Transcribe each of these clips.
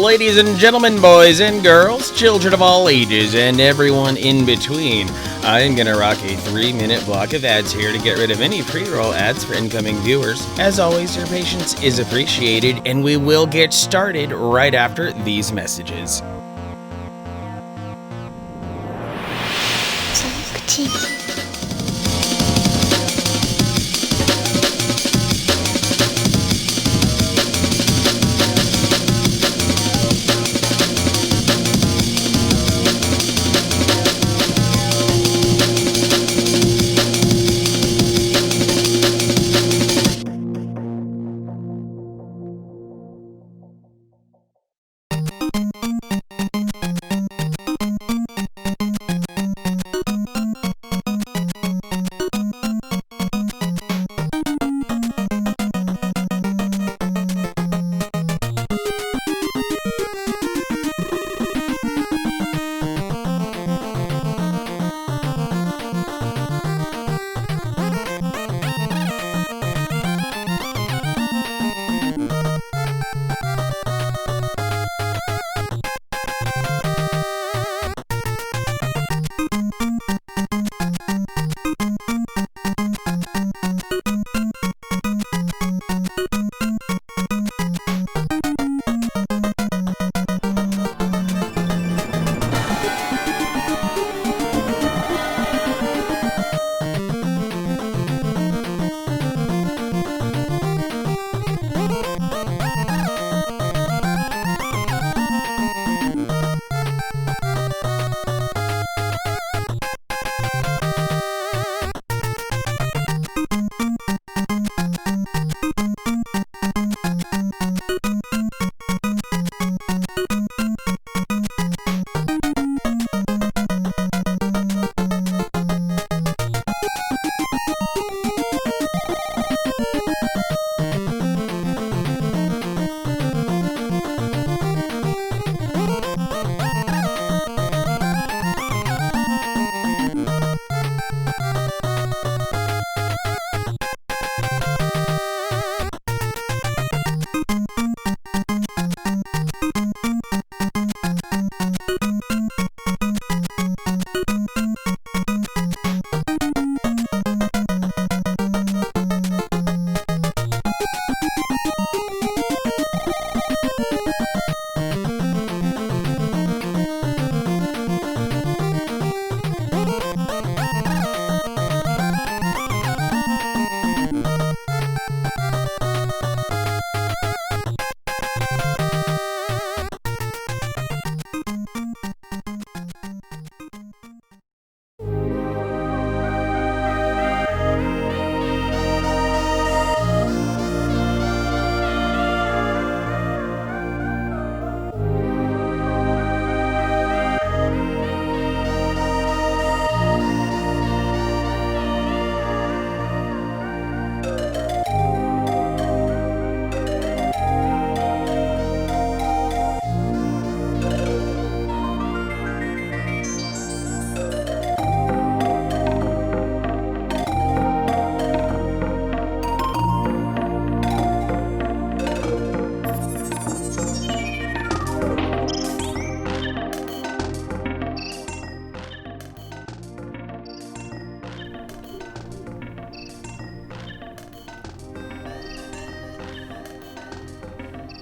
ladies and gentlemen, boys and girls, children of all ages, and everyone in between. I'm gonna rock a 3-minute block of ads here to get rid of any pre-roll ads for incoming viewers. As always, your patience is appreciated, and we will get started right after these messages.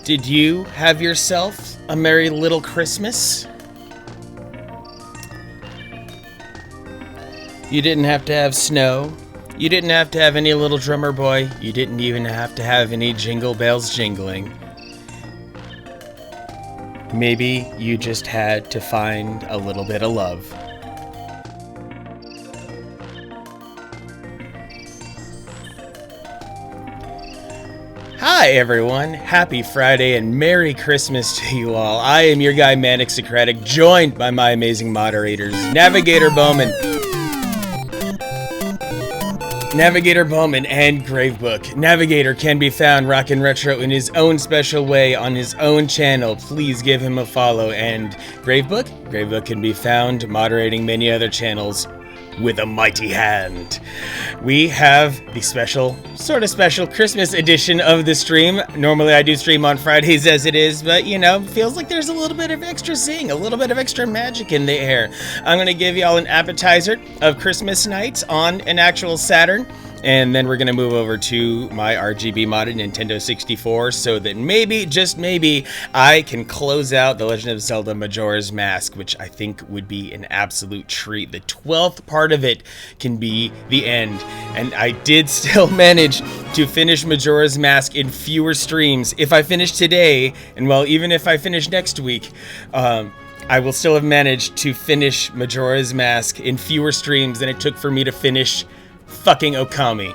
Did you have yourself a merry little Christmas? You didn't have to have snow. You didn't have to have any little drummer boy. You didn't even have to have any jingle bells jingling. Maybe you just had to find a little bit of love. Hi everyone, happy Friday and Merry Christmas to you all. I am your guy Manic Socratic, joined by my amazing moderators, Navigator Bowman and Gravebook. Navigator can be found rockin' retro in his own special way on his own channel. Please give him a follow. And Gravebook can be found moderating many other channels. with a mighty hand. We have the sort of special Christmas edition of the stream. Normally I do stream on Fridays as it is, but you know, feels like there's a little bit of extra zing, a little bit of extra magic in the air. I'm going to give y'all an appetizer of Christmas nights on an actual Saturn. And then we're going to move over to my RGB modded Nintendo 64 so that maybe, just maybe, I can close out The Legend of Zelda Majora's Mask, which I think would be an absolute treat. The 12th part of it can be the end. And I did still manage to finish Majora's Mask in fewer streams. If I finish today, and well, even if I finish next week, I will still have managed to finish Majora's Mask in fewer streams than it took for me to finish fucking Okami.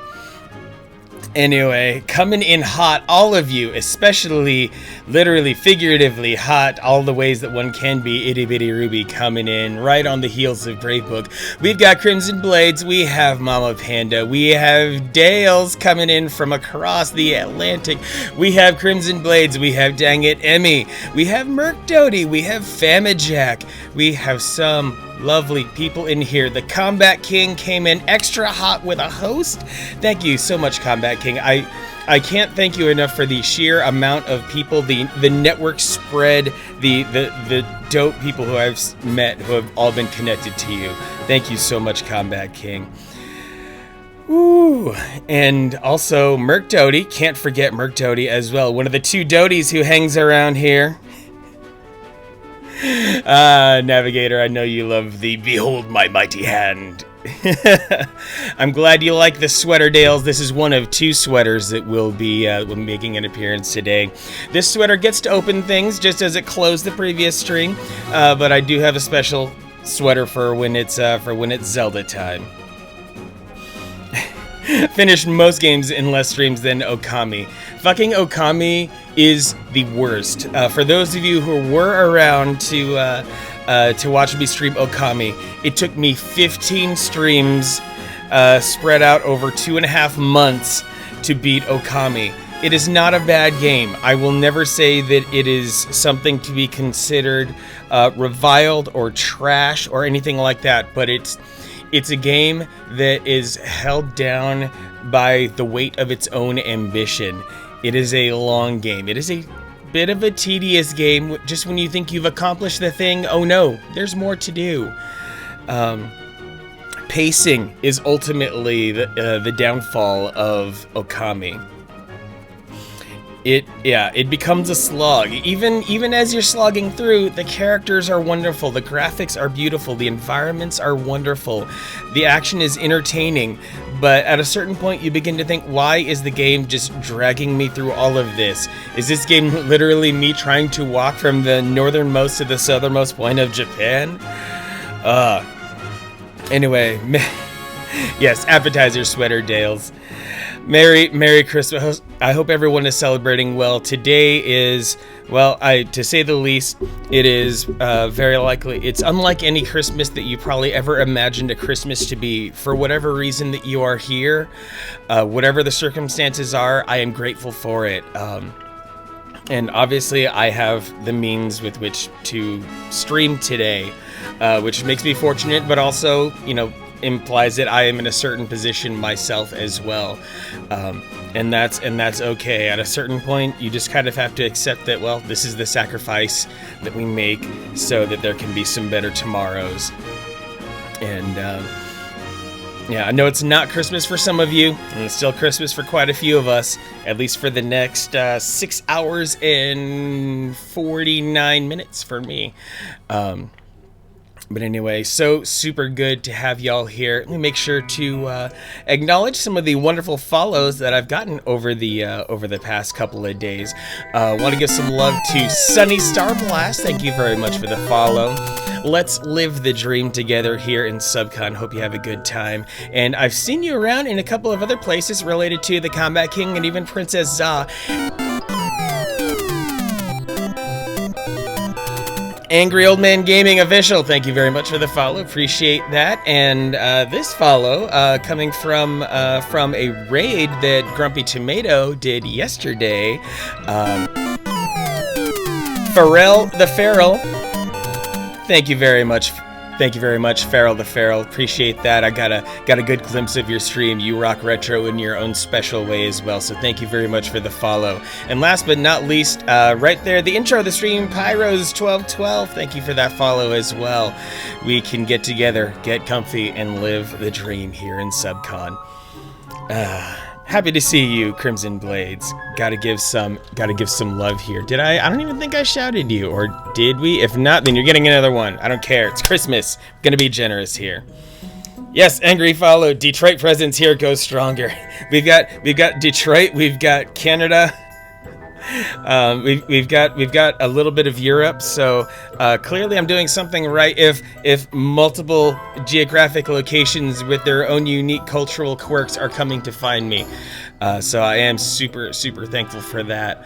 Anyway, coming in hot, all of you, especially literally, figuratively hot, all the ways that one can be, Itty Bitty Ruby coming in right on the heels of Bravebook. We've got Crimson Blades, we have Mama Panda, we have Dales coming in from across the Atlantic, we have Crimson Blades, we have Dang It Emmy, we have Merc Doty, we have Famajack, we have some lovely people in here. The Combat King came in extra hot with a host. Thank you so much, Combat King. I can't thank you enough for the sheer amount of people, the network spread, the dope people who I've met who have all been connected to you. Thank you so much, Combat King. Ooh, and also Merc Doty. Can't forget Merc Doty as well. One of the two Doties who hangs around here. Navigator, I know you love the Behold My Mighty Hand. I'm glad you like the sweater, Dales. This is one of two sweaters that will be making an appearance today. This sweater gets to open things just as it closed the previous stream, but I do have a special sweater for when it's Zelda time. Finished most games in less streams than Okami. Fucking Okami is the worst. For those of you who were around to watch me stream Okami, it took me 15 streams spread out over 2.5 months to beat Okami. It is not a bad game. I will never say that it is something to be considered reviled or trash or anything like that, but it's a game that is held down by the weight of its own ambition. It is a long game. It is a bit of a tedious game. Just when you think you've accomplished the thing, oh no, there's more to do. Pacing is ultimately the downfall of Okami. It becomes a slog. Even as you're slogging through, the characters are wonderful, the graphics are beautiful, the environments are wonderful, the action is entertaining, but at a certain point you begin to think, why is the game just dragging me through all of this? Is this game literally me trying to walk from the northernmost to the southernmost point of Japan? Anyway, yes, appetizer sweater, Dales. Merry Christmas. I hope everyone is celebrating well. Today is, well, to say the least, it is very likely, it's unlike any Christmas that you probably ever imagined a Christmas to be. For whatever reason that you are here, whatever the circumstances are, I am grateful for it. And obviously I have the means with which to stream today, which makes me fortunate, but also, you know, implies that I am in a certain position myself as well, and that's okay. At a certain point, you just kind of have to accept that, well, this is the sacrifice that we make so that there can be some better tomorrows. And yeah, I know it's not Christmas for some of you, and it's still Christmas for quite a few of us, at least for the next 6 hours and 49 minutes for me. But anyway, so super good to have y'all here. Let me make sure to acknowledge some of the wonderful follows that I've gotten over the past couple of days. Want to give some love to Sunny Star Blast. Thank you very much for the follow. Let's live the dream together here in Subcon. Hope you have a good time. And I've seen you around in a couple of other places related to the Combat King and even Princess Za. Angry Old Man Gaming Official, thank you very much for the follow. Appreciate that. And this follow coming from a raid that Grumpy Tomato did yesterday. Pharrell the Feral, thank you very much Thank you very much, Farrell the Feral. Appreciate that. I got a good glimpse of your stream. You rock retro in your own special way as well. So thank you very much for the follow. And last but not least, right there, the intro of the stream, Pyros1212. Thank you for that follow as well. We can get together, get comfy, and live the dream here in Subcon. Happy to see you, Crimson Blades. Gotta give some love here. Did I? I don't even think I shouted you, or did we? If not, then you're getting another one. I don't care. It's Christmas. I'm gonna be generous here. Yes, Angry Follow. Detroit presence here goes stronger. We've got Detroit. We've got Canada. We've got a little bit of Europe, so clearly I'm doing something right if multiple geographic locations with their own unique cultural quirks are coming to find me. So I am super thankful for that.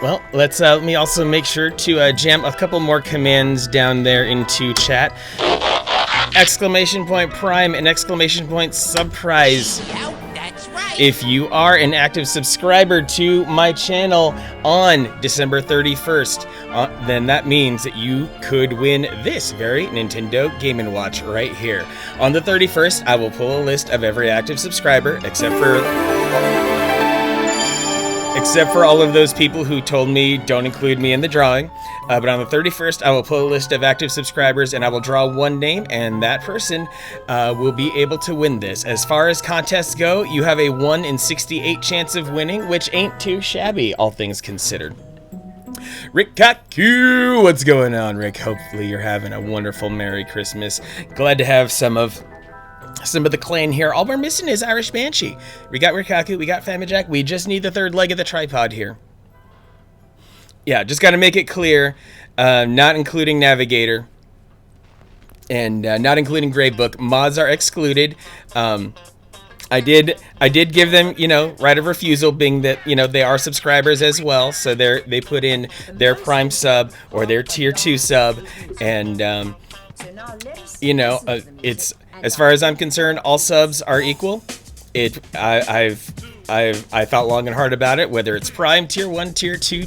Well, let me also make sure to jam a couple more commands down there into chat. Exclamation point Prime and exclamation point Subprise. If you are an active subscriber to my channel on December 31st, then that means that you could win this very Nintendo Game & Watch right here. On the 31st, I will pull a list of every active subscriber, except for all of those people who told me don't include me in the drawing. But on the 31st, I will pull a list of active subscribers and I will draw one name, and that person will be able to win this. As far as contests go, you have a 1 in 68 chance of winning, which ain't too shabby, all things considered. Rick Kaku, what's going on, Rick? Hopefully you're having a wonderful Merry Christmas. Glad to have some of the clan here. All we're missing is Irish Banshee. We got Rikaku, we got Famijack. We just need the third leg of the tripod here. Yeah, just got to make it clear, not including Navigator and not including Grey Book. Mods are excluded. I did give them, right of refusal, being that, they are subscribers as well. So they put in their Prime sub or their Tier 2 sub, and it's, as far as I'm concerned, all subs are equal. I thought long and hard about it, whether it's Prime, Tier 1, Tier 2,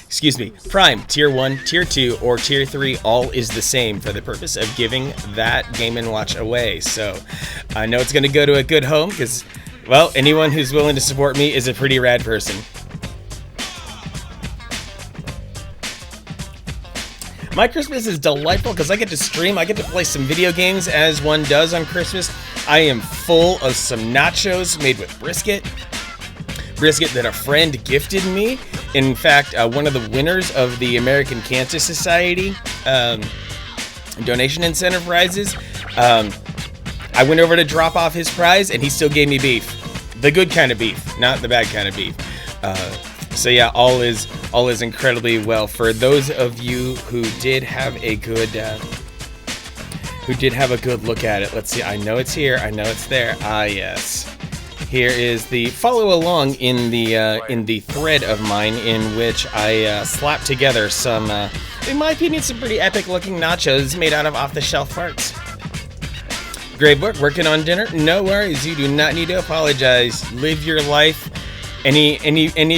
excuse me, Prime, Tier 1, Tier 2, or Tier 3, all is the same for the purpose of giving that Game & Watch away. So I know it's going to go to a good home because, well, anyone who's willing to support me is a pretty rad person. My Christmas is delightful because I get to stream, I get to play some video games as one does on Christmas. I am full of some nachos made with brisket that a friend gifted me. In fact, one of the winners of the American Cancer Society donation incentive prizes, I went over to drop off his prize and he still gave me beef. The good kind of beef, not the bad kind of beef. So yeah, all is incredibly well. For those of you who did have a good look at it, let's see. I know it's here. I know it's there. Ah, yes. Here is the follow along in the thread of mine in which I slapped together some, in my opinion, some pretty epic looking nachos made out of off the shelf parts. Grey Book, working on dinner? No worries. You do not need to apologize. Live your life. Any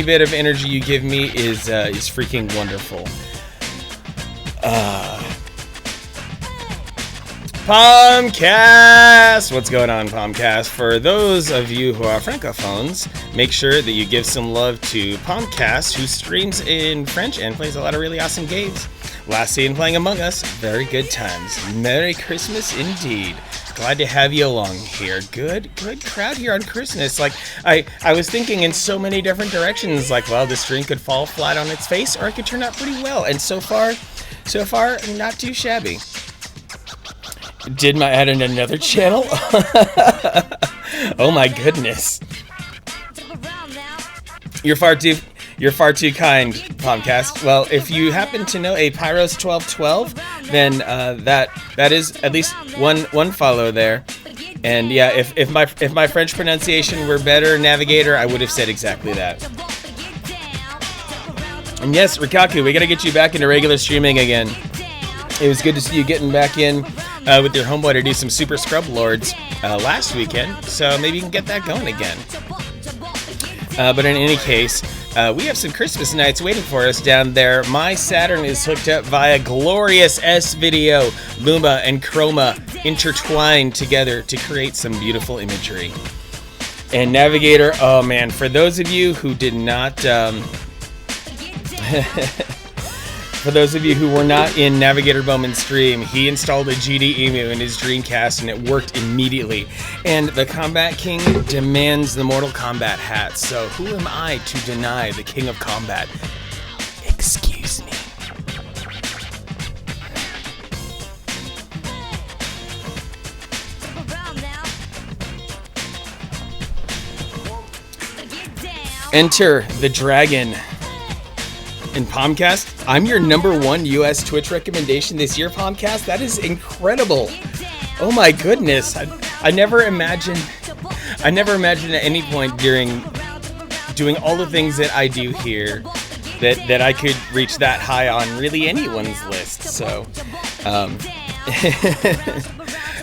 bit of energy you give me is freaking wonderful. Palmcast! What's going on, Palmcast? For those of you who are francophones, make sure that you give some love to Palmcast, who streams in French and plays a lot of really awesome games. Last seen playing Among Us, very good times. Merry Christmas indeed. Glad to have you along here. Good crowd here on Christmas. Like, I was thinking in so many different directions, like, well, this stream could fall flat on its face, or it could turn out pretty well. And so far, not too shabby. Did my add in another channel? Oh my goodness. You're far too kind, Palmcast. Well, if you happen to know a Pyros1212, then that is at least one follow there. And yeah, if my French pronunciation were better, Navigator, I would have said exactly that. And yes, Rikaku, we gotta get you back into regular streaming again. It was good to see you getting back in with your homeboy to do some Super Scrub Lords last weekend, so maybe you can get that going again. But in any case, We have some Christmas nights waiting for us down there. My Saturn is hooked up via glorious S-Video. Luma and Chroma intertwined together to create some beautiful imagery. And Navigator, oh man, for those of you who did not... For those of you who were not in Navigator Bowman's stream, he installed a GD Emu in his Dreamcast and it worked immediately. And the Combat King demands the Mortal Kombat hat, so who am I to deny the King of Combat? Excuse me. Enter the dragon. In Pomcast, I'm your #1 US Twitch recommendation this year, Pomcast. That is incredible. Oh my goodness. I never imagined at any point during doing all the things that I do here that I could reach that high on really anyone's list. So,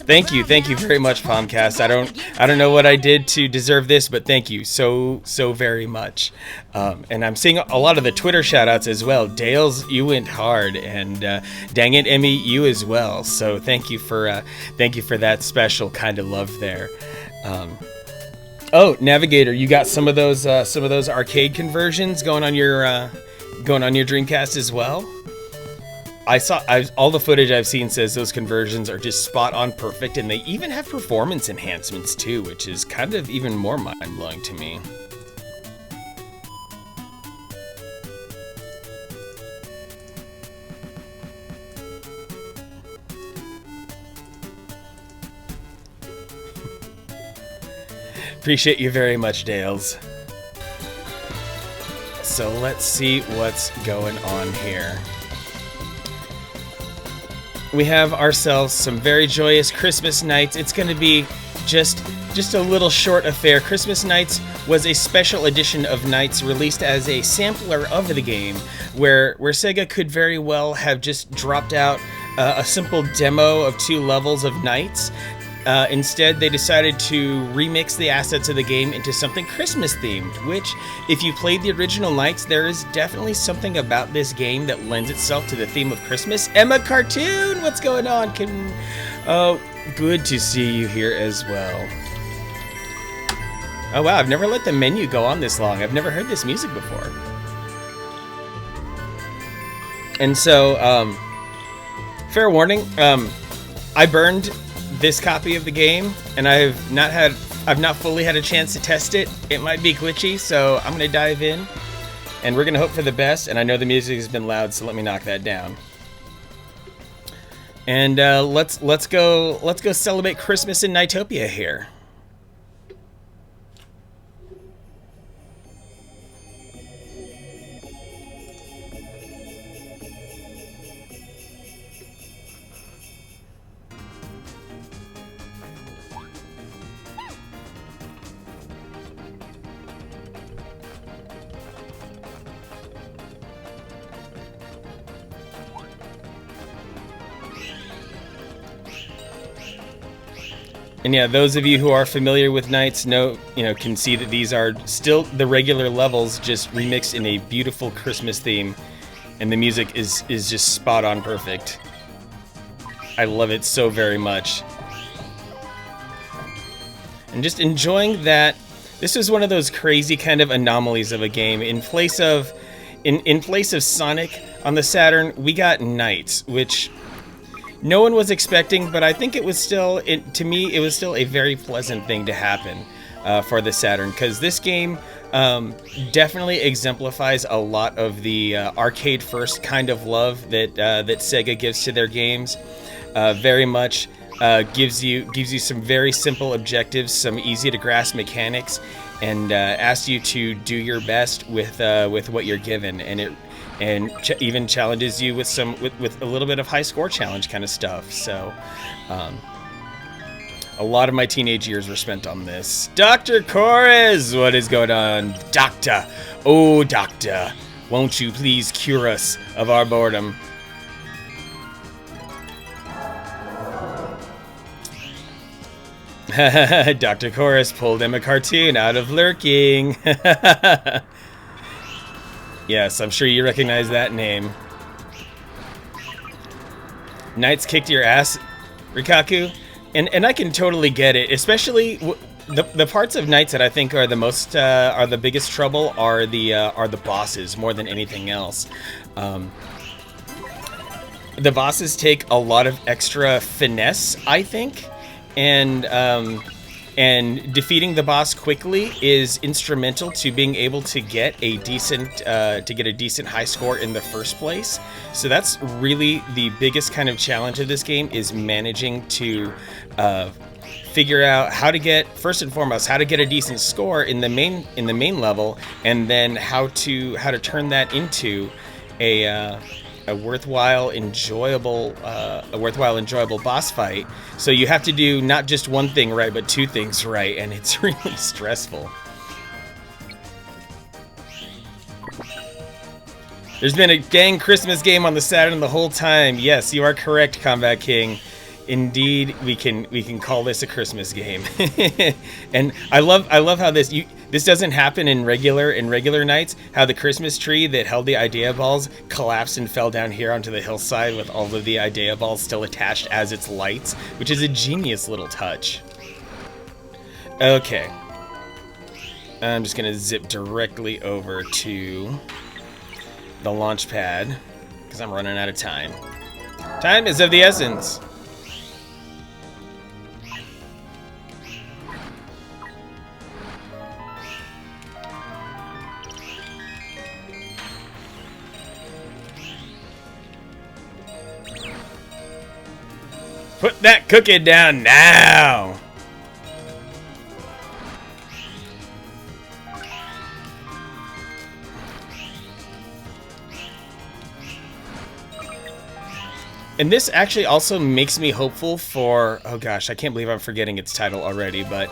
thank you very much, Pomcast. I don't know what I did to deserve this, but thank you so very much. And I'm seeing a lot of the Twitter shoutouts as well. Dales, you went hard, and dang it, Emmy, you as well. So thank you for that special kind of love there. Oh, Navigator, you got some of those arcade conversions going on your Dreamcast as well. All the footage I've seen says those conversions are just spot on perfect, and they even have performance enhancements too, which is kind of even more mind-blowing to me. Appreciate you very much, Dales. So let's see what's going on here. We have ourselves some very joyous Christmas nights. It's going to be just a little short affair. Christmas Nights was a special edition of Nights released as a sampler of the game, where Sega could very well have just dropped out a simple demo of 2 levels of Nights. Instead, they decided to remix the assets of the game into something Christmas themed, which, if you played the original Nights, there is definitely something about this game that lends itself to the theme of Christmas. Emma Cartoon, what's going on? Oh, good to see you here as well. Oh wow, I've never let the menu go on this long. I've never heard this music before. And so, fair warning, I burned this copy of the game, and I've not fully had a chance to test it. It might be glitchy, so I'm gonna dive in, and we're gonna hope for the best. And I know the music has been loud, so let me knock that down. And let's go celebrate Christmas in Nightopia here. And yeah, those of you who are familiar with Nights can see that these are still the regular levels, just remixed in a beautiful Christmas theme, and the music is just spot on perfect. I love it so very much. And just enjoying that this is one of those crazy kind of anomalies of a game. In place of Sonic on the Saturn, we got Nights, which no one was expecting, but I think it was still, to me, it was still a very pleasant thing to happen for the Saturn, because this game definitely exemplifies a lot of the arcade-first kind of love that Sega gives to their games. Very much gives you some very simple objectives, some easy-to-grasp mechanics, and asks you to do your best with what you're given, and even challenges you with a little bit of high score challenge kind of stuff. So a lot of my teenage years were spent on this. Dr. Chorus, what is going on? Doctor, oh doctor, won't you please cure us of our boredom? Dr. Chorus pulled him a cartoon out of lurking. Yes, I'm sure you recognize that name. Knights kicked your ass, Rikaku, and I can totally get it. Especially the parts of Knights that I think are the most are the biggest trouble are the bosses more than anything else. The bosses take a lot of extra finesse, I think, and defeating the boss quickly is instrumental to being able to get a decent high score in the first place. So that's really the biggest kind of challenge of this game, is managing to figure out how to get, first and foremost, how to get a decent score in the main level, and then how to turn that into a worthwhile, enjoyable boss fight. So you have to do not just one thing right, but two things right, and it's really stressful. There's been a dang Christmas game on the Saturn the whole time. Yes, you are correct, Combat King. Indeed, we can call this a Christmas game. And I love how this doesn't happen in regular nights. How the Christmas tree that held the idea balls collapsed and fell down here onto the hillside with all of the idea balls still attached as its lights, which is a genius little touch. Okay, I'm just gonna zip directly over to the launch pad because I'm running out of time. Time is of the essence. Put that cookie down now! And this actually also makes me hopeful for, oh gosh, I can't believe I'm forgetting its title already, but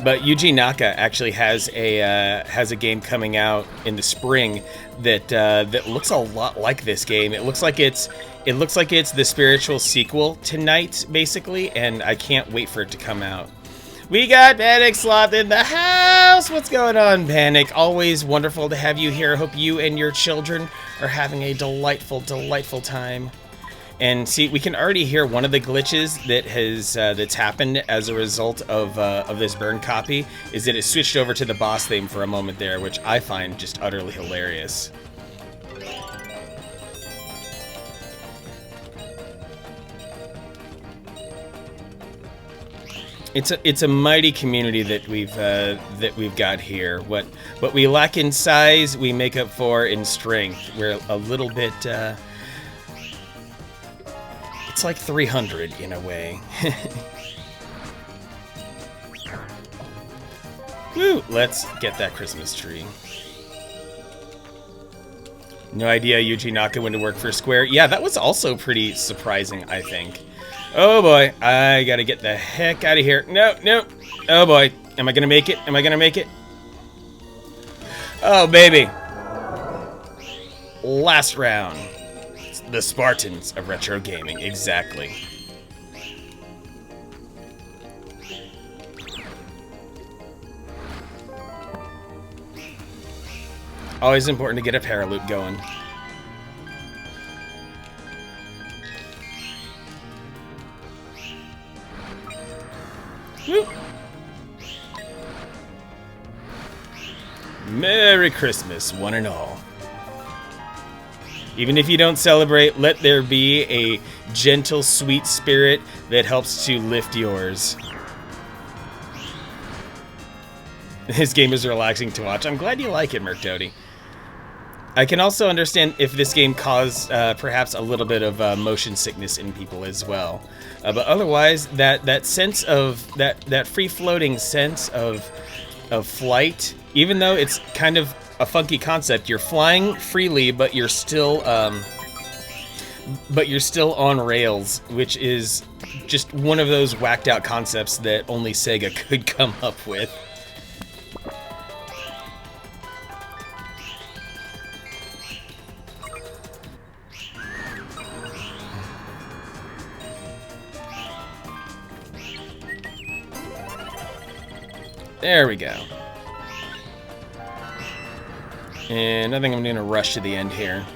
Yuji Naka actually has a game coming out in the spring that looks a lot like this game. It looks like it's the spiritual sequel to Night, basically, and I can't wait for it to come out. We got Panic Sloth in the house! What's going on, Panic? Always wonderful to have you here. Hope you and your children are having a delightful, delightful time. And see, we can already hear one of the glitches that's happened as a result of this burn copy is that it switched over to the boss theme for a moment there, which I find just utterly hilarious. It's a mighty community that we've got here. What we lack in size, we make up for in strength. We're a little bit. It's like 300 in a way. Woo! Let's get that Christmas tree. No idea Yuji Naka went to work for Square. Yeah, that was also pretty surprising, I think. Oh boy, I gotta get the heck out of here. No, no. Oh boy, am I gonna make it? Am I gonna make it? Oh baby. Last round. It's the Spartans of retro gaming, exactly. Always important to get a paraloop going. Woo. Merry Christmas, one and all. Even if you don't celebrate, let there be a gentle, sweet spirit that helps to lift yours. This game is relaxing to watch. I'm glad you like it, Merctody. I can also understand if this game caused perhaps a little bit of motion sickness in people as well. But otherwise, that sense of that free-floating sense of flight, even though it's kind of a funky concept, you're flying freely, but you're still on rails, which is just one of those whacked-out concepts that only Sega could come up with. There we go. And I think I'm gonna rush to the end here.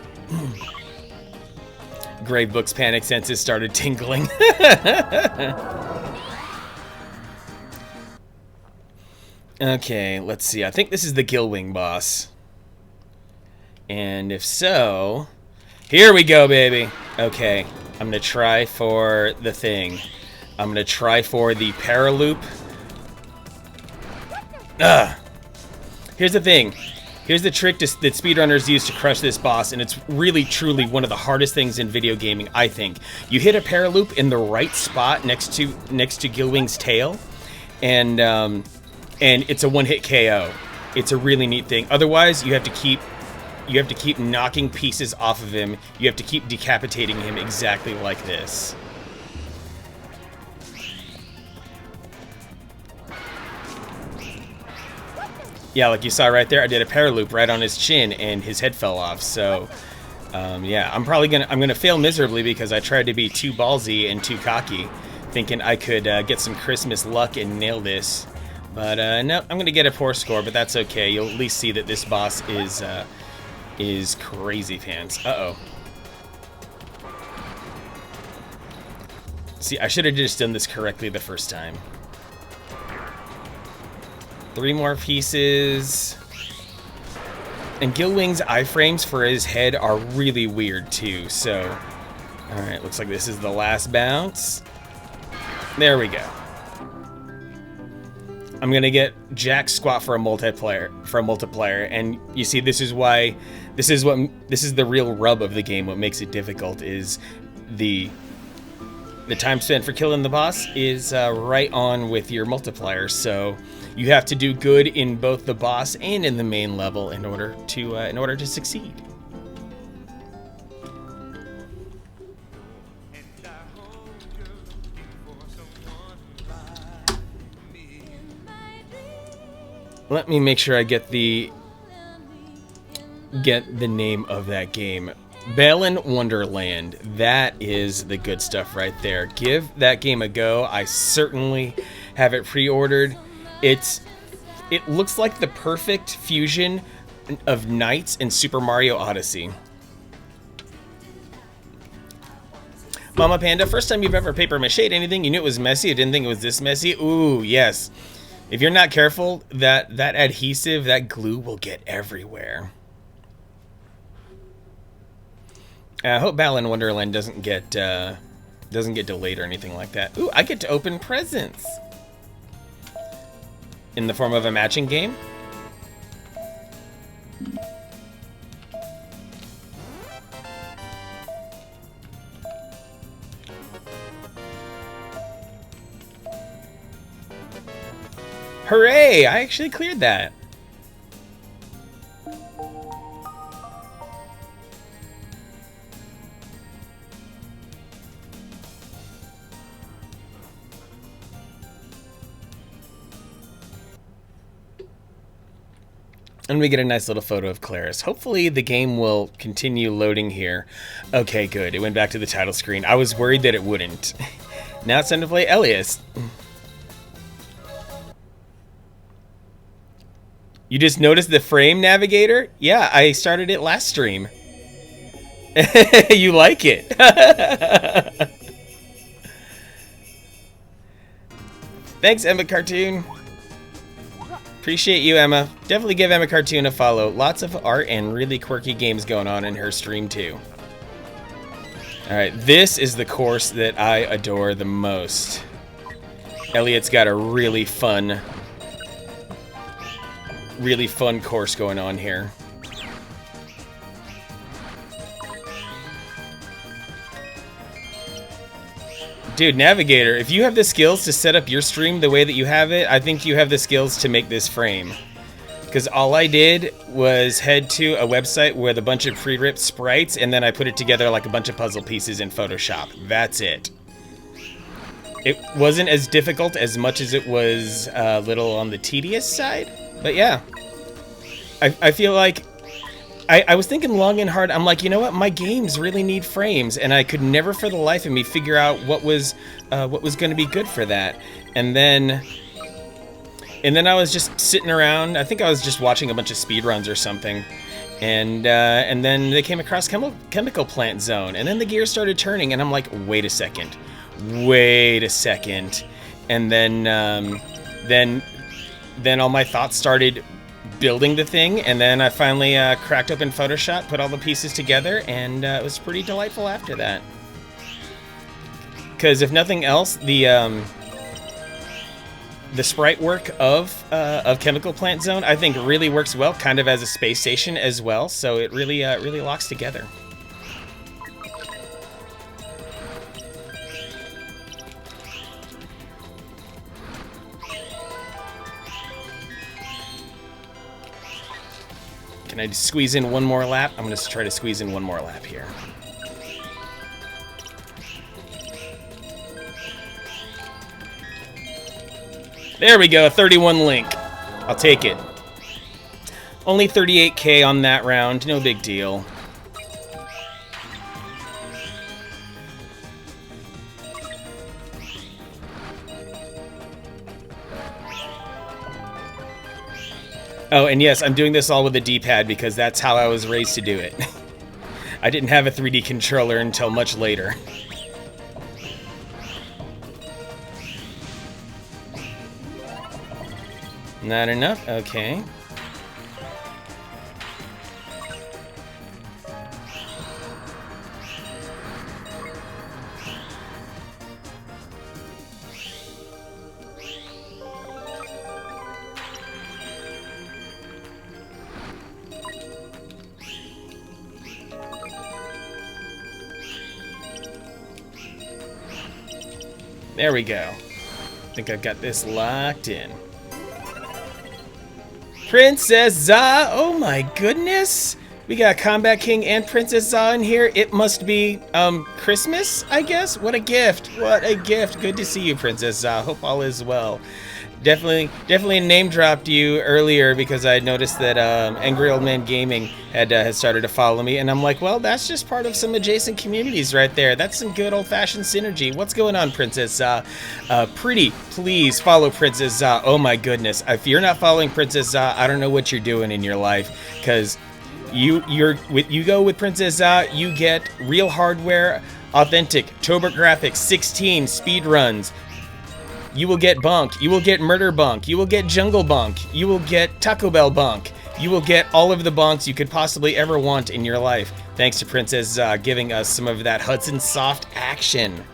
Gravebook's panic senses started tingling. Okay, let's see. I think this is the Gillwing boss. And if so... Here we go, baby! Okay, I'm gonna try for the thing. I'm gonna try for the Paraloop. Ugh! Here's the thing. Here's the trick that speedrunners use to crush this boss, and it's really, truly one of the hardest things in video gaming, I think. You hit a Paraloop in the right spot next to Gillwing's tail, and it's a one-hit KO. It's a really neat thing. Otherwise, you have to keep knocking pieces off of him. You have to keep decapitating him exactly like this. Yeah, like you saw right there, I did a Paraloop right on his chin, and his head fell off. So, yeah, I'm gonna fail miserably because I tried to be too ballsy and too cocky, thinking I could get some Christmas luck and nail this. But no, I'm gonna get a poor score, but that's okay. You'll at least see that this boss is crazy pants. Uh-oh. See, I should have just done this correctly the first time. 3 more pieces. And Gillwing's iframes for his head are really weird too, so... Alright, looks like this is the last bounce. There we go. I'm gonna get Jack Squat for a multiplier, and you see this is the real rub of the game. What makes it difficult is the time spent for killing the boss is right on with your multiplier, so you have to do good in both the boss and in the main level in order to succeed. Let me make sure I get the name of that game. Balan Wonderland. That is the good stuff right there. Give that game a go. I certainly have it pre-ordered. It looks like the perfect fusion of Knights and Super Mario Odyssey. Mama Panda, first time you've ever paper mache'd anything, you knew it was messy, you didn't think it was this messy? Ooh, yes. If you're not careful, that adhesive, that glue will get everywhere. I hope Balan Wonderland doesn't get delayed or anything like that. Ooh, I get to open presents in the form of a matching game. Hooray! I actually cleared that. And we get a nice little photo of Claris. Hopefully the game will continue loading here. Okay, good. It went back to the title screen. I was worried that it wouldn't. Now it's time to play Elias. You just noticed the frame navigator? Yeah, I started it last stream. You like it. Thanks, Emma Cartoon. Appreciate you, Emma. Definitely give Emma Cartoon a follow. Lots of art and really quirky games going on in her stream, too. Alright, this is the course that I adore the most. Elliot's got a really fun course going on here. Dude, Navigator, if you have the skills to set up your stream the way that you have it, I think you have the skills to make this frame. Because all I did was head to a website with a bunch of pre-ripped sprites, and then I put it together like a bunch of puzzle pieces in Photoshop. That's it. It wasn't as difficult as much as it was a little on the tedious side. But yeah, I feel like I was thinking long and hard. I'm like, you know what? My games really need frames, and I could never for the life of me figure out what was going to be good for that. And then I was just sitting around. I think I was just watching a bunch of speedruns or something, And then they came across chemical plant zone, and then the gears started turning, and I'm like, wait a second, and then all my thoughts started building the thing, and then I finally cracked open Photoshop, put all the pieces together, and it was pretty delightful after that. Because if nothing else, the sprite work of Chemical Plant Zone, I think, really works well, kind of as a space station as well. So it really really locks together. Can I squeeze in one more lap? I'm going to try to squeeze in one more lap here. There we go, 31 link. I'll take it. Only 38k on that round, no big deal. Oh, and yes, I'm doing this all with a D-pad because that's how I was raised to do it. I didn't have a 3D controller until much later. Not enough? Okay. There we go. I think I've got this locked in. Princess Za! Oh my goodness! We got Combat King and Princess Za in here. It must be, Christmas, I guess? What a gift! What a gift! Good to see you, Princess Za. Hope all is well. Definitely name dropped you earlier because I noticed that Angry Old Man Gaming had started to follow me, and I'm like, well, that's just part of some adjacent communities right there. That's some good old-fashioned synergy. What's going on, Princess Za? Pretty, please follow Princess Za. Oh my goodness, if you're not following Princess Za, I don't know what you're doing in your life, because you go with Princess Za, you get real hardware, authentic ToberGrafx 16 speed runs. You will get Bunk, you will get Murder Bunk, you will get Jungle Bunk, you will get Taco Bell Bunk, you will get all of the bunks you could possibly ever want in your life, thanks to Princess Za giving us some of that Hudson Soft action.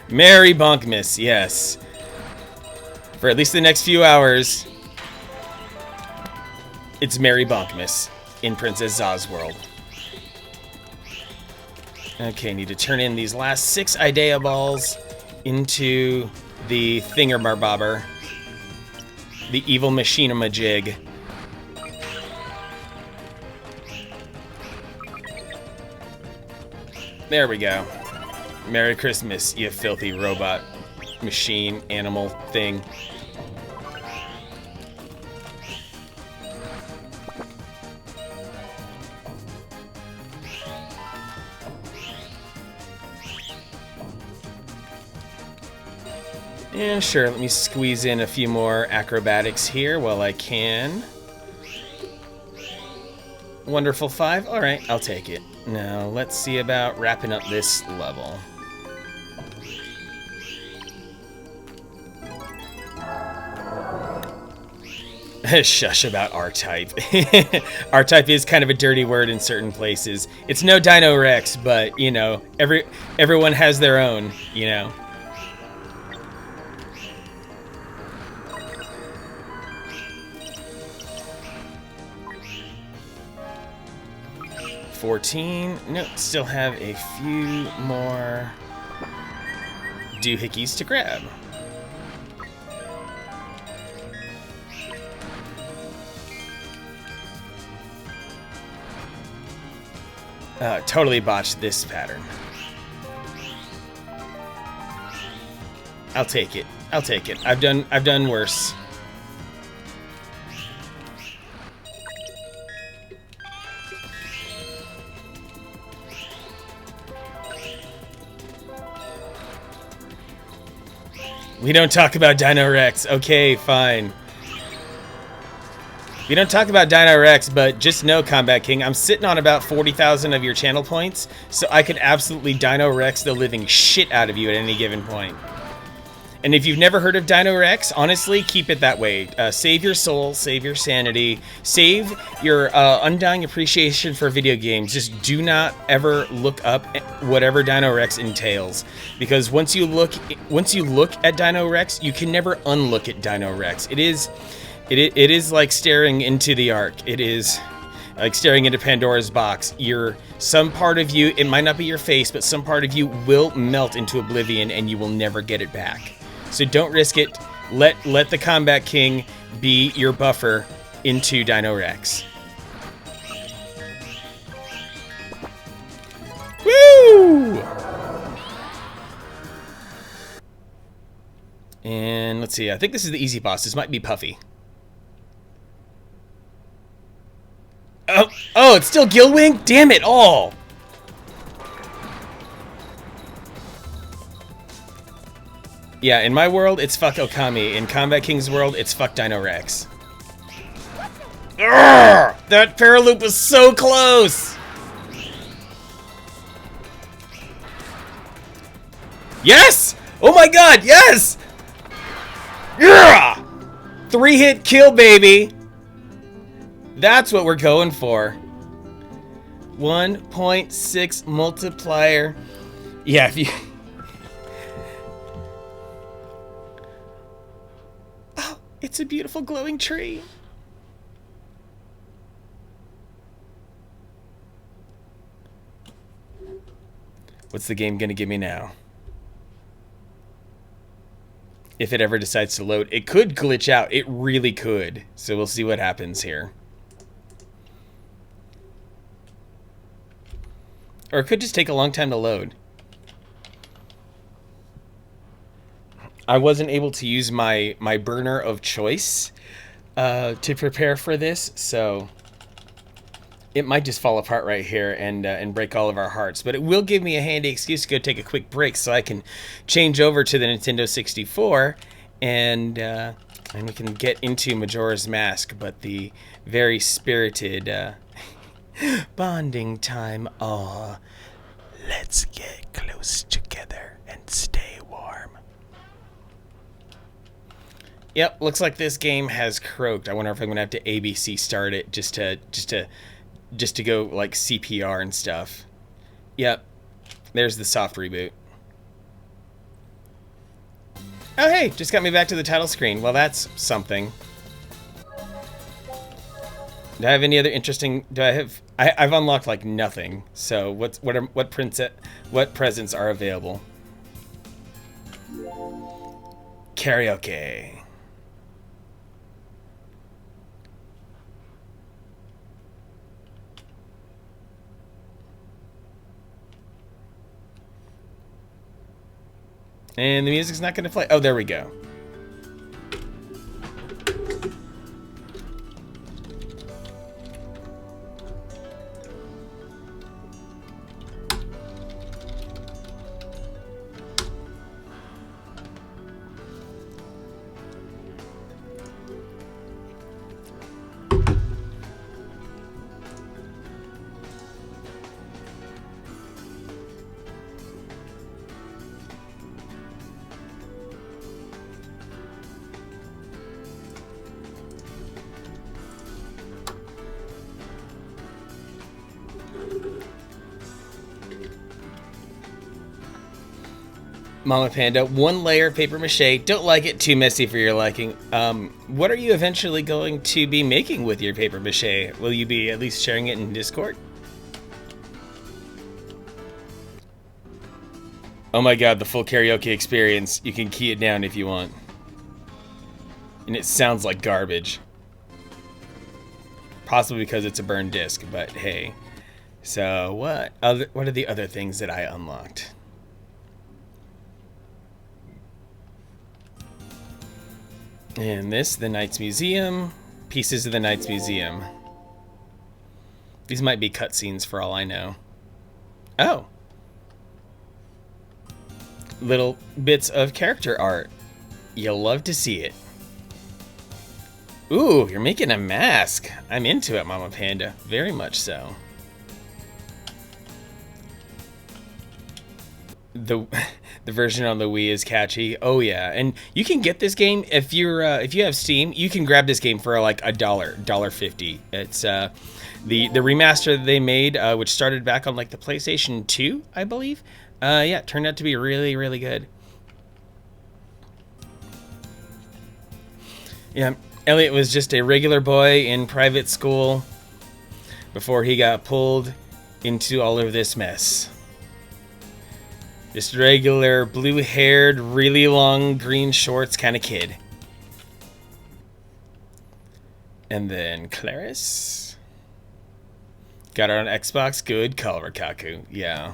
Merry Bunkmas, yes. For at least the next few hours, it's Merry Bunkmas in Princess Za's world. Okay, need to turn in these last 6 Idea balls into the Thingamabobber, the evil machinima-jig. There we go. Merry Christmas, you filthy robot machine animal thing. And sure, let me squeeze in a few more acrobatics here while I can. Wonderful 5. Alright, I'll take it. Now, let's see about wrapping up this level. Shush about R-Type. R-Type is kind of a dirty word in certain places. It's no Dino Rex, but, you know, everyone has their own, you know. Nope, still have a few more doohickeys to grab. Totally botched this pattern. I'll take it. I'll take it. I've done worse. We don't talk about Dino Rex. Okay, fine. We don't talk about Dino Rex, but just know, Combat King, I'm sitting on about 40,000 of your channel points, so I could absolutely Dino Rex the living shit out of you at any given point. And if you've never heard of Dino Rex, honestly, keep it that way. Save your soul, save your sanity, save your undying appreciation for video games. Just do not ever look up whatever Dino Rex entails, because once you look at Dino Rex, you can never unlook at Dino Rex. It is like staring into the Ark. It is like staring into Pandora's box. Some part of you, it might not be your face, but some part of you will melt into oblivion and you will never get it back. So don't risk it. Let the Combat King be your buffer into Dino Rex. Woo! And let's see, I think this is the easy boss. This might be Puffy. Oh, it's still Gilwing? Damn it all! Yeah, in my world, it's fuck Okami. In Combat King's world, it's fuck Dino Rex. Urgh! That paraloop was so close! Yes! Oh my god, yes! Yeah! 3-hit kill, baby! That's what we're going for. 1.6 multiplier. Yeah, if you... Oh, it's a beautiful glowing tree. What's the game gonna give me now? If it ever decides to load, it could glitch out. It really could. So we'll see what happens here. Or it could just take a long time to load. I wasn't able to use my burner of choice to prepare for this, so it might just fall apart right here and break all of our hearts. But it will give me a handy excuse to go take a quick break so I can change over to the Nintendo 64 and we can get into Majora's Mask, but the very spirited bonding time. Aw, let's get close together and stay warm. Yep, looks like this game has croaked. I wonder if I'm gonna have to ABC start it just to go like CPR and stuff. Yep, there's the soft reboot. Oh hey, just got me back to the title screen. Well, that's something. Do I have any other interesting? I've unlocked like nothing. So what presents are available? Karaoke. And the music's not going to play. Oh, there we go. Mama Panda, 1 layer of paper mache. Don't like it, too messy for your liking. What are you eventually going to be making with your paper mache? Will you be at least sharing it in Discord? Oh my god, the full karaoke experience. You can key it down if you want. And it sounds like garbage. Possibly because it's a burned disc, but hey. So what are the other things that I unlocked? And this, the Knights Museum, pieces of the Knights Museum. These might be cutscenes for all I know. Oh! Little bits of character art. You'll love to see it. Ooh, you're making a mask. I'm into it, Mama Panda. Very much so. The the version on the Wii is catchy. Oh yeah, and you can get this game if you have Steam. You can grab this game for like $1.50. It's the remaster that they made, which started back on like the PlayStation 2, I believe. Yeah, it turned out to be really, really good. Yeah, Elliot was just a regular boy in private school before he got pulled into all of this mess. Just regular blue-haired, really long green shorts kind of kid. And then Claris. Got her on Xbox. Good call, Rikaku. Yeah.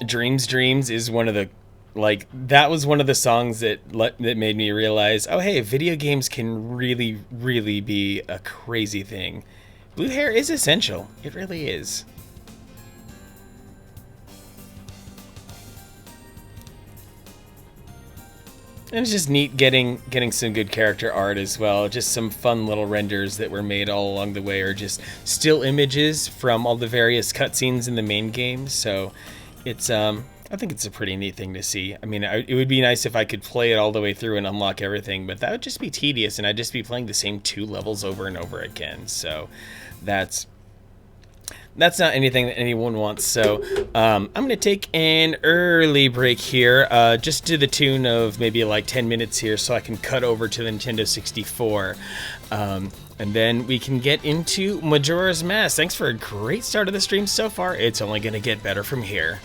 Dreams is one of the, like, that was one of the songs that made me realize, oh hey, video games can really, really be a crazy thing. Blue hair is essential. It really is. And it's just neat getting some good character art as well. Just some fun little renders that were made all along the way, or just still images from all the various cutscenes in the main game. So it's I think it's a pretty neat thing to see. I mean, it would be nice if I could play it all the way through and unlock everything, but that would just be tedious, and I'd just be playing the same 2 levels over and over again. So that's not anything that anyone wants. So I'm going to take an early break here, just to the tune of maybe like 10 minutes here, so I can cut over to the Nintendo 64. And then we can get into Majora's Mask. Thanks for a great start of the stream so far. It's only going to get better from here.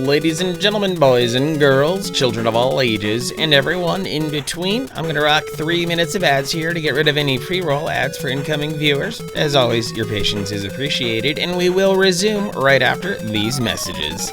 ladies and gentlemen, boys and girls, children of all ages, and everyone in between. I'm gonna rock 3 minutes of ads here to get rid of any pre-roll ads for incoming viewers. As always, your patience is appreciated, and we will resume right after these messages.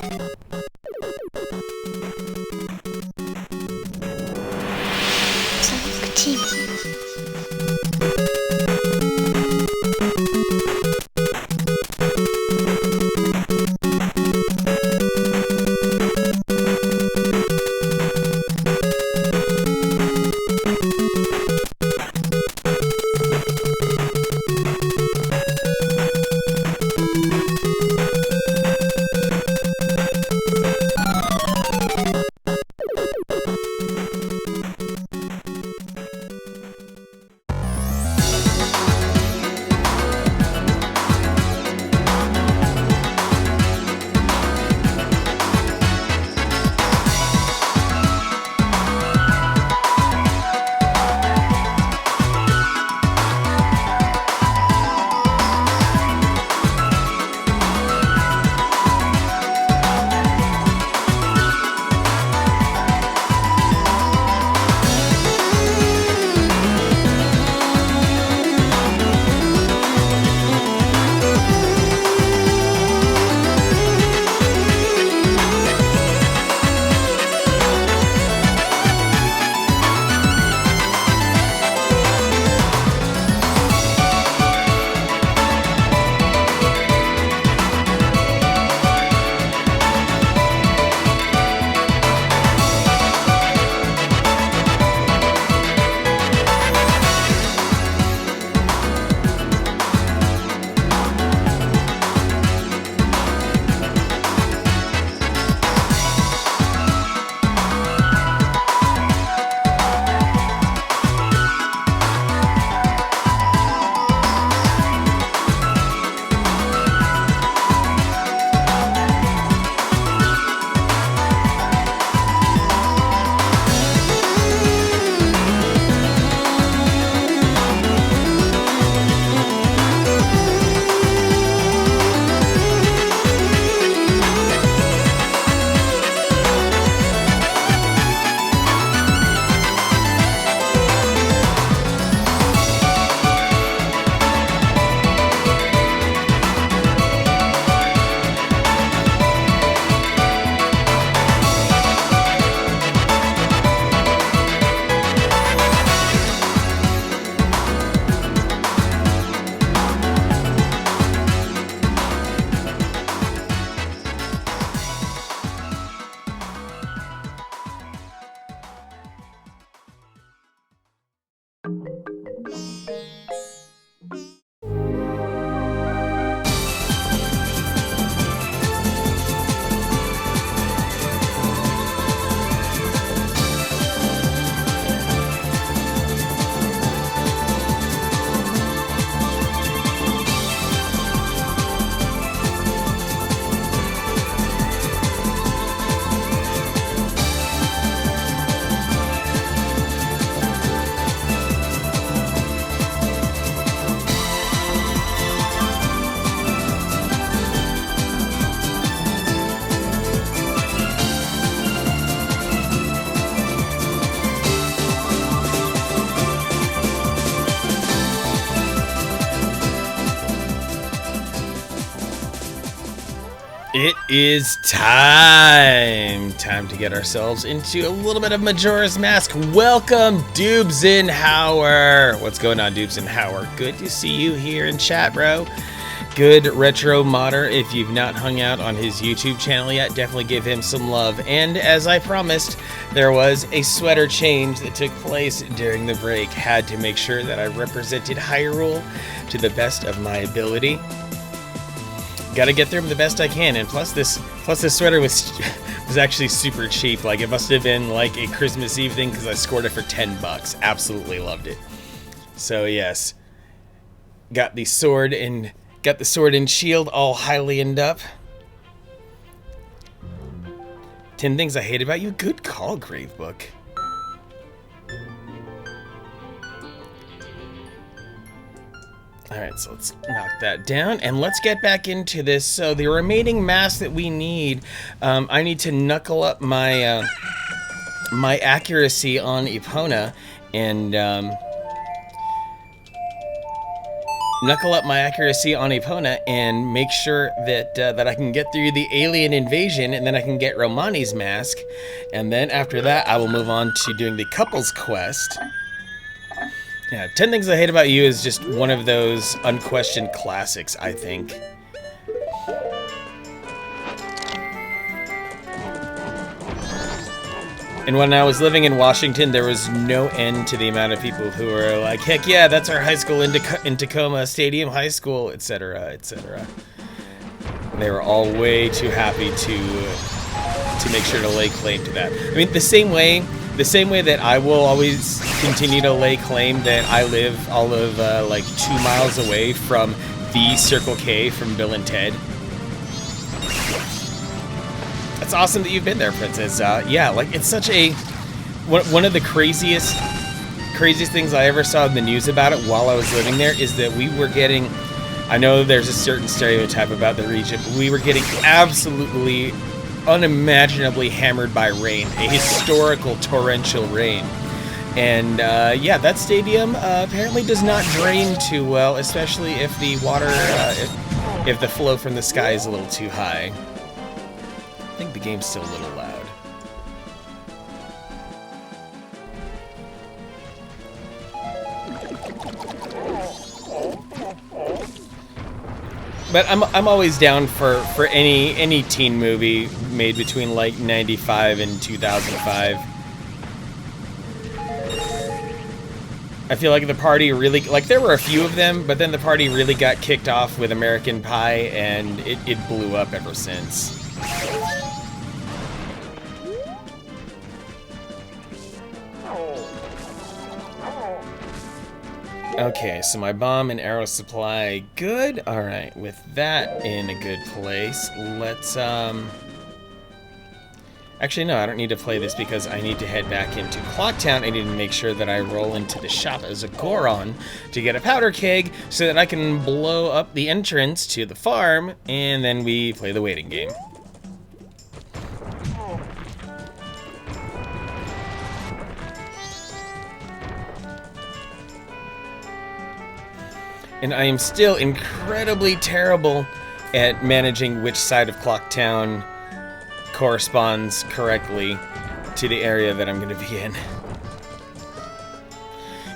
It is time to get ourselves into a little bit of Majora's Mask. Welcome, Dubes What's going on, Dubes? Good to see you here in chat, bro. Good retro modder. If you've not hung out on his YouTube channel yet, definitely give him some love. And as I promised, there was a sweater change that took place during the break. Had to make sure that I represented Hyrule to the best of my ability. Got to get through them the best I can, and plus this sweater was actually super cheap. Like, it must have been like a Christmas Eve thing because I scored it for $10. Absolutely loved it. So yes, got the sword and shield all highly-end up. 10 things I hate about you. Good call, Gravebook. Alright, so let's knock that down, and let's get back into this. So the remaining mass that we need, I need to knuckle up my my accuracy on Epona, and make sure that that I can get through the alien invasion, and then I can get Romani's mask, and then after that I will move on to doing the couples quest. Yeah, 10 Things I Hate About You is just one of those unquestioned classics, I think. And when I was living in Washington, there was no end to the amount of people who were like, heck yeah, that's our high school in Tacoma, Stadium High School, etc., etc. They were all way too happy to make sure to lay claim to that. I mean, the same way that I will always continue to lay claim that I live all of like 2 miles away from the Circle K from Bill and Ted. It's awesome that you've been there, Princess. Yeah, like it's such a one of the craziest things I ever saw in the news about it while I was living there is that we were getting. I know there's a certain stereotype about the region, but we were getting absolutely unimaginably hammered by rain, a historical torrential rain. And yeah, that stadium apparently does not drain too well, especially if the water, if the flow from the sky is a little too high. I think the game's still a little loud. But I'm always down for any teen movie made between like 95 and 2005. I feel like the party really, like there were a few of them, but then the party really got kicked off with American Pie, and it blew up ever since. Okay, so my bomb and arrow supply, good. All right, with that in a good place, let's, actually, no, I don't need to play this because I need to head back into Clocktown. I need to make sure that I roll into the shop as a Goron to get a powder keg so that I can blow up the entrance to the farm, and then we play the waiting game. And I am still incredibly terrible at managing which side of Clocktown corresponds correctly to the area that I'm going to be in.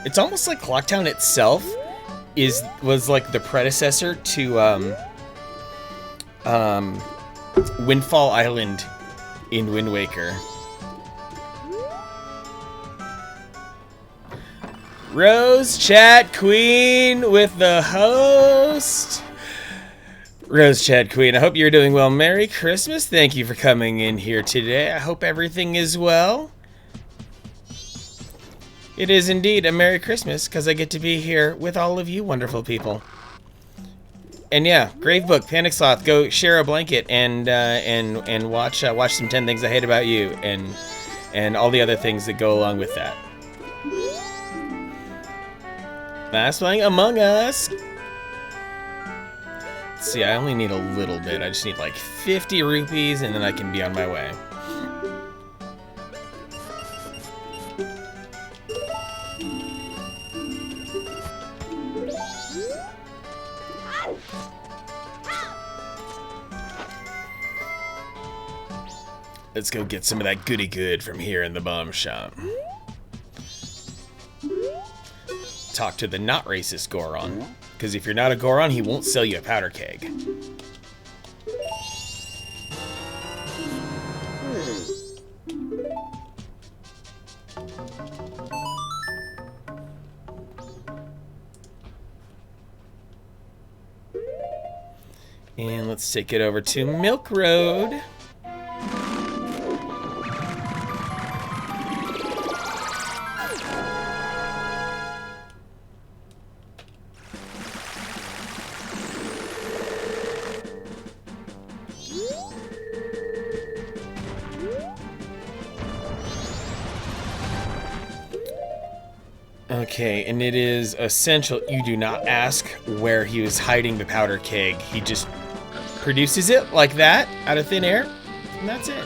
It's almost like Clocktown itself was like the predecessor to Windfall Island in Wind Waker. Rose Chat Queen with the host. Rose Chat Queen, I hope you're doing well. Merry Christmas. Thank you for coming in here today. I hope everything is well. It is indeed a Merry Christmas because I get to be here with all of you wonderful people. And yeah, Gravebook, Panic Sloth, go share a blanket and watch some 10 Things I Hate About You and all the other things that go along with that. Last playing Among Us. Let's see, I only need a little bit. I just need like 50 rupees and then I can be on my way. Let's go get some of that goody good from here in the bomb shop. Talk to the not racist Goron, because if you're not a Goron, he won't sell you a powder keg. And let's take it over to Milk Road. Okay, and it is essential you do not ask where he was hiding the powder keg. He just produces it like that out of thin air, and that's it.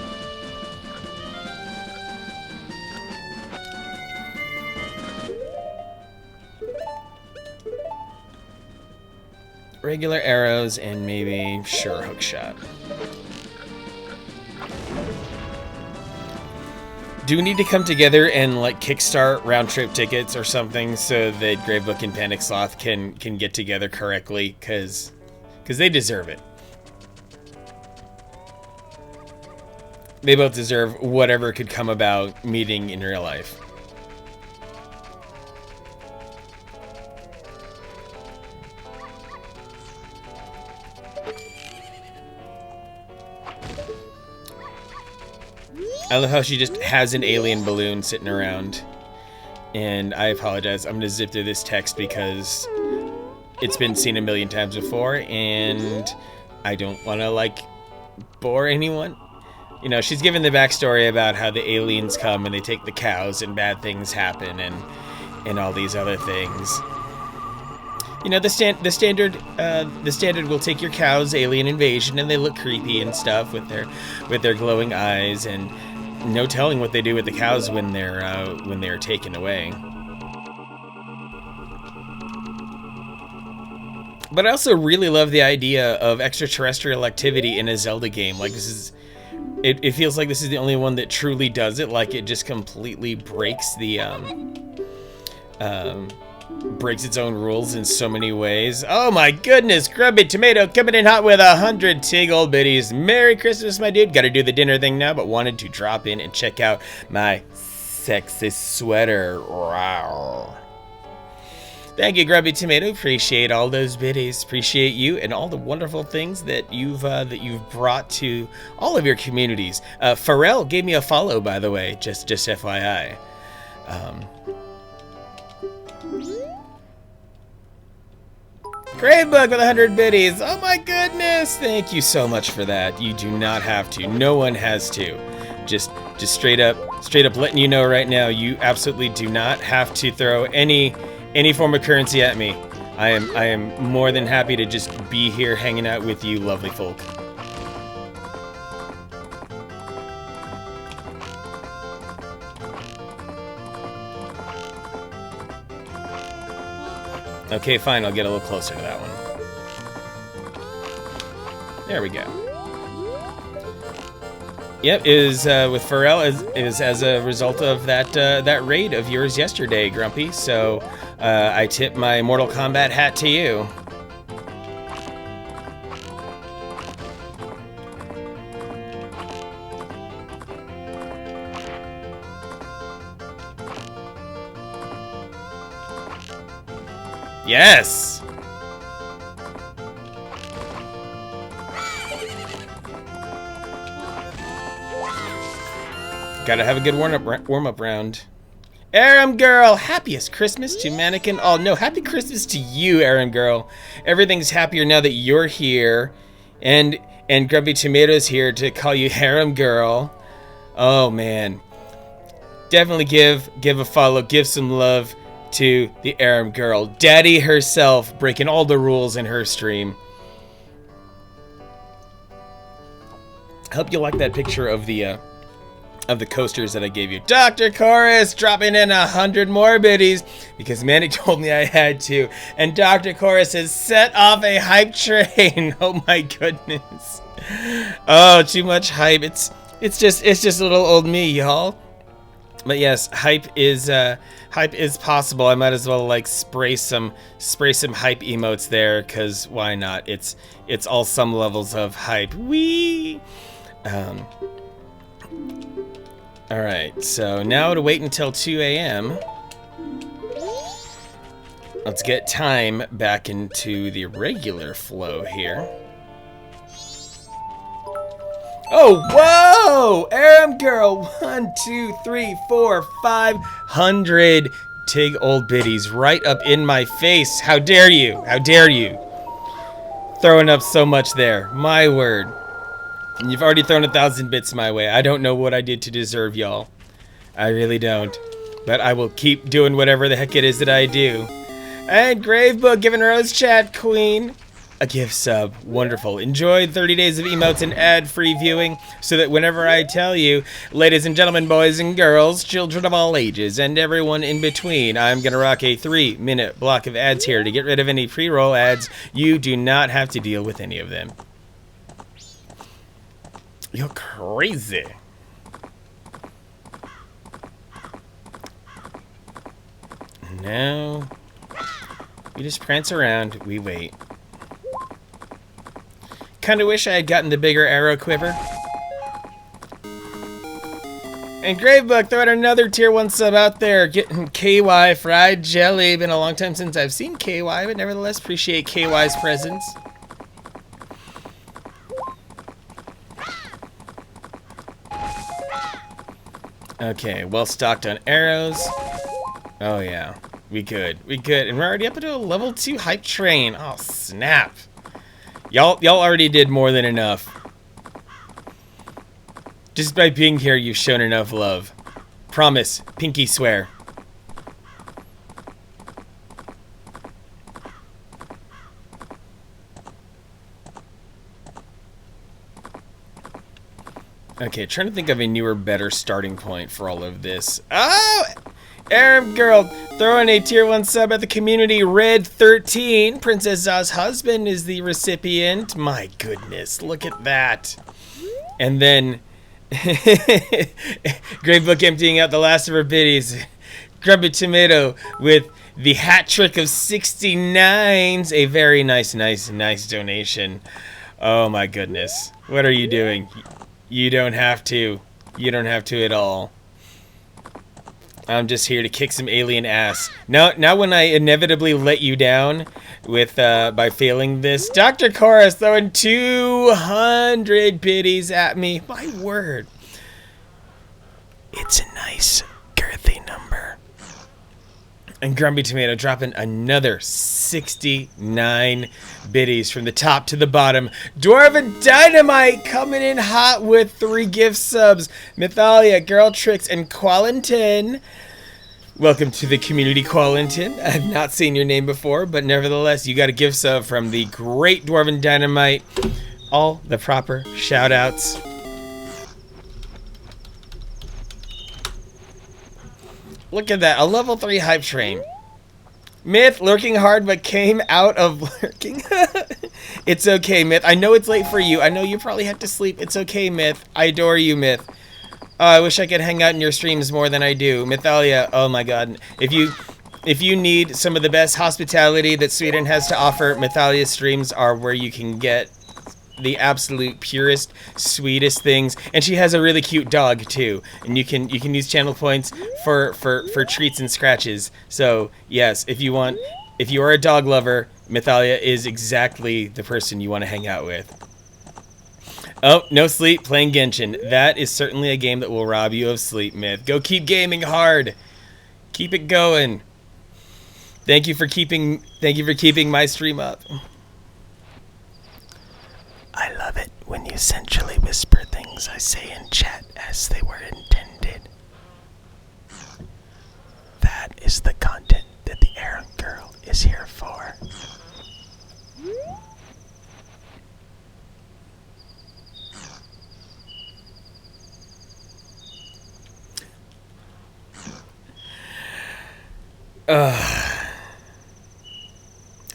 Regular arrows and maybe, sure, hook shot. Do we need to come together and like kickstart round trip tickets or something so that Gravebook and Panic Sloth can get together correctly? Because they deserve it. They both deserve whatever could come about meeting in real life. I love how she just has an alien balloon sitting around. And I apologize, I'm going to zip through this text because it's been seen a million times before and I don't want to, like, bore anyone. You know, she's given the backstory about how the aliens come and they take the cows and bad things happen and all these other things. You know, the standard will take your cows, alien invasion, and they look creepy and stuff with their glowing eyes, and no telling what they do with the cows when they're taken away. But I also really love the idea of extraterrestrial activity in a Zelda game. Like, this is, it feels like this is the only one that truly does it. Like, it just completely breaks the breaks its own rules in so many ways. Oh my goodness, Grubby Tomato coming in hot with 100 tig old biddies. Merry Christmas, my dude. Gotta do the dinner thing now, but wanted to drop in and check out my sexy sweater. Wow. Thank you, Grubby Tomato. Appreciate all those biddies. Appreciate you and all the wonderful things that you've brought to all of your communities. Pharrell gave me a follow, by the way, just FYI. Gravebook with 100 biddies. Oh my goodness! Thank you so much for that. You do not have to. No one has to. Just straight up letting you know right now. You absolutely do not have to throw any form of currency at me. I am more than happy to just be here hanging out with you, lovely folk. Okay, fine, I'll get a little closer to that one. There we go. Yep, is with Pharrell is as a result of that raid of yours yesterday, Grumpy. So I tip my Mortal Kombat hat to you. Yes! Gotta have a good warm-up round. Aram Girl, happiest Christmas to Mannequin. Oh no, happy Christmas to you, Aram Girl. Everything's happier now that you're here. And Grumpy Tomato's here to call you Harem Girl. Oh man. Definitely give a follow, give some love to the Aram Girl. Daddy herself breaking all the rules in her stream. I hope you like that picture of the coasters that I gave you. Dr. Chorus dropping in 100 more biddies because Manny told me I had to. And Dr. Chorus has set off a hype train. Oh my goodness. Oh, too much hype. It's just little old me, y'all. But yes, hype is possible. I might as well like spray some hype emotes there, cause why not? It's all some levels of hype. Wee. All right, so now to wait until 2 a.m. Let's get time back into the regular flow here. Oh, whoa! Aram Girl, 1, 2, 3, 4, 500 tig old biddies right up in my face. How dare you? How dare you? Throwing up so much there. My word. And you've already thrown 1,000 bits my way. I don't know what I did to deserve y'all. I really don't. but I will keep doing whatever the heck it is that I do. And Gravebook giving Rose Chat Queen a gift sub. Wonderful. Enjoy 30 days of emotes and ad-free viewing so that whenever I tell you, ladies and gentlemen, boys and girls, children of all ages, and everyone in between, I'm going to rock a 3-minute block of ads here to get rid of any pre-roll ads. You do not have to deal with any of them. You're crazy. Now, we just prance around, we wait. Kinda wish I had gotten the bigger arrow quiver. And Gravebook, throw out another tier 1 sub out there. Getting KY fried jelly. Been a long time since I've seen KY, but nevertheless appreciate KY's presence. Okay, well stocked on arrows. Oh yeah, we could. And we're already up into a level 2 hype train. Oh snap. Y'all already did more than enough. Just by being here, you've shown enough love. Promise, pinky swear. Okay, trying to think of a newer, better starting point for all of this. Oh! Arab girl throwing a tier 1 sub at the community. Red 13. Princess Za's husband is the recipient. My goodness, look at that. And then Gravebook emptying out the last of her biddies. Grubby Tomato with the hat trick of 69s. A very nice donation. Oh my goodness. What are you doing? You don't have to. You don't have to at all. I'm just here to kick some alien ass. Now when I inevitably let you down with by failing this, Dr. Chorus throwing 200 biddies at me. My word. It's a nice, girthy number. And Grumpy Tomato dropping another 69 biddies from the top to the bottom. Dwarven Dynamite coming in hot with 3 gift subs. Mythalia, Girl Tricks, and Qualentin. Welcome to the community, Qualentin. I've not seen your name before, but nevertheless, you got a gift sub from the great Dwarven Dynamite. All the proper shout outs. Look at that, a level 3 hype train. Myth, lurking hard but came out of lurking. It's okay, Myth. I know it's late for you. I know you probably have to sleep. It's okay, Myth. I adore you, Myth. Oh, I wish I could hang out in your streams more than I do. Mythalia, oh my god. If you need some of the best hospitality that Sweden has to offer, Mythalia's streams are where you can get the absolute purest, sweetest things. And she has a really cute dog too, and you can use channel points for treats and scratches. So yes, if you are a dog lover, Mythalia is exactly the person you want to hang out with. Oh, no sleep, playing Genshin. That is certainly a game that will rob you of sleep, Myth. Go keep gaming hard. Keep it going. Thank you for keeping my stream up. I love it when you sensually whisper things I say in chat as they were intended. That is the content that the Errand Girl is here for.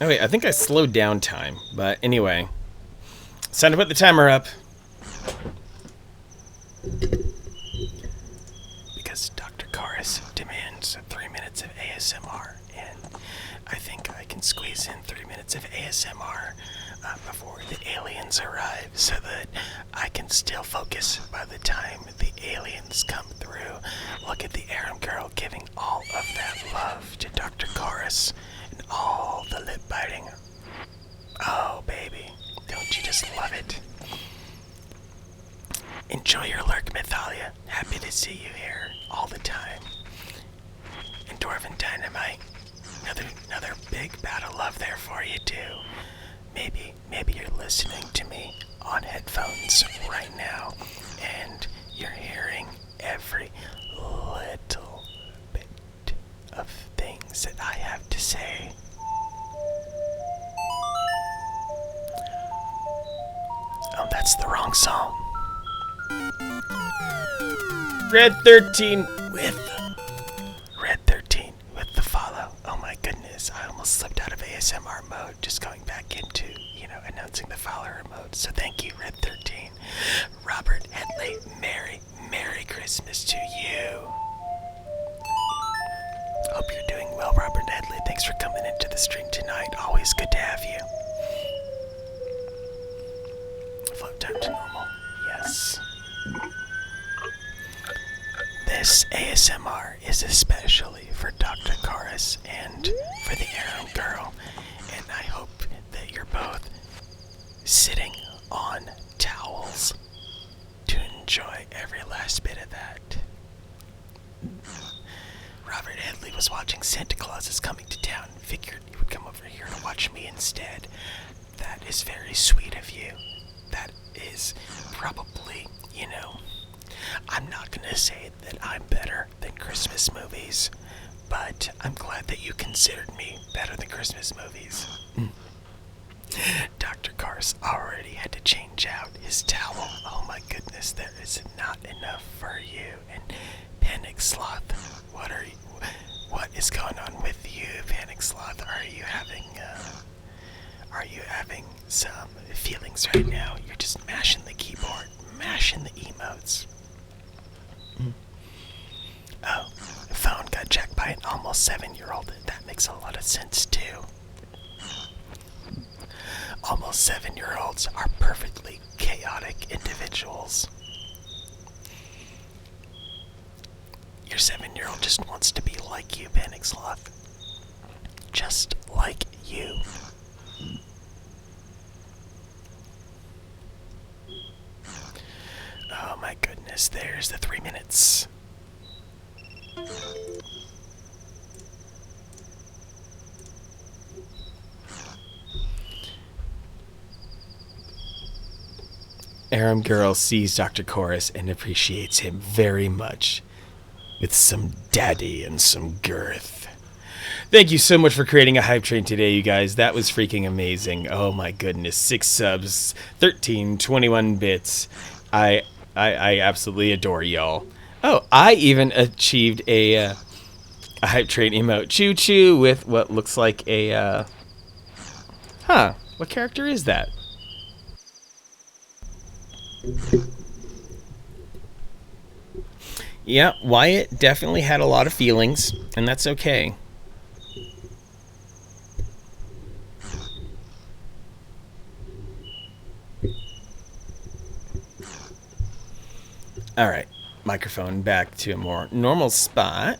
Oh wait, I think I slowed down time, but anyway. It's time to put the timer up. Because Dr. Chorus demands 3 minutes of ASMR, and I think I can squeeze in 3 minutes of ASMR before the aliens arrive, so that I can still focus by the time the aliens come through. Look at the Aram Girl giving all of that love to Dr. Chorus, and all the lip biting. Oh, baby. Don't you just love it? Enjoy your lurk, Mythalia. Happy to see you here all the time. And Dwarven Dynamite, another big bout of love there for you too. Maybe you're listening to me on headphones right now, and you're hearing every little bit of things that I have to say. Oh, that's the wrong song. Red 13 with the follow. Oh my goodness, I almost slipped out of ASMR mode just going back into, announcing the follower mode. So thank you, Red 13. Robert Headley, Merry Christmas to you. Hope you're doing well, Robert Headley. Thanks for coming into the stream tonight. Always good to have you. Float down to normal. Yes. This ASMR is especially for Dr. Chorus and for the Arrow Girl, and I hope that you're both sitting on towels to enjoy every last bit of that. Robert Headley was watching Santa Claus is Coming to Town and figured he would come over here to watch me instead. That is very sweet of you. That is probably, I'm not going to say that I'm better than Christmas movies, but I'm glad that you considered me better than Christmas movies. Dr. Cars already had to change out his towel. Oh my goodness, there is not enough for you. And Panic Sloth, what is going on with you, Panic Sloth? Are you having some feelings right now? You're just mashing the keyboard, mashing the emotes. Oh, the phone got jacked by an almost 7-year-old. That makes a lot of sense too. Almost 7-year-olds are perfectly chaotic individuals. Your 7-year-old just wants to be like you, Panic Sloth. Just like you. Oh my goodness, there's the 3 minutes. Aram Girl sees Dr. Chorus and appreciates him very much. With some daddy and some girth. Thank you so much for creating a hype train today, you guys. That was freaking amazing. Oh my goodness. 6 subs, 21 bits. I absolutely adore y'all. Oh, I even achieved a hype train emote. Choo choo with what looks like a, what character is that? Yeah, Wyatt definitely had a lot of feelings, and that's okay. Alright, microphone back to a more normal spot.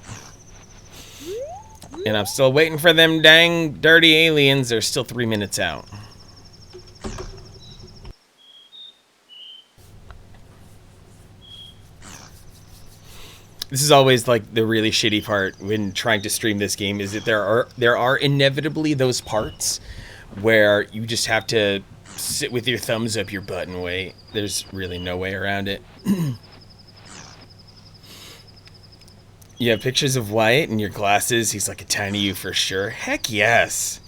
And I'm still waiting for them dang dirty aliens. They're still 3 minutes out. This is always like the really shitty part when trying to stream this game, is that there are inevitably those parts where you just have to sit with your thumbs up your butt and wait. There's really no way around it. You have pictures of Wyatt and your glasses. He's like a tiny you for sure. Heck yes.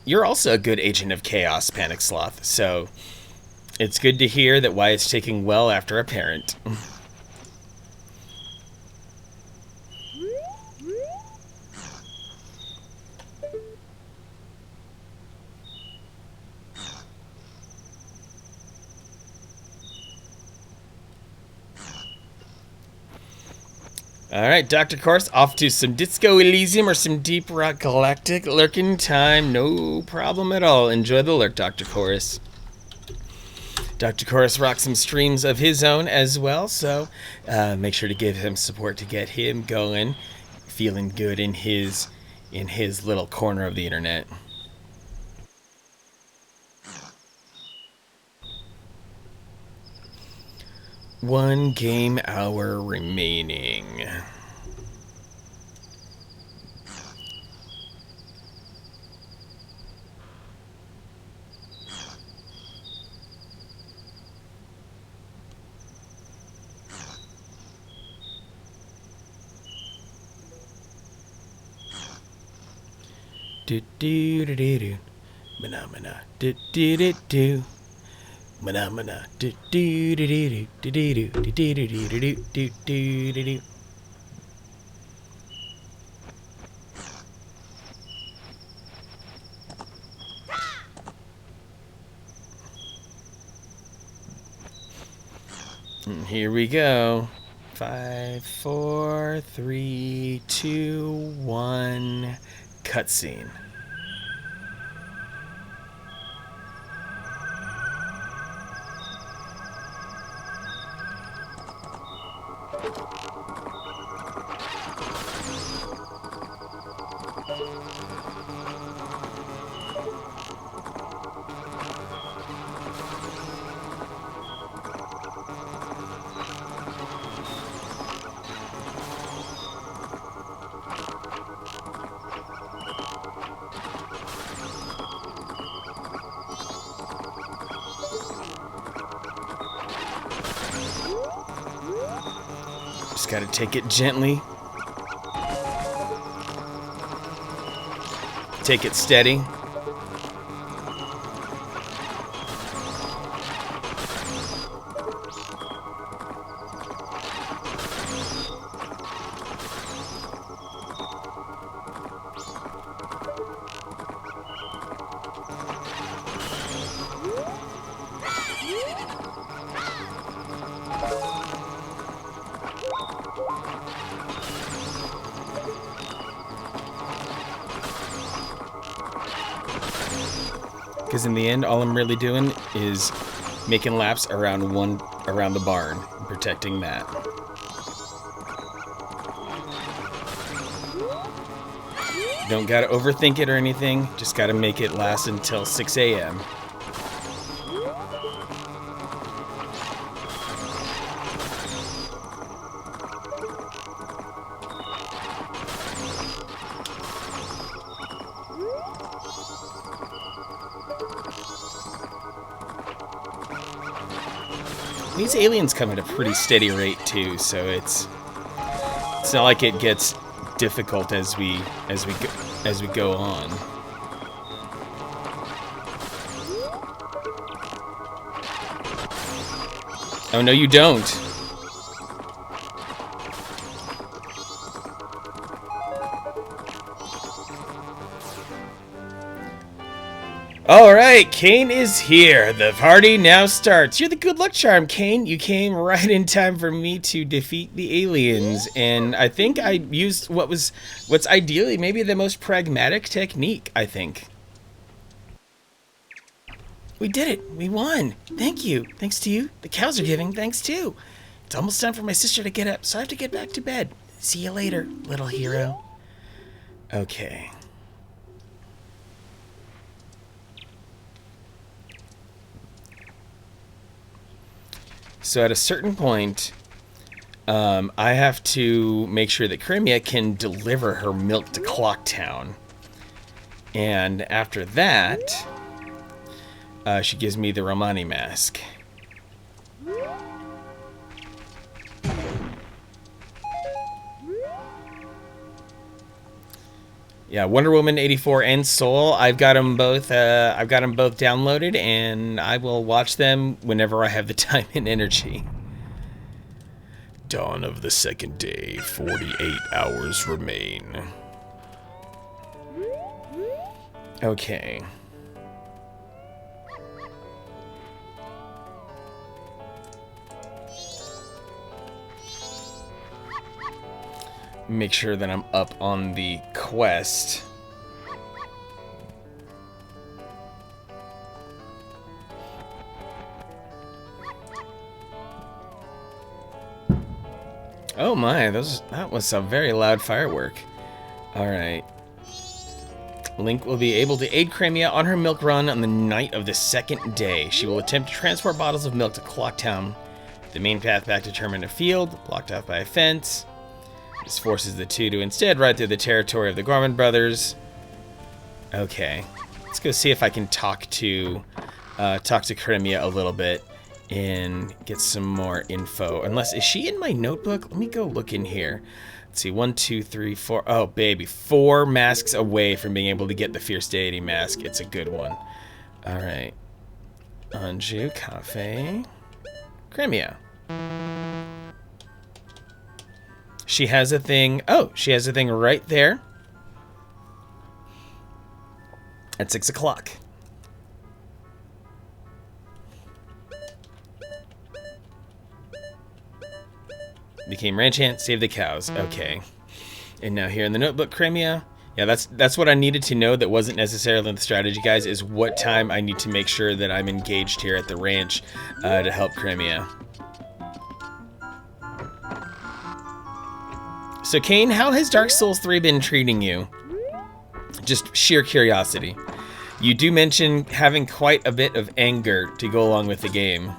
You're also a good agent of chaos, Panic Sloth, so it's good to hear that Wyatt's taking well after a parent. Alright, Dr. Course, off to some Disco Elysium or some Deep Rock Galactic lurking time. No problem at all. Enjoy the lurk, Dr. Chorus. Dr. Chorus rocks some streams of his own as well, so make sure to give him support to get him going, feeling good in his little corner of the internet. One game hour remaining. do do do do do. Mana do do do do. Mana do do do do do do do do do do do do do do. Here we go. 5, 4, 3, 2, 1. Cutscene. Just gotta take it gently. Take it steady. Because in the end, all I'm really doing is making laps around the barn, and protecting that. Don't gotta overthink it or anything. Just gotta make it last until 6 a.m. These aliens come at a pretty steady rate too, so it's not like it gets difficult as we go on. Oh no, you don't. Alright, Kane is here. The party now starts. You're the good luck charm, Kane. You came right in time for me to defeat the aliens, and I think I used what's ideally maybe the most pragmatic technique, I think. We did it. We won. Thank you. Thanks to you. The cows are giving thanks too. It's almost time for my sister to get up, so I have to get back to bed. See you later, little hero. Okay. So at a certain point, I have to make sure that Crimea can deliver her milk to Clocktown. And after that, she gives me the Romani mask. Yeah, Wonder Woman 84 and Soul. I've got them both. I've got them both downloaded, and I will watch them whenever I have the time and energy. Dawn of the second day. 48 hours remain. Okay. Make sure that I'm up on the quest. Oh my, that was a very loud firework. Alright. Link will be able to aid Crimea on her milk run on the night of the second day. She will attempt to transport bottles of milk to Clocktown. The main path back to Termina Field, blocked off by a fence. This forces the two to instead ride through the territory of the Gorman brothers. Okay, let's go see if I can talk to Crimea a little bit and get some more info. Unless, is she in my notebook? Let me go look in here. Let's see, 1, 2, 3, 4. Oh, baby, 4 masks away from being able to get the Fierce Deity mask. It's a good one. All right. Anju, Cafe, Crimea. She has a thing. Oh, she has a thing right there. At 6 o'clock. Became ranch hand, save the cows. Okay. And now here in the notebook, Crimea. Yeah, that's what I needed to know that wasn't necessarily in the strategy, guys, is what time I need to make sure that I'm engaged here at the ranch to help Crimea. So, Kane, how has Dark Souls 3 been treating you? Just sheer curiosity. You do mention having quite a bit of anger to go along with the game.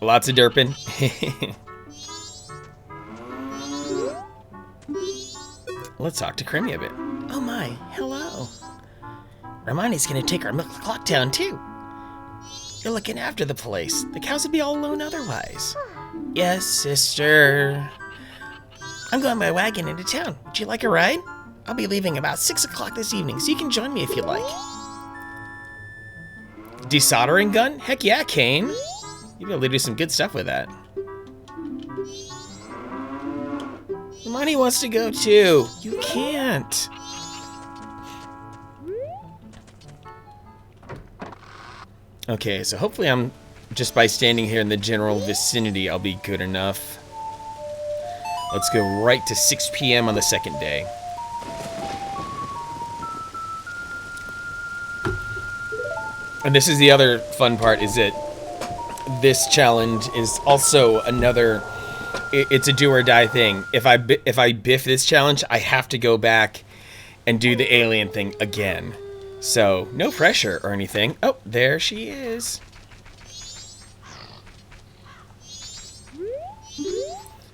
Lots of derping. Let's talk to Crimea a bit. Oh my, hello. Romani's gonna take our milk clock down too. You're looking after the place. The cows would be all alone otherwise. Yes, sister. I'm going by wagon into town. Would you like a ride? I'll be leaving about 6 o'clock this evening, so you can join me if you like. Desoldering gun? Heck yeah, Kane. You'll be able to do some good stuff with that. Money wants to go too. You can't. Okay, so hopefully I'm just by standing here in the general vicinity, I'll be good enough. Let's go right to 6 p.m. on the second day. And this is the other fun part, is that this challenge is also another, it's a do or die thing. If I biff this challenge, I have to go back and do the alien thing again. So, no pressure or anything. Oh, there she is.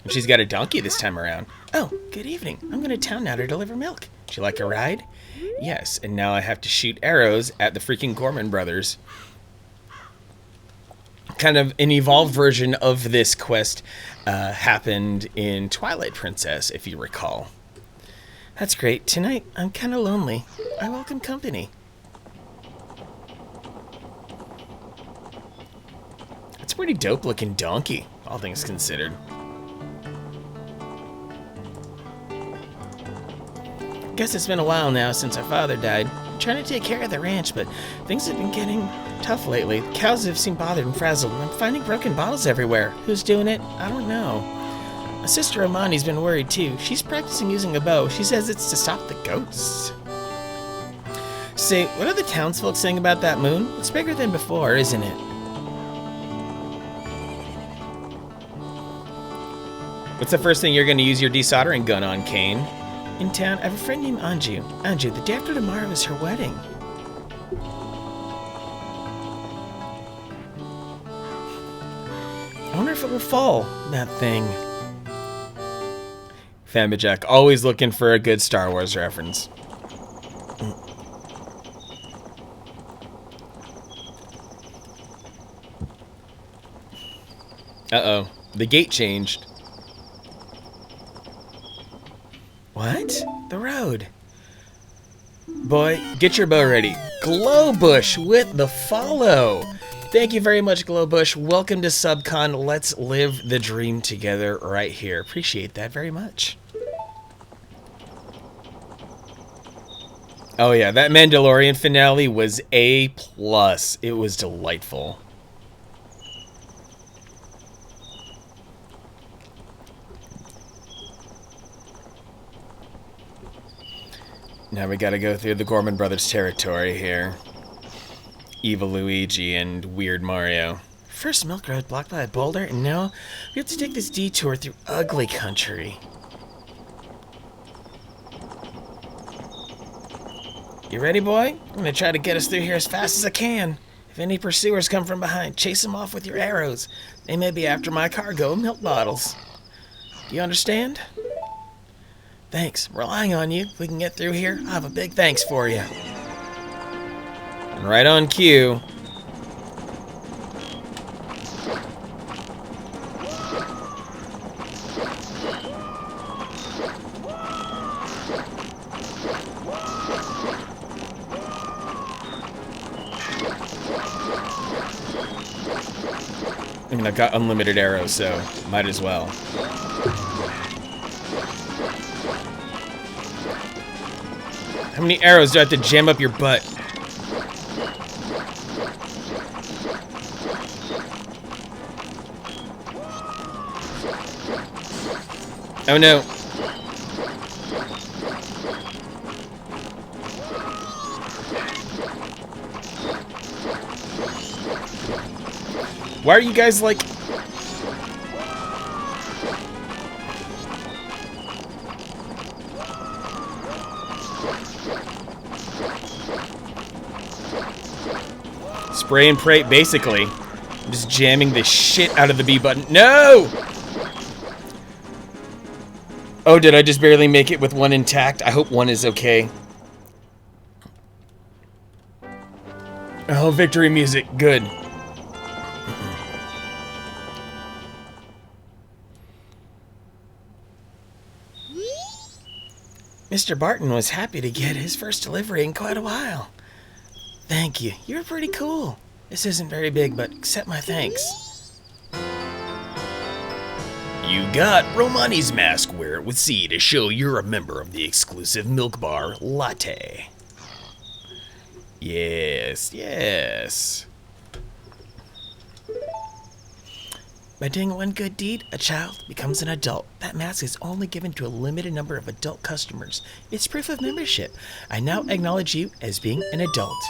And she's got a donkey this time around. Oh, good evening. I'm going to town now to deliver milk. Would you like a ride? Yes, and now I have to shoot arrows at the freaking Gorman brothers. Kind of an evolved version of this quest happened in Twilight Princess, if you recall. That's great. Tonight, I'm kind of lonely. I welcome company. That's a pretty dope-looking donkey, all things considered. Guess it's been a while now since our father died. I'm trying to take care of the ranch, but things have been getting tough lately. The cows have seemed bothered and frazzled, and I'm finding broken bottles everywhere. Who's doing it? I don't know. My sister Amani's been worried too. She's practicing using a bow. She says it's to stop the ghosts. Say, what are the townsfolk saying about that moon? It's bigger than before, isn't it? What's the first thing you're going to use your desoldering gun on, Kane? In town, I have a friend named Anju. Anju, the day after tomorrow is her wedding. I wonder if it will fall, that thing. Fambajack, always looking for a good Star Wars reference. Uh-oh. The gate changed. What? The road. Boy, get your bow ready. Glowbush with the follow. Thank you very much, Glowbush. Welcome to Subcon. Let's live the dream together right here. Appreciate that very much. Oh yeah, that Mandalorian finale was A+. It was delightful. Now we gotta go through the Gorman Brothers territory here. Evil Luigi and Weird Mario. First milk road blocked by a boulder, and now we have to take this detour through ugly country. You ready, boy? I'm gonna try to get us through here as fast as I can. If any pursuers come from behind, chase them off with your arrows. They may be after my cargo of milk bottles. Do you understand? Thanks. I'm relying on you. If we can get through here, I have a big thanks for you. Right on cue. I mean, I've got unlimited arrows, so might as well. How many arrows do I have to jam up your butt? Oh no. Why are you guys like... Spray and pray, basically. I'm just jamming the shit out of the B button. No! Oh, did I just barely make it with one intact? I hope one is okay. Oh, victory music. Good. Mr. Barton was happy to get his first delivery in quite a while. Thank you. You're pretty cool. This isn't very big, but accept my thanks. You got Romani's mask. Wear it with C to show you're a member of the exclusive milk bar latte. Yes, yes. By doing one good deed, a child becomes an adult. That mask is only given to a limited number of adult customers. It's proof of membership. I now acknowledge you as being an adult.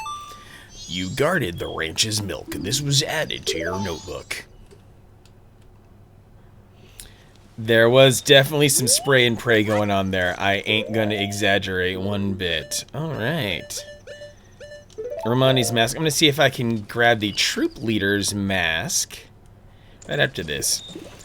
You guarded the ranch's milk. This was added to your notebook. There was definitely some spray and pray going on there. I ain't gonna exaggerate one bit. Alright. Romani's mask. I'm gonna see if I can grab the troop leader's mask. Right after this.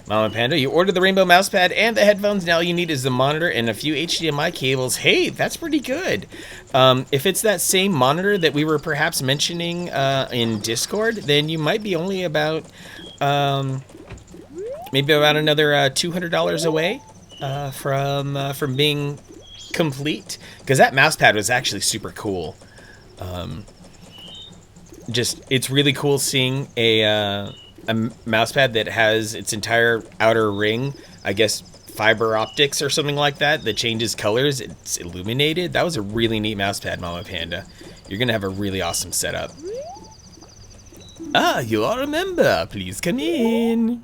Mama Panda, you ordered the rainbow mousepad and the headphones. Now all you need is the monitor and a few HDMI cables. Hey, that's pretty good. If it's that same monitor that we were perhaps mentioning in Discord, then you might be only about maybe about another $200 away from being complete. Because that mousepad was actually super cool. It's really cool seeing a mousepad that has its entire outer ring, I guess fiber optics or something like that, that changes colors. It's illuminated. That was a really neat mousepad, Mama Panda. You're gonna have a really awesome setup. Ah, you are a member. Please come in.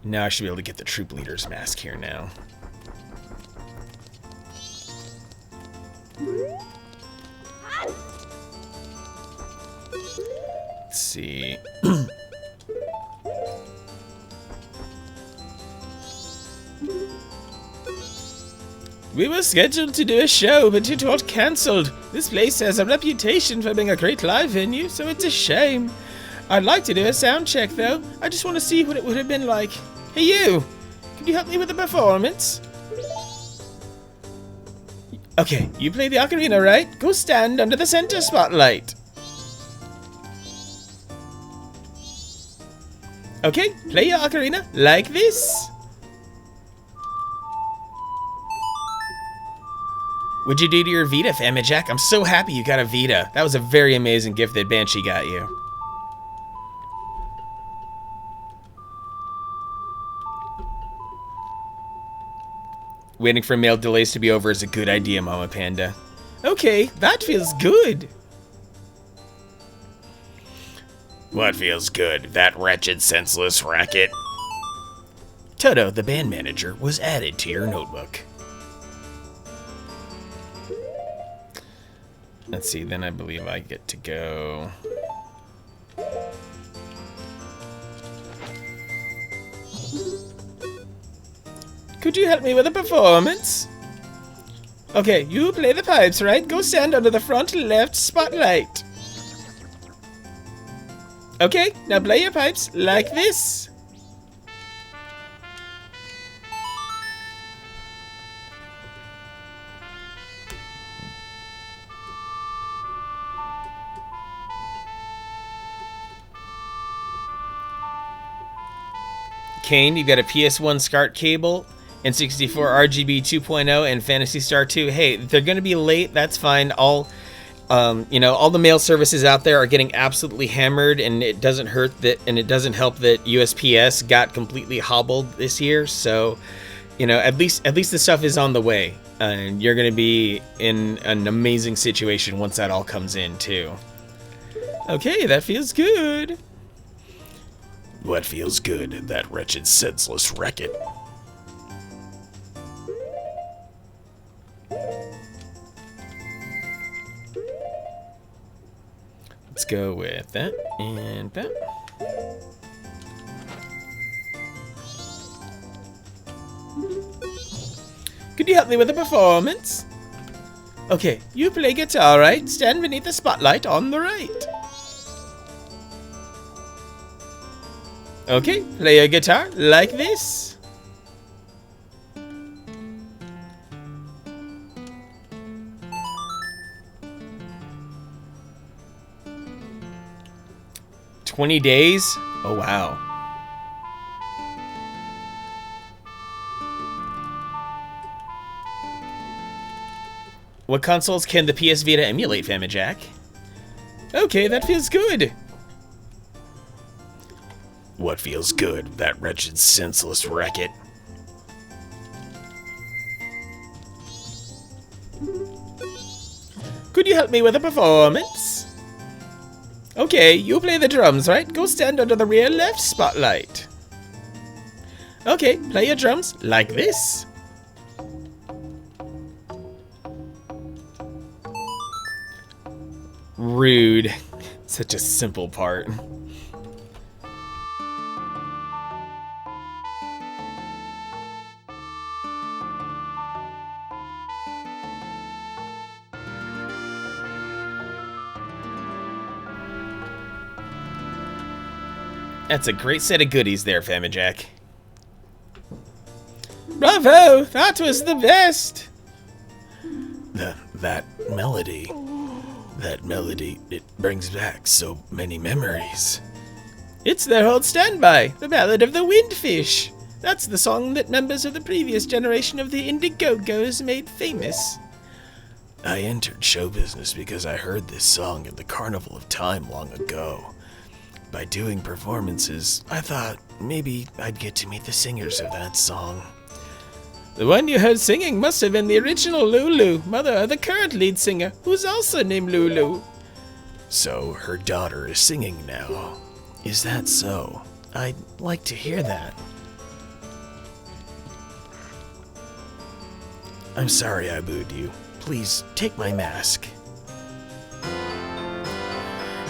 Now I should be able to get the troop leader's mask here now. Let's see. We were scheduled to do a show, but it got cancelled. This place has a reputation for being a great live venue, so it's a shame. I'd like to do a sound check, though. I just want to see what it would have been like. Hey, you! Could you help me with the performance? Okay, you play the ocarina, right? Go stand under the center spotlight. Okay, play your ocarina like this. What'd you do to your Vita, Family Jack? I'm so happy you got a Vita. That was a very amazing gift that Banshee got you. Waiting for mail delays to be over is a good idea, Mama Panda. Okay, that feels good. What feels good? That wretched, senseless racket? Toto, the band manager, was added to your notebook. Let's see, then I believe I get to go. Could you help me with a performance? Okay, you play the pipes, right? Go stand under the front left spotlight. Okay, now play your pipes like this. Kane, you've got a PS1 SCART cable, N64 RGB 2.0, and Phantasy Star 2. Hey, they're going to be late. That's fine. All the mail services out there are getting absolutely hammered, and it doesn't hurt that, and it doesn't help that USPS got completely hobbled this year. So, at least the stuff is on the way, and you're going to be in an amazing situation once that all comes in too. Okay, that feels good. What feels good? That wretched, senseless wreck-it. Let's go with that and that. Could you help me with a performance? Okay, you play guitar, right? Stand beneath the spotlight on the right. Okay, play your guitar like this. "20 days? Oh, wow. What consoles can the PS Vita emulate, Famijack? Okay, that feels good. What feels good? That wretched, senseless wreck-it. Could you help me with a performance? Okay, you play the drums, right? Go stand under the rear left spotlight. Okay, play your drums like this. Rude. Such a simple part. That's a great set of goodies there, Famijack. Bravo! That was the best! That melody, it brings back so many memories. It's their old standby, the Ballad of the Windfish. That's the song that members of the previous generation of the Indiegogo's made famous. I entered show business because I heard this song at the Carnival of Time long ago. By doing performances, I thought maybe I'd get to meet the singers of that song. The one you heard singing must have been the original Lulu, mother of the current lead singer, who's also named Lulu. So her daughter is singing now. Is that so? I'd like to hear that. I'm sorry I booed you. Please take my mask.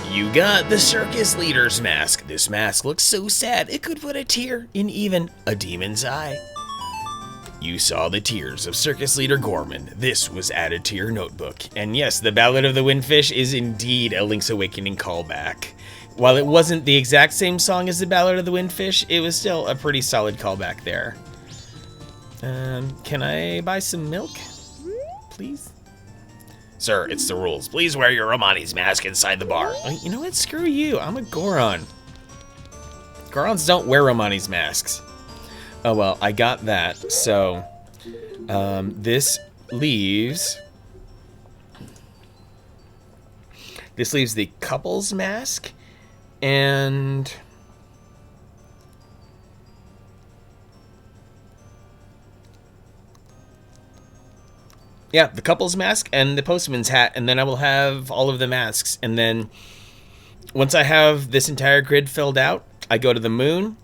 You got the circus leader's mask. This mask looks so sad it could put a tear in even a demon's eye. You saw the tears of circus leader Gorman. This was added to your notebook. And yes, the Ballad of the Windfish is indeed a Link's Awakening callback. While it wasn't the exact same song as the Ballad of the Windfish, it was still a pretty solid callback there. Can I buy some milk, please? Sir, it's the rules. Please wear your Romani's mask inside the bar. You know what? Screw you. I'm a Goron. Gorons don't wear Romani's masks. Oh, well, I got that. So, this leaves the couple's mask and yeah, the couple's mask and the postman's hat, and then I will have all of the masks. And then once I have this entire grid filled out, I go to the moon,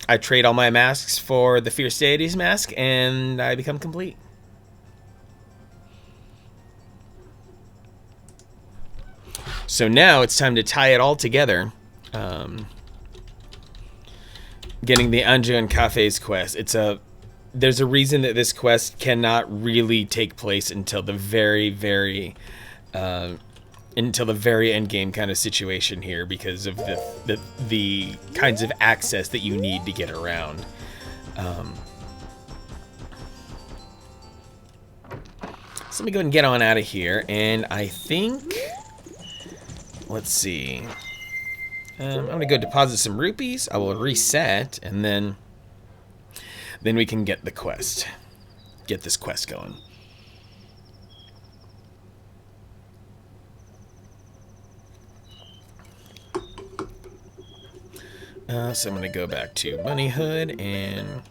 I trade all my masks for the Fierce Deity's mask, and I become complete. So now it's time to tie it all together. Getting the Anju and Cafe's quest. There's a reason that this quest cannot really take place until the very end game kind of situation here, because of the kinds of access that you need to get around. So let me go ahead and get on out of here, and I think, let's see, I'm gonna go deposit some rupees. I will reset, and then Then we can get the quest. Get this quest going. So I'm going to go back to Bunny Hood and...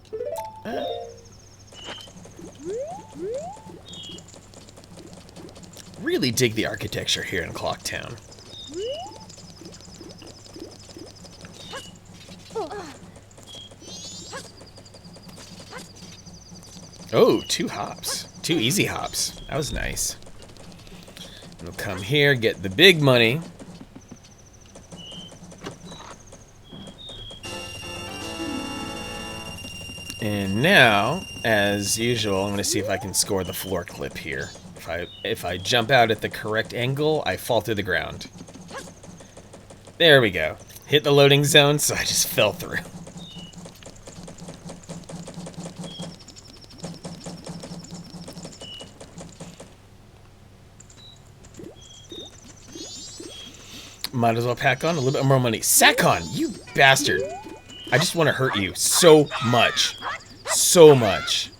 really dig the architecture here in Clocktown. Oh, 2 hops. 2 easy hops. That was nice. We'll come here, get the big money. And now, as usual, I'm going to see if I can score the floor clip here. If I jump out at the correct angle, I fall through the ground. There we go. Hit the loading zone, so I just fell through. Might as well pack on a little bit more money. Sakon, you bastard. I just want to hurt you so much. So much.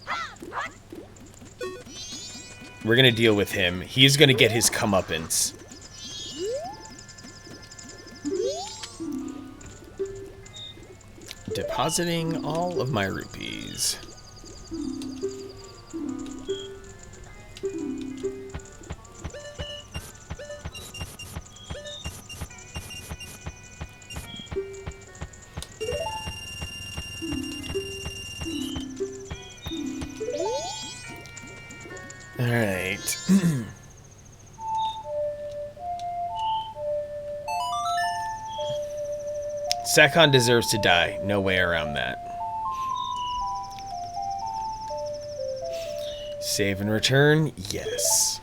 We're going to deal with him. He's going to get his comeuppance. Depositing all of my rupees. Alright. Sakon deserves to die. No way around that. Save and return? Yes.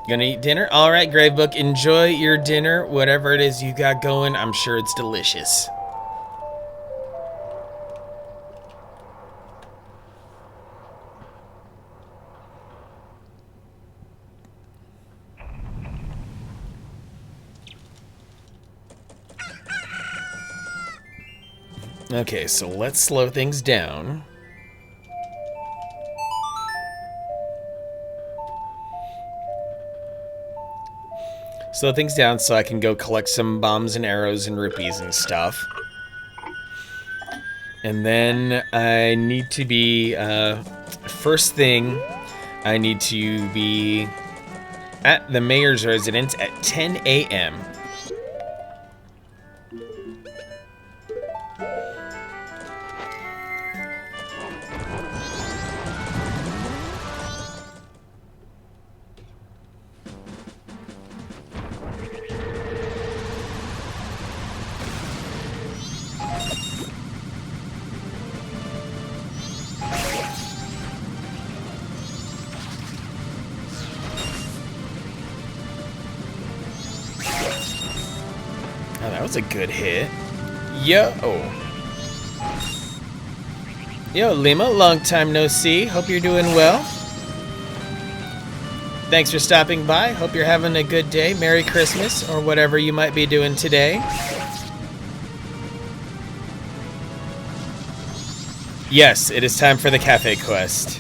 Gonna eat dinner? Alright, Gravebook. Enjoy your dinner. Whatever it is you got going, I'm sure it's delicious. Okay, so let's slow things down. Slow things down so I can go collect some bombs and arrows and rupees and stuff. And then I need to be, first thing, I need to be at the mayor's residence at 10 a.m. Oh, that was a good hit. Yo. Yo, Lima, long time no see. Hope you're doing well. Thanks for stopping by. Hope you're having a good day. Merry Christmas, or whatever you might be doing today. Yes, it is time for the cafe quest.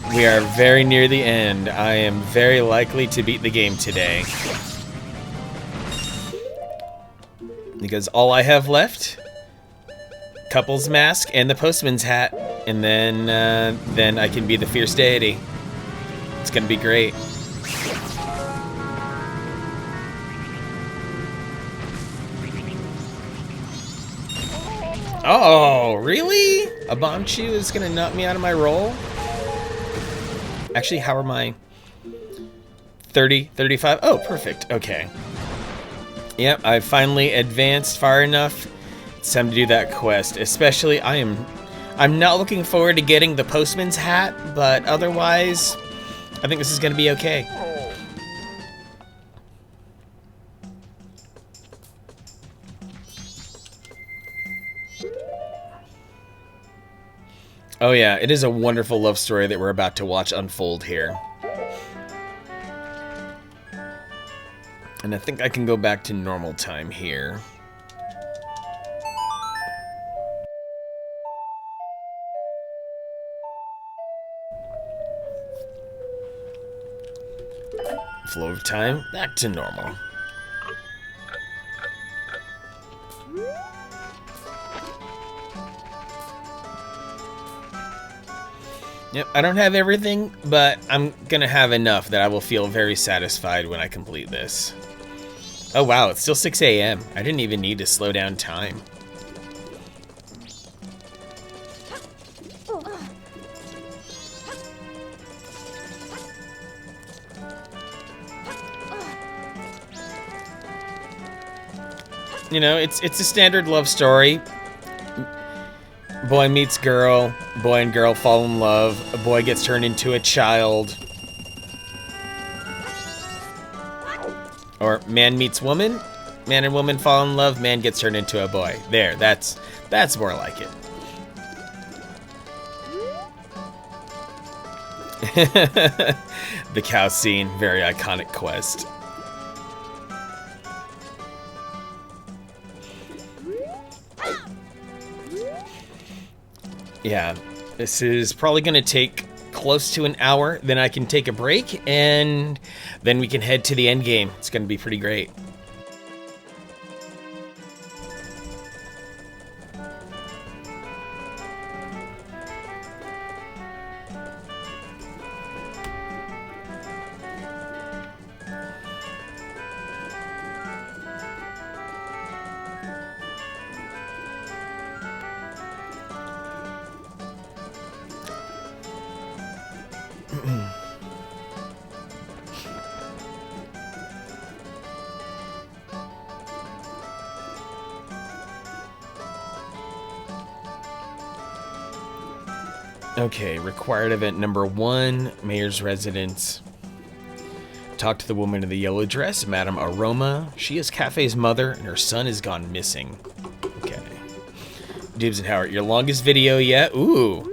We are very near the end. I am very likely to beat the game today. Because all I have left, couple's mask and the postman's hat, and then I can be the fierce deity. It's gonna be great. Oh, really? A bomb chew is gonna knock me out of my roll? Actually, how are my 30, 35? Oh, perfect. Okay. Yep, I finally advanced far enough. It's time to do that quest. Especially, I'm not looking forward to getting the postman's hat, but otherwise, I think this is gonna be okay. Oh yeah, it is a wonderful love story that we're about to watch unfold here. And I think I can go back to normal time here. Flow of time, back to normal. Yep, I don't have everything, but I'm gonna have enough that I will feel very satisfied when I complete this. Oh wow, it's still 6 a.m. I didn't even need to slow down time. You know, it's a standard love story. Boy meets girl, boy and girl fall in love, a boy gets turned into a child. Or man meets woman, man and woman fall in love, man gets turned into a boy. There, that's more like it. The cow scene, very iconic quest. Yeah, this is probably going to take close to an hour. Then I can take a break, and then we can head to the end game. It's going to be pretty great. Okay, required event number 1, Mayor's residence. Talk to the woman in the yellow dress, Madame Aroma. She is Cafe's mother, and her son has gone missing. Okay. Dibs and Howard, your longest video yet? Ooh.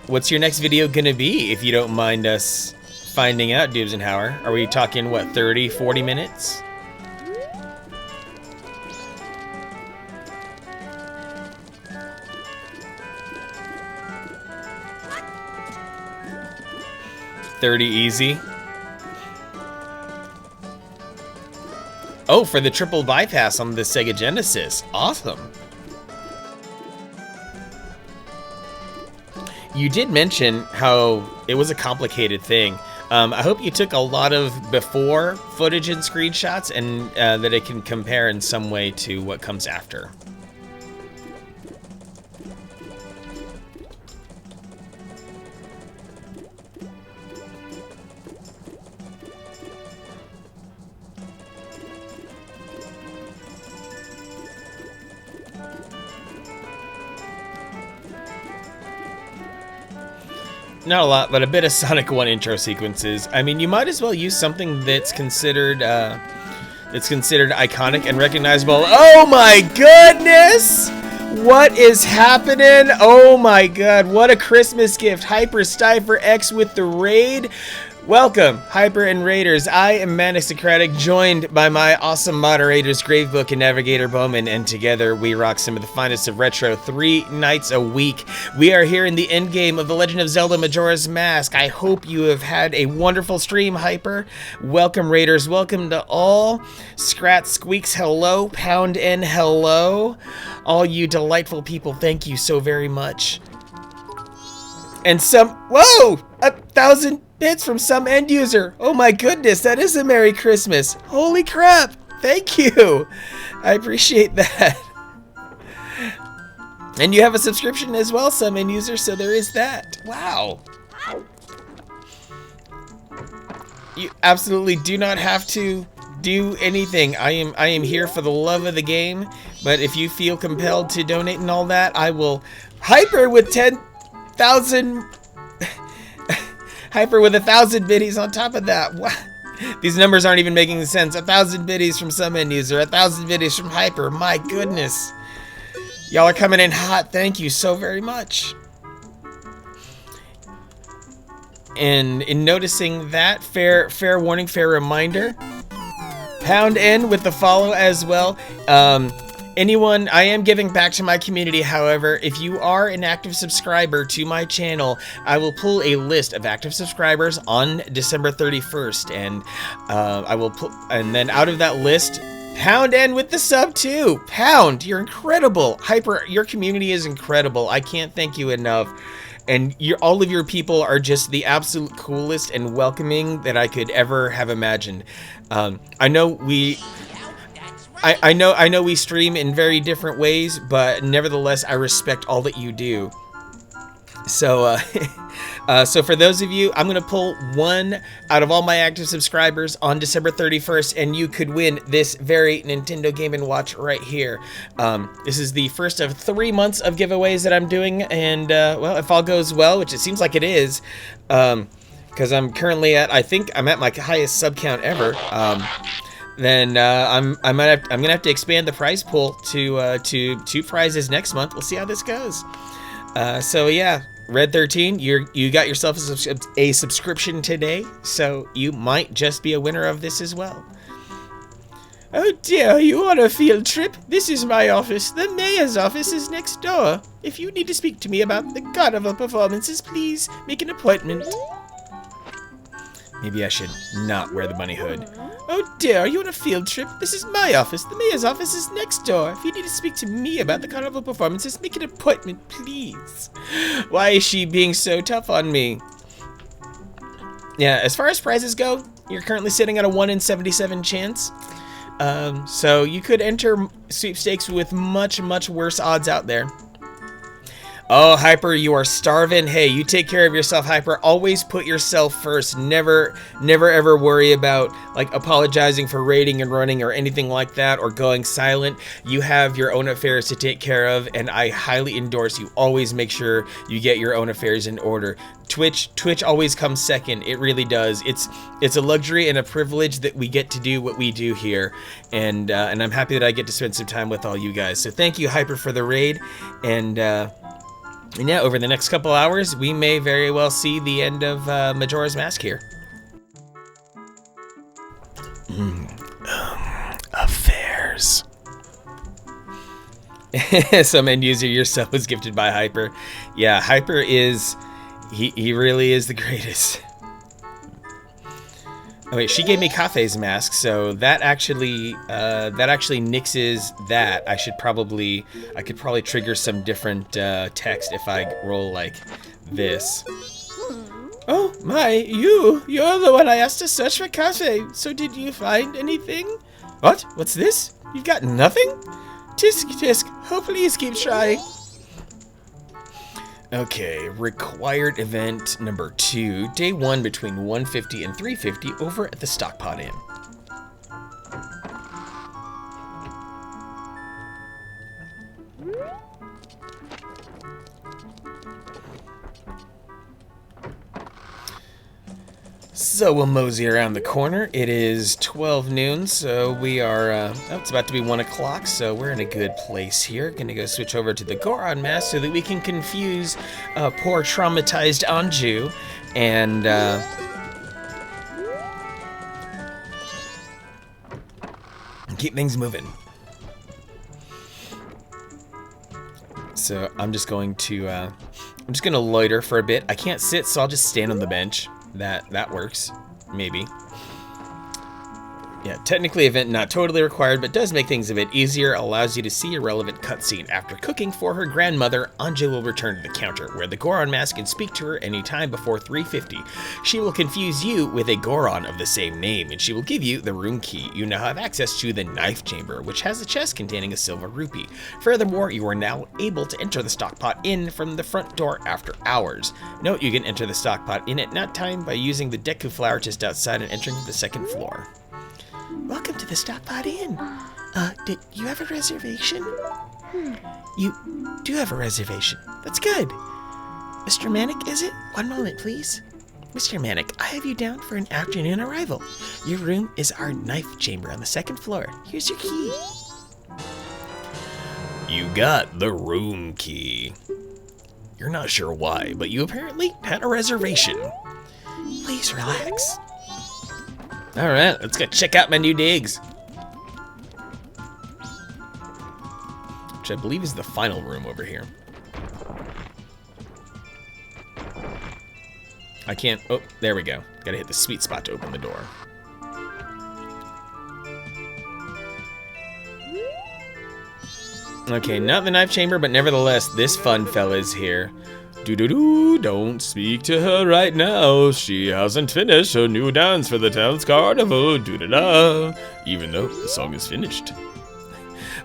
What's your next video gonna be, if you don't mind us finding out, Dibs and Howard? Are we talking, what, 30, 40 minutes? $30 easy. Oh, for the triple bypass on the Sega Genesis. Awesome. You did mention how it was a complicated thing. I hope you took a lot of before footage and screenshots, and that it can compare in some way to what comes after. Not a lot, but a bit of Sonic 1 intro sequences. I mean, you might as well use something that's considered iconic and recognizable. Oh my goodness! What is happening? Oh my god, what a Christmas gift. Hyper Stifer X with the raid. Welcome, Hyper and Raiders. I am Manic Socratic, joined by my awesome moderators, Gravebook and Navigator Bowman, and together we rock some of the finest of retro 3 nights a week. We are here in the end game of The Legend of Zelda Majora's Mask. I hope you have had a wonderful stream, Hyper. Welcome, Raiders. Welcome to all. Scrat Squeaks, hello. Pound N, hello. All you delightful people, thank you so very much. And whoa! 1,000 bits from some end user. Oh my goodness, that is a Merry Christmas. Holy crap, thank you. I appreciate that. And you have a subscription as well, some end user, so there is that. Wow. You absolutely do not have to do anything. I am here for the love of the game, but if you feel compelled to donate and all that, I will. Hyper with 10,000 Hyper with 1,000 biddies on top of that. What? These numbers aren't even making sense. 1,000 biddies from some end user, 1,000 biddies from Hyper. My goodness. Y'all are coming in hot. Thank you so very much. And in noticing that, fair warning, fair reminder, Pound in with the follow as well. Anyone, I am giving back to my community. However, if you are an active subscriber to my channel, I will pull a list of active subscribers on December 31st, and I will pull, and then out of that list, Pound in with the sub too. Pound, you're incredible. Hyper, your community is incredible. I can't thank you enough. And all of your people are just the absolute coolest and welcoming that I could ever have imagined. I know we stream in very different ways, but nevertheless, I respect all that you do. So, so for those of you, I'm going to pull one out of all my active subscribers on December 31st, and you could win this very Nintendo Game & Watch right here. This is the first of 3 months of giveaways that I'm doing, and, well, if all goes well, which it seems like it is, because I'm currently I think I'm at my highest sub count ever, then I'm gonna have to expand the prize pool to 2 prizes next month. We'll see how this goes. So yeah, Red 13, you got yourself a subscription today, so you might just be a winner of this as well. Oh dear, you on a field trip? This is my office. The mayor's office is next door. If you need to speak to me about the carnival performances, please make an appointment. Maybe I should not wear the bunny hood. Oh dear, are you on a field trip? This is my office. The mayor's office is next door. If you need to speak to me about the carnival performances, make an appointment, please. Why is she being so tough on me? Yeah, as far as prizes go, you're currently sitting at a 1 in 77 chance. So you could enter sweepstakes with much, much worse odds out there. Oh, Hyper, you are starving. Hey, you take care of yourself, Hyper. Always put yourself first. Never ever worry about like apologizing for raiding and running or anything like that, or going silent. You have your own affairs to take care of, and I highly endorse you always make sure you get your own affairs in order. Twitch always comes second. It really does. It's a luxury and a privilege that we get to do what we do here, and I'm happy that I get to spend some time with all you guys. So thank you, Hyper, for the raid, and yeah, over the next couple hours, we may very well see the end of Majora's Mask here. Affairs. Some end user, your sub was gifted by Hyper. Yeah, Hyper is, he really is the greatest. Oh wait, she gave me Kafei's mask, so that actually nixes that. I could probably trigger some different text if I roll like this. Oh my, you're the one I asked to search for Kafei. So did you find anything? What? What's this? You've got nothing? Tisk, oh please keep trying. Okay, required event number 2, day 1 between 1:50 and 3:50 over at the Stockpot Inn. So we'll mosey around the corner. It is 12 noon, so we are, it's about to be 1 o'clock, so we're in a good place here. Gonna go switch over to the Goron mask so that we can confuse poor traumatized Anju, and keep things moving. So I'm just going to, loiter for a bit. I can't sit, so I'll just stand on the bench. That works, maybe. Yeah, technically event not totally required, but does make things a bit easier. Allows you to see a relevant cutscene. After cooking for her grandmother, Anju will return to the counter, where the Goron mask can speak to her anytime before 3:50. She will confuse you with a Goron of the same name, and she will give you the room key. You now have access to the knife chamber, which has a chest containing a silver rupee. Furthermore, you are now able to enter the Stockpot Inn from the front door after hours. Note you can enter the Stockpot Inn at nighttime by using the Deku flower just outside and entering the 2nd floor. Welcome to the Stockpot Inn. Did you have a reservation? You do have a reservation. That's good. Mr. Manic, is it? One moment, please. Mr. Manic, I have you down for an afternoon arrival. Your room is our knife chamber on the 2nd floor. Here's your key. You got the room key. You're not sure why, but you apparently had a reservation. Please relax. Alright, let's go check out my new digs. Which I believe is the final room over here. I can't... Oh, there we go. Gotta hit the sweet spot to open the door. Okay, not the knife chamber, but nevertheless, this fun fella is here. Do-do-do, don't speak to her right now. She hasn't finished her new dance for the town's carnival. Do-da-da, even though the song is finished.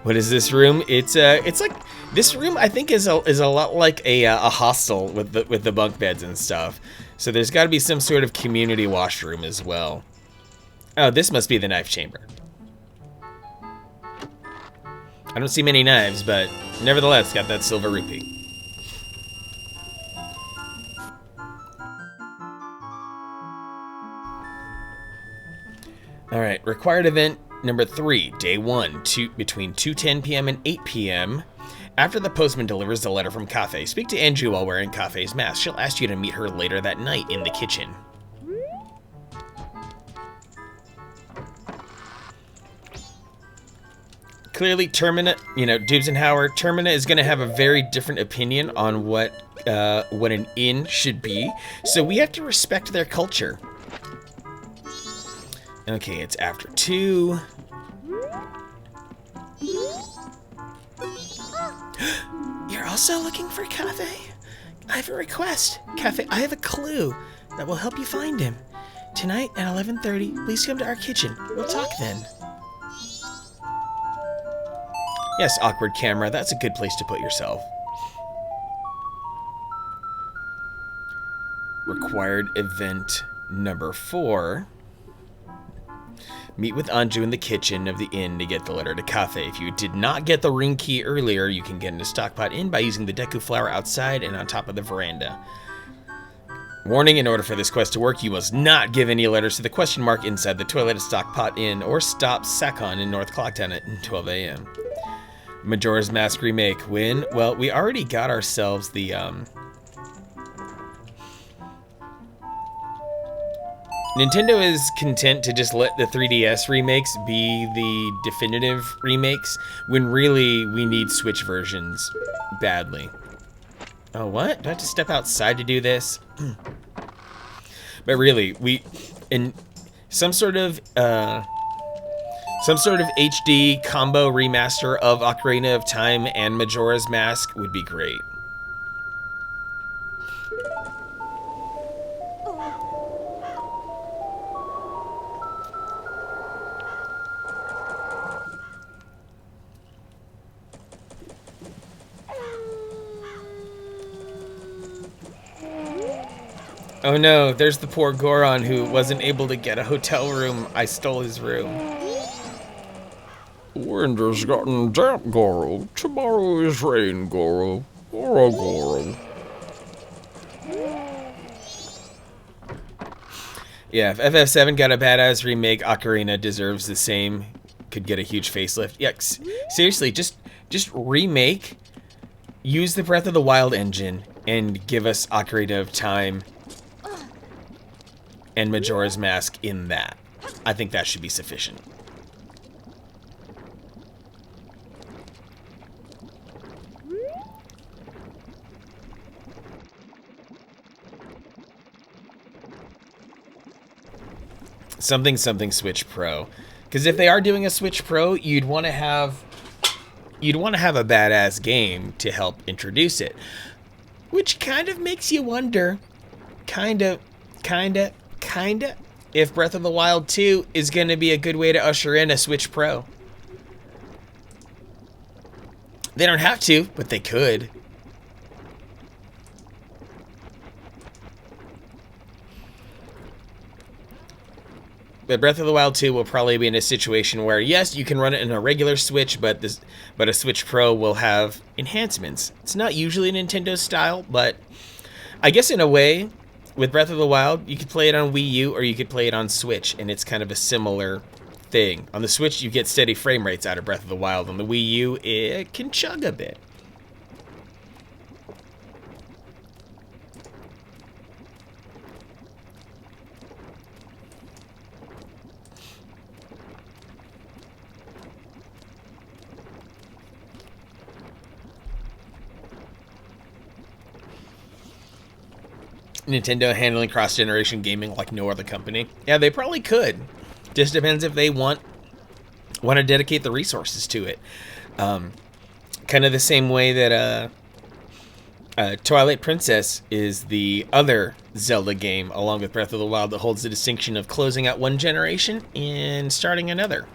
What is this room? It's like, this room I think is a lot like a hostel with the bunk beds and stuff. So there's got to be some sort of community washroom as well. Oh, this must be the knife chamber. I don't see many knives, but nevertheless, got that silver rupee. All right, required event number 3, day 1, between 2:10 p.m. and 8 p.m. After the postman delivers the letter from Cafe, speak to Anju while wearing Cafe's mask. She'll ask you to meet her later that night in the kitchen. Clearly, Termina, Dubes and Howard, Termina is going to have a very different opinion on what an inn should be, so we have to respect their culture. Okay, it's after 2. You're also looking for Cafe? I have a request. Cafe, I have a clue that will help you find him. Tonight at 11:30, please come to our kitchen. We'll talk then. Yes, awkward camera, that's a good place to put yourself. Required event number 4. Meet with Anju in the kitchen of the inn to get the letter to Cafe. If you did not get the ring key earlier, you can get into Stockpot Inn by using the Deku flower outside and on top of the veranda. Warning, in order for this quest to work, you must not give any letters to the question mark inside the toilet at Stockpot Inn or stop Sakon in North Clocktown at 12 a.m. Majora's Mask Remake. When? Well, we already got ourselves the, Nintendo is content to just let the 3DS remakes be the definitive remakes, when really we need Switch versions badly. Oh, what? Do I have to step outside to do this? But really, in some sort of HD combo remaster of Ocarina of Time and Majora's Mask would be great. Oh no, there's the poor Goron who wasn't able to get a hotel room. I stole his room. Wind has gotten damp, Goro. Tomorrow is rain, Goro. Goro, Goro. Yeah, if FF7 got a badass remake, Ocarina deserves the same. Could get a huge facelift. Yeah, seriously, just remake, use the Breath of the Wild engine, and give us Ocarina of Time and Majora's Mask in that. I think that should be sufficient. Something Switch Pro. Because if they are doing a Switch Pro, you'd want to have a badass game to help introduce it. Which kind of makes you wonder, kinda, if Breath of the Wild 2 is going to be a good way to usher in a Switch Pro. They don't have to, but they could. But Breath of the Wild 2 will probably be in a situation where, yes, you can run it in a regular Switch, but a Switch Pro will have enhancements. It's not usually Nintendo style, but I guess in a way, with Breath of the Wild, you could play it on Wii U or you could play it on Switch, and it's kind of a similar thing. On the Switch, you get steady frame rates out of Breath of the Wild. On the Wii U, it can chug a bit. Nintendo handling cross-generation gaming like no other company. Yeah, they probably could. Just depends if they want to dedicate the resources to it. Kind of the same way that Twilight Princess is the other Zelda game, along with Breath of the Wild, that holds the distinction of closing out one generation and starting another.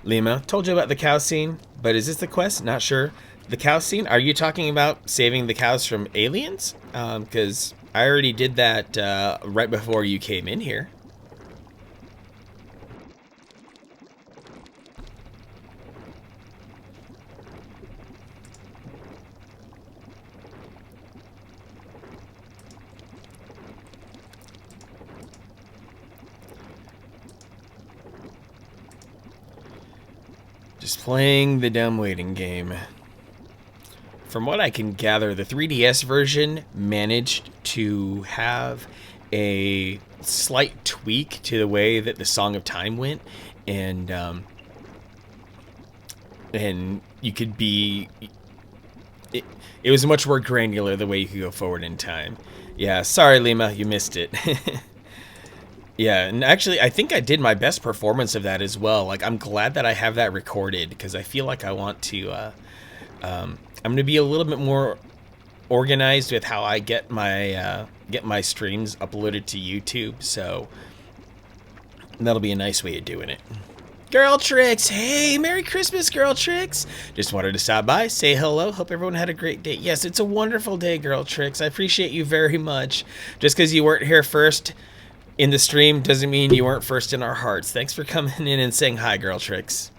Lima, told you about the cow scene, but is this the quest? Not sure. The cow scene? Are you talking about saving the cows from aliens? Because I already did that right before you came in here. Just playing the dumb waiting game. From what I can gather, the 3DS version managed to have a slight tweak to the way that the Song of Time went, and you could be... It was much more granular the way you could go forward in time. Yeah, sorry Lima, you missed it. Yeah, and actually, I think I did my best performance of that as well. Like, I'm glad that I have that recorded, because I feel like I want to, I'm going to be a little bit more organized with how I get my streams uploaded to YouTube, so that'll be a nice way of doing it. Girl Tricks! Hey, Merry Christmas, Girl Tricks! Just wanted to stop by, say hello, hope everyone had a great day. Yes, it's a wonderful day, Girl Tricks. I appreciate you very much. Just because you weren't here first in the stream doesn't mean you weren't first in our hearts. Thanks for coming in and saying hi, Girl Tricks.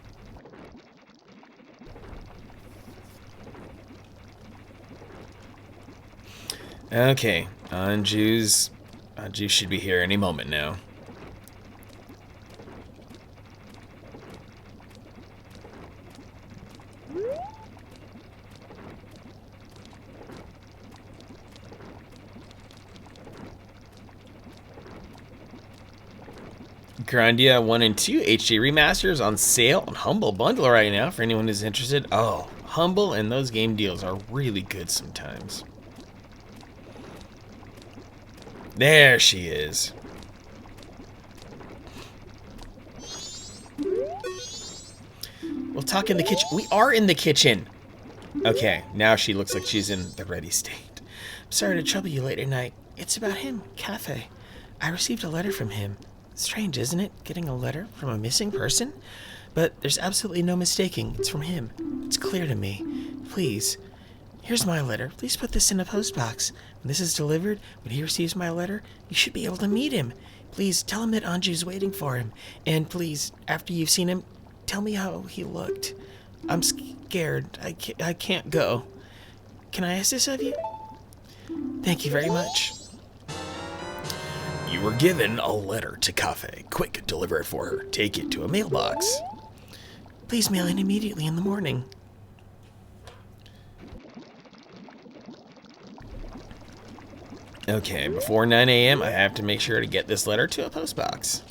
Okay, Anju should be here any moment now. Grandia 1 and 2 HD remasters on sale on Humble Bundle right now for anyone who's interested. Oh, Humble and those game deals are really good sometimes. There she is. We'll talk in the kitchen. We are in the kitchen. Okay, now she looks like she's in the ready state. I'm sorry to trouble you late at night. It's about him, Cafe. I received a letter from him. Strange, isn't it? Getting a letter from a missing person? But there's absolutely no mistaking. It's from him. It's clear to me. Please. Here's my letter. Please put this in a post box. When this is delivered, when he receives my letter, you should be able to meet him. Please tell him that Anju's waiting for him. And please, after you've seen him, tell me how he looked. I'm scared. I can't go. Can I ask this of you? Thank you very much. You were given a letter to Cafe. Quick, deliver it for her. Take it to a mailbox. Please mail it immediately in the morning. Okay, before 9 a.m., I have to make sure to get this letter to a postbox.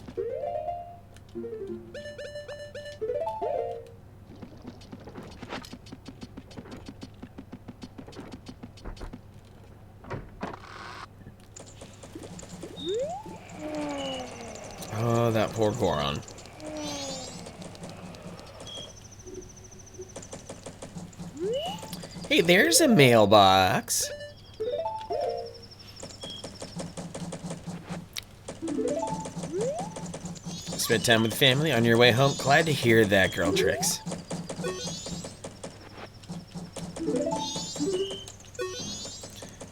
Oh, that poor Goron. Hey, there's a mailbox. Spent time with family on your way home. Glad to hear that, Girl Tricks.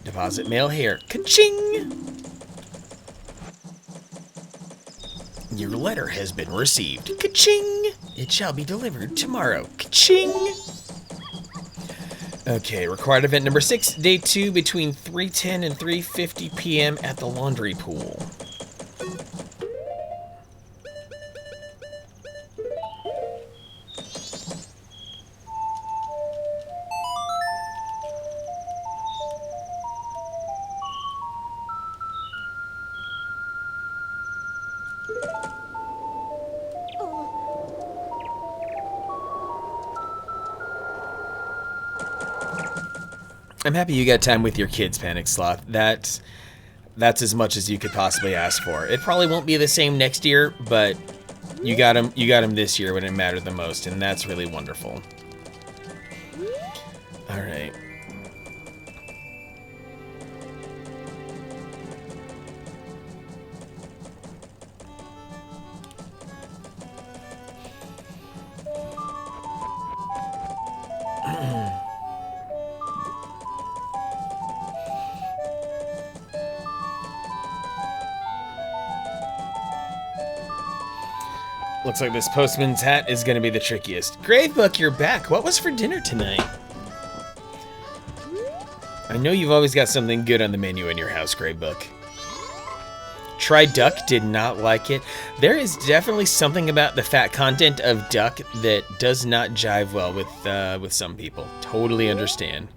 Deposit mail here. Ka-ching! Your letter has been received. Ka-ching! It shall be delivered tomorrow. Ka-ching! Okay, required event number 6, day 2, between 3:10 and 3:50 p.m. at the laundry pool. I'm happy you got time with your kids, Panic Sloth. That's as much as you could possibly ask for. It probably won't be the same next year, but you got them this year when it mattered the most, and that's really wonderful. All right. Looks like this postman's hat is going to be the trickiest. Gravebook, you're back. What was for dinner tonight? I know you've always got something good on the menu in your house, Gravebook. Try duck, did not like it. There is definitely something about the fat content of duck that does not jive well with some people. Totally understand.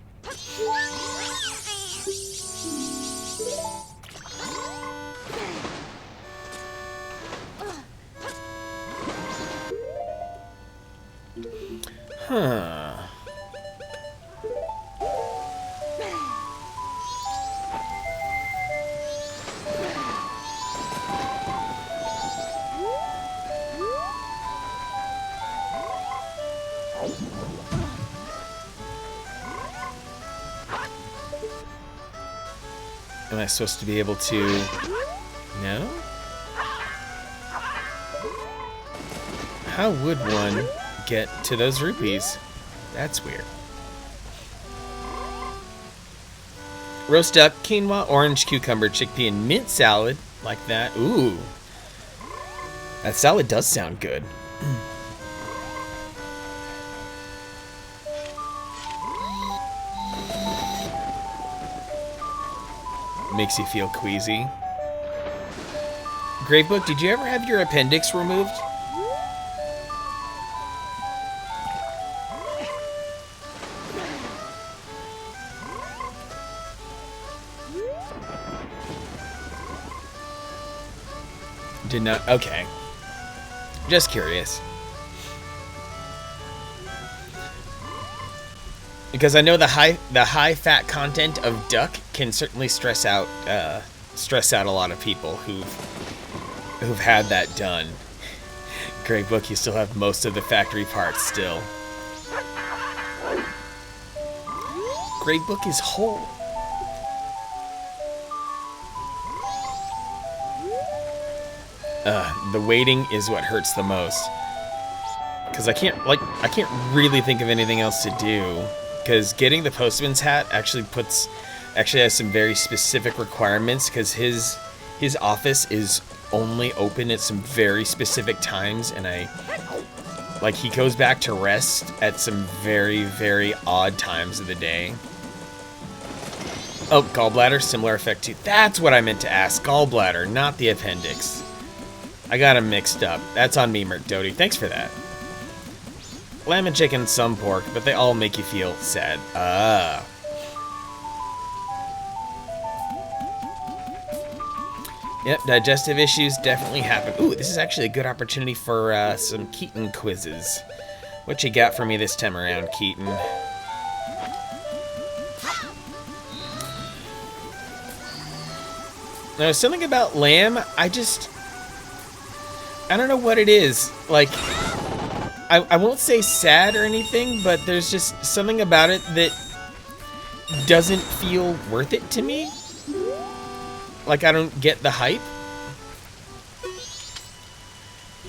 Huh. Am I supposed to be able to... No? How would one get to those rupees? That's weird. Roast duck, quinoa, orange, cucumber, chickpea, and mint salad. Like that. Ooh. That salad does sound good. Makes you feel queasy. Gravebook, did you ever have your appendix removed? Did not. Okay. Just curious. Because I know the high fat content of duck can certainly stress out a lot of people who've had that done. Great book, you still have most of the factory parts still. Great book is whole. The waiting is what hurts the most. Because I can't really think of anything else to do. Because getting the postman's hat actually has some very specific requirements, because his office is only open at some very specific times, and he goes back to rest at some very, very odd times of the day. Oh, gallbladder, similar effect too. That's what I meant to ask. Gallbladder, not the appendix. I got them mixed up. That's on me, Merc Doty. Thanks for that. Lamb and chicken, some pork, but they all make you feel sad. Yep, digestive issues definitely happen. Ooh, this is actually a good opportunity for some Keaton quizzes. What you got for me this time around, Keaton? Now, something about lamb, I don't know what it is. Like, I won't say sad or anything, but there's just something about it that doesn't feel worth it to me. Like, I don't get the hype.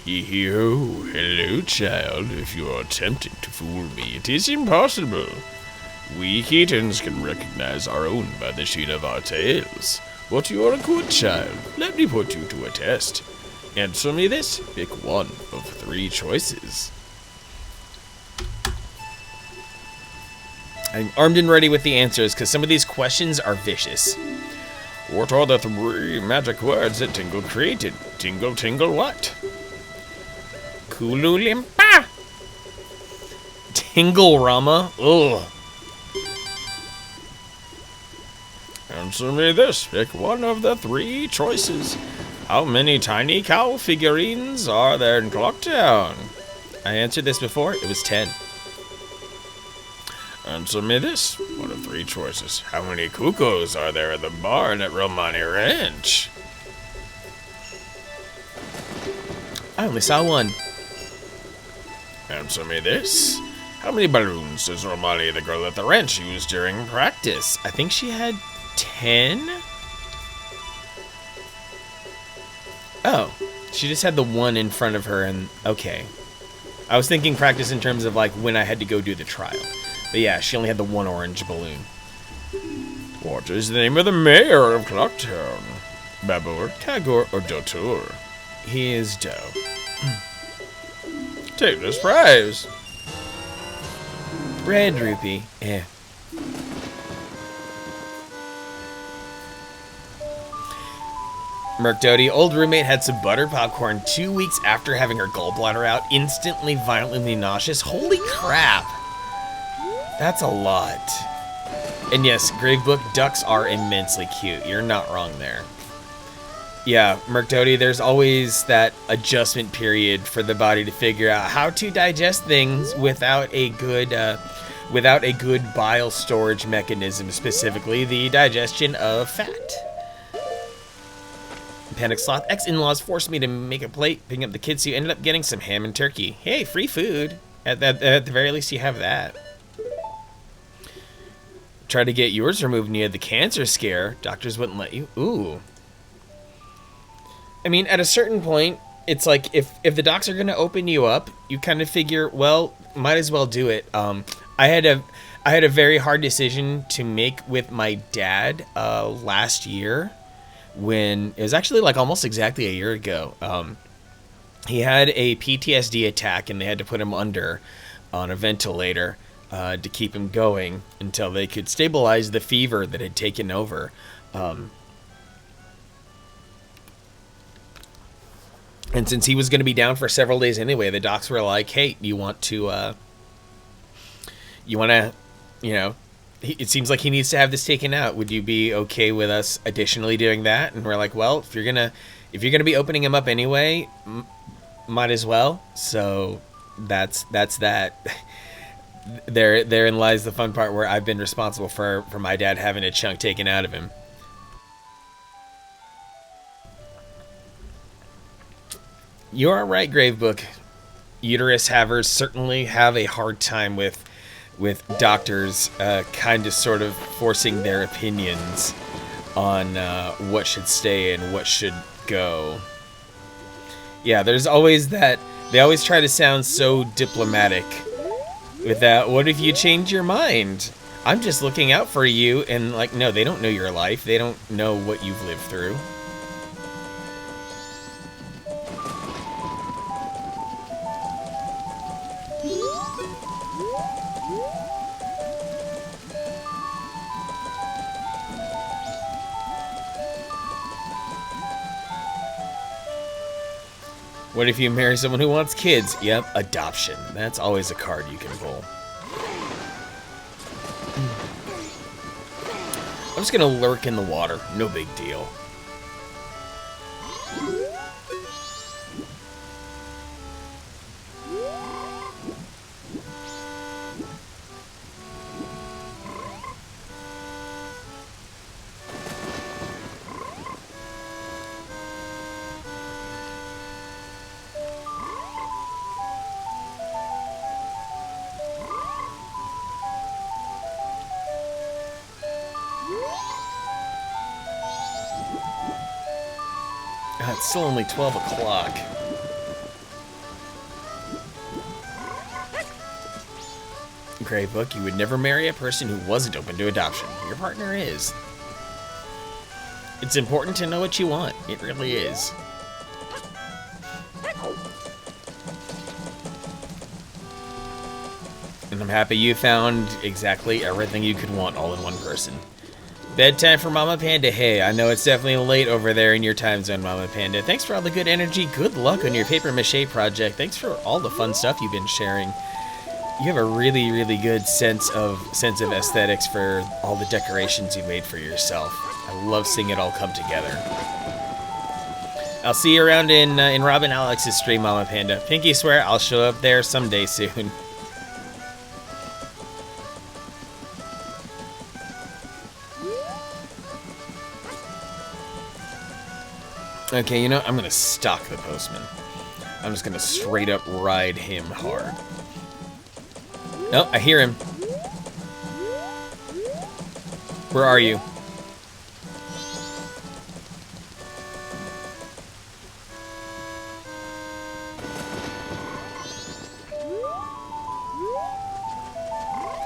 Yo, hello, child. If you are attempting to fool me, it is impossible. We Keatons can recognize our own by the sheen of our tails. But you are a good child. Let me put you to a test. Answer me this. Pick one of 3 choices. I'm armed and ready with the answers, because some of these questions are vicious. What are the 3 magic words that Tingle created? Tingle, tingle, what? Kululimpa! Tingle Rama? Ugh. Answer me this. Pick one of the 3 choices. How many tiny cow figurines are there in Clocktown? I answered this before. It was 10. Answer me this. One of three choices. How many cuckoos are there at the barn at Romani Ranch? I only saw one. Answer me this. How many balloons does Romani, the girl at the ranch, use during practice? I think she had 10? Oh, she just had the one in front of her and, okay. I was thinking practice in terms of like when I had to go do the trial. But yeah, she only had the one orange balloon. What is the name of the mayor of Clocktown? Babur, Kagor, or Dotur? He is Doe. Take this prize. Red rupee. Yeah. Merc Doty, old roommate had some buttered popcorn 2 weeks after having her gallbladder out, instantly violently nauseous. Holy crap. That's a lot. And yes, Gravebook, ducks are immensely cute. You're not wrong there. Yeah, Merc Doty, there's always that adjustment period for the body to figure out how to digest things without a good bile storage mechanism, specifically the digestion of fat. Panic Sloth, ex-in-laws forced me to make a plate, picking up the kids, so you ended up getting some ham and turkey. Hey, free food. At the very least, you have that. Tried to get yours removed near the cancer scare. Doctors wouldn't let you. Ooh. I mean, at a certain point, it's like if the docs are going to open you up, you kind of figure, well, might as well do it. I had a very hard decision to make with my dad last year, when it was actually like almost exactly a year ago. He had a PTSD attack and they had to put him under on a ventilator to keep him going until they could stabilize the fever that had taken over. And since he was going to be down for several days anyway, the docs were like, hey, it seems like he needs to have this taken out. Would you be okay with us additionally doing that? And we're like, well, if you're gonna be opening him up anyway, might as well. So that's that. Therein lies the fun part where I've been responsible for my dad having a chunk taken out of him. You're right, Gravebook. Uterus havers certainly have a hard time with doctors kind of sort of forcing their opinions on what should stay and what should go. Yeah, there's always that. They always try to sound so diplomatic with that. What if you change your mind? I'm just looking out for you. And like, no, they don't know your life. They don't know what you've lived through. What if you marry someone who wants kids? Yep, adoption. That's always a card you can pull. I'm just gonna lurk in the water. No big deal. It's still only 12 o'clock. Gravebook, you would never marry a person who wasn't open to adoption. Your partner is. It's important to know what you want. It really is. And I'm happy you found exactly everything you could want all in one person. Bedtime for Mama Panda. Hey, I know it's definitely late over there in your time zone, Mama Panda. Thanks for all the good energy. Good luck on your paper mache project. Thanks for all the fun stuff you've been sharing. You have a really, really good sense of aesthetics for all the decorations you made for yourself. I love seeing it all come together. I'll see you around in Robin Alex's stream, Mama Panda. Pinky swear I'll show up there someday soon. Okay, you know, I'm gonna stalk the postman. I'm just gonna straight up ride him hard. Oh, I hear him. Where are you?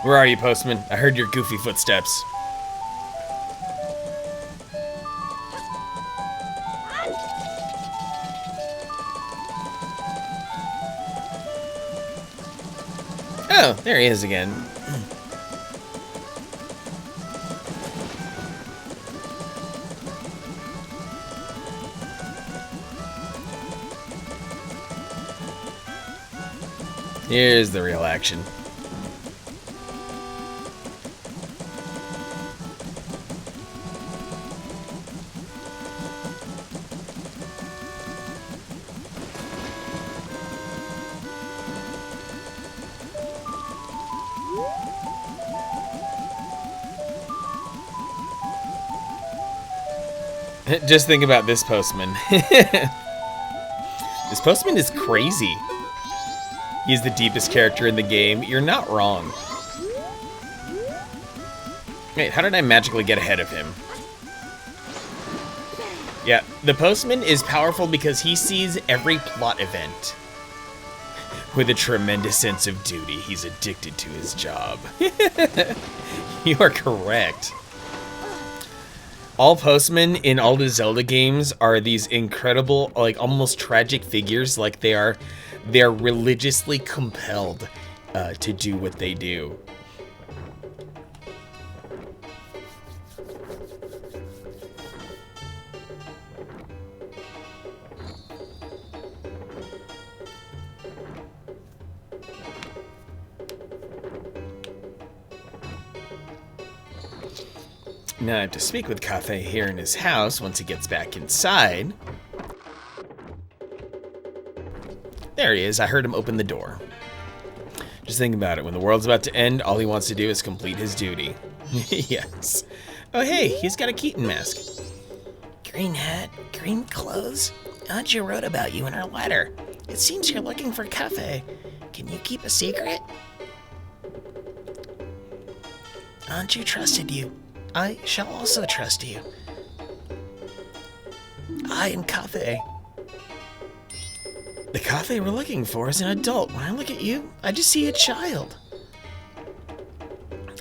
Where are you, postman? I heard your goofy footsteps. Oh, there he is again. Here's the real action. Just think about this postman. This postman is crazy. He's the deepest character in the game. You're not wrong. Wait, how did I magically get ahead of him? Yeah, the postman is powerful because he sees every plot event. With a tremendous sense of duty, he's addicted to his job. You are correct. All postmen in all the Zelda games are these incredible, like almost tragic figures. Like they are religiously compelled to do what they do. Now I have to speak with Cafe here in his house once he gets back inside. There he is. I heard him open the door. Just think about it. When the world's about to end, all he wants to do is complete his duty. Yes. Oh, hey, he's got a Keaton mask. Green hat, green clothes. Auntie wrote about you in her letter. It seems you're looking for Cafe. Can you keep a secret? Auntie trusted you. I shall also trust you. I am Cafe. The Cafe we're looking for is an adult. When I look at you, I just see a child.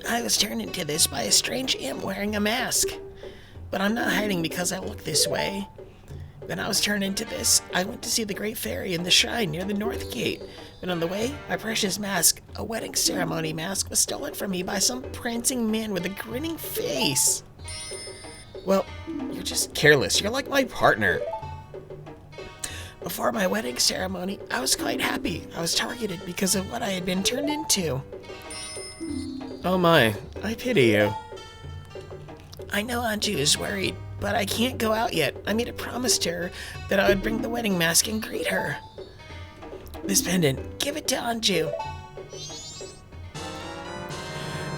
I was turned into this by a strange imp wearing a mask. But I'm not hiding because I look this way. When I was turned into this, I went to see the Great Fairy in the shrine near the North Gate. But on the way, my precious mask, a wedding ceremony mask, was stolen from me by some prancing man with a grinning face. Well, you're just careless. You're like my partner. Before my wedding ceremony, I was quite happy. I was targeted because of what I had been turned into. Oh my, I pity you. I know Anju is worried, but I can't go out yet. I made a promise to her that I would bring the wedding mask and greet her. This pendant, give it to Anju.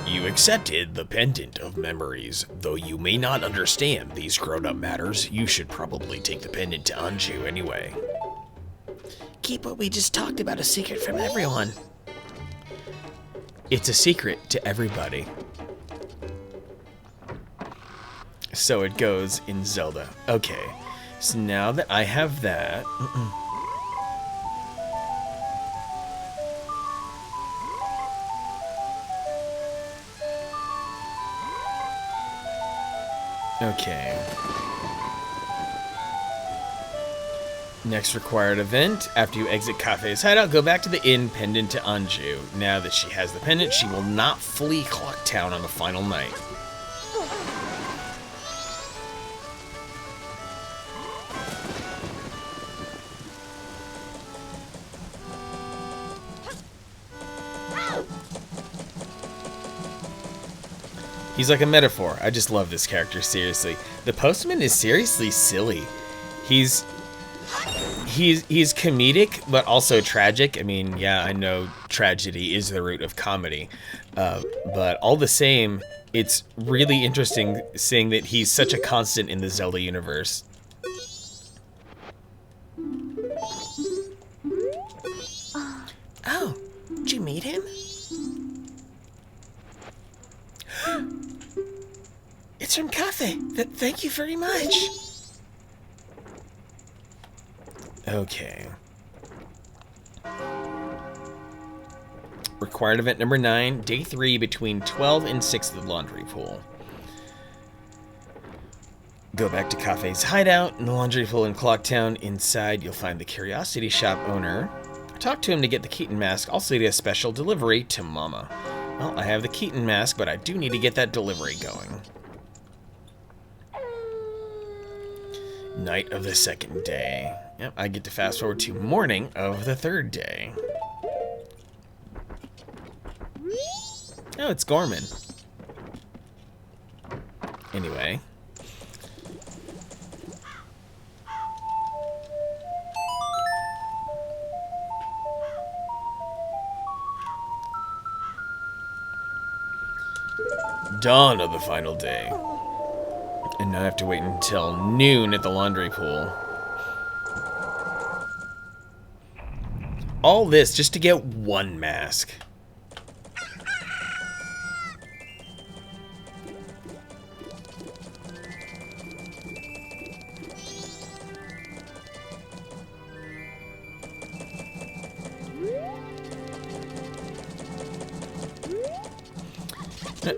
You accepted the pendant of memories. Though you may not understand these grown-up matters, you should probably take the pendant to Anju anyway. Keep what we just talked about a secret from everyone. It's a secret to everybody. So it goes in Zelda. Okay, so now that I have that... Okay. Next required event. After you exit Kafei's hideout, go back to the inn pendant to Anju. Now that she has the pendant, she will not flee Clock Town on the final night. He's like a metaphor. I just love this character, seriously. The postman is seriously silly. He's comedic, but also tragic. I mean, yeah, I know tragedy is the root of comedy. But all the same, it's really interesting seeing that he's such a constant in the Zelda universe. Thank you very much. Okay. Required event number 9, day 3, between 12 and 6 at the laundry pool. Go back to Cafe's hideout in the laundry pool in Clocktown. Inside, you'll find the Curiosity Shop owner. Talk to him to get the Keaton mask. Also get a special delivery to Mama. Well, I have the Keaton mask, but I do need to get that delivery going. Night of the 2nd day. Yep, I get to fast forward to morning of the 3rd day. Oh, it's Gorman. Anyway. Dawn of the final day. And now I have to wait until noon at the laundry pool. All this just to get one mask.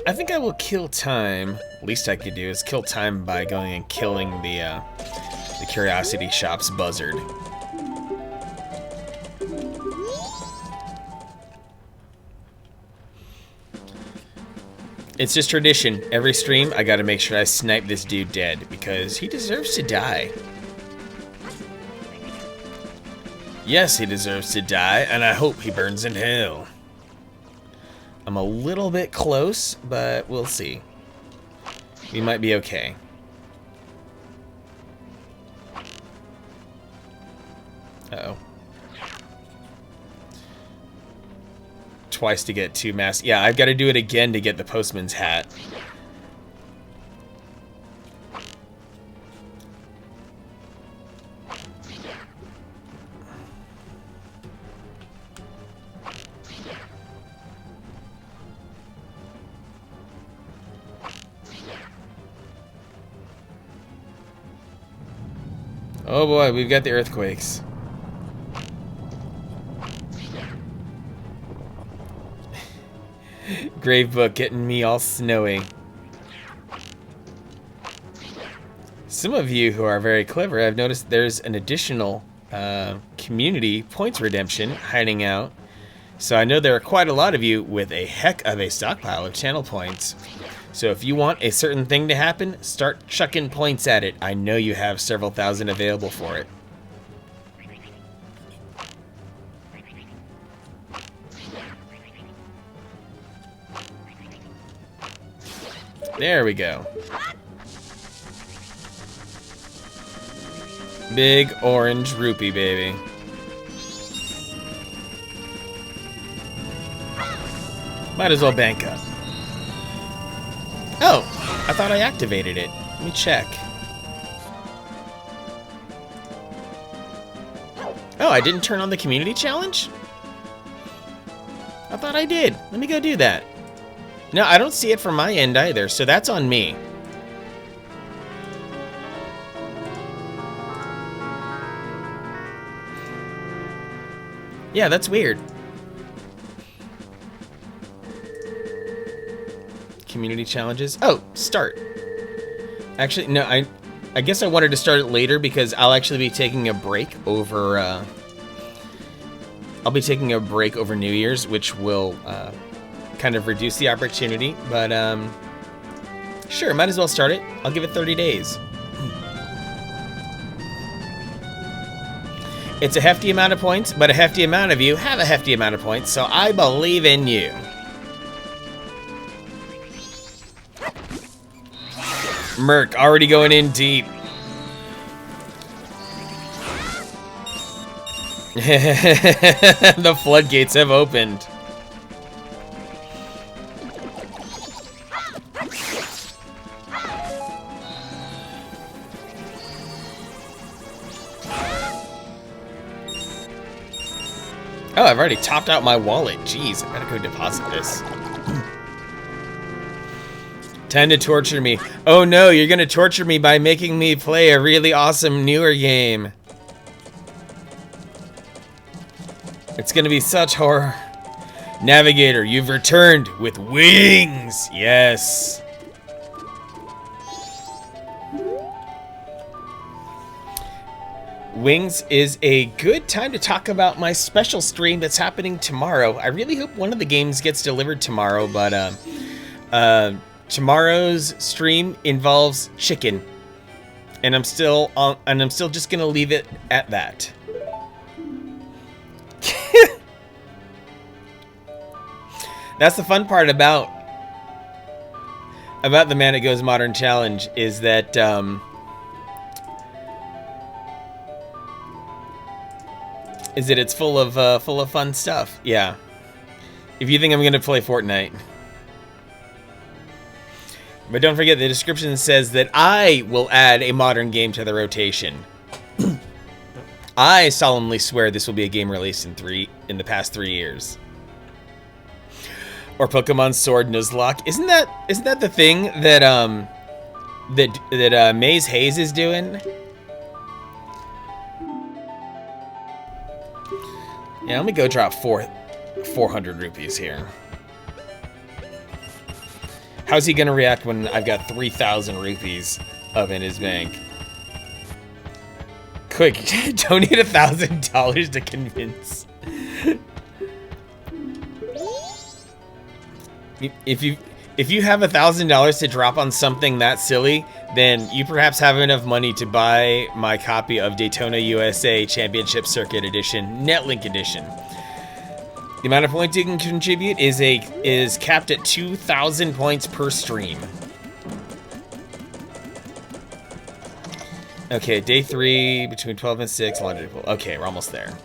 I think I will kill time. Least I could do is kill time by going and killing the Curiosity Shop's buzzard. It's just tradition. Every stream, I gotta make sure I snipe this dude dead, because he deserves to die. Yes, he deserves to die, and I hope he burns in hell. I'm a little bit close, but we'll see. We might be okay. Uh-oh. Twice to get 2 masks. Yeah, I've got to do it again to get the postman's hat. Oh boy, we've got the earthquakes. Gravebook getting me all snowy. Some of you who are very clever, I've noticed there's an additional community points redemption hiding out. So I know there are quite a lot of you with a heck of a stockpile of channel points. So if you want a certain thing to happen, start chucking points at it. I know you have several thousand available for it. There we go. Big orange rupee, baby. Might as well bank up. Oh, I thought I activated it. Let me check. Oh, I didn't turn on the community challenge? I thought I did. Let me go do that. No, I don't see it from my end either, so that's on me. Yeah, that's weird. Community challenges. Oh, start. Actually, no, I guess I wanted to start it later because I'll actually be taking a break over I'll be taking a break over New Year's, which will kind of reduce the opportunity, but sure, might as well start it. I'll give it 30 days. It's a hefty amount of points, but a hefty amount of you have a hefty amount of points, so I believe in you. Merc already going in deep. The floodgates have opened. Oh, I've already topped out my wallet. Jeez, I better go deposit this. Time to torture me. Oh no, you're gonna torture me by making me play a really awesome newer game. It's gonna be such horror. Navigator, you've returned with wings. Yes. Wings is a good time to talk about my special stream that's happening tomorrow. I really hope one of the games gets delivered tomorrow, but tomorrow's stream involves chicken, and I'm still just gonna leave it at that. That's the fun part about the Man It Goes Modern Challenge is that it's full of fun stuff. Yeah. If you think I'm gonna play Fortnite. But don't forget, the description says that I will add a modern game to the rotation. I solemnly swear this will be a game released in the past 3 years. Or Pokemon Sword Nuzlocke. Isn't that the thing that Maze Hayes is doing? Yeah, let me go drop 400 rupees here. How's he gonna react when I've got 3,000 rupees up in his bank? Quick, donate $1,000 to convince. If you have $1,000 to drop on something that silly, then you perhaps have enough money to buy my copy of Daytona USA Championship Circuit Edition, Netlink Edition. The amount of points you can contribute is capped at 2,000 points per stream. Okay, day 3 between 12 and 6. Okay, we're almost there.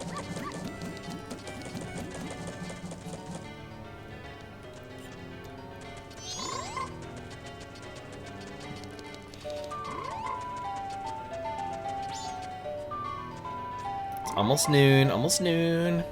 Almost noon, almost noon.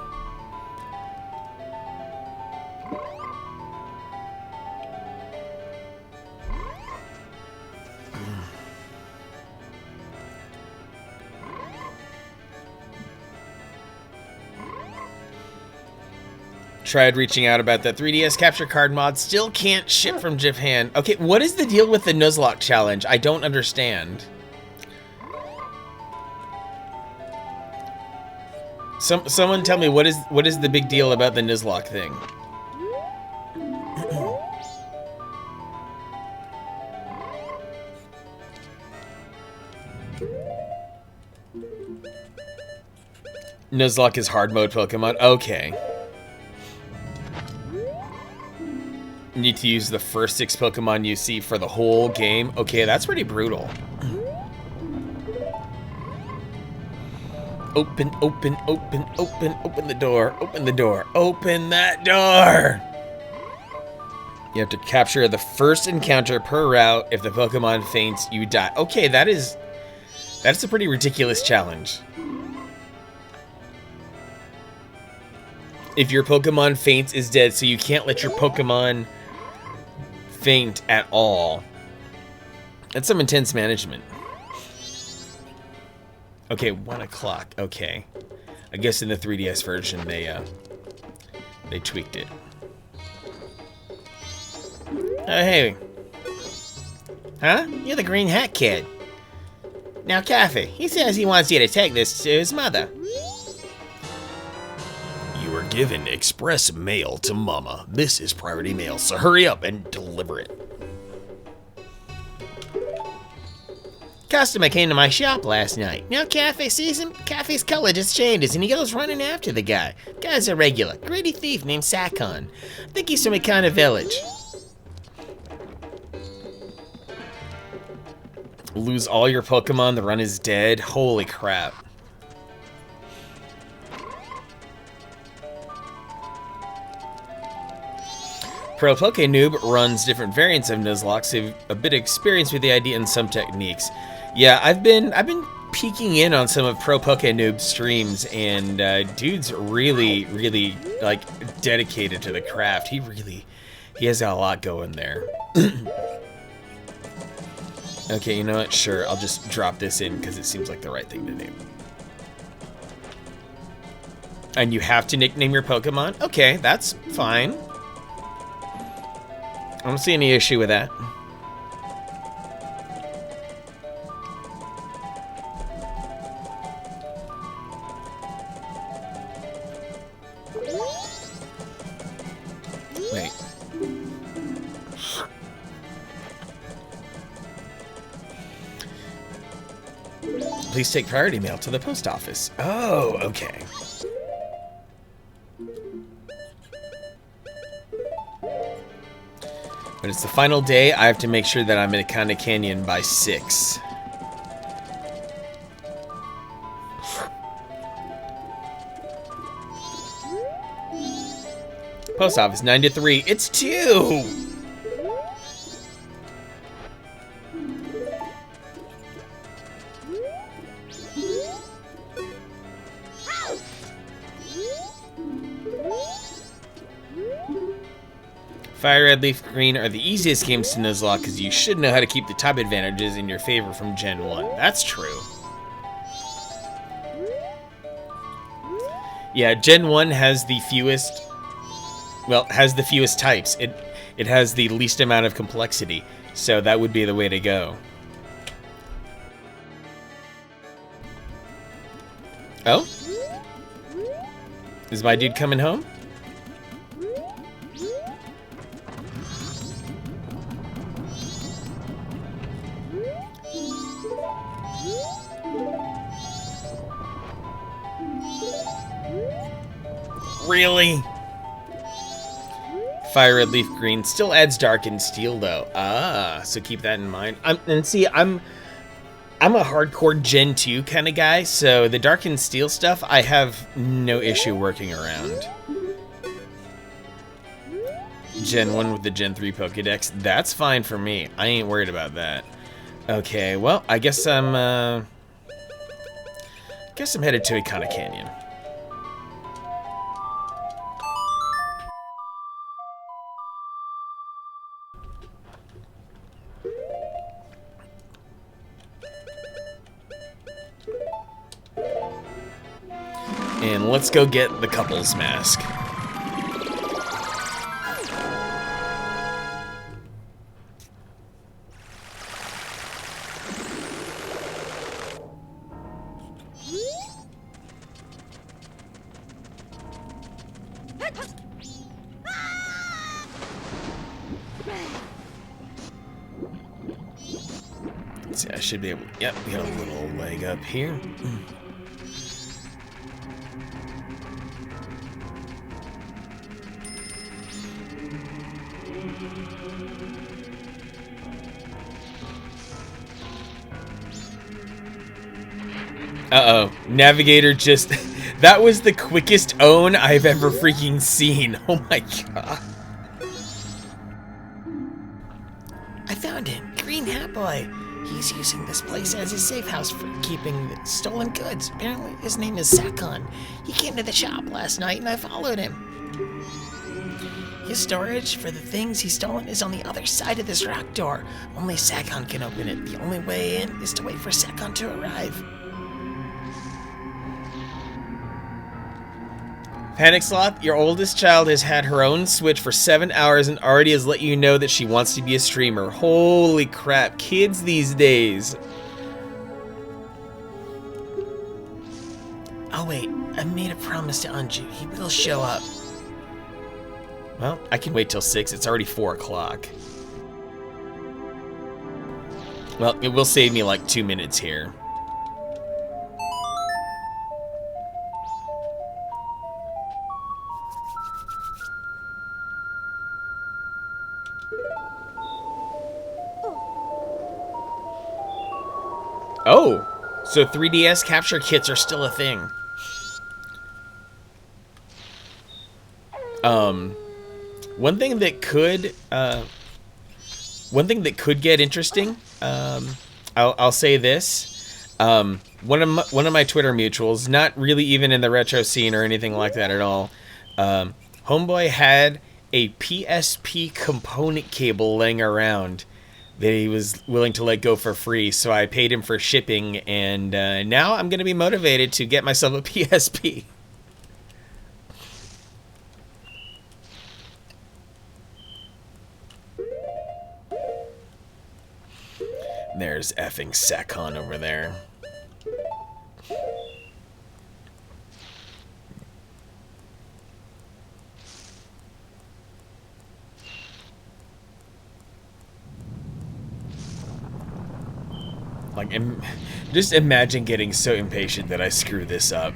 Tried reaching out about that 3DS capture card mod. Still can't ship from Japan. Okay, what is the deal with the Nuzlocke challenge? I don't understand. Someone tell me what is the big deal about the Nuzlocke thing? Nuzlocke is hard mode Pokemon. Okay. Need to use the first 6 Pokemon you see for the whole game. Okay, that's pretty brutal. Open, open, open, open, open the door, open the door, open that door! You have to capture the first encounter per route. If the Pokemon faints, you die. Okay, that's a pretty ridiculous challenge. If your Pokemon faints, is dead, so you can't let your Pokemon faint at all. That's some intense management. Okay, 1 o'clock. Okay, I guess in the 3DS version they tweaked it. Hey, huh? You're the green hat kid. Now, Cafe, he says he wants you to take this to his mother. You were given express mail to Mama. This is priority mail, so hurry up and deliver it. Customer came to my shop last night. Now Cafe sees him. Cafe's color just changes and he goes running after the guy. Guy's a regular, gritty thief named Sakon. I think he's from a kind of village. Lose all your Pokemon, the run is dead. Holy crap. Pro Noob runs different variants of Nuzlocke, so you've a bit of experience with the idea and some techniques. Yeah, I've been peeking in on some of Pro Noob's streams, and dude's really like dedicated to the craft. He has got a lot going there. Okay, you know what? Sure, I'll just drop this in because it seems like the right thing to do. And you have to nickname your Pokemon? Okay, that's fine. I don't see any issue with that. Wait. Please take priority mail to the post office. Oh, okay. But it's the final day. I have to make sure that I'm in Akana Canyon by 6. Post office, 9 to 3. It's 2! Fire Red, Leaf Green are the easiest games to Nuzlocke because you should know how to keep the top advantages in your favor from Gen 1. That's true. Yeah, Gen 1 has the fewest... Well, has the fewest types. It has the least amount of complexity. So that would be the way to go. Oh? Is my dude coming home? Really? Fire Red, Leaf Green still adds Dark and Steel though. Ah, so keep that in mind. I'm a hardcore Gen 2 kind of guy, so the Dark and Steel stuff I have no issue working around. Gen 1 with the Gen 3 Pokédex, that's fine for me. I ain't worried about that. Okay, well, I guess I'm headed to Ikana Canyon. And let's go get the couple's mask. Let's see, I should be able... Yep, we got a little leg up here. Uh-oh. Navigator just... That was the quickest own I've ever freaking seen. Oh my god. I found him. Green Hat Boy. He's using this place as his safe house for keeping stolen goods. Apparently, his name is Sakon. He came to the shop last night and I followed him. His storage for the things he's stolen is on the other side of this rock door. Only Sakon can open it. The only way in is to wait for Sakon to arrive. Panic Sloth, your oldest child has had her own Switch for 7 hours and already has let you know that she wants to be a streamer. Holy crap, kids these days. Oh wait, I made a promise to Anju. He will show up. Well, I can wait till 6. It's already 4 o'clock. Well, it will save me like 2 minutes here. Oh, so 3DS capture kits are still a thing. One thing that could get interesting. I'll say this. One of my Twitter mutuals, not really even in the retro scene or anything like that at all. Homeboy had a PSP component cable laying around that he was willing to let go for free, so I paid him for shipping, and now I'm going to be motivated to get myself a PSP. There's effing Sekon over there. Like, just imagine getting so impatient that I screw this up.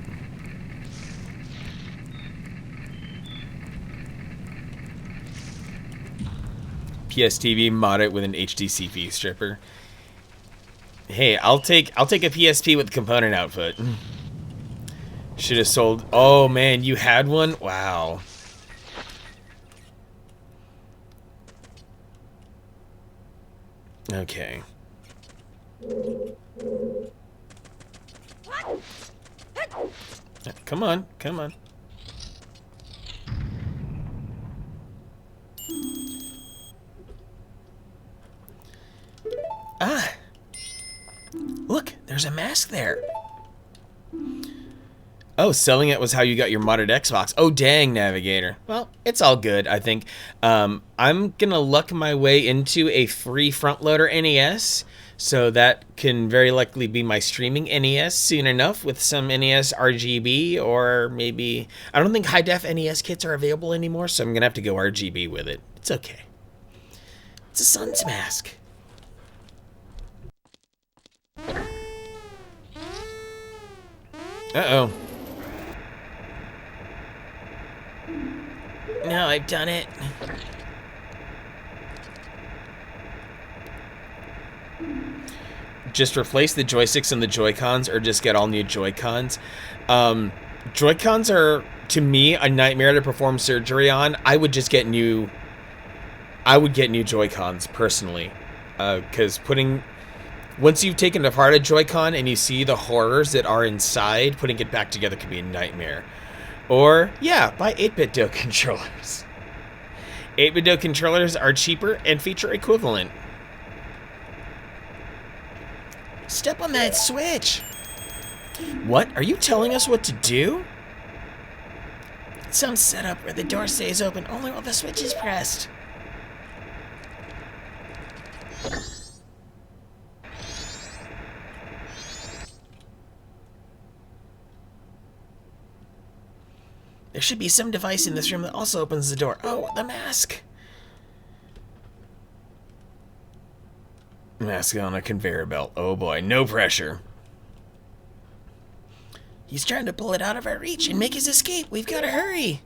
PSTV mod it with an HDCP stripper. Hey, I'll take a PSP with component output. Should have sold. Oh man, you had one? Wow. Okay. Come on, come on. Ah! Look, there's a mask there. Oh, selling it was how you got your modded Xbox. Oh, dang, Navigator. Well, it's all good, I think. I'm gonna luck my way into a free front loader NES, so that can very likely be my streaming NES soon enough with some NES RGB, or maybe... I don't think high-def NES kits are available anymore, so I'm gonna have to go RGB with it. It's okay. It's a sun's mask. Uh-oh. No, I've done it. Just replace the joysticks and the Joy-Cons, or just get all new Joy-Cons. Joy-Cons are, to me, a nightmare to perform surgery on. I would just get new... I would get new Joy-Cons, personally. Because once you've taken apart a Joy-Con and you see the horrors that are inside, putting it back together can be a nightmare. Or, yeah, buy 8-bit-do controllers. 8-bit-do controllers are cheaper and feature equivalent. Step on that switch. What? Are you telling us what to do? Some setup where the door stays open only while the switch is pressed. There should be some device in this room that also opens the door. Oh, the mask! Mask on a conveyor belt. Oh boy, no pressure. He's trying to pull it out of our reach and make his escape. We've got to hurry.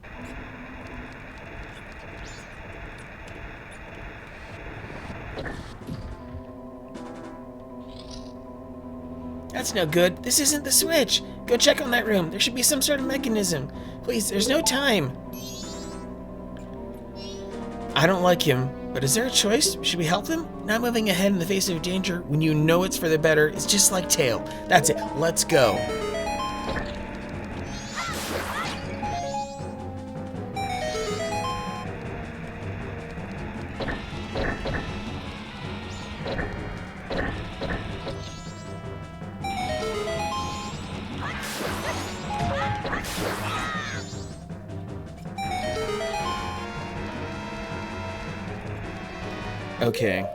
That's no good. This isn't the switch. Go check on that room. There should be some sort of mechanism. Please, there's no time. I don't like him, but is there a choice? Should we help him? Not moving ahead in the face of danger when you know it's for the better is just like Tail. That's it. Let's go. Okay.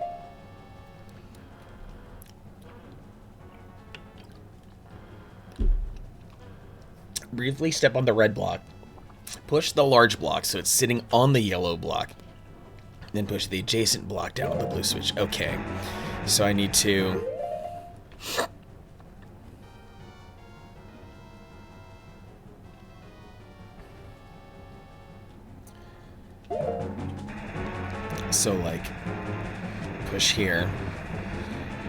Briefly step on the red block. Push the large block so it's sitting on the yellow block. Then push the adjacent block down on the blue switch. Okay. So I need to... So, like, push here.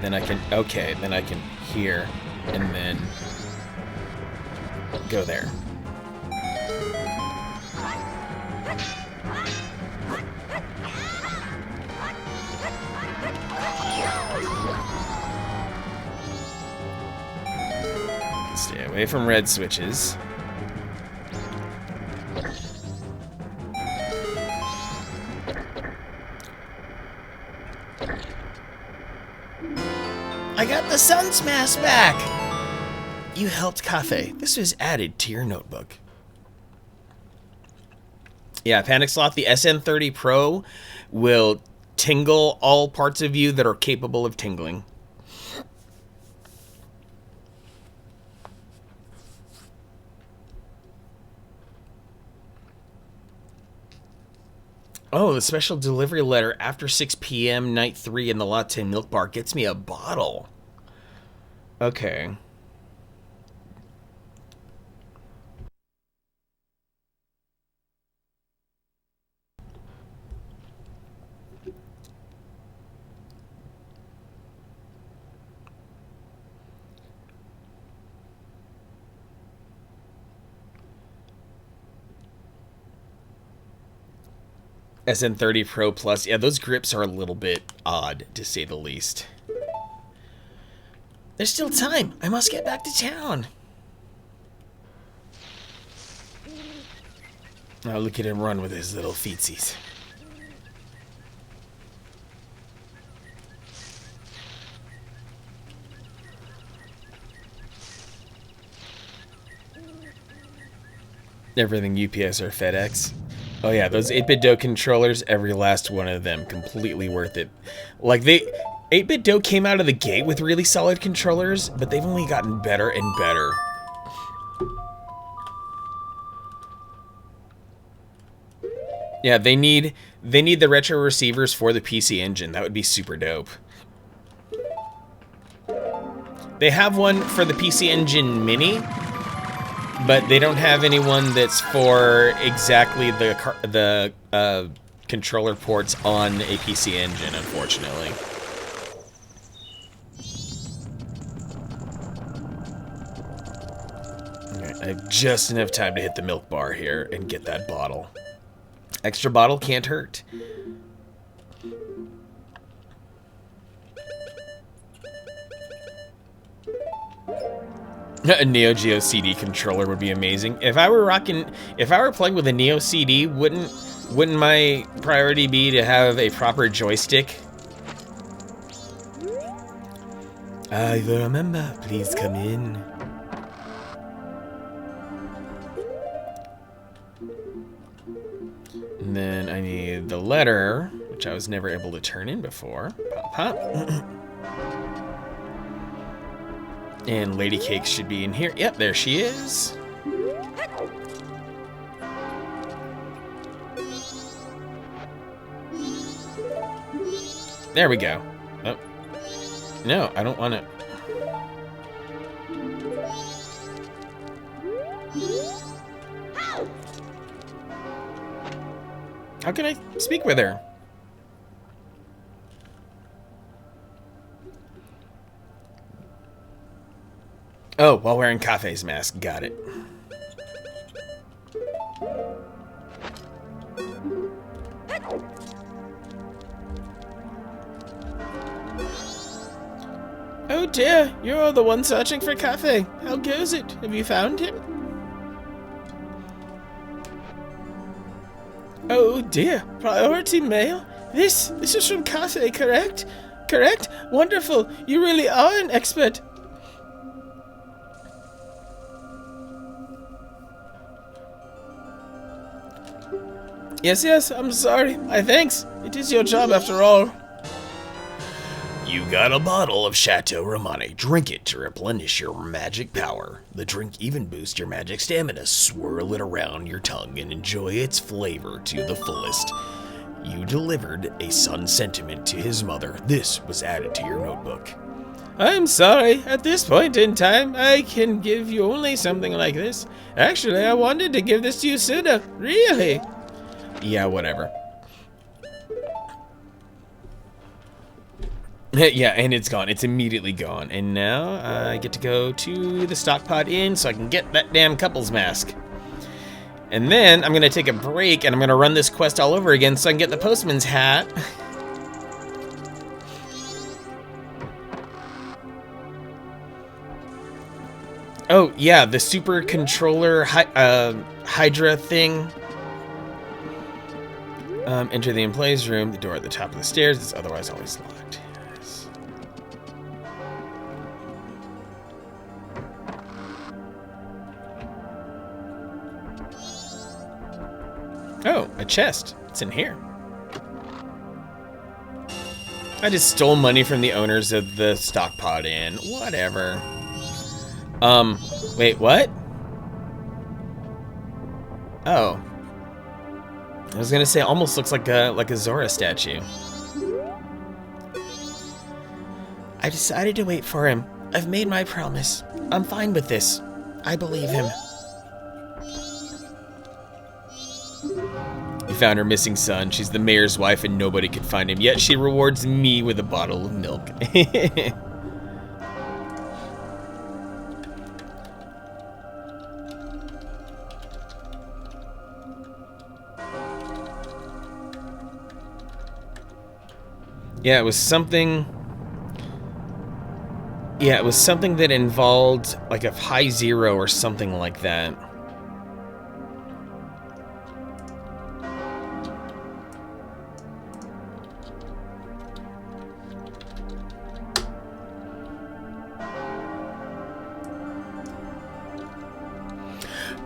Then I can... Okay, then I can here. And then... go there. Stay away from red switches. I got the Sun's mask back! You helped Cafe. This was added to your notebook. Yeah, Panic Sloth, the SN30 Pro will tingle all parts of you that are capable of tingling. Oh, the special delivery letter after 6 p.m. night 3 in the latte milk bar gets me a bottle. Okay. SN30 Pro Plus. Yeah, those grips are a little bit odd, to say the least. There's still time. I must get back to town. Oh, look at him run with his little feetsies. Everything UPS or FedEx. Oh yeah, those 8-bit Do controllers, every last one of them, completely worth it. Like 8-bit Do came out of the gate with really solid controllers, but they've only gotten better and better. Yeah, they need the retro receivers for the PC Engine. That would be super dope. They have one for the PC Engine Mini, but they don't have anyone that's for exactly the controller ports on a PC Engine, unfortunately. Okay, I have just enough time to hit the milk bar here and get that bottle. Extra bottle can't hurt. A Neo Geo CD controller would be amazing. If I were playing with a Neo CD, wouldn't my priority be to have a proper joystick? I will remember. Please come in. And then I need the letter, which I was never able to turn in before. Pop, pop. And Lady Cake should be in here. Yep, there she is. There we go. Oh. No, I don't want to. How can I speak with her? Oh, while wearing Cafe's mask. Got it. Oh dear, you're the one searching for Cafe. How goes it? Have you found him? Oh dear, priority mail? This is from Cafe, correct? Correct? Wonderful, you really are an expert. Yes, I'm sorry. Thanks. It is your job after all. You got a bottle of Chateau Romane. Drink it to replenish your magic power. The drink even boosts your magic stamina. Swirl it around your tongue and enjoy its flavor to the fullest. You delivered a son sentiment to his mother. This was added to your notebook. I'm sorry. At this point in time, I can give you only something like this. Actually, I wanted to give this to you sooner. Really? Yeah, whatever. Yeah, and it's gone. It's immediately gone. And now I get to go to the Stockpot Inn so I can get that damn couple's mask. And then I'm going to take a break and I'm going to run this quest all over again so I can get the postman's hat. Oh, yeah, the super controller Hydra thing. Enter the employee's room. The door at the top of the stairs is otherwise always locked. Yes. Oh, a chest. It's in here. I just stole money from the owners of the stock pod inn. Whatever. Wait, what? Oh. I was gonna say, it almost looks like a Zora statue. I decided to wait for him. I've made my promise. I'm fine with this. I believe him. You found her missing son. She's the mayor's wife and nobody could find him. Yet she rewards me with a bottle of milk. Yeah, it was something... Yeah, it was something that involved like a high zero or something like that.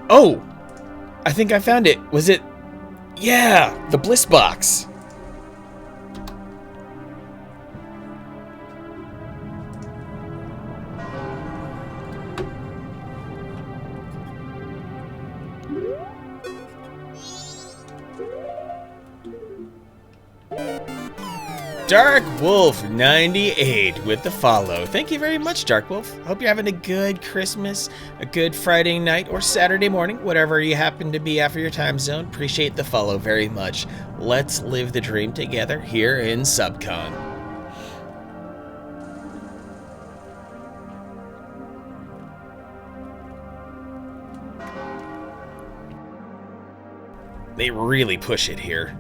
Oh! I think I found it. Was it... Yeah! The Bliss Box! Dark Wolf 98 with the follow. Thank you very much, Dark Wolf. Hope you're having a good Christmas, a good Friday night or Saturday morning, whatever you happen to be after your time zone. Appreciate the follow very much. Let's live the dream together here in Subcon. They really push it here.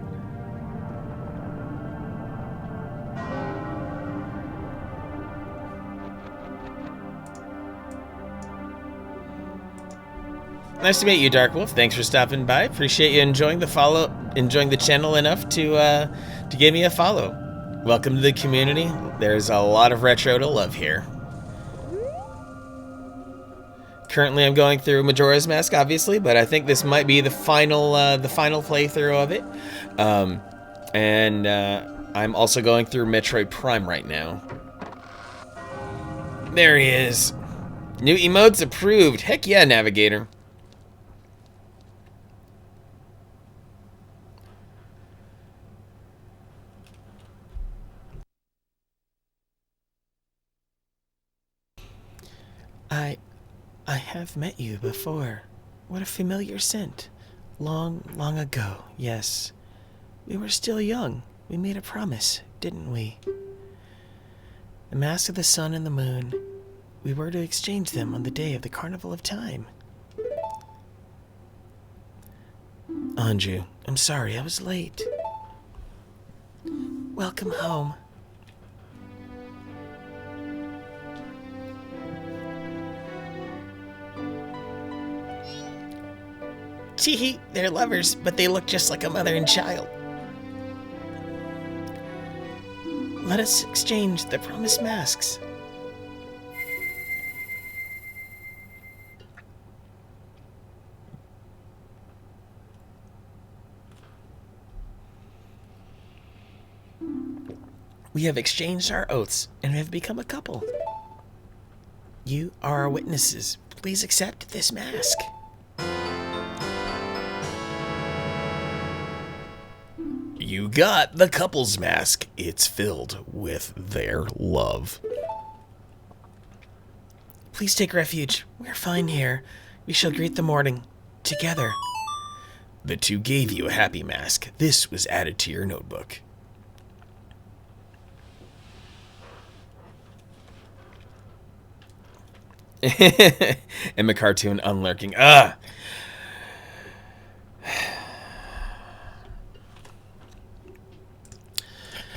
Nice to meet you, Dark Wolf. Thanks for stopping by. Appreciate you enjoying the channel enough to give me a follow. Welcome to the community. There's a lot of retro to love here. Currently, I'm going through Majora's Mask, obviously, but I think this might be the final playthrough of it. I'm also going through Metroid Prime right now. There he is. New emotes approved. Heck yeah, Navigator. I have met you before. What a familiar scent. Long, long ago, yes. We were still young. We made a promise, didn't we? The Mask of the Sun and the Moon. We were to exchange them on the day of the Carnival of Time. Anju, I'm sorry I was late. Welcome home. Teehee, they're lovers, but they look just like a mother and child. Let us exchange the promised masks. We have exchanged our oaths and have become a couple. You are our witnesses. Please accept this mask. You got the couple's mask. It's filled with their love. Please take refuge. We're fine here. We shall greet the morning together. The two gave you a happy mask. This was added to your notebook. And the cartoon unlurking. Ah!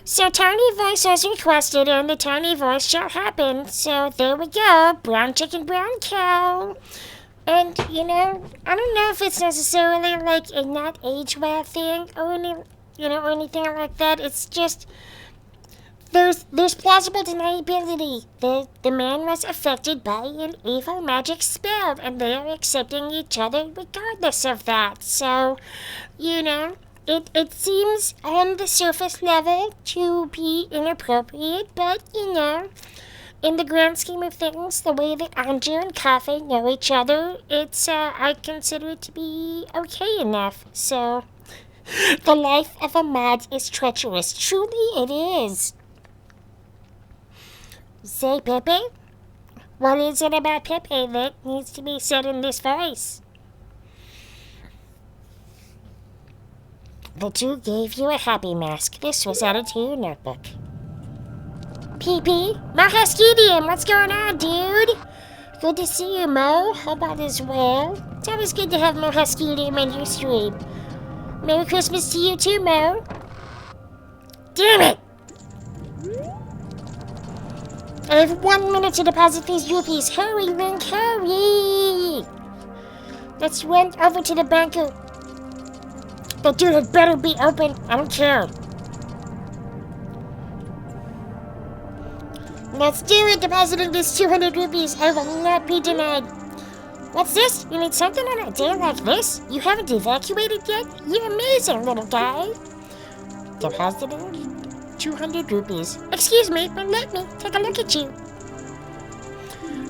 So Tiny Voice has requested, and the Tiny Voice shall happen. So there we go. Brown chicken, brown cow. And, you know, I don't know if it's necessarily like a not age well thing or any, or anything like that. It's just there's plausible deniability. The man was affected by an evil magic spell, and they are accepting each other regardless of that. So, you know, it seems on the surface level to be inappropriate, but you know, in the grand scheme of things, the way that Anju and Kafe know each other, it's I consider it to be okay enough. So, the life of a mod is treacherous. Truly, it is. Say, Pepe, what is it about Pepe that needs to be said in this voice? The two gave you a happy mask. This was added to your notebook. PP, Mahascudium, what's going on, dude? Good to see you, Mo. Hope all is well. It's always good to have Mahascudium in your stream. Merry Christmas to you too, Mo. Damn it! I have 1 minute to deposit these rupees. Hurry, Link, hurry! Let's run over to the banker. But dude, it better be open. I don't care. Let's do it, depositing these 200 rupees. I will not be denied. What's this? You need something on a day like this? You haven't evacuated yet? You're amazing, little guy. Depositing 200 rupees. Excuse me, but let me take a look at you.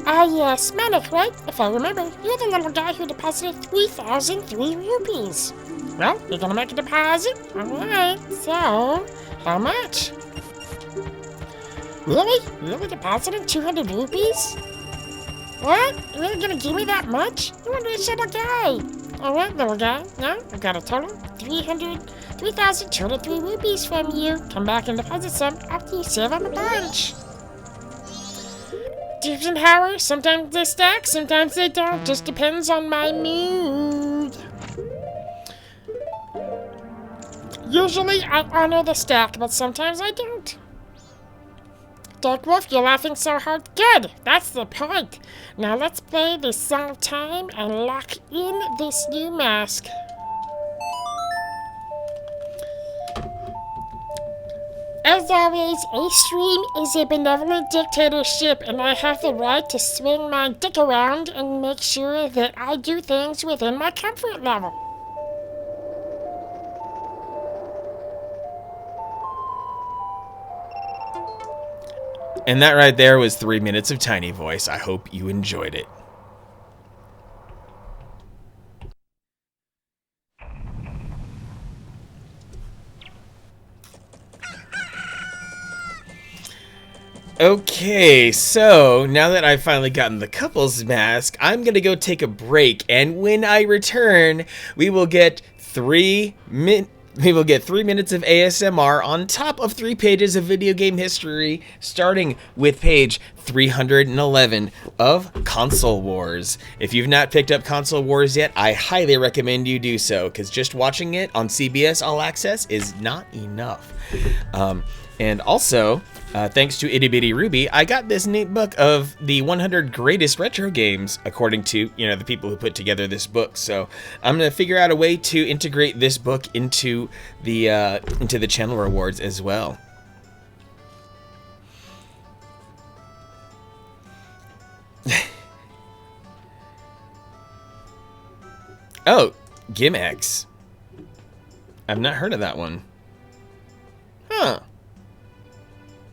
Ah, yes, Manic, right? If I remember, you're the little guy who deposited 3,003 rupees. Well, you're gonna make a deposit? Alright, so, how much? Really? Really depositing 200 rupees? What? You're really gonna give me that much? You want to be a little guy. Alright, little guy. Now, I've got a total 3,203 rupees from you. Come back and deposit some after you save up a bunch. Different powers. Sometimes they stack, sometimes they don't. Just depends on my mood. Usually, I honor the stack, but sometimes I don't. Dark Wolf, you're laughing so hard. Good! That's the point. Now let's play this Song of Time and lock in this new mask. As always, a stream is a benevolent dictatorship, and I have the right to swing my dick around and make sure that I do things within my comfort level. And that right there was 3 minutes of Tiny Voice. I hope you enjoyed it. Okay, so now that I've finally gotten the couples mask, I'm gonna go take a break, and when I return, we will get 3 minutes of ASMR on top of 3 pages of video game history, starting with page 311 of Console Wars. If you've not picked up Console Wars yet, I highly recommend you do so, because just watching it on CBS All Access is not enough. And also, thanks to Itty Bitty Ruby, I got this neat book of the 100 greatest retro games, according to, you know, the people who put together this book. So I'm gonna figure out a way to integrate this book into the channel rewards as well. Oh, Gimex. I've not heard of that one. Huh.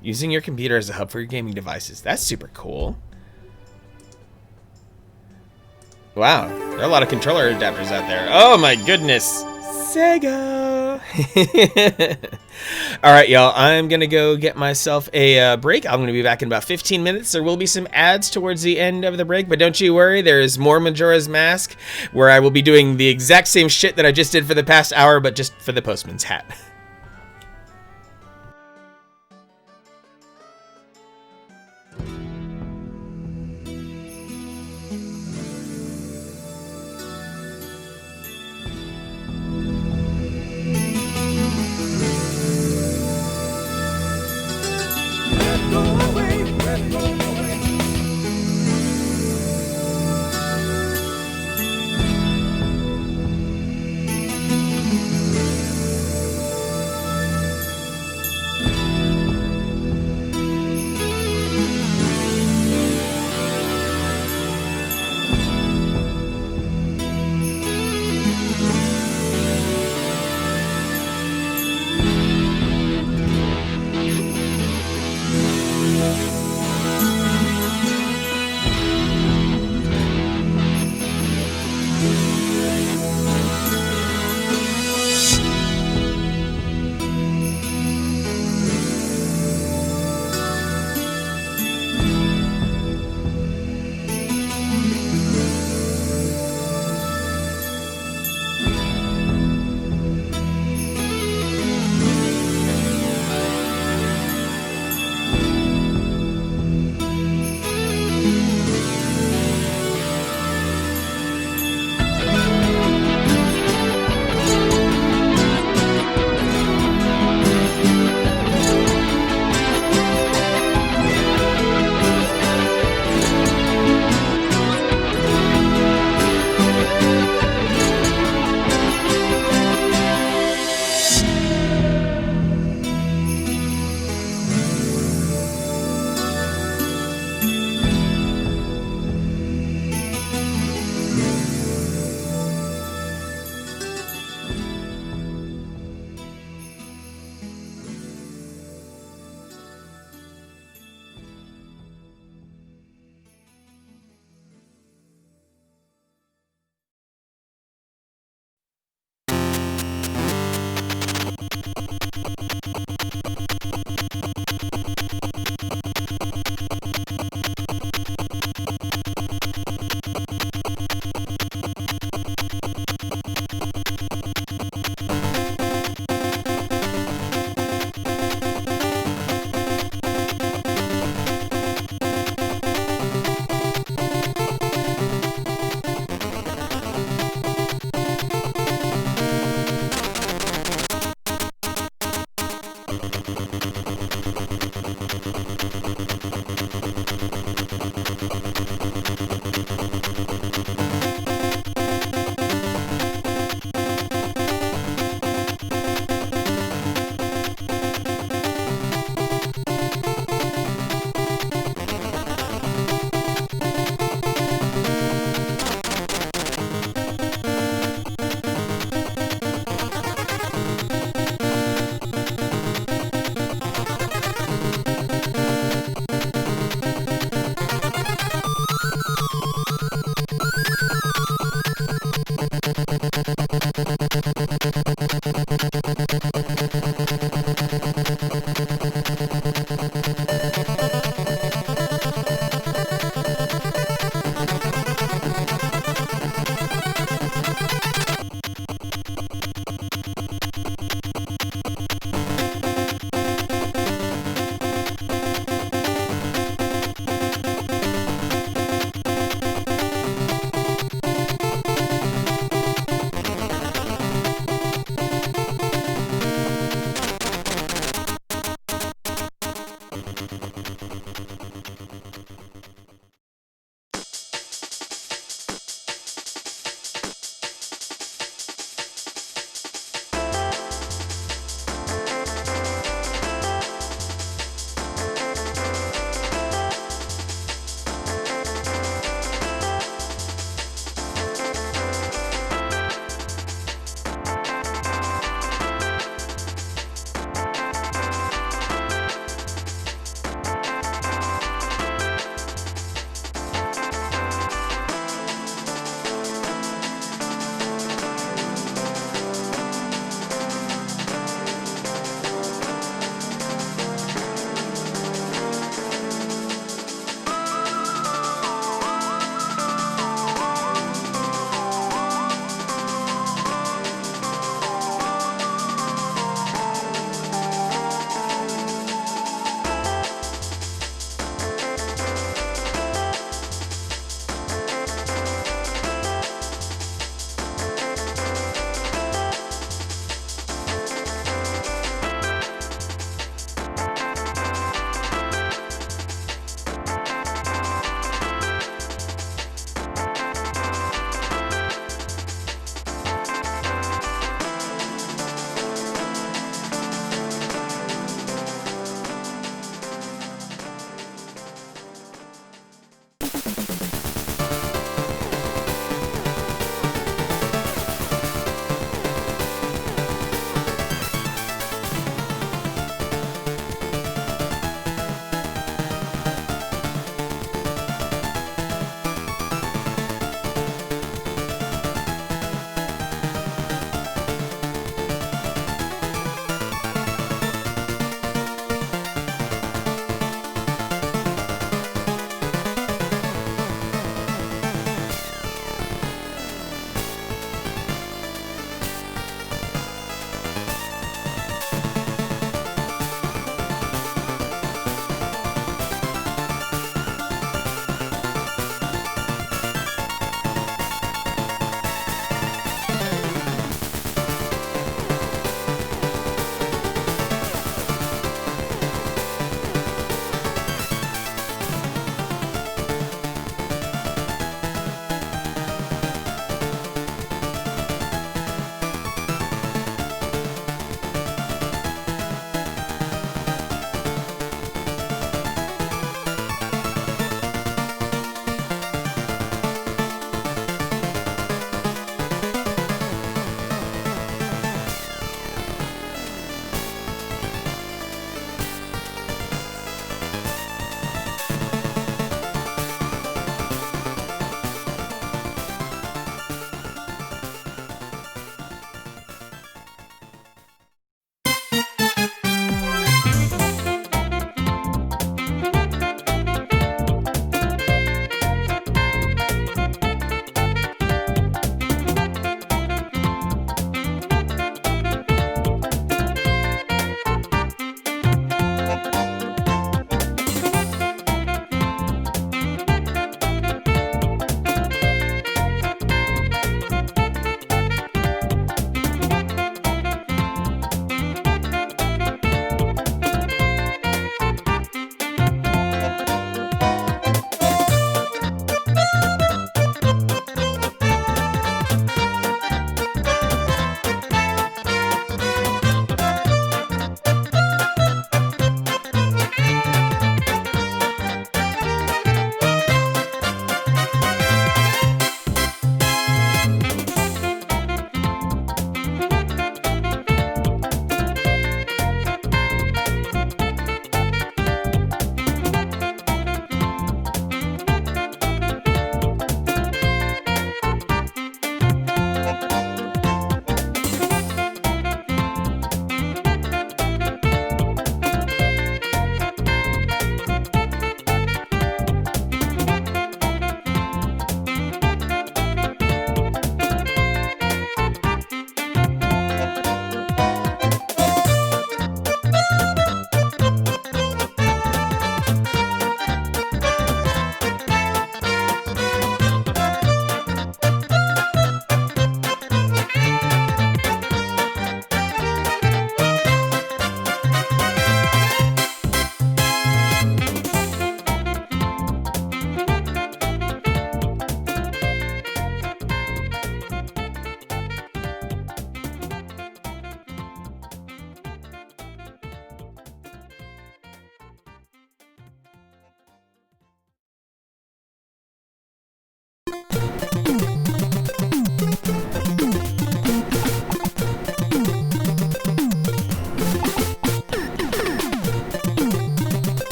Using your computer as a hub for your gaming devices. That's super cool. Wow, there are a lot of controller adapters out there. Oh my goodness. Sega. Alright, y'all. I'm going to go get myself a break. I'm going to be back in about 15 minutes. There will be some ads towards the end of the break, but don't you worry. There is more Majora's Mask, where I will be doing the exact same shit that I just did for the past hour, but just for the postman's hat.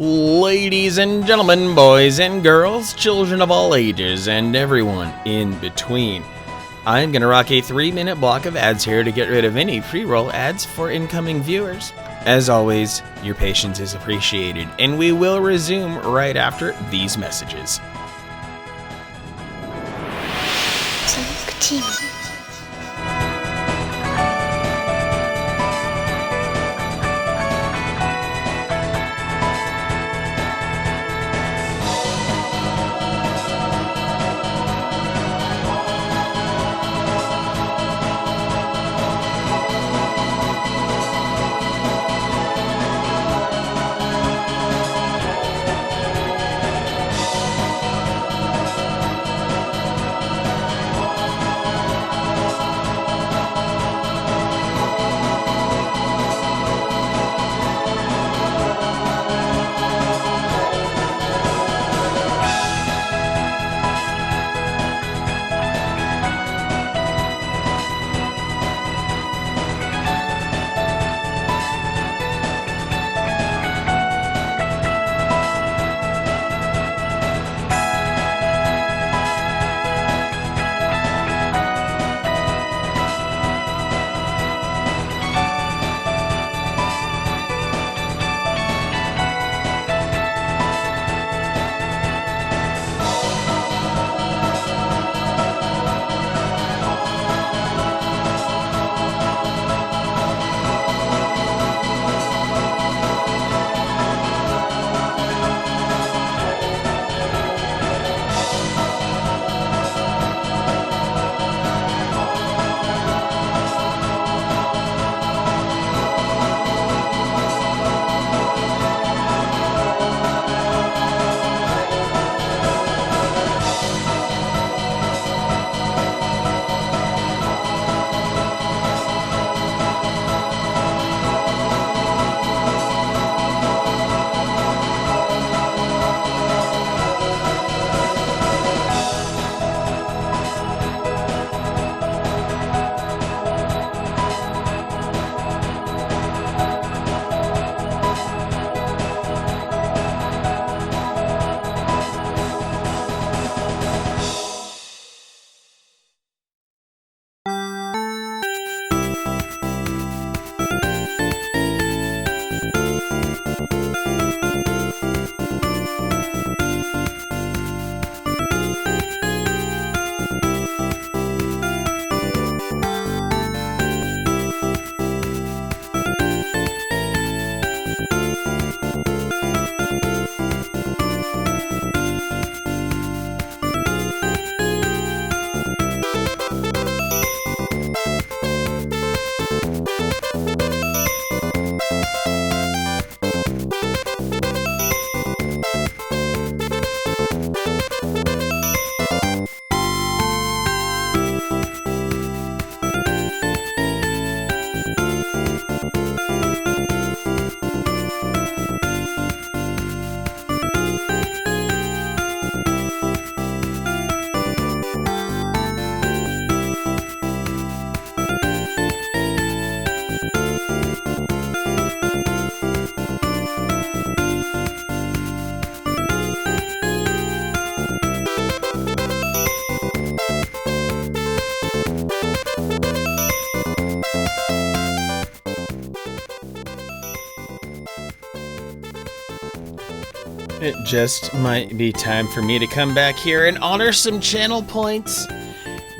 Ladies and gentlemen, boys and girls, children of all ages, and everyone in between. I'm gonna rock a 3-minute block of ads here to get rid of any pre-roll ads for incoming viewers. As always, your patience is appreciated, and we will resume right after these messages. Talk TV. It just might be time for me to come back here and honor some channel points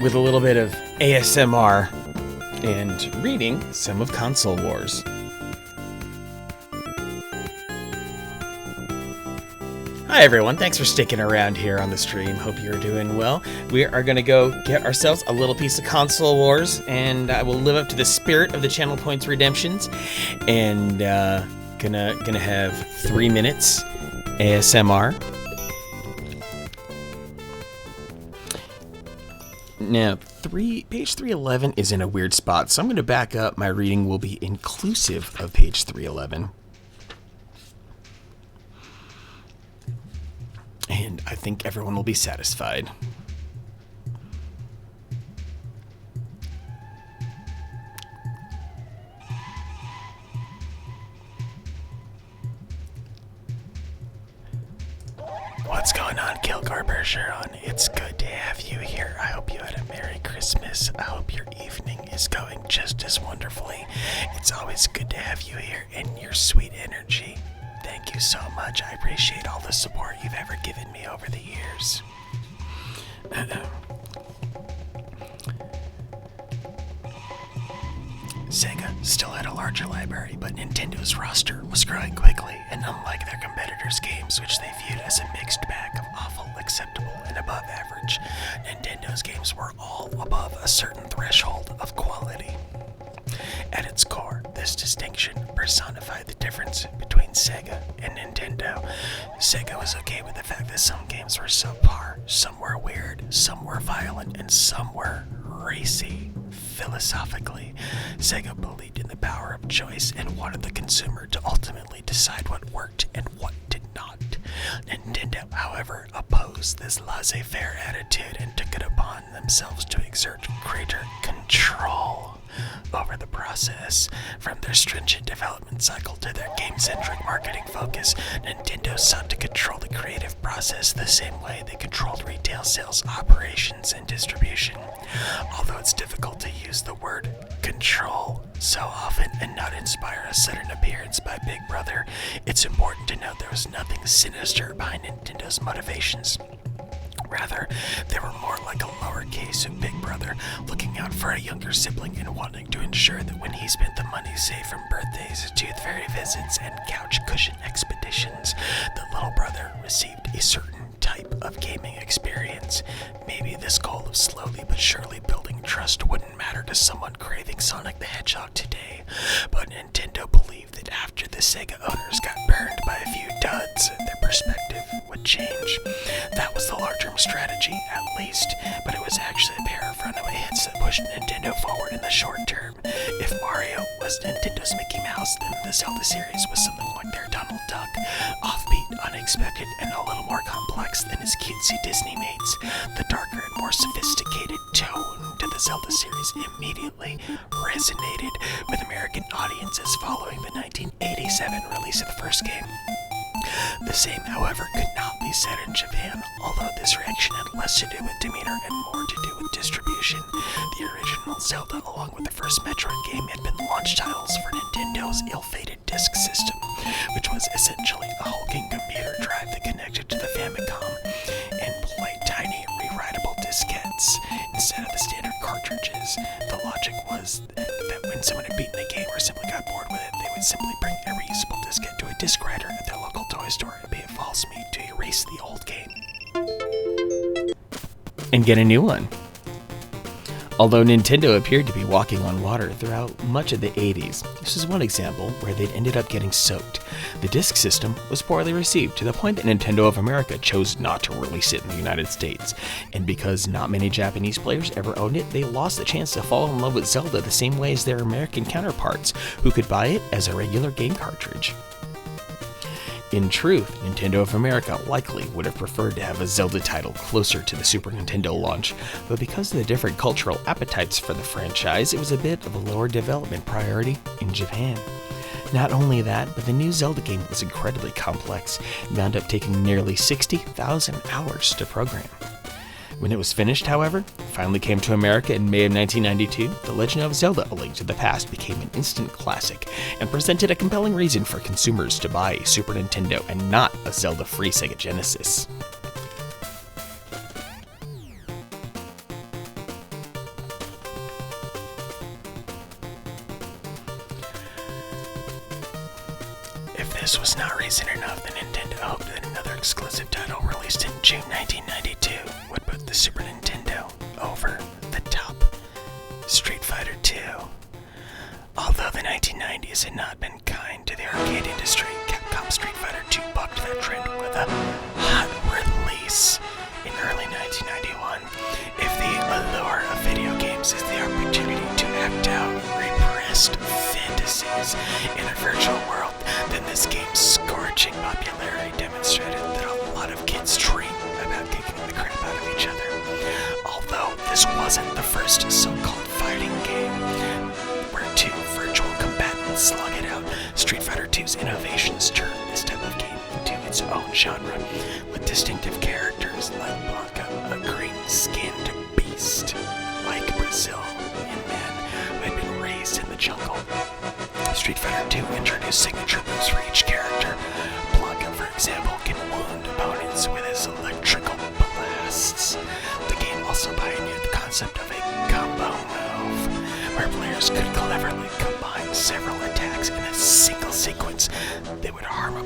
with a little bit of ASMR and reading some of Console Wars. Hi everyone, thanks for sticking around here on the stream. Hope you're doing well. We are going to go get ourselves a little piece of Console Wars, and I will live up to the spirit of the channel points redemptions, and gonna have 3 minutes ASMR. Now, page 311 is in a weird spot, so I'm going to back up. My reading will be inclusive of page 311. And I think everyone will be satisfied. Bergeron. It's good to have you here. I hope you had a Merry Christmas. I hope your evening is going just as wonderfully. It's always good to have you here and your sweet energy. Thank you so much. I appreciate all the support you've ever given me over the years. Sega still had a larger library, but Nintendo's roster was growing quickly, and unlike their competitors' games, which they viewed as a mixed bag of awful, acceptable, and above average, Nintendo's games were all above a certain threshold of quality. At its core, this distinction personified the difference between Sega and Nintendo. Sega was okay with the fact that some games were subpar, some were weird, some were violent, and some were racy. Philosophically, Sega believed in the power of choice and wanted the consumer to ultimately decide what worked and what did not. Nintendo, however, opposed this laissez-faire attitude and took it upon themselves to exert greater control over the process. From their stringent development cycle to their game-centric marketing focus, Nintendo sought to control the creative process the same way they controlled retail sales operations and distribution. Although it's difficult to use the word control so often and not inspire a sudden appearance by Big Brother, it's important to note there was nothing sinister behind Nintendo's motivations. Rather, they were more like a lowercase Big Brother, looking out for a younger sibling and wanting to ensure that when he spent the money saved from birthdays, tooth fairy visits, and couch cushion expeditions, the little brother received a certain type of gaming experience. Maybe this goal of slowly but surely building trust wouldn't matter to someone craving Sonic the Hedgehog today, but Nintendo believed that after the Sega owners got burned by a few duds, their perspective would change. That was the long-term strategy, at least, but it was actually a pair of runaway hits that pushed Nintendo forward in the short term. If Mario was Nintendo's Mickey Mouse, then the Zelda series was something like their Donald Duck, offbeat, unexpected, and a little more complex than his cutesy Disney mates. The darker and more sophisticated tone to the Zelda series immediately resonated with American audiences following the 1987 release of the first game. The same, however, could not be said in Japan, although this reaction had less to do with demeanor and more to do with distribution. The original Zelda, along with the first Metroid game, had been launch titles for Nintendo's ill-fated disk system, which was essentially a hulking computer drive that connected to the Famicom and played tiny, rewritable diskettes instead of the standard cartridges. The logic was that when someone had beaten the game or simply got bored with it, they would simply bring a reusable diskette to a disc writer at their local toy store and pay a false fee to erase the old game. And get a new one. Although Nintendo appeared to be walking on water throughout much of the 80s, this is one example where they'd ended up getting soaked. The disk system was poorly received to the point that Nintendo of America chose not to release it in the United States. And because not many Japanese players ever owned it, they lost the chance to fall in love with Zelda the same way as their American counterparts, who could buy it as a regular game cartridge. In truth, Nintendo of America likely would have preferred to have a Zelda title closer to the Super Nintendo launch, but because of the different cultural appetites for the franchise, it was a bit of a lower development priority in Japan. Not only that, but the new Zelda game was incredibly complex and wound up taking nearly 60,000 hours to program. When it was finished, however, it finally came to America in May of 1992, The Legend of Zelda: A Link to the Past became an instant classic and presented a compelling reason for consumers to buy a Super Nintendo and not a Zelda-free Sega Genesis. If this was not reason enough, then Nintendo hoped that another exclusive title released in June 1992 would put the Super Nintendo over the top. Street Fighter II. Although the 1990s had not been kind to the arcade industry, Capcom Street Fighter II bucked that trend with a hot release in early 1991. If the allure of video games is the opportunity to act out repressed fantasies in a virtual world, then this game's scorching popularity demonstrated that a lot of kids dream about kicking the crap out of each other. Although this wasn't the first so-called fighting game where two virtual combatants slug it out, Street Fighter II's innovations turned this type of game into its own genre, with distinctive characters fighters like Blanca, a green-skinned beast like Brazilian man who had been raised in the jungle. Street Fighter 2 introduced signature moves for each character. Blanca, for example, can wound opponents with his electrical blasts. The game also pioneered the concept of a combo move, where players could cleverly combine several attacks in a single sequence that would harm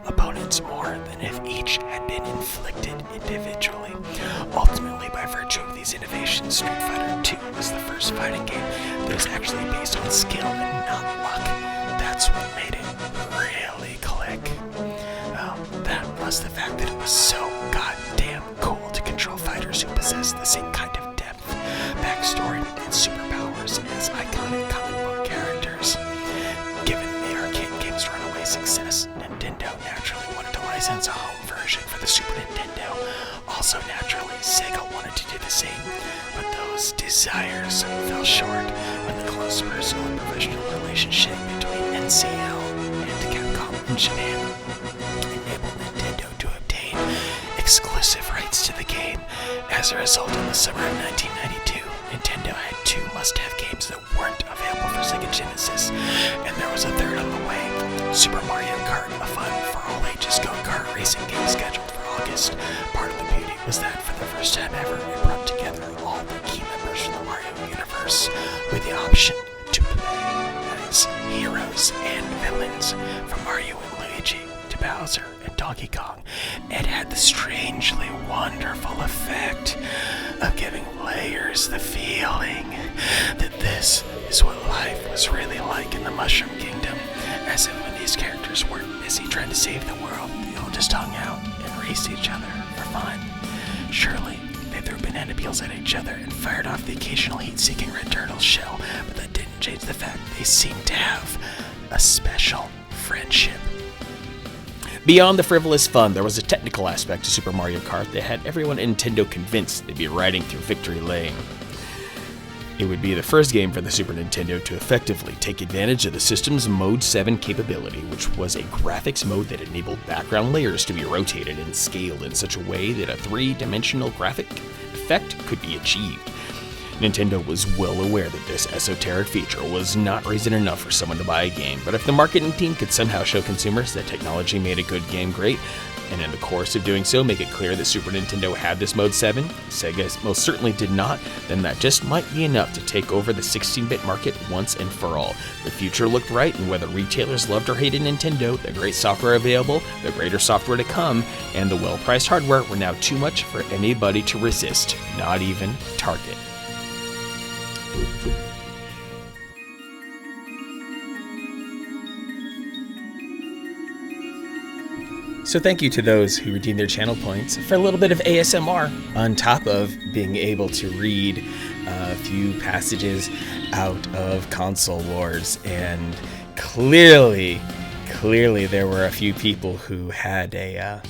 opponents more than if each had been inflicted individually. Ultimately, by virtue of these innovations, Street Fighter 2 was the first fighting game that was actually based on skill and not luck. That's what made it really click. That plus the fact that it was so goddamn cool to control fighters who possessed the same kind of depth, backstory, and superpowers as iconic comic book characters. Given the arcade game's runaway success, Nintendo naturally wanted to license a home version for the Super Nintendo. Also naturally, Sega wanted to do the same, but those desires fell short when the close personal and professional relationship between NCL and Capcom in Japan enabled Nintendo to obtain exclusive rights to the game. As a result, in the summer of 1992, Nintendo had 2 must-have games that weren't available for Sega Genesis, and there was a third on the way. Super Mario Kart, a fun for all ages go-kart racing game scheduled for August. Part of the beauty was that for the first time ever, it brought together all the key members from the Mario universe with the option to play as heroes and villains, from Mario and Luigi to Bowser and Donkey Kong. It had the strangely wonderful effect of giving players the feeling that this is what life was really like in the Mushroom Kingdom, as if when these characters weren't busy trying to save the world, they all just hung out and raced each other for fun. Surely, they threw banana peels at each other and fired off the occasional heat-seeking red turtle shell, but that didn't change the fact they seemed to have a special friendship. Beyond the frivolous fun, there was a technical aspect to Super Mario Kart that had everyone at Nintendo convinced they'd be riding through victory lane. It would be the first game for the Super Nintendo to effectively take advantage of the system's Mode 7 capability, which was a graphics mode that enabled background layers to be rotated and scaled in such a way that a 3-dimensional graphic effect could be achieved. Nintendo was well aware that this esoteric feature was not reason enough for someone to buy a game, but if the marketing team could somehow show consumers that technology made a good game great, and in the course of doing so make it clear that Super Nintendo had this Mode 7, Sega most certainly did not, then that just might be enough to take over the 16-bit market once and for all. The future looked right, and whether retailers loved or hated Nintendo, the great software available, the greater software to come, and the well-priced hardware were now too much for anybody to resist, not even Target. So thank you to those who redeemed their channel points for a little bit of ASMR, on top of being able to read a few passages out of Console Wars. And clearly there were a few people who had a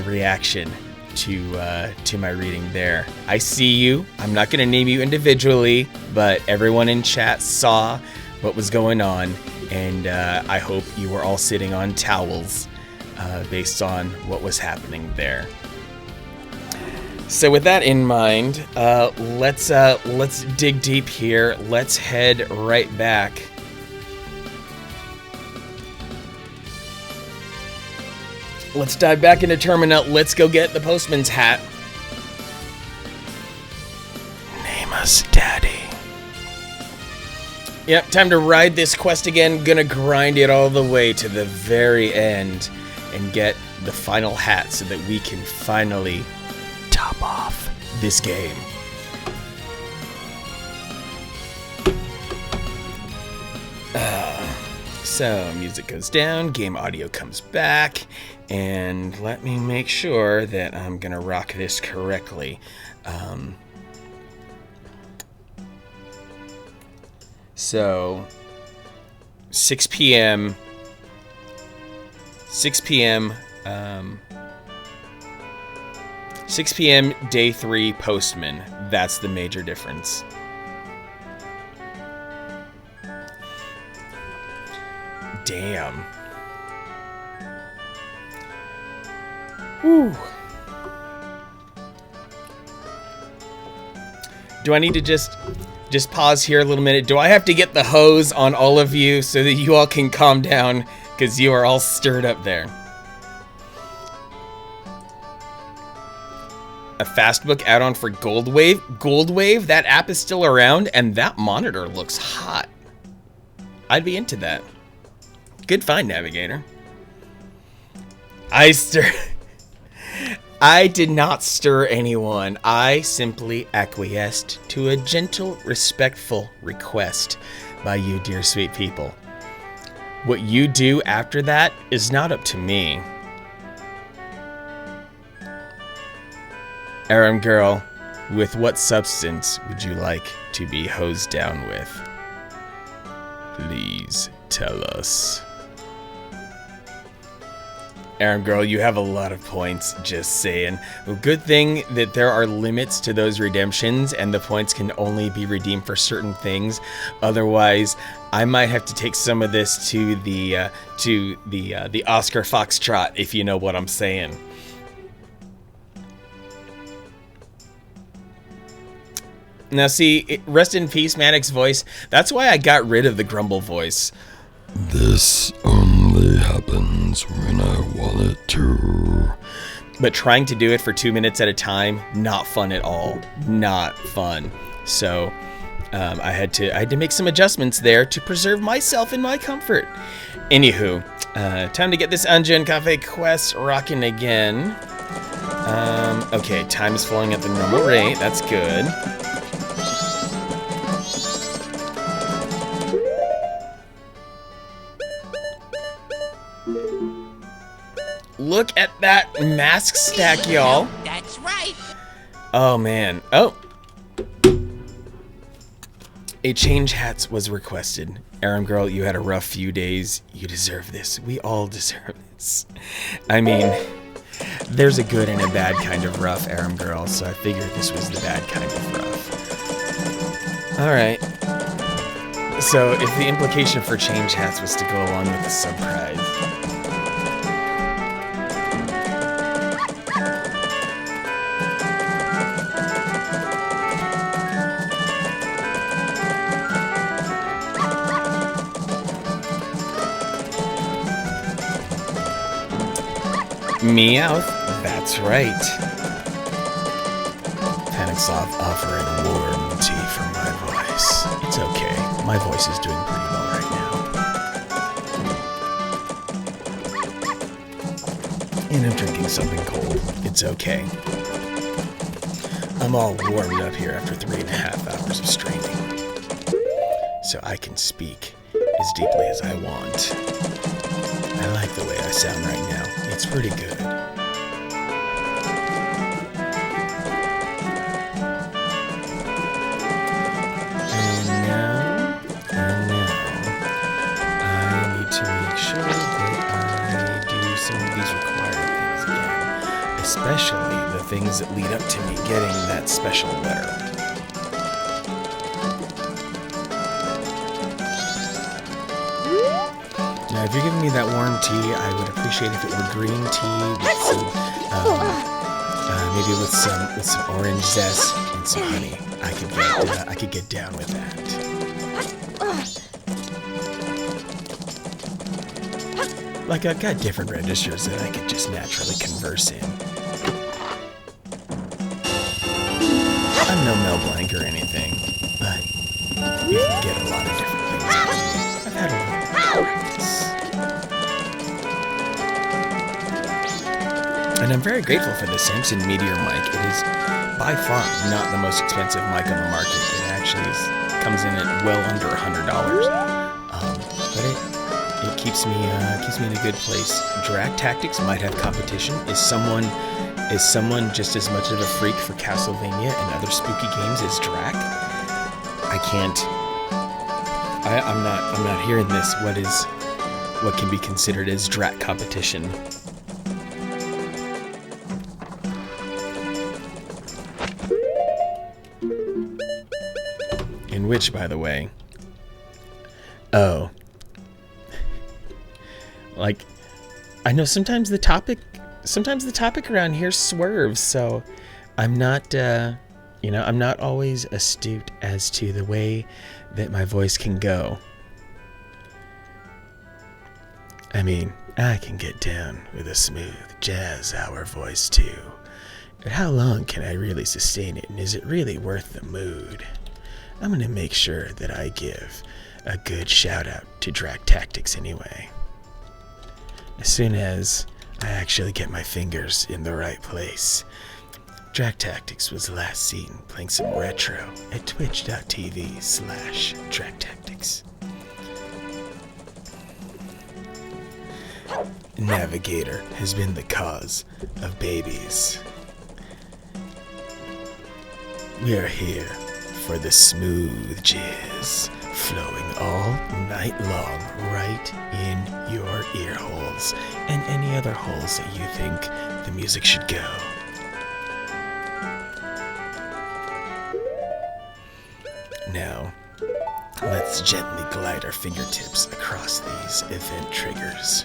reaction to my reading there. I see you. I'm not going to name you individually, but everyone in chat saw what was going on, and I hope you were all sitting on towels based on what was happening there. So with that in mind, let's dig deep here. Let's head right back. Let's dive back into Terminal. Let's go get the postman's hat. Name us Daddy. Yep, time to ride this quest again. Gonna grind it all the way to the very end and get the final hat so that we can finally top off this game. So, music goes down, game audio comes back, and let me make sure that I'm gonna rock this correctly. So, 6 p.m., 6 p.m., 6 p.m. day 3 Postman. That's the major difference. Damn. Whew. Do I need to just pause here a little minute? Do I have to get the hose on all of you so that you all can calm down? Because you are all stirred up there. A Fastbook add-on for Goldwave? Goldwave? That app is still around, and that monitor looks hot. I'd be into that. Good find, Navigator. I did not stir anyone. I simply acquiesced to a gentle, respectful request by you, dear sweet people. What you do after that is not up to me. Aram girl, with what substance would you like to be hosed down with? Please tell us. Aram girl, you have a lot of points, just saying. Well, good thing that there are limits to those redemptions and the points can only be redeemed for certain things. Otherwise, I might have to take some of this to the Oscar Foxtrot, if you know what I'm saying. Now see, rest in peace, Maddox's voice. That's why I got rid of the grumble voice. This only happens when I want it to. But trying to do it for 2 minutes at a time, not fun at all. Not fun. So I had to make some adjustments there to preserve myself and my comfort. Anywho, time to get this Ungeon Cafe quest rocking again. Okay, time is flowing at the normal rate. That's good. Look at that mask stack, y'all. That's right. Oh, man. Oh. A change hats was requested. Aram girl, you had a rough few days. You deserve this. We all deserve this. I mean, there's a good and a bad kind of rough, Aram girl, so I figured this was the bad kind of rough. Alright. So, if the implication for change hats was to go along with the sub-prize, Meowth, that's right. Panicsloth offering warranty for my voice. It's okay. My voice is doing pretty well right now. And I'm drinking something cold. It's okay. I'm all warmed up here after 3.5 hours of streaming. So I can speak as deeply as I want. I like the way I sound right now. It's pretty good. And now, I need to make sure that I do some of these required things again. Especially the things that lead up to me getting that special letter. Now, if you're giving me that warm tea, I would appreciate if it were green tea with some, maybe with some orange zest and some honey. I could get down with that. Like I've got different registers that I could just naturally converse in. I'm no Mel Blanc or anything, but you can get a lot of different things out of me. I've had a lot of practice. And I'm very grateful for the Samson Meteor mic. It is by far not the most expensive mic on the market. It actually comes in at well under $100. But it keeps me in a good place. Drag Tactics might have competition. Is someone just as much of a freak for Castlevania and other spooky games as Drac? I can't. I'm not hearing this. What can be considered as Drac competition? In which, by the way, like, I know sometimes the topic sometimes the topic around here swerves, so I'm not, I'm not always astute as to the way that my voice can go. I mean, I can get down with a smooth jazz hour voice too. But how long can I really sustain it, and is it really worth the mood? I'm gonna make sure that I give a good shout out to Drag Tactics anyway. As soon as I actually get my fingers in the right place. Drag Tactics was last seen playing some retro at twitch.tv/dragtactics. Navigator has been the cause of babies. We are here for the smooth jizz, flowing all night long right in your ear holes and any other holes that you think the music should go. Now, let's gently glide our fingertips across these event triggers.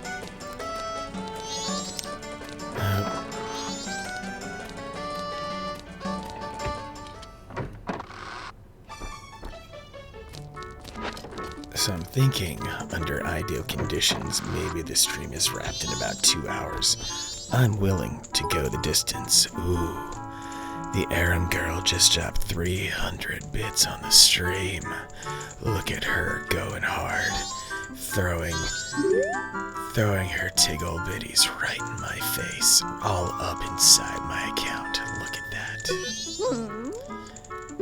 So I'm thinking, under ideal conditions, maybe the stream is wrapped in about 2 hours. I'm willing to go the distance. Ooh, the Aram girl just dropped 300 bits on the stream. Look at her going hard, throwing her tiggle bitties right in my face, all up inside my account. Look at that.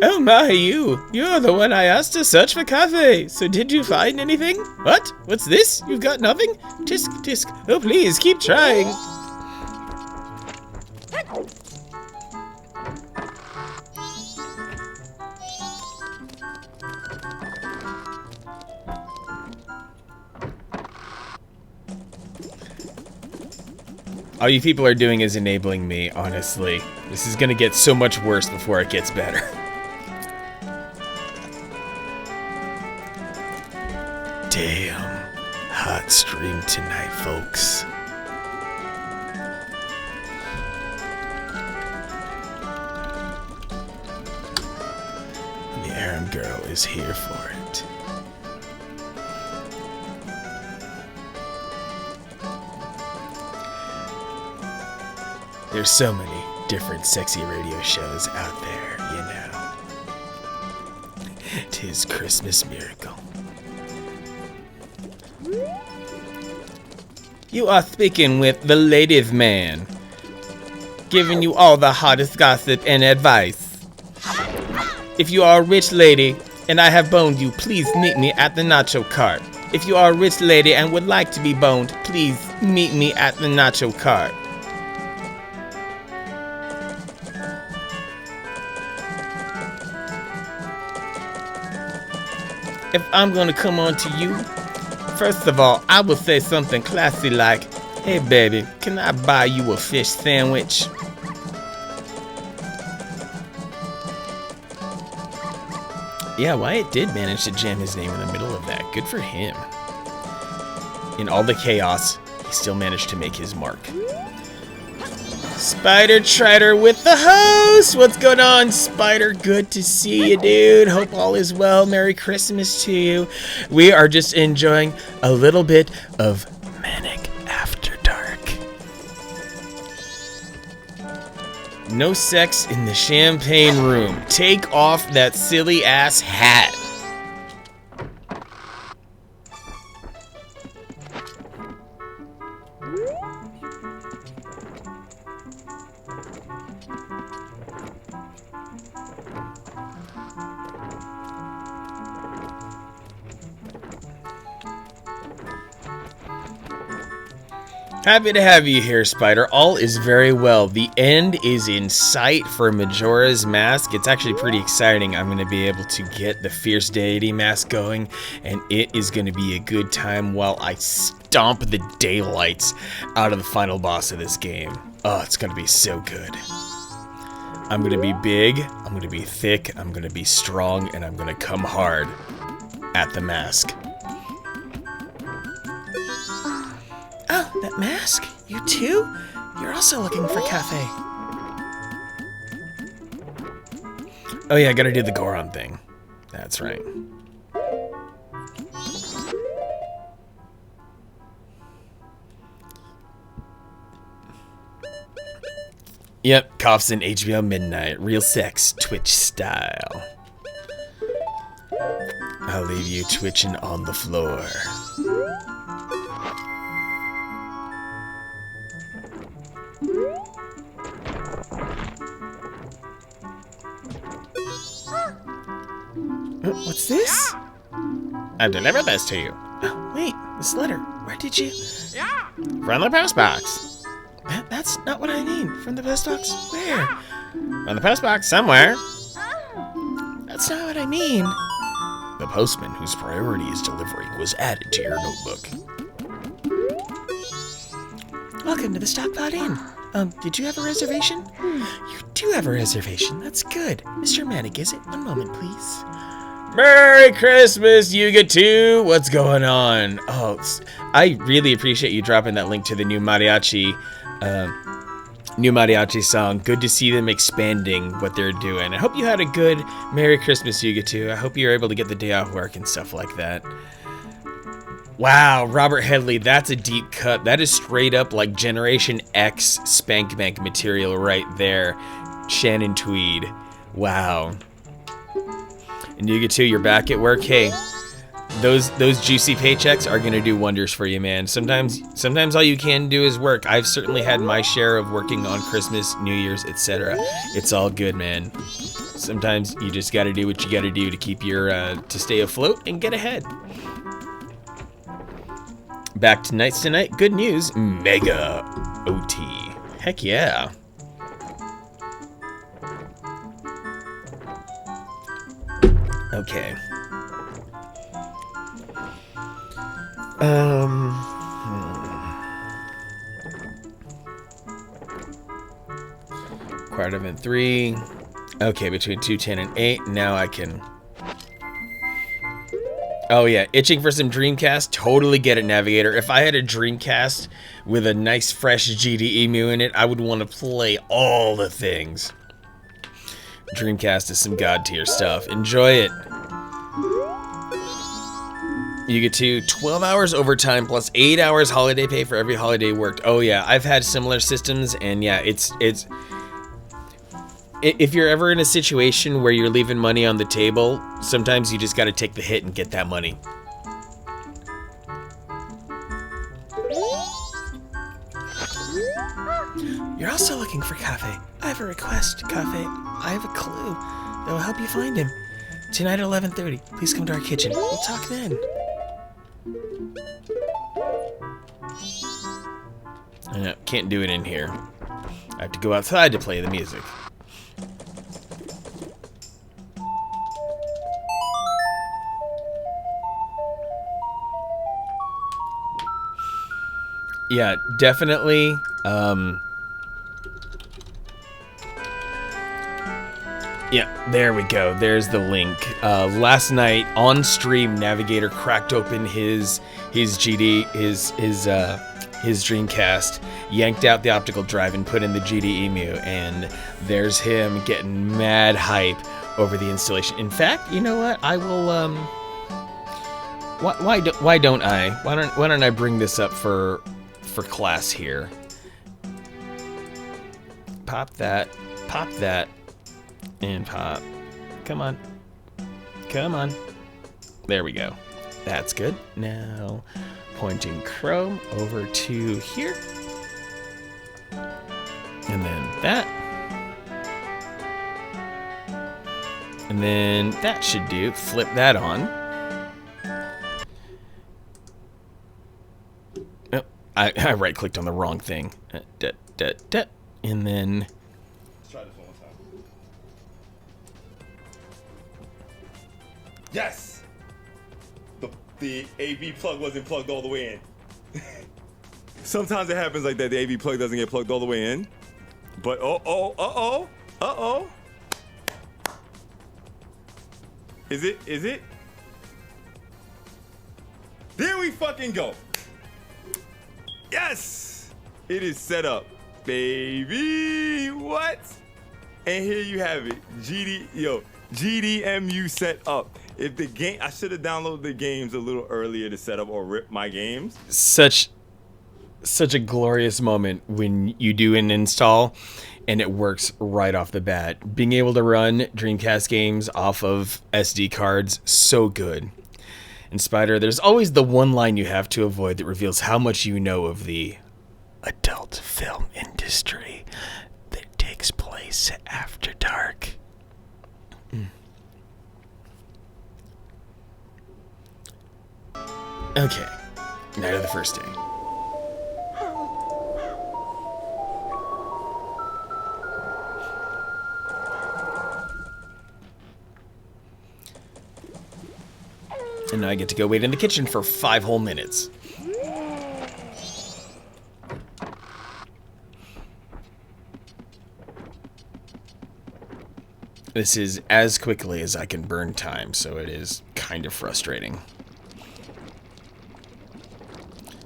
Oh my, you're the one I asked to search for cafe. So did you find anything? What? What's this? You've got nothing? Tisk, tisk. Oh, please, keep trying. All you people are doing is enabling me, honestly. This is gonna get so much worse before it gets better. Damn, hot stream tonight, folks. The Aram girl is here for it. There's so many different sexy radio shows out there, you know. 'Tis Christmas miracle. You are speaking with the ladies' man, giving you all the hottest gossip and advice. If you are a rich lady and I have boned you, please meet me at the nacho cart. If you are a rich lady and would like to be boned, please meet me at the nacho cart. If I'm gonna come on to you, first of all, I will say something classy like, "Hey baby, can I buy you a fish sandwich?" Yeah, Wyatt did manage to jam his name in the middle of that. Good for him. In all the chaos, he still managed to make his mark. Spider Trider with the host! What's going on, Spider? Good to see you, dude. Hope all is well. Merry Christmas to you. We are just enjoying a little bit of Manic After Dark. No sex in the champagne room. Take off that silly ass hat. Happy to have you here, Spider. All is very well. The end is in sight for Majora's Mask. It's actually pretty exciting. I'm going to be able to get the Fierce Deity Mask going, and it is going to be a good time while I stomp the daylights out of the final boss of this game. Oh, it's going to be so good. I'm going to be big, I'm going to be thick, I'm going to be strong, and I'm going to come hard at the mask. Oh, that mask? You too? You're also looking for cafe. Oh yeah, I gotta do the Goron thing. That's right. Yep, coughs in HBO Midnight. Real sex, Twitch style. I'll leave you twitching on the floor. What's this? I've delivered this to you. Oh, wait, this letter. Where did you... From the post box. That's not what I mean. From the post box? Where? From the post box somewhere. That's not what I mean. The postman whose priority is delivery was added to your notebook. Welcome to the Stockpot Inn. Did you have a reservation? You do have a reservation. That's good. Mr. Manic, is it? One moment, please. Merry Christmas, Yuga 2! What's going on? Oh, I really appreciate you dropping that link to the new mariachi song. Good to see them expanding what they're doing. I hope you had a good Merry Christmas, Yuga 2. I hope you're able to get the day off work and stuff like that. Wow, Robert Headley, that's a deep cut. That is straight up like Generation X Spank Bank material right there. Shannon Tweed. Wow. And Yuga 2, you're back at work. Hey, those juicy paychecks are gonna do wonders for you, man. Sometimes all you can do is work. I've certainly had my share of working on Christmas, New Year's, etc. It's all good, man. Sometimes you just gotta do what you gotta do to keep your to stay afloat and get ahead. Back to Nights Tonight. Good news, Mega OT. Heck yeah. Okay. Required event 3. Okay, between 2:10 and 8. Now I can... Oh yeah, itching for some Dreamcast? Totally get it, Navigator. If I had a Dreamcast with a nice fresh GD Emu in it, I would want to play all the things. Dreamcast is some god tier stuff. Enjoy it. You get to 12 hours overtime plus 8 hours holiday pay for every holiday worked. Oh yeah, I've had similar systems, and yeah, it's if you're ever in a situation where you're leaving money on the table, sometimes you just got to take the hit and get that money. You're also looking for cafe. I have a request, cafe. I have a clue that will help you find him. Tonight at 11:30, please come to our kitchen. We'll talk then. I can't do it in here. I have to go outside to play the music. Yeah, definitely. Yeah, there we go. There's the link. Last night on stream, Navigator cracked open his Dreamcast, yanked out the optical drive, and put in the GD Emu, and there's him getting mad hype over the installation. In fact, you know what? I will. Why don't I? Why don't I bring this up for class here? Pop that, and pop. Come on. There we go. That's good. Now, pointing Chrome over to here. And then that. And then that should do. Flip that on. Oh, I right-clicked on the wrong thing. And then... Let's try this one more time. Yes! The AV plug wasn't plugged all the way in. Sometimes it happens like that. The AV plug doesn't get plugged all the way in. But uh-oh. Is it? There we fucking go. Yes! It is set up. baby. What? And here you have it. GDMU set up. If the game, I should have downloaded the games a little earlier to set up or rip my games. Such a glorious moment when you do an install and it works right off the bat. Being able to run Dreamcast games off of SD cards, so good. And Spider, there's always the one line you have to avoid that reveals how much you know of the adult film industry that takes place after dark. Okay, night of the first day. And now I get to go wait in the kitchen for 5 whole minutes. This is as quickly as I can burn time, so it is kind of frustrating.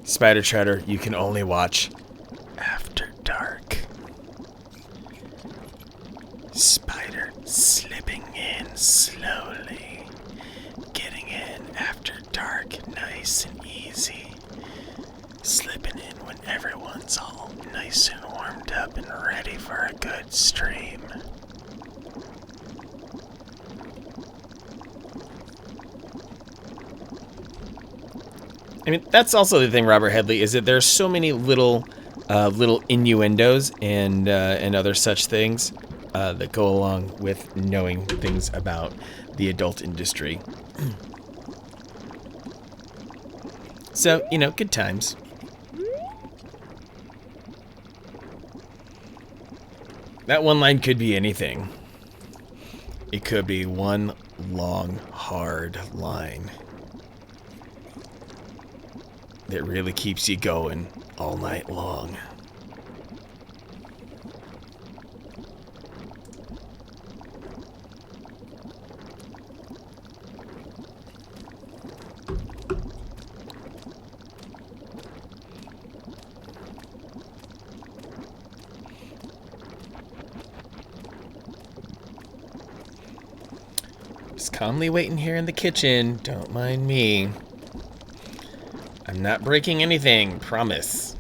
Spider Chatter, you can only watch after dark. Spider slipping in slowly. Getting in after dark, nice and easy. Slipping in when everyone's all nice and warmed up and ready for a good stream. I mean, that's also the thing, Robert Headley, is that there's so many little innuendos and other such things that go along with knowing things about the adult industry. So, you know, good times. That one line could be anything. It could be one long, hard line that really keeps you going all night long. Just calmly waiting here in the kitchen. Don't mind me. I'm not breaking anything, promise.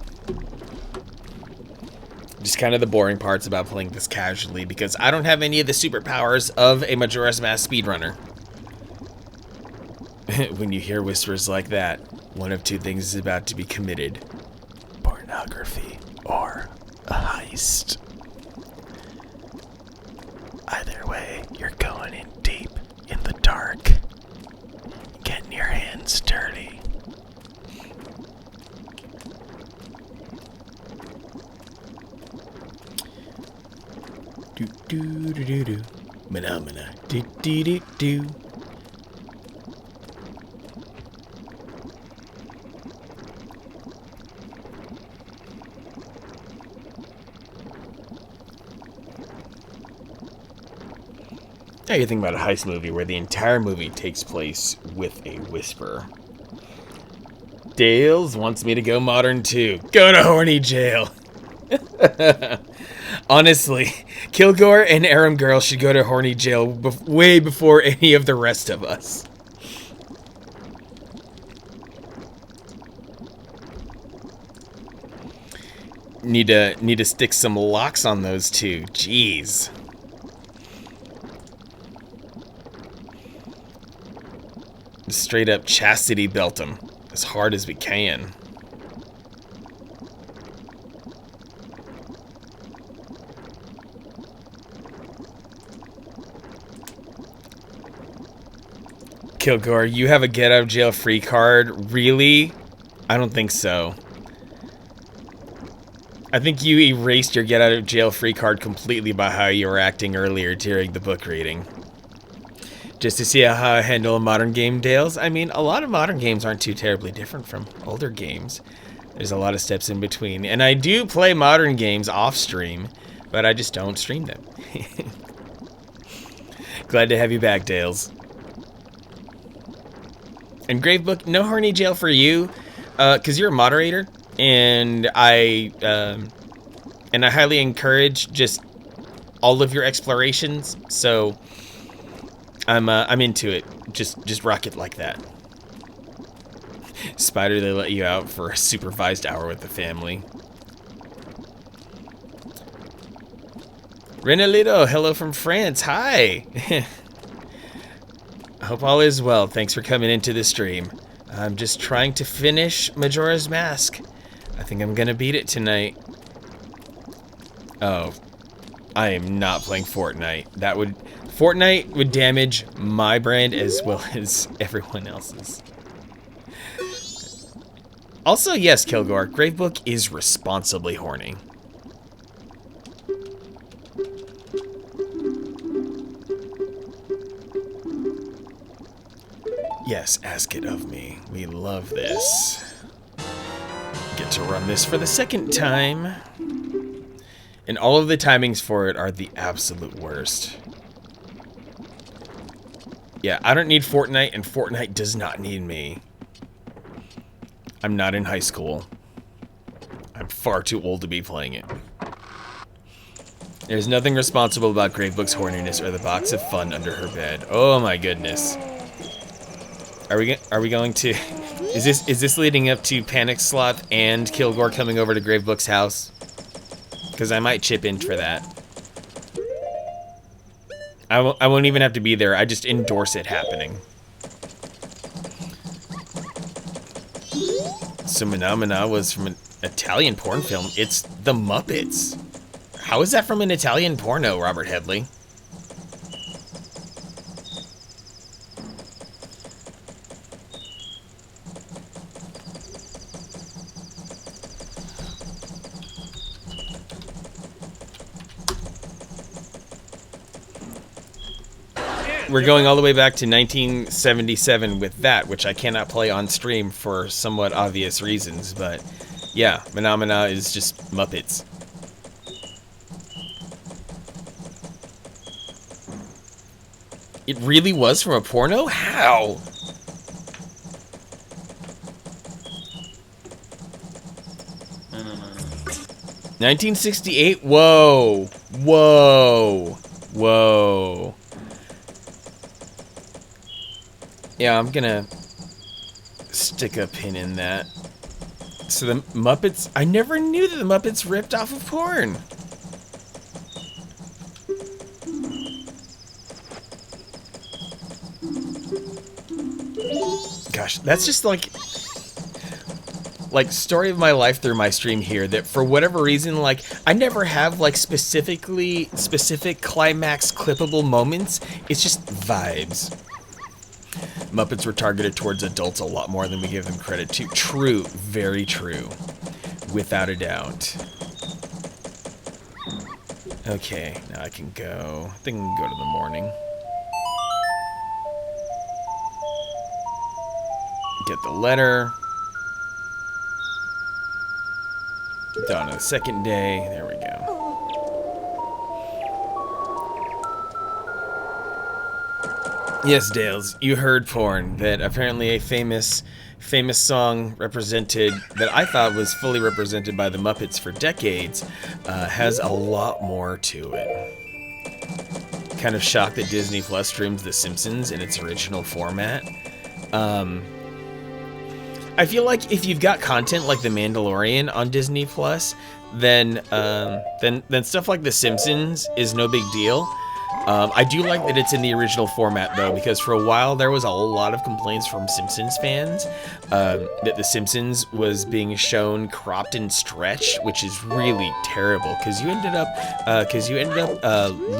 Just kind of the boring parts about playing this casually because I don't have any of the superpowers of a Majora's Mask speedrunner. When you hear whispers like that, one of two things is about to be committed. Pornography or a heist. Either way, you're going in deep in the dark. Getting your hands dirty. Do do do do do. Mana do do do do. Now you think about a heist movie where the entire movie takes place with a whisper. Dales wants me to go modern too. Go to horny jail. Honestly, Kilgore and Aram Girl should go to horny jail way before any of the rest of us. Need to stick some locks on those two. Jeez. Straight up chastity belt them as hard as we can. Kilgore, you have a get out of jail free card? Really? I don't think so. I think you erased your get out of jail free card completely by how you were acting earlier during the book reading. Just to see how I handle a modern game, Dales. I mean, a lot of modern games aren't too terribly different from older games. There's a lot of steps in between. And I do play modern games off stream, but I just don't stream them. Glad to have you back, Dales. And Gravebook, no horny jail for you, because you're a moderator, and I and I highly encourage just all of your explorations. So I'm into it. Just rock it like that. Spider, they let you out for a supervised hour with the family. Renalito, hello from France. Hi. I hope all is well. Thanks for coming into the stream. I'm just trying to finish Majora's Mask. I think I'm gonna beat it tonight. Oh, I am not playing Fortnite. Fortnite would damage my brand as well as everyone else's. Also, yes, Kilgore, Gravebook is responsibly horny. Yes, ask it of me. We love this. Get to run this for the second time. And all of the timings for it are the absolute worst. Yeah, I don't need Fortnite, and Fortnite does not need me. I'm not in high school. I'm far too old to be playing it. There's nothing responsible about Gravebook's horniness or the box of fun under her bed. Oh my goodness. Are we going to... Is this leading up to Panic Sloth and Kilgore coming over to Gravebook's house? Because I might chip in for that. I won't even have to be there. I just endorse it happening. So Phenomena was from an Italian porn film. It's The Muppets. How is that from an Italian porno, Robert Headley? We're going all the way back to 1977 with that, which I cannot play on stream for somewhat obvious reasons, but yeah, Phenomena is just Muppets. It really was from a porno? How? No. 1968? Whoa. Whoa. Whoa. Yeah, I'm gonna stick a pin in that. So the Muppets... I never knew that the Muppets ripped off of porn. Gosh, that's just like story of my life through my stream here, that for whatever reason, like, I never have like specific climax clippable moments. It's just vibes. Muppets were targeted towards adults a lot more than we give them credit to. True, very true. Without a doubt. Okay, now I can go. I think I can go to the morning. Get the letter. Dawn of the second day. There we go. Yes, Dales, you heard porn. That apparently a famous song represented, that I thought was fully represented by the Muppets for decades, has a lot more to it. Kind of shocked that Disney Plus streams The Simpsons in its original format. I feel like if you've got content like The Mandalorian on Disney Plus, then stuff like The Simpsons is no big deal. I do like that it's in the original format, though, because for a while there was a lot of complaints from Simpsons fans that The Simpsons was being shown cropped and stretched, which is really terrible, because you ended up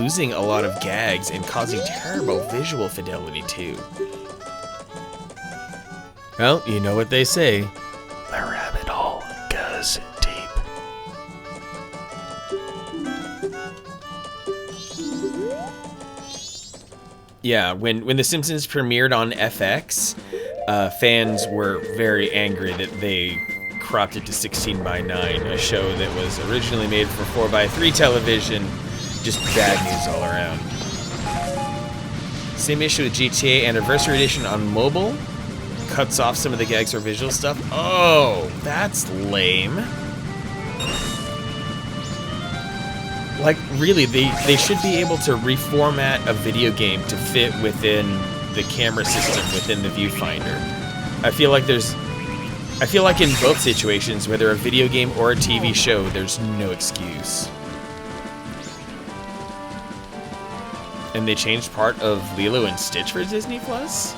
losing a lot of gags and causing terrible visual fidelity too. Well, you know what they say. The rabbit hole goes deep. Yeah, when The Simpsons premiered on FX, fans were very angry that they cropped it to 16:9, a show that was originally made for 4:3 television. Just bad news all around. Same issue with GTA Anniversary Edition on mobile. Cuts off some of the gags or visual stuff. Oh, that's lame. Like, really, they should be able to reformat a video game to fit within the camera system, within the viewfinder. I feel like in both situations, whether a video game or a TV show, there's no excuse. And they changed part of Lilo and Stitch for Disney Plus?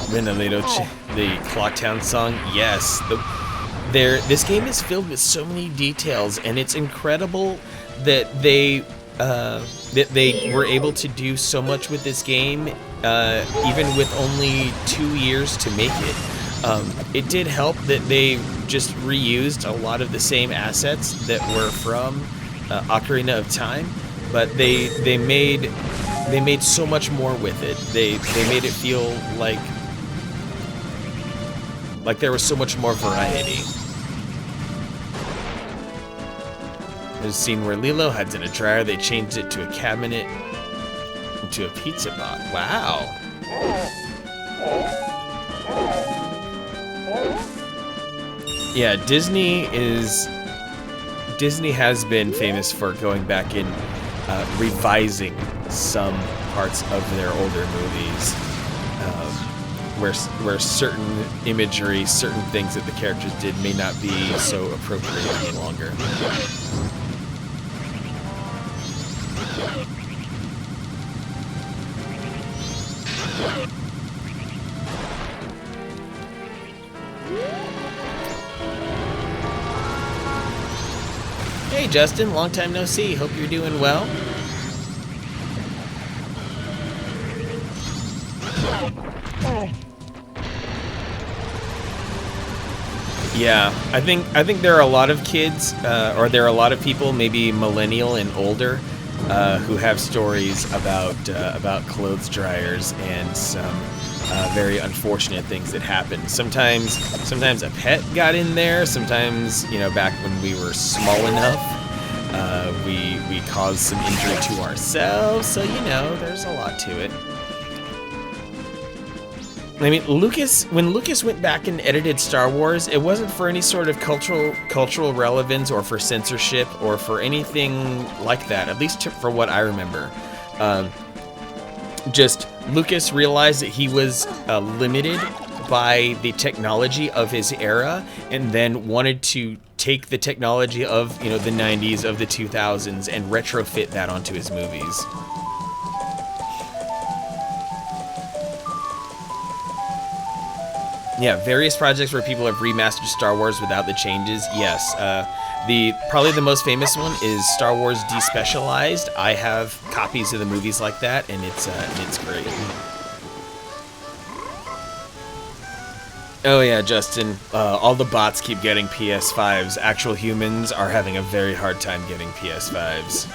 Renalito, the Clocktown song, yes. This game is filled with so many details, and it's incredible that they were able to do so much with this game, even with only 2 years to make it. It did help that they just reused a lot of the same assets that were from Ocarina of Time, but they made so much more with it. They made it feel like there was so much more variety. There's a scene where Lilo hides in a dryer. They changed it to a cabinet, into a pizza box. Wow. Yeah, Disney has been famous for going back and revising some parts of their older movies, where certain imagery, certain things that the characters did may not be so appropriate any longer. Hey Justin, long time no see. Hope you're doing well. Yeah, I think there are a lot of kids, or there are a lot of people, maybe millennial and older, who have stories about clothes dryers and some very unfortunate things that happened. Sometimes a pet got in there. Sometimes, back when we were small enough, we caused some injury to ourselves. So there's a lot to it. I mean, when Lucas went back and edited Star Wars, it wasn't for any sort of cultural relevance or for censorship or for anything like that, at least for what I remember. Just Lucas realized that he was limited by the technology of his era, and then wanted to take the technology of the 90s, of the 2000s, and retrofit that onto his movies. Yeah, various projects where people have remastered Star Wars without the changes. Yes, probably the most famous one is Star Wars Despecialized. I have copies of the movies like that, and it's great. Oh yeah, Justin. All the bots keep getting PS5s. Actual humans are having a very hard time getting PS5s.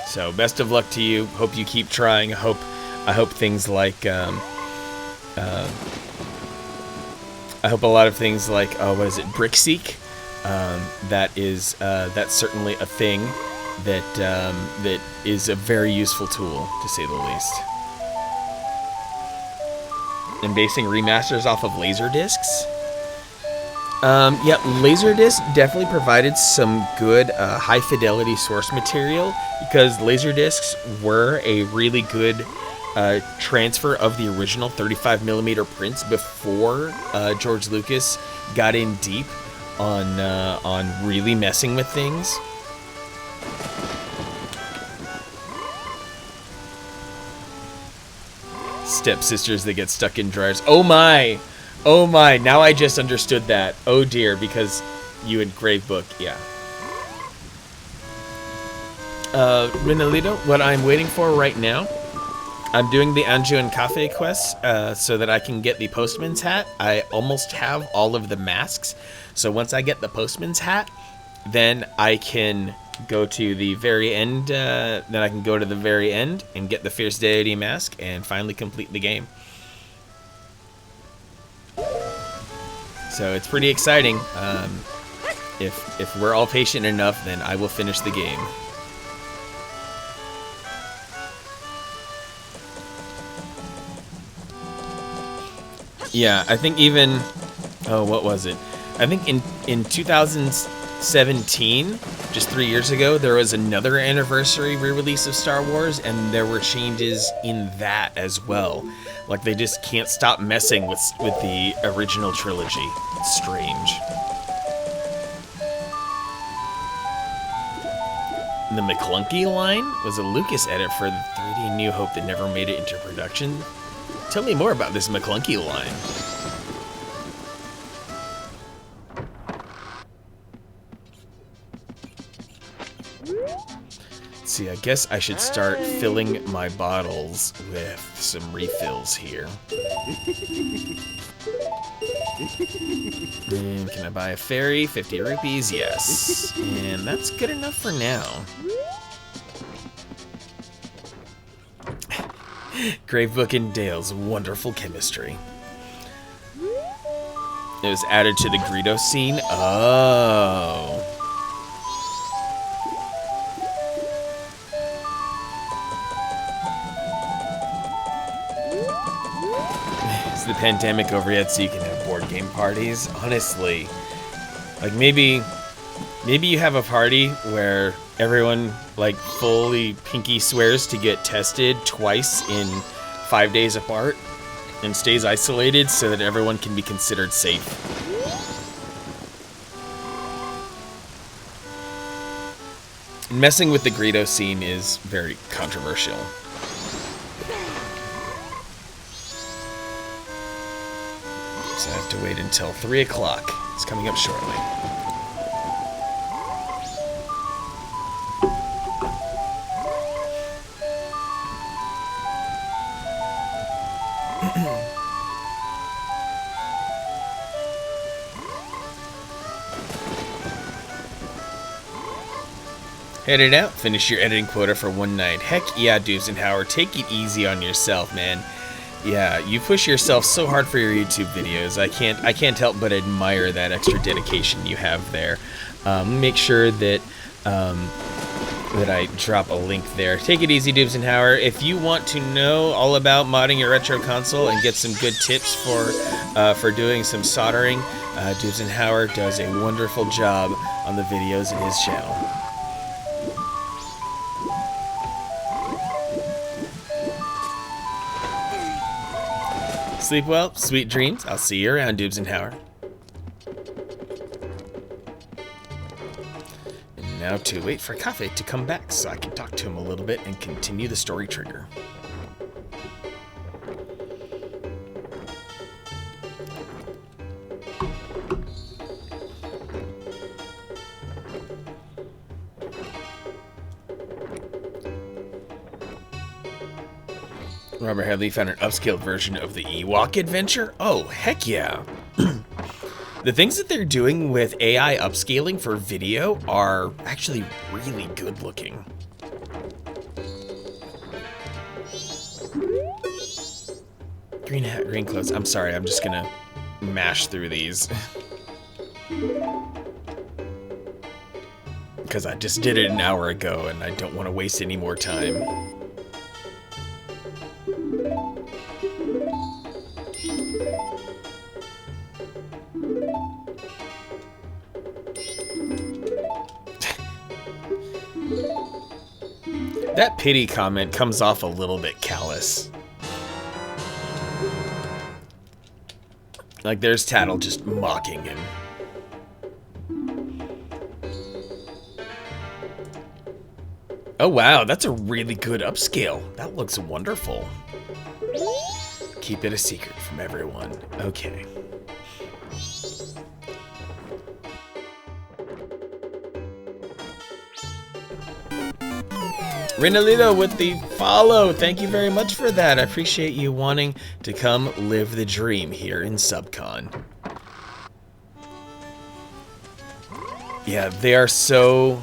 So best of luck to you. Hope you keep trying. I hope things like I hope a lot of things like, what is it, Brickseek? That's certainly a thing that is a very useful tool, to say the least. And basing remasters off of Laserdiscs? Yeah, Laserdisc definitely provided some good high-fidelity source material, because Laserdiscs were a really good transfer of the original 35mm prints before George Lucas got in deep on really messing with things. Stepsisters that get stuck in dryers. Oh my! Now I just understood that. Oh dear, because you had Gravebook, yeah. Rinalito, what I'm waiting for right now, I'm doing the Anju and Cafe quest so that I can get the postman's hat. I almost have all of the masks, so once I get the postman's hat, then I can go to the very end. Then I can go to the very end and get the Fierce Deity mask and finally complete the game. So it's pretty exciting. If we're all patient enough, then I will finish the game. Yeah, I think even, what was it? I think in 2000s, 17, just 3 years ago, there was another anniversary re-release of Star Wars, and there were changes in that as well. Like, they just can't stop messing with the original trilogy. It's strange. The McClunky line was a Lucas edit for the 3D New Hope that never made it into production. Tell me more about this McClunky line. See, I guess I should start filling my bottles with some refills here. And can I buy a fairy? 50 rupees, yes. And that's good enough for now. Gravebook and Dale's wonderful chemistry. It was added to the Greedo scene. Oh. Is the pandemic over yet so you can have board game parties? Honestly, like maybe you have a party where everyone like fully pinky swears to get tested twice in 5 days apart and stays isolated so that everyone can be considered safe. Messing with the Greedo scene is very controversial. So I have to wait until 3 o'clock. It's coming up shortly. Headed out, finish your editing quota for one night. Heck yeah, Dubes and Howard, take it easy on yourself, man. Yeah, you push yourself so hard for your YouTube videos. I can't help but admire that extra dedication you have there. Make sure that that I drop a link there. Take it easy, Dubes and Howard. If you want to know all about modding your retro console and get some good tips for doing some soldering, Dubes and Howard does a wonderful job on the videos in his channel. Sleep well, sweet dreams. I'll see you around, Dubes and Howard. And now to wait for Cafe to come back so I can talk to him a little bit and continue the story trigger. Robert Hadley found an upscaled version of the Ewok adventure? Oh, heck yeah. The things that they're doing with AI upscaling for video are actually really good looking. Green hat, green clothes. I'm sorry, I'm just gonna mash through these. Because I just did it an hour ago and I don't want to waste any more time. That pity comment comes off a little bit callous. Like there's Tattle just mocking him. Oh wow, that's a really good upscale. That looks wonderful. Keep it a secret from everyone. Okay. Renalito with the follow. Thank you very much for that. I appreciate you wanting to come live the dream here in Subcon. Yeah, they are so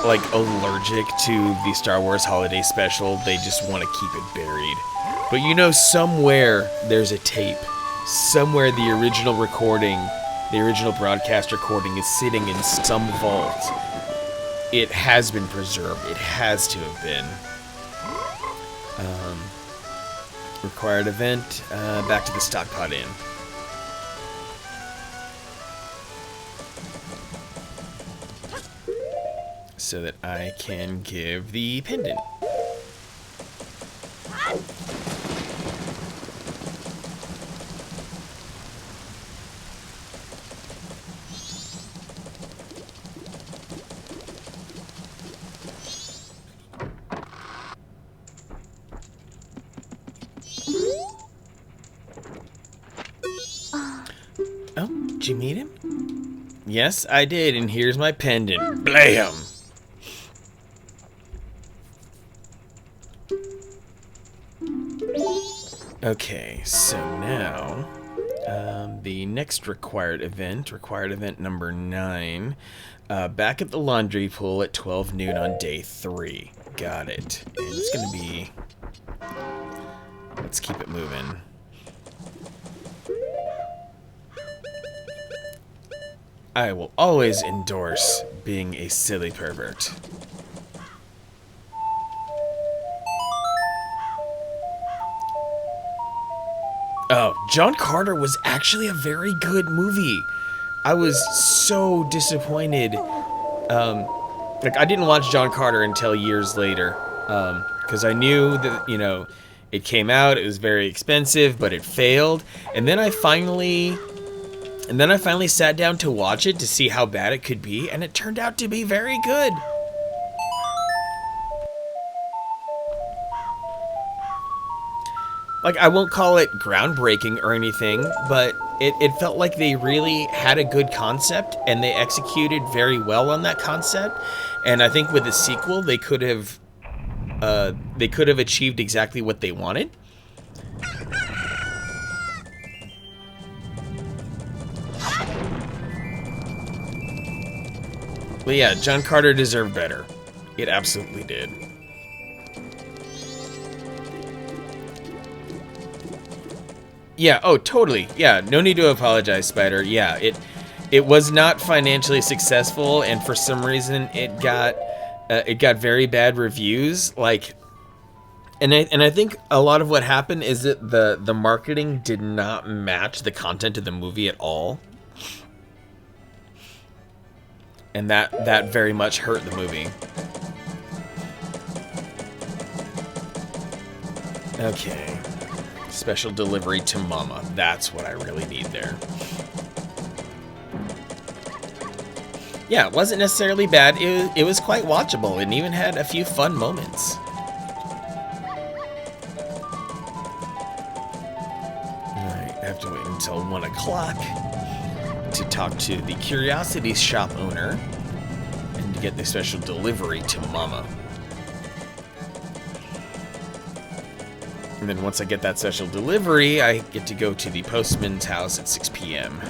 like allergic to the Star Wars Holiday Special. They just want to keep it buried. But you know, somewhere there's a tape. Somewhere the original recording, the original broadcast recording is sitting in some vault. It has been preserved. It has to have been. Required event. Back to the Stockpot Inn. so that I can give the pendant. Oh, did you meet him? Yes, I did, and here's my pendant. Blam! Okay, so now, the next required event number 9, back at the laundry pool at 12 noon on day 3. Got it. And it's gonna be... Let's keep it moving. I will always endorse being a silly pervert. Oh, John Carter was actually a very good movie. I was so disappointed. Like, I didn't watch John Carter until years later. Because I knew that, you know, it came out, it was very expensive, but it failed. And then I finally sat down to watch it to see how bad it could be, and it turned out to be very good. Like, I won't call it groundbreaking or anything, but it felt like they really had a good concept, and they executed very well on that concept. And I think with the sequel, they could have achieved exactly what they wanted. But yeah, John Carter deserved better. It absolutely did. Yeah, oh, totally. Yeah, no need to apologize, Spider. Yeah, it was not financially successful, and for some reason it got very bad reviews. Like, and I think a lot of what happened is that the marketing did not match the content of the movie at all. And that very much hurt the movie. Okay. Special delivery to Mama. That's what I really need there. Yeah, it wasn't necessarily bad. It was quite watchable and even had a few fun moments. Alright, I have to wait until 1 o'clock to talk to the Curiosities shop owner and to get the special delivery to Mama. And then once I get that special delivery, I get to go to the postman's house at 6 p.m.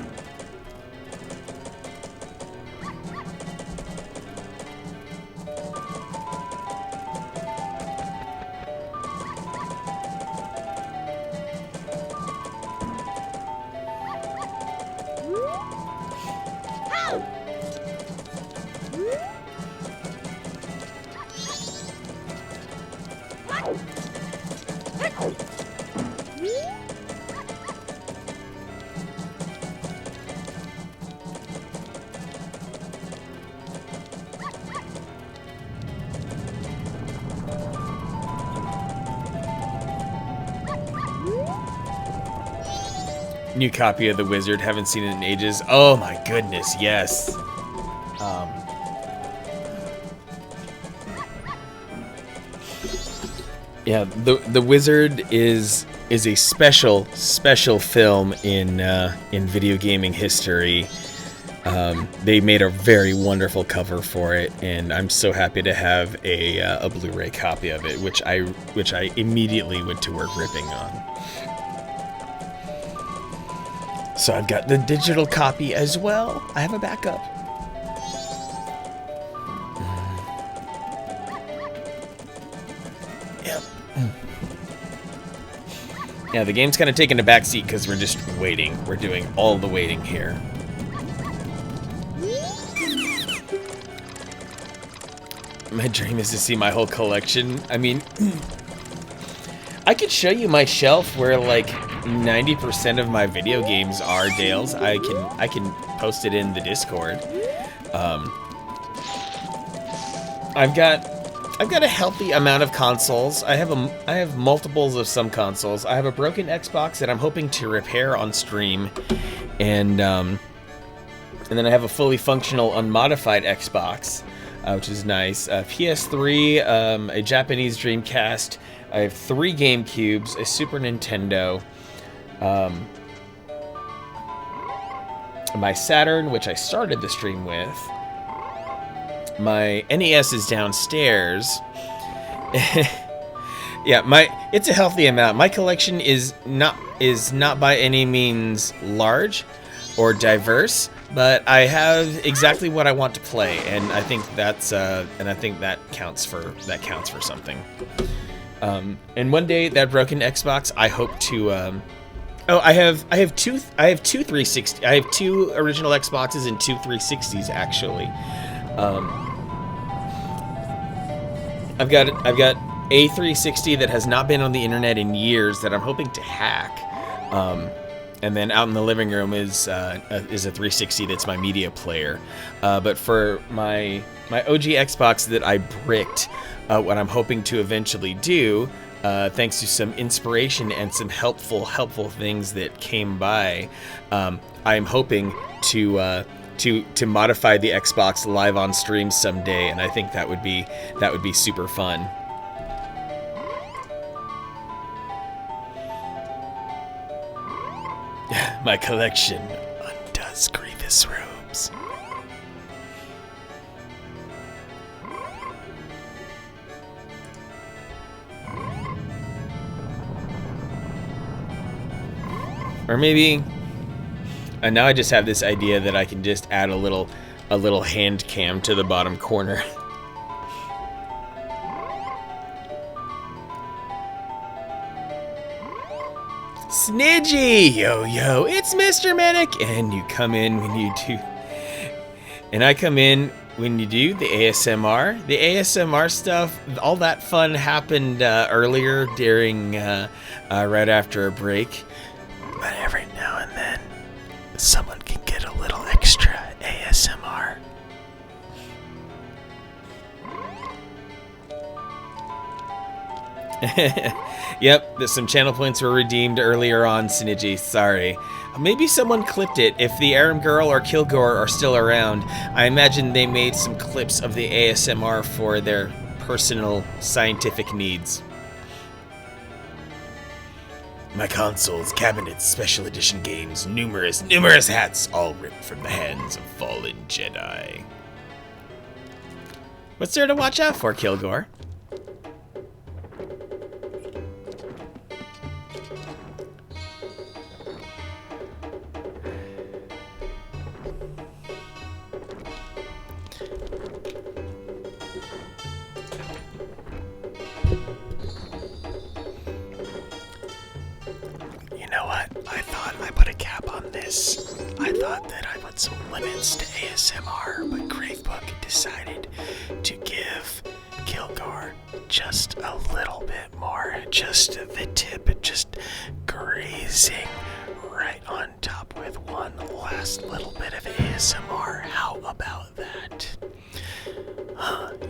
New copy of The Wizard, haven't seen it in ages. Oh my goodness, yes. Yeah, The Wizard is a special film in video gaming history. They made a very wonderful cover for it, and I'm so happy to have a Blu-ray copy of it, which I immediately went to work ripping on. So I've got the digital copy as well. I have a backup. Yep. Yeah, the game's kind of taking a backseat because we're just waiting. We're doing all the waiting here. My dream is to see my whole collection. I mean, I could show you my shelf where like 90% of my video games are, Dales. I can post it in the Discord. I've got a healthy amount of consoles. I have multiples of some consoles. I have a broken Xbox that I'm hoping to repair on stream, and then I have a fully functional unmodified Xbox, which is nice. PS3, a Japanese Dreamcast. I have 3 GameCubes, a Super Nintendo, my Saturn, which I started the stream with. My NES is downstairs. Yeah, it's a healthy amount. My collection is not by any means large or diverse, but I have exactly what I want to play, and I think that counts for something. And one day that broken Xbox, I hope to. I have two 360. I have 2 original Xboxes and 2 360s actually. I've got a 360 that has not been on the internet in years that I'm hoping to hack. And then out in the living room is a 360 that's my media player. But for my OG Xbox that I bricked, what I'm hoping to eventually do, thanks to some inspiration and some helpful things that came by, I'm hoping to modify the Xbox live on stream someday, and I think that would be super fun. My collection undoes grievous robes. Or maybe, and now I just have this idea that I can just add a little hand cam to the bottom corner. Snidgy! Yo, it's Mr. Medic! And you come in when you do... And I come in when you do the ASMR. The ASMR stuff, all that fun happened earlier during, right after a break. But every now and then, someone can get a little extra ASMR. Yep, some channel points were redeemed earlier on, Snidgy. Sorry. Maybe someone clipped it. If the Aram Girl or Kilgore are still around, I imagine they made some clips of the ASMR for their personal scientific needs. My consoles, cabinets, special edition games, numerous hats, all ripped from the hands of fallen Jedi. What's there to watch out for, Kilgore? I thought that I put some limits to ASMR, but Gravebook decided to give Kilgore just a little bit more, just the tip, just grazing right on top with one last little bit of ASMR. How about that?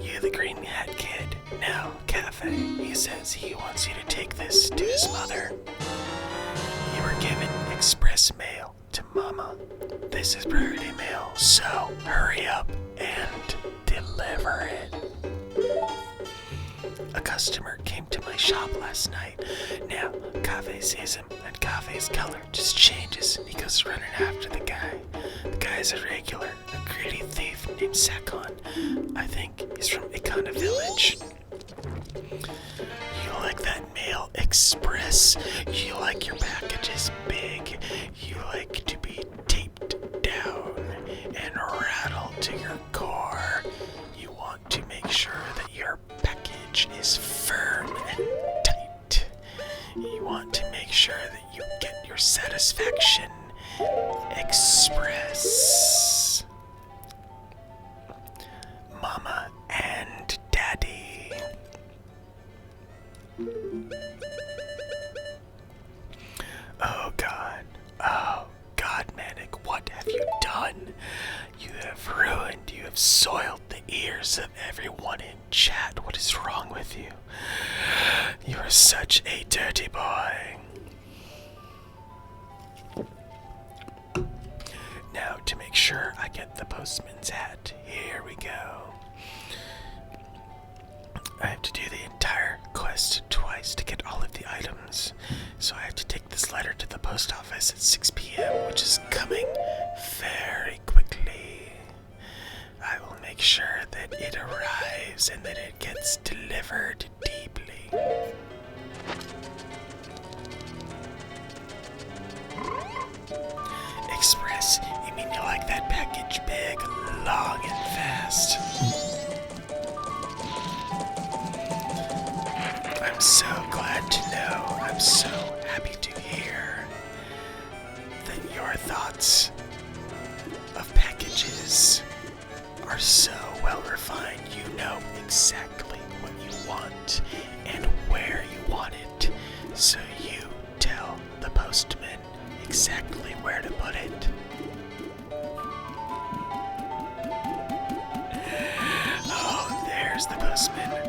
You the green hat kid. Now, Cafe, he says he wants you to take this to his mother. You were given express mail to Mama. This is priority mail, so hurry up and deliver it. A customer came to my shop last night. Now, Cafe sees him, and Cafe's color just changes, and he goes running after the guy. The guy's a regular, a greedy thief named Sakon. I think he's from Ikana Village. You like that mail express? You like your packages big? You like to be taped down and rattled to your core? You want to make sure that your package is firm and tight. You want to make sure that you get your satisfaction express. Mama and Daddy. Oh God, Manic, what have you done? You have ruined, you have soiled the ears of everyone in chat. What is wrong with you? You are such a dirty boy. Now, to make sure I get the postman's hat, here we go. I have to do the entire quest twice to get all of the items. So I have to take this letter to the post office at 6 p.m., which is coming very quickly. I will make sure that it arrives and that it gets delivered deeply. Express, you mean you like that package big, long, and fast? I'm so glad to know. I'm so happy to hear that your thoughts of packages are so well refined. You know exactly what you want and where you want it. So you tell the postman exactly where to put it. Oh, there's the postman.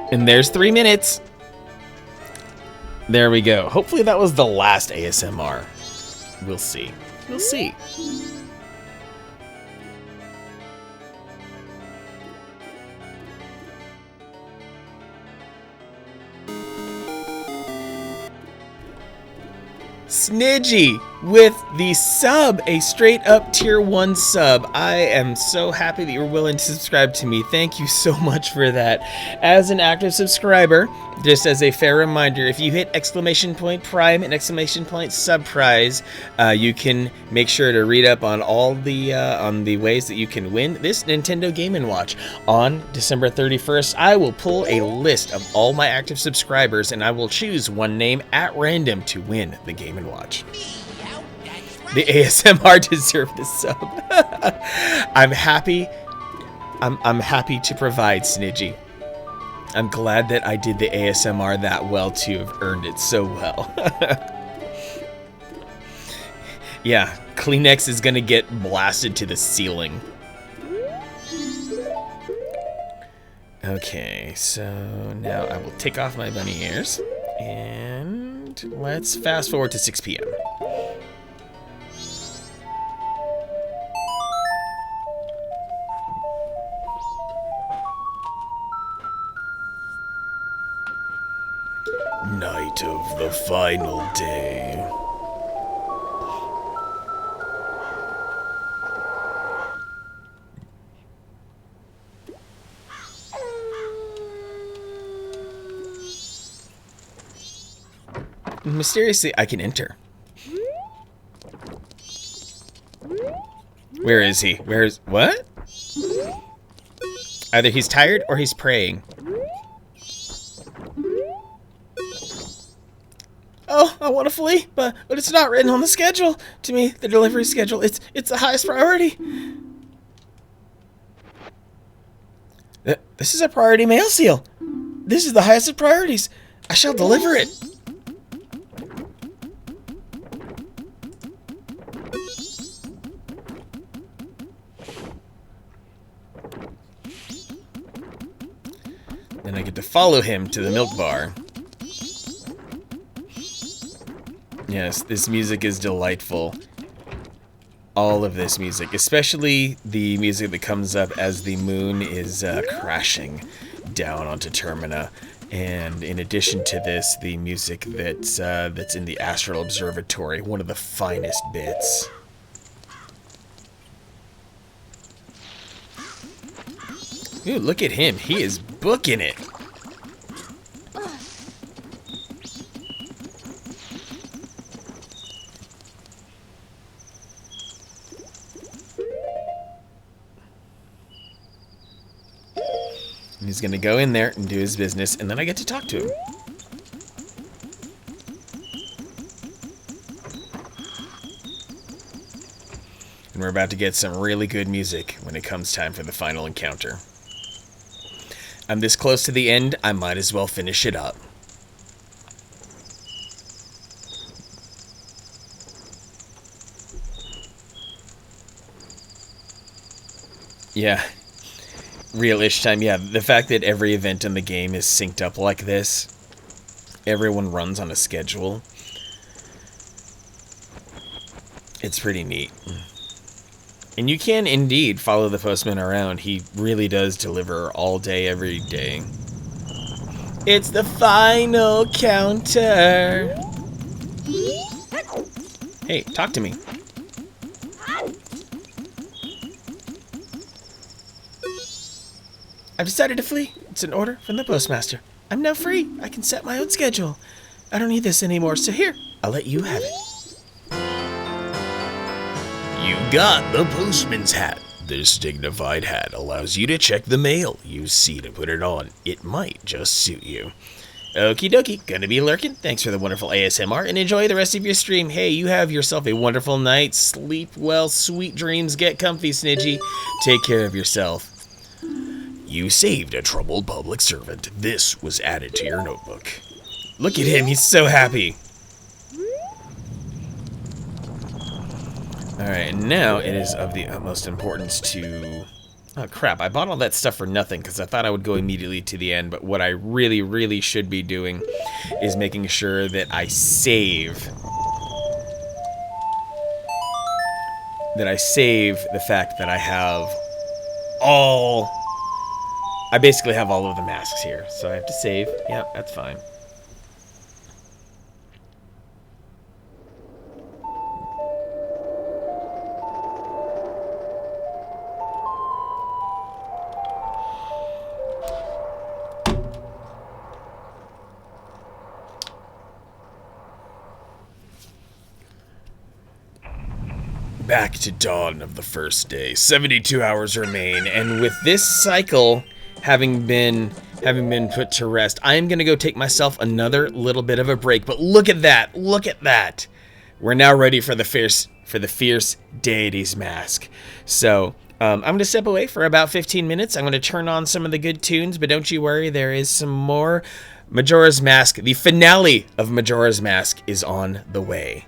And there's 3 minutes. There we go. Hopefully that was the last ASMR. We'll see. We'll see. Snidgy with the sub, a straight up tier 1 sub. I am so happy that you're willing to subscribe to me. Thank you so much for that. As an active subscriber, just as a fair reminder, if you hit ! Prime and ! Sub prize, you can make sure to read up on all the ways that you can win this Nintendo Game & Watch. On December 31st, I will pull a list of all my active subscribers and I will choose one name at random to win the Game & Watch. The ASMR deserve this sub. I'm happy. I'm happy to provide, Snidgy. I'm glad that I did the ASMR that well to have earned it so well. Yeah, Kleenex is gonna get blasted to the ceiling. Okay, so now I will take off my bunny ears and let's fast forward to 6 p.m. Night of the final day. Mysteriously, I can enter. Where is he? Where's... what? Either he's tired or he's praying. Oh, I want to flee, but it's not written on the schedule. To me, the delivery schedule, it's the highest priority. This is a priority mail seal. This is the highest of priorities. I shall deliver it. Then I get to follow him to the milk bar. Yes, this music is delightful. All of this music, especially the music that comes up as the moon is crashing down onto Termina. And in addition to this, the music that's in the Astral Observatory, one of the finest bits. Ooh, look at him. He is booking it. He's gonna go in there and do his business, and then I get to talk to him. And we're about to get some really good music when it comes time for the final encounter. I'm this close to the end, I might as well finish it up. Yeah. Real-ish time. Yeah, the fact that every event in the game is synced up like this. Everyone runs on a schedule. It's pretty neat. And you can indeed follow the postman around. He really does deliver all day, every day. It's the final counter. Hey, talk to me. I've decided to flee. It's an order from the postmaster. I'm now free. I can set my own schedule. I don't need this anymore, so here, I'll let you have it. You got the postman's hat. This dignified hat allows you to check the mail. Use C to put it on. It might just suit you. Okie dokie, gonna be lurking. Thanks for the wonderful ASMR, and enjoy the rest of your stream. Hey, you have yourself a wonderful night. Sleep well, sweet dreams. Get comfy, Snidgy. Take care of yourself. You saved a troubled public servant. This was added to your notebook. Look at him, he's so happy. Alright, and now it is of the utmost importance to... Oh crap, I bought all that stuff for nothing because I thought I would go immediately to the end, but what I really, really should be doing is making sure that I save... the fact that I have all... I basically have all of the masks here, so I have to save. Yep, that's fine. Back to dawn of the first day. 72 hours remain, and with this cycle having been put to rest, I am gonna go take myself another little bit of a break. But look at that! Look at that! We're now ready for the fierce deity's mask. So I'm gonna step away for about 15 minutes. I'm gonna turn on some of the good tunes, but don't you worry, there is some more. Majora's Mask, the finale of Majora's Mask, is on the way.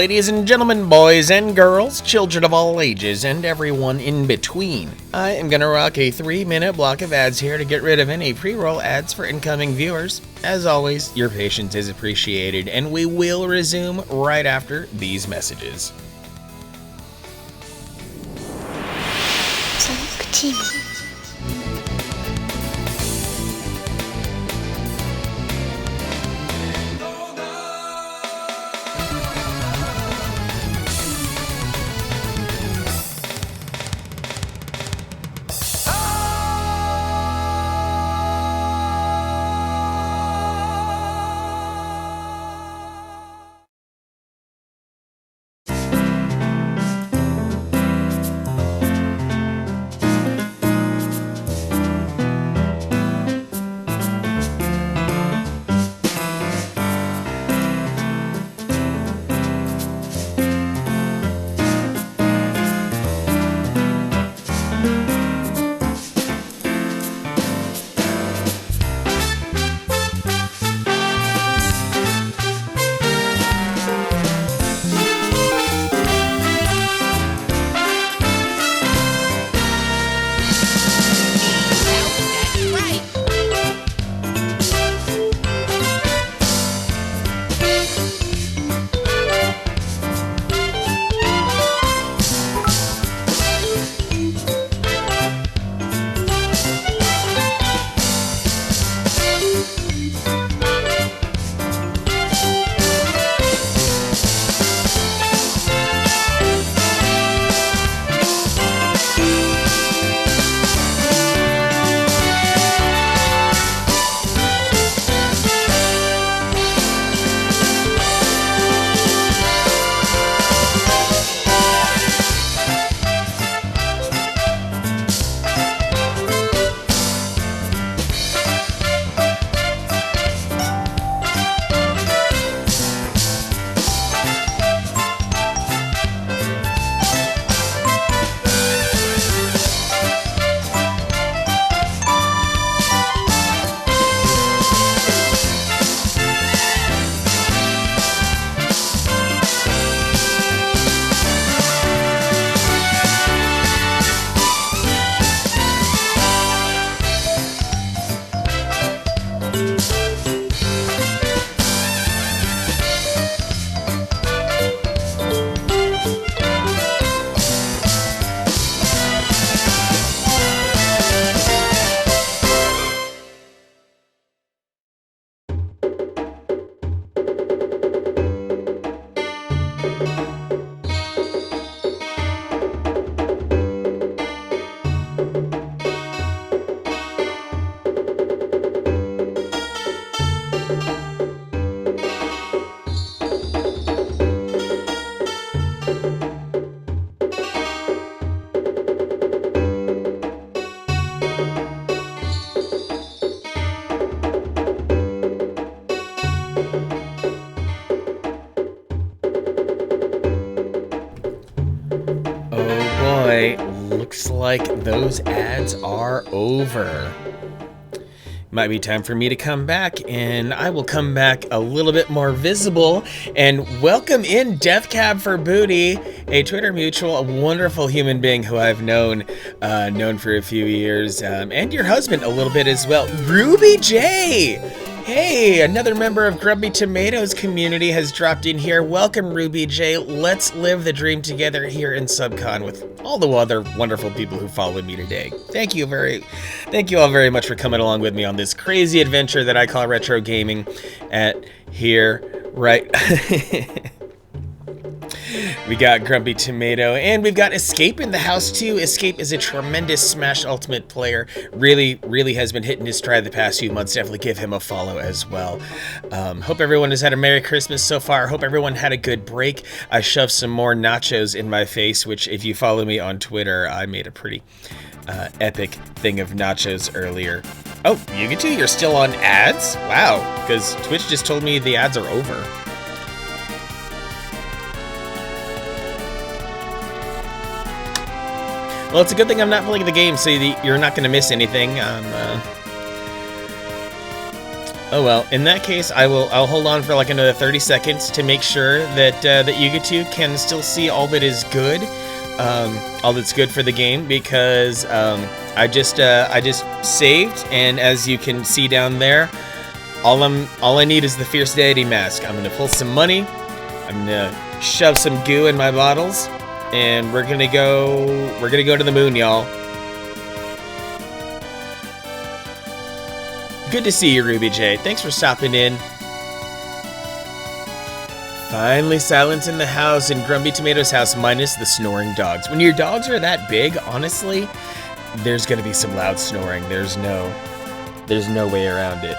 ladies and gentlemen, boys and girls, children of all ages, and everyone in between. I am gonna rock a 3-minute block of ads here to get rid of any pre-roll ads for incoming viewers. As always, your patience is appreciated, and we will resume right after these messages. Talk to me. Looks like those ads are over. Might be time for me to come back, and I will come back a little bit more visible and welcome in Death Cab for Booty, a Twitter mutual, a wonderful human being who I've known for a few years, and your husband a little bit as well, Ruby J. Hey, another member of Grumpy Tomatoes community has dropped in here. Welcome, Ruby J. Let's live the dream together here in Subcon with all the other wonderful people who followed me today. Thank you all very much for coming along with me on this crazy adventure that I call retro gaming at here, right? We got Grumpy Tomato, and we've got Escape in the house too. Escape is a tremendous Smash Ultimate player. Really has been hitting his stride the past few months. Definitely give him a follow as well. Hope everyone has had a Merry Christmas so far. Hope everyone had a good break. I shoved some more nachos in my face, which if you follow me on Twitter, I made a pretty epic thing of nachos earlier. Oh, Yugitu, you're still on ads? Wow, because Twitch just told me the ads are over. Well, it's a good thing I'm not playing the game, so you're not going to miss anything. Oh well, in that case, I'll hold on for like another 30 seconds to make sure that that Yuga2 can still see all that is good, all that's good for the game, because I just saved, and as you can see down there, all I need is the Fierce Deity mask. I'm gonna pull some money, I'm gonna shove some goo in my bottles, and we're gonna go to the moon, y'all. Good to see you, Ruby J. Thanks for stopping in. Finally, silence in the house, in Grumpy Tomato's house, minus the snoring dogs. When your dogs are that big, honestly, there's gonna be some loud snoring. There's no way around it.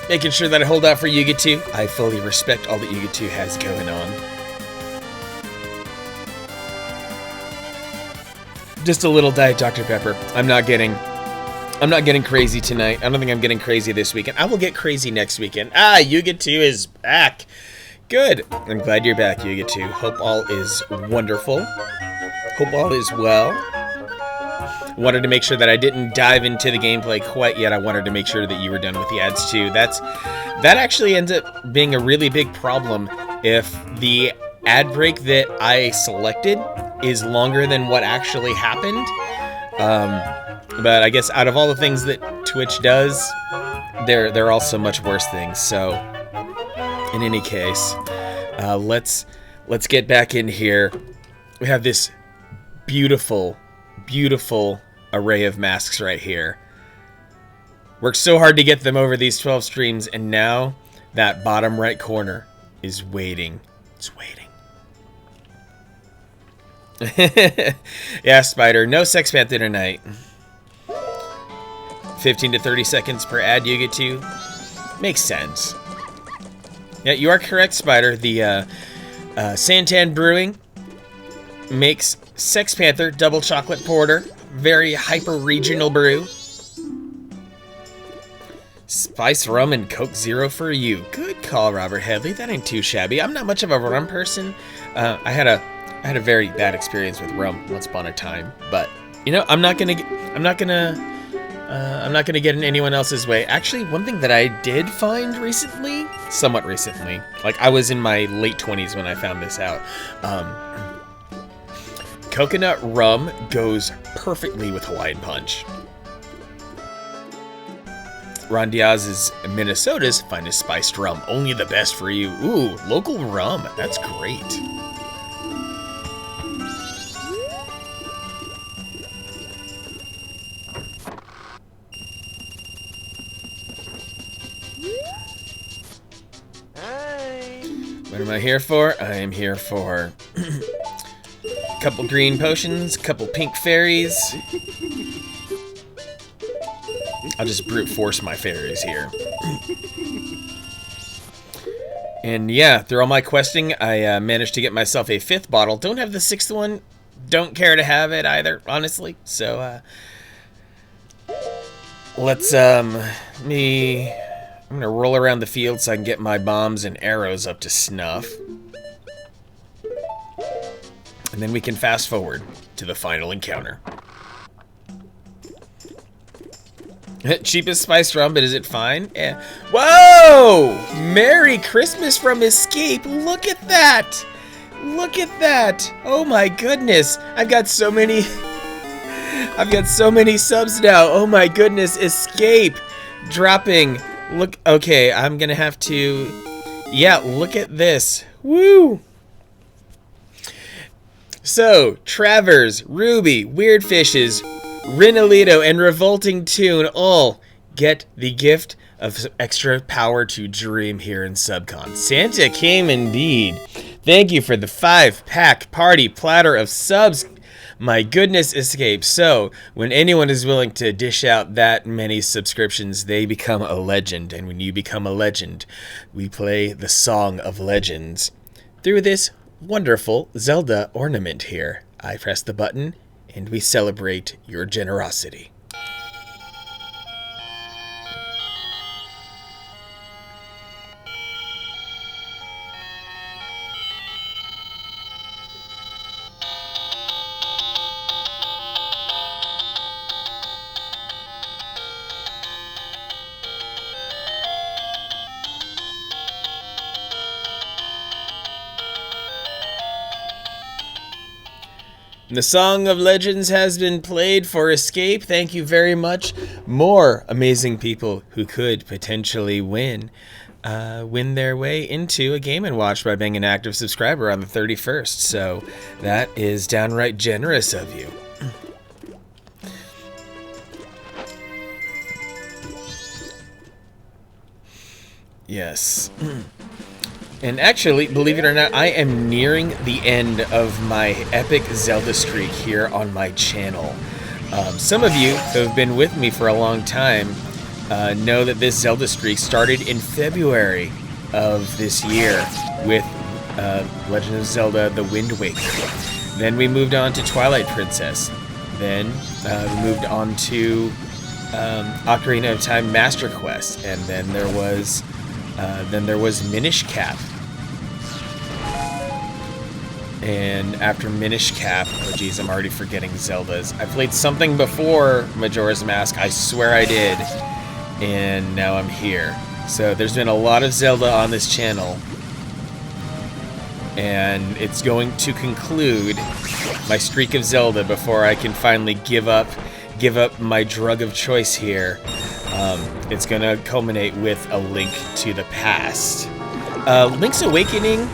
Making sure that I hold out for Yuga2. I fully respect all that Yuga2 has going on. Just a little Diet Dr. Pepper. I'm not getting crazy tonight. I don't think I'm getting crazy this weekend. I will get crazy next weekend. Yuga2 is back. Good. I'm glad you're back, Yuga2. Hope all is wonderful. Hope all is well. Wanted to make sure that I didn't dive into the gameplay quite yet. I wanted to make sure that you were done with the ads too. That actually ends up being a really big problem if the ad break that I selected is longer than what actually happened. But I guess out of all the things that Twitch does, there are also much worse things. So in any case, let's get back in here. We have this beautiful array of masks right here. Worked so hard to get them over these 12 streams, and now that bottom right corner is waiting. It's waiting. Yeah, Spider. No Sex Panther tonight. 15 to 30 seconds per ad you get to. Makes sense. Yeah, you are correct, Spider. The Santan Brewing makes Sex Panther Double Chocolate Porter. Very hyper-regional brew. Spice Rum and Coke Zero for you. Good call, Robert Headley. That ain't too shabby. I'm not much of a rum person. I had a very bad experience with rum once upon a time, but you know, I'm not gonna get in anyone else's way. Actually, one thing that I did find recently, somewhat recently, like I was in my late 20s when I found this out. Coconut rum goes perfectly with Hawaiian Punch. Ron Diaz is Minnesota's finest spiced rum. Only the best for you. Ooh, local rum. That's great. What am I here for? I am here for a couple green potions, couple pink fairies. I'll just brute force my fairies here. And yeah, through all my questing, I managed to get myself a 5th bottle. Don't have the 6th one. Don't care to have it either, honestly. So, let's, I'm gonna roll around the field so I can get my bombs and arrows up to snuff. And then we can fast forward to the final encounter. Cheapest spiced rum, but is it fine? Yeah. Whoa! Merry Christmas from Escape. Look at that. Look at that. Oh my goodness. I've got so many subs now. Oh my goodness. Escape. Dropping. Look. Okay, I'm gonna have to. Yeah, look at this. Woo! So, Travers, Ruby, Weird Fishes, Rinalito, and Revolting Tune all get the gift of extra power to dream here in Subcon. Santa came indeed. Thank you for the 5-pack party platter of subs. My goodness, Escape. So, when anyone is willing to dish out that many subscriptions, they become a legend. And when you become a legend, we play the Song of Legends through this wonderful Zelda ornament here. I press the button, and we celebrate your generosity. The Song of Legends has been played for Escape. Thank you very much. More amazing people who could potentially win their way into a Game & Watch by being an active subscriber on the 31st. So that is downright generous of you. Yes. And actually, believe it or not, I am nearing the end of my epic Zelda streak here on my channel. Some of you who have been with me for a long time know that this Zelda streak started in February of this year with Legend of Zelda: The Wind Waker. Then we moved on to Twilight Princess. Then we moved on to Ocarina of Time Master Quest, and then there was Minish Cap. And after Minish Cap, oh geez, I'm already forgetting Zeldas. I played something before Majora's Mask, I swear I did. And now I'm here. So there's been a lot of Zelda on this channel. And it's going to conclude my streak of Zelda before I can finally give up my drug of choice here. It's gonna culminate with A Link to the Past. Link's Awakening,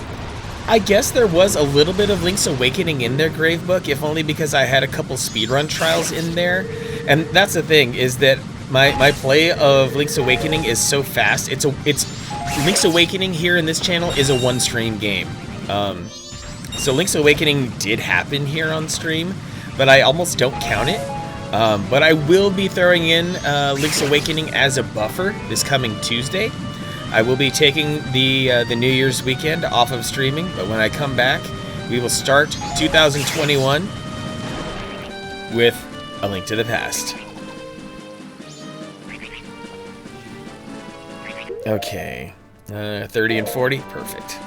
I guess there was a little bit of Link's Awakening in their Gravebook, if only because I had a couple speedrun trials in there. And that's the thing, is that my play of Link's Awakening is so fast. It's Link's Awakening here in this channel is a one-stream game. So Link's Awakening did happen here on stream, but I almost don't count it. But I will be throwing in Link's Awakening as a buffer this coming Tuesday. I will be taking the New Year's weekend off of streaming, but when I come back, we will start 2021 with A Link to the Past. Okay, 30 and 40, perfect.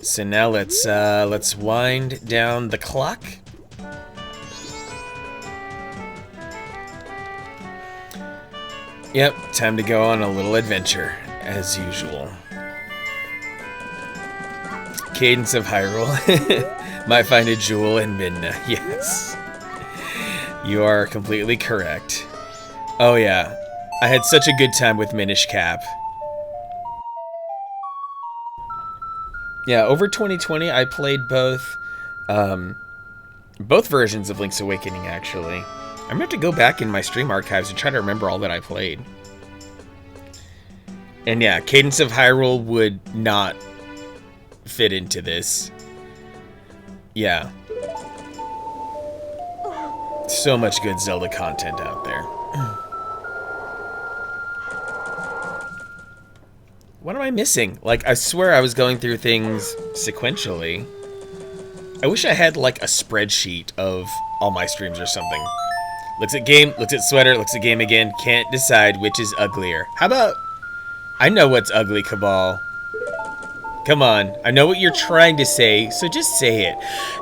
So now let's wind down the clock. Yep, time to go on a little adventure, as usual. Cadence of Hyrule. Might find a jewel in Midna. Yes. You are completely correct. Oh yeah, I had such a good time with Minish Cap. Yeah, over 2020, I played both versions of Link's Awakening, actually. I'm gonna have to go back in my stream archives and try to remember all that I played. And yeah, Cadence of Hyrule would not fit into this. Yeah. So much good Zelda content out there. What am I missing? Like, I swear I was going through things sequentially. I wish I had, like, a spreadsheet of all my streams or something. Looks at game, looks at sweater, looks at game again. Can't decide which is uglier. How about... I know what's ugly, Cabal. Come on. I know what you're trying to say, so just say it.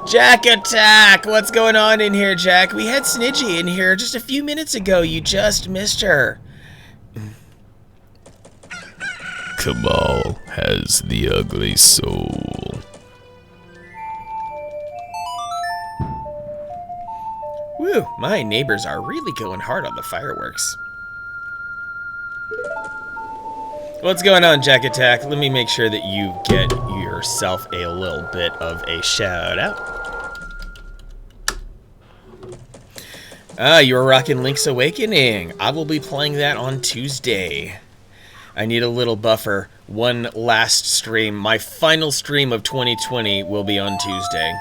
Jack Attack! What's going on in here, Jack? We had Snidgy in here just a few minutes ago. You just missed her. Cabal has the ugly soul. Woo, my neighbors are really going hard on the fireworks. What's going on, Jack Attack? Let me make sure that you get yourself a little bit of a shout out. Ah, you're rocking Link's Awakening. I will be playing that on Tuesday. I need a little buffer. One last stream. My final stream of 2020 will be on Tuesday.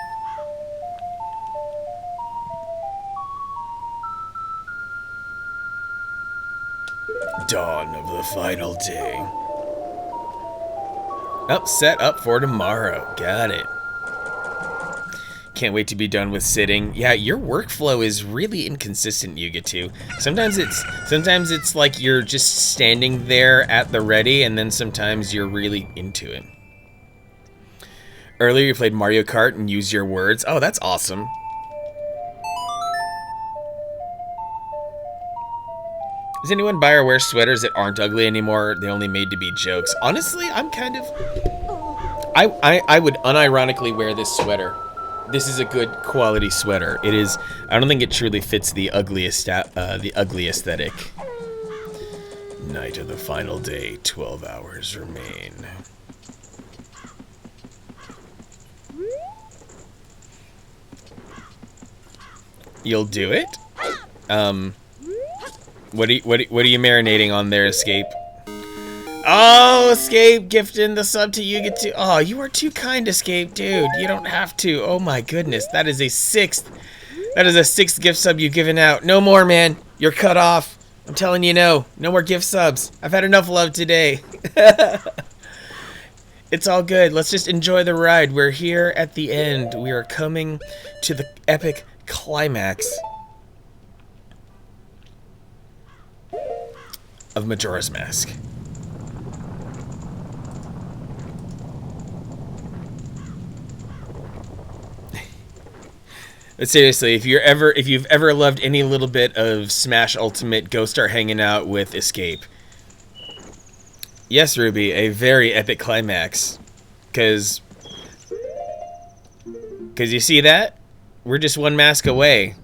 Dawn of the final day. Oh, set up for tomorrow. Got it. Can't wait to be done with sitting. Yeah, your workflow is really inconsistent, Yuga2. Sometimes it's like you're just standing there at the ready, and then sometimes you're really into it. Earlier you played Mario Kart and used your words. Oh, that's awesome. Does anyone buy or wear sweaters that aren't ugly anymore? They're only made to be jokes. Honestly, I'm kind of I would unironically wear this sweater. This is a good quality sweater. It is. I don't think it truly fits the ugly aesthetic. Night of the final day, 12 hours remain. You'll do it? What are you marinating on there, Escape? Oh, Escape, gifting the sub to you. Oh, you are too kind, Escape, dude. You don't have to. Oh my goodness, that is a sixth gift sub you've given out. No more, man. You're cut off. I'm telling you, no more gift subs. I've had enough love today. It's all good. Let's just enjoy the ride. We're here at the end. We are coming to the epic climax of Majora's Mask. But seriously, if you've ever loved any little bit of Smash Ultimate, go start hanging out with Escape. Yes, Ruby, a very epic climax. Cause you see that? We're just one mask away.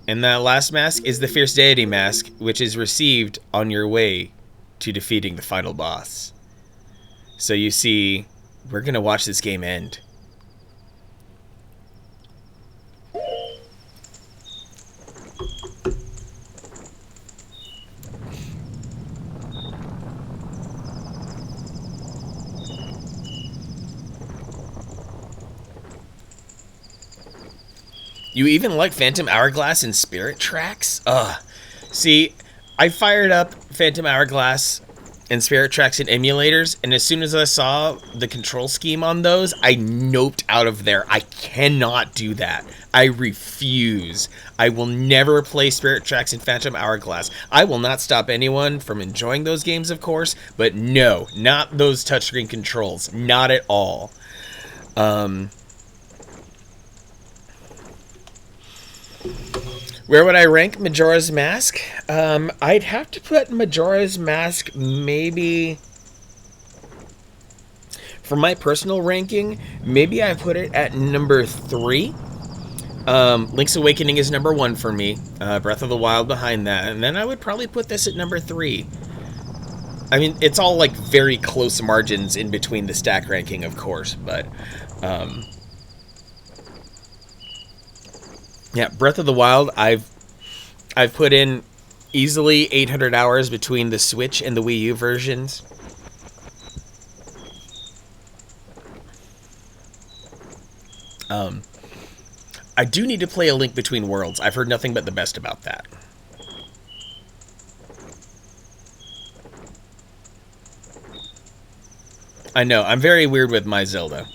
And that last mask is the Fierce Deity mask, which is received on your way to defeating the final boss. So you see, we're gonna watch this game end. You even like Phantom Hourglass and Spirit Tracks? Ugh. See, I fired up Phantom Hourglass and Spirit Tracks in emulators, and as soon as I saw the control scheme on those, I noped out of there. I cannot do that. I refuse. I will never play Spirit Tracks and Phantom Hourglass. I will not stop anyone from enjoying those games, of course, but no, not those touchscreen controls. Not at all. Where would I rank Majora's Mask? I'd have to put Majora's Mask maybe... For my personal ranking, maybe I put it at number 3. Link's Awakening is number 1 for me. Breath of the Wild behind that. And then I would probably put this at number 3. I mean, it's all like very close margins in between the stack ranking, of course. But, yeah, Breath of the Wild, I've put in easily 800 hours between the Switch and the Wii U versions. I do need to play A Link Between Worlds. I've heard nothing but the best about that. I know, I'm very weird with my Zelda.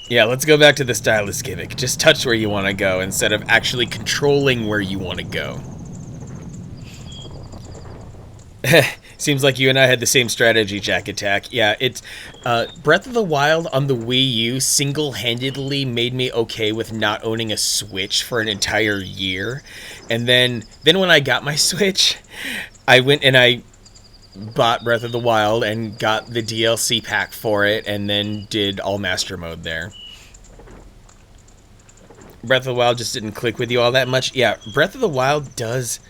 Yeah, let's go back to the stylus gimmick. Just touch where you want to go instead of actually controlling where you want to go. Seems like you and I had the same strategy, Jack Attack. Yeah, it's Breath of the Wild on the Wii U single-handedly made me okay with not owning a Switch for an entire year. And then when I got my Switch, I went and I bought Breath of the Wild and got the DLC pack for it, and then did all Master Mode there. Breath of the Wild just didn't click with you all that much. Yeah, Breath of the Wild does...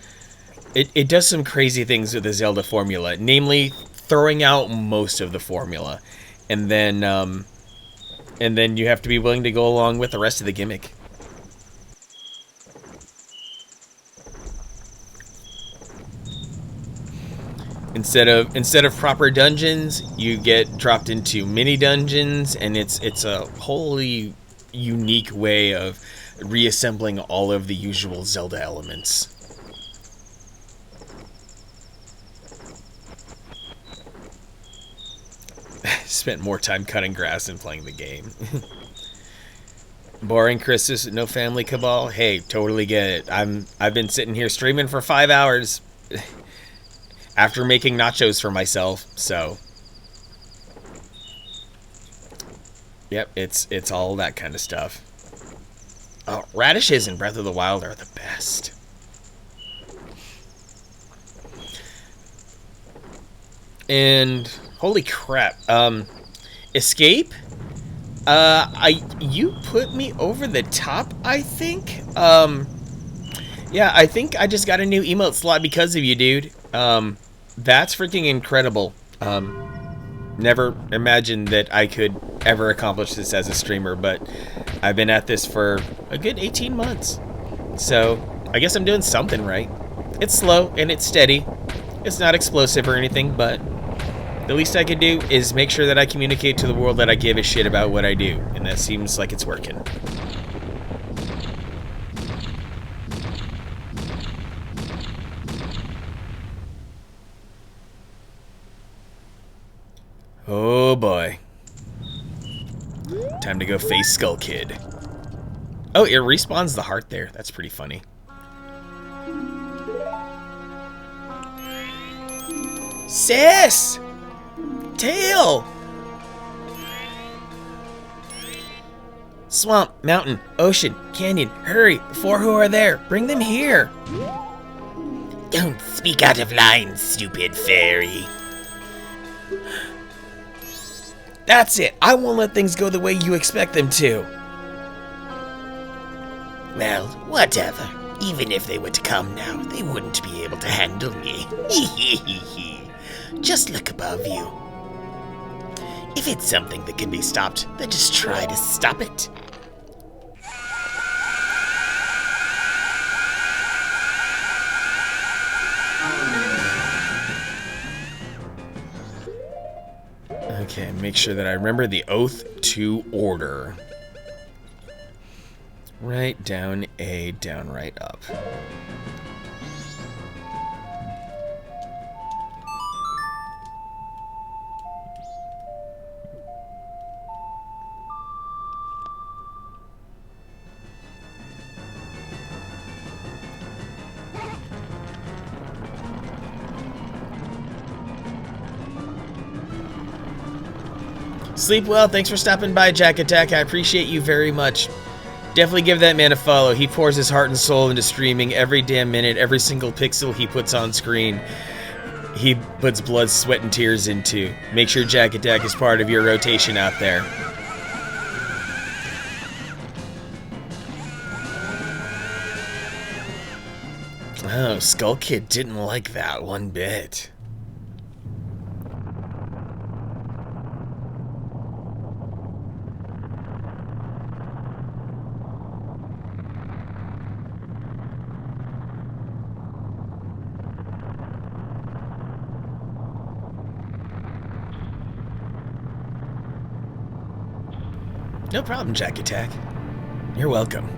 It does some crazy things with the Zelda formula, namely throwing out most of the formula. And then you have to be willing to go along with the rest of the gimmick. Instead of proper dungeons, you get dropped into mini dungeons, and it's a wholly unique way of reassembling all of the usual Zelda elements. Spent more time cutting grass than playing the game. Boring, Christus, no family cabal? Hey, totally get it. I've been sitting here streaming for 5 hours after making nachos for myself, so yep, it's all that kind of stuff. Oh, radishes in Breath of the Wild are the best. And holy crap. Escape? You put me over the top, I think. Yeah, I think I just got a new emote slot because of you, dude. That's freaking incredible. Never imagined that I could ever accomplish this as a streamer, but I've been at this for a good 18 months. So, I guess I'm doing something right. It's slow and it's steady. It's not explosive or anything, but the least I could do is make sure that I communicate to the world that I give a shit about what I do, and that seems like it's working. Oh boy. Time to go face Skull Kid. Oh, it respawns the heart there. That's pretty funny. Sis! Tail! Swamp, mountain, ocean, canyon, hurry, before who are there? Bring them here! Don't speak out of line, stupid fairy. That's it! I won't let things go the way you expect them to! Well, whatever. Even if they were to come now, they wouldn't be able to handle me. Just look above you. If it's something that can be stopped, then just try to stop it. Okay, make sure that I remember the oath to order. Right down A, down right up. Sleep well. Thanks for stopping by, Jack Attack. I appreciate you very much. Definitely give that man a follow. He pours his heart and soul into streaming every damn minute, every single pixel he puts on screen. He puts blood, sweat, and tears into. Make sure Jack Attack is part of your rotation out there. Oh, Skull Kid didn't like that one bit. No problem, Jack Attack. You're welcome.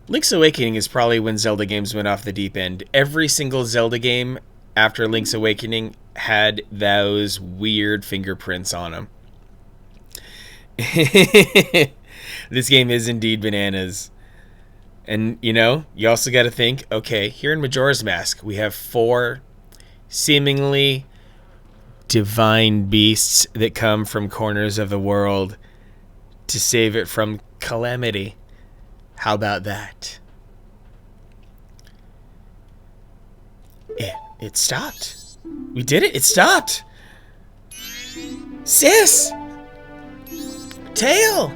Link's Awakening is probably when Zelda games went off the deep end. Every single Zelda game after Link's Awakening had those weird fingerprints on them. This game is indeed bananas. And, you know, you also got to think, okay, here in Majora's Mask, we have 4 seemingly divine beasts that come from corners of the world to save it from calamity. How about that? It stopped. We did it. It stopped. Sis! Tail!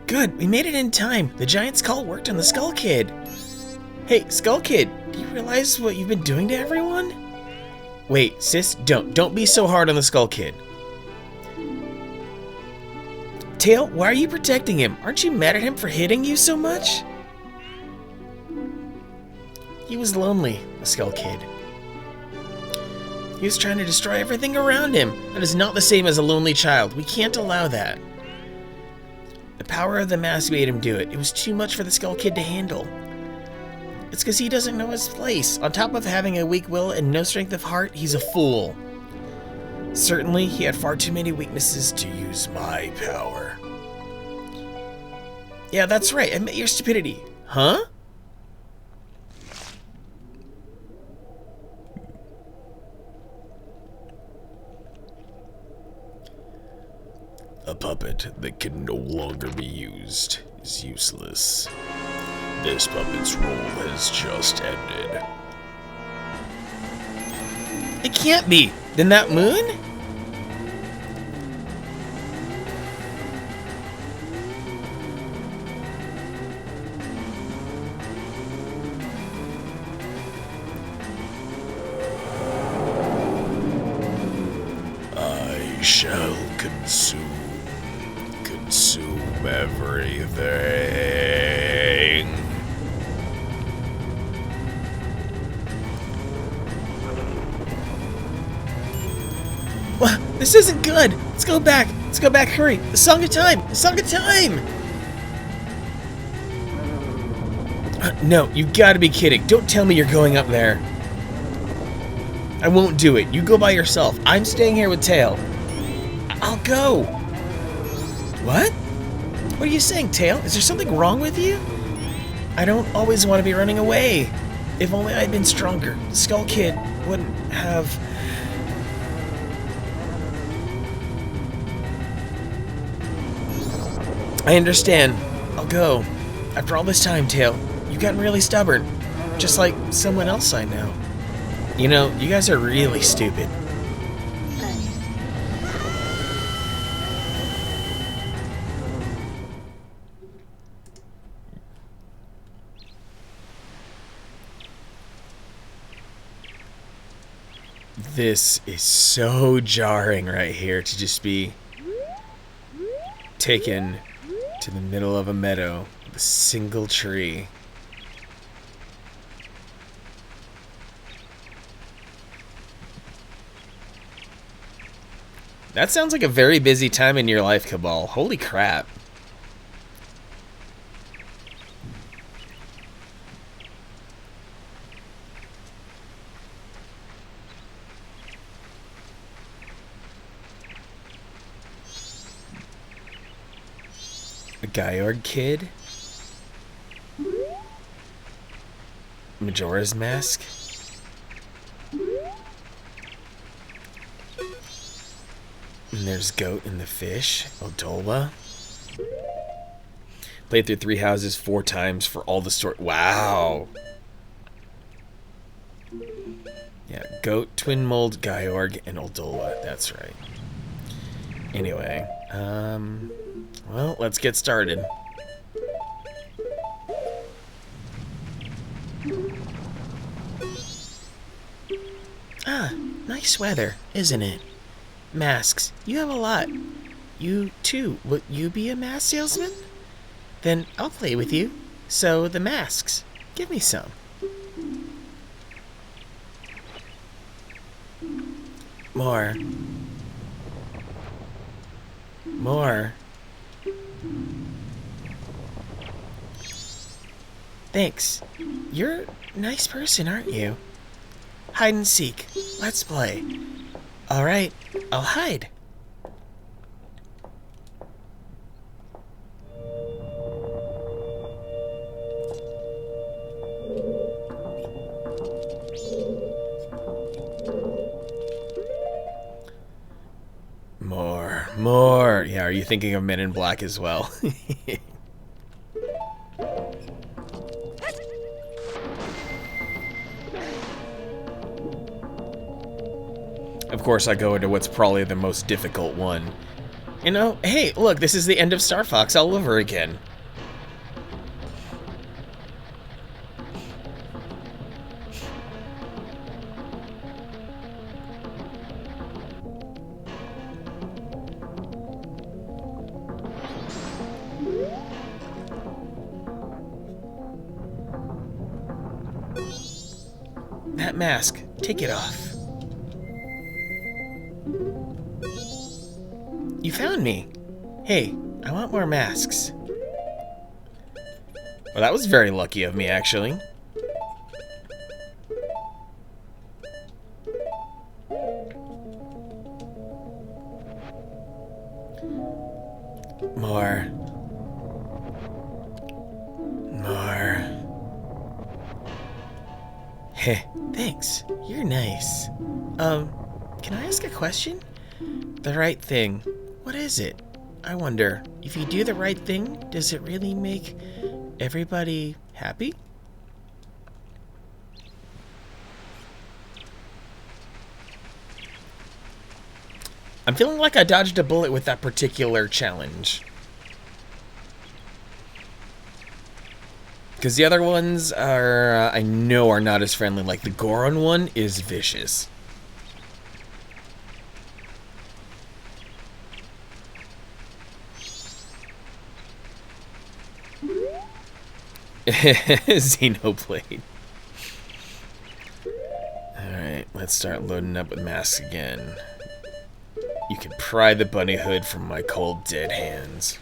Good, we made it in time. The giant's call worked on the Skull Kid. Hey, Skull Kid, do you realize what you've been doing to everyone? Wait, sis, don't be so hard on the Skull Kid. Tail, why are you protecting him? Aren't you mad at him for hitting you so much? He was lonely, the Skull Kid. He was trying to destroy everything around him. That is not the same as a lonely child. We can't allow that. The power of the mask made him do it. It was too much for the Skull Kid to handle. It's because he doesn't know his place. On top of having a weak will and no strength of heart, he's a fool. Certainly, he had far too many weaknesses to use my power. Yeah, that's right. Admit your stupidity. Huh? A puppet that can no longer be used is useless. This puppet's role has just ended. It can't be. Then that moon? I shall consume everything. Well, this isn't good. Let's go back. Let's go back. Hurry. The Song of Time. The Song of Time. No, you gotta be kidding. Don't tell me you're going up there. I won't do it. You go by yourself. I'm staying here with Tail. I'll go. What? What are you saying, Tail? Is there something wrong with you? I don't always want to be running away. If only I'd been stronger, the Skull Kid wouldn't have... I understand. I'll go. After all this time, Tail, you've gotten really stubborn. Just like someone else I know. You know, you guys are really stupid. This is so jarring right here to just be taken to the middle of a meadow with a single tree. That sounds like a very busy time in your life, Cabal. Holy crap. A Georg kid? Majora's Mask? And there's Goat and the Fish, Odola. Played through 3 houses 4 times for all the story. Wow. Yeah, Goat, Twin Mold, Georg, and Oldola. That's right. Anyway, well, let's get started. Ah, nice weather, isn't it? Masks. You have a lot. You, too. Will you be a mask salesman? Then I'll play with you. So, the masks. Give me some. More. More. Thanks. You're a nice person, aren't you? Hide and seek. Let's play. Alright, I'll hide. More. Yeah, are you thinking of Men in Black as well? Of course, I go into what's probably the most difficult one. You know, hey, look, this is the end of Star Fox all over again. That mask, take it off. You found me. Hey, I want more masks. Well, that was very lucky of me, actually. More. More. Heh, thanks. You're nice. Can I ask a question? The right thing. What is it? I wonder, if you do the right thing, does it really make everybody happy? I'm feeling like I dodged a bullet with that particular challenge. Because the other ones are, I know, are not as friendly. Like the Goron one is vicious. Xenoblade. Alright, let's start loading up with masks again. You can pry the bunny hood from my cold, dead hands.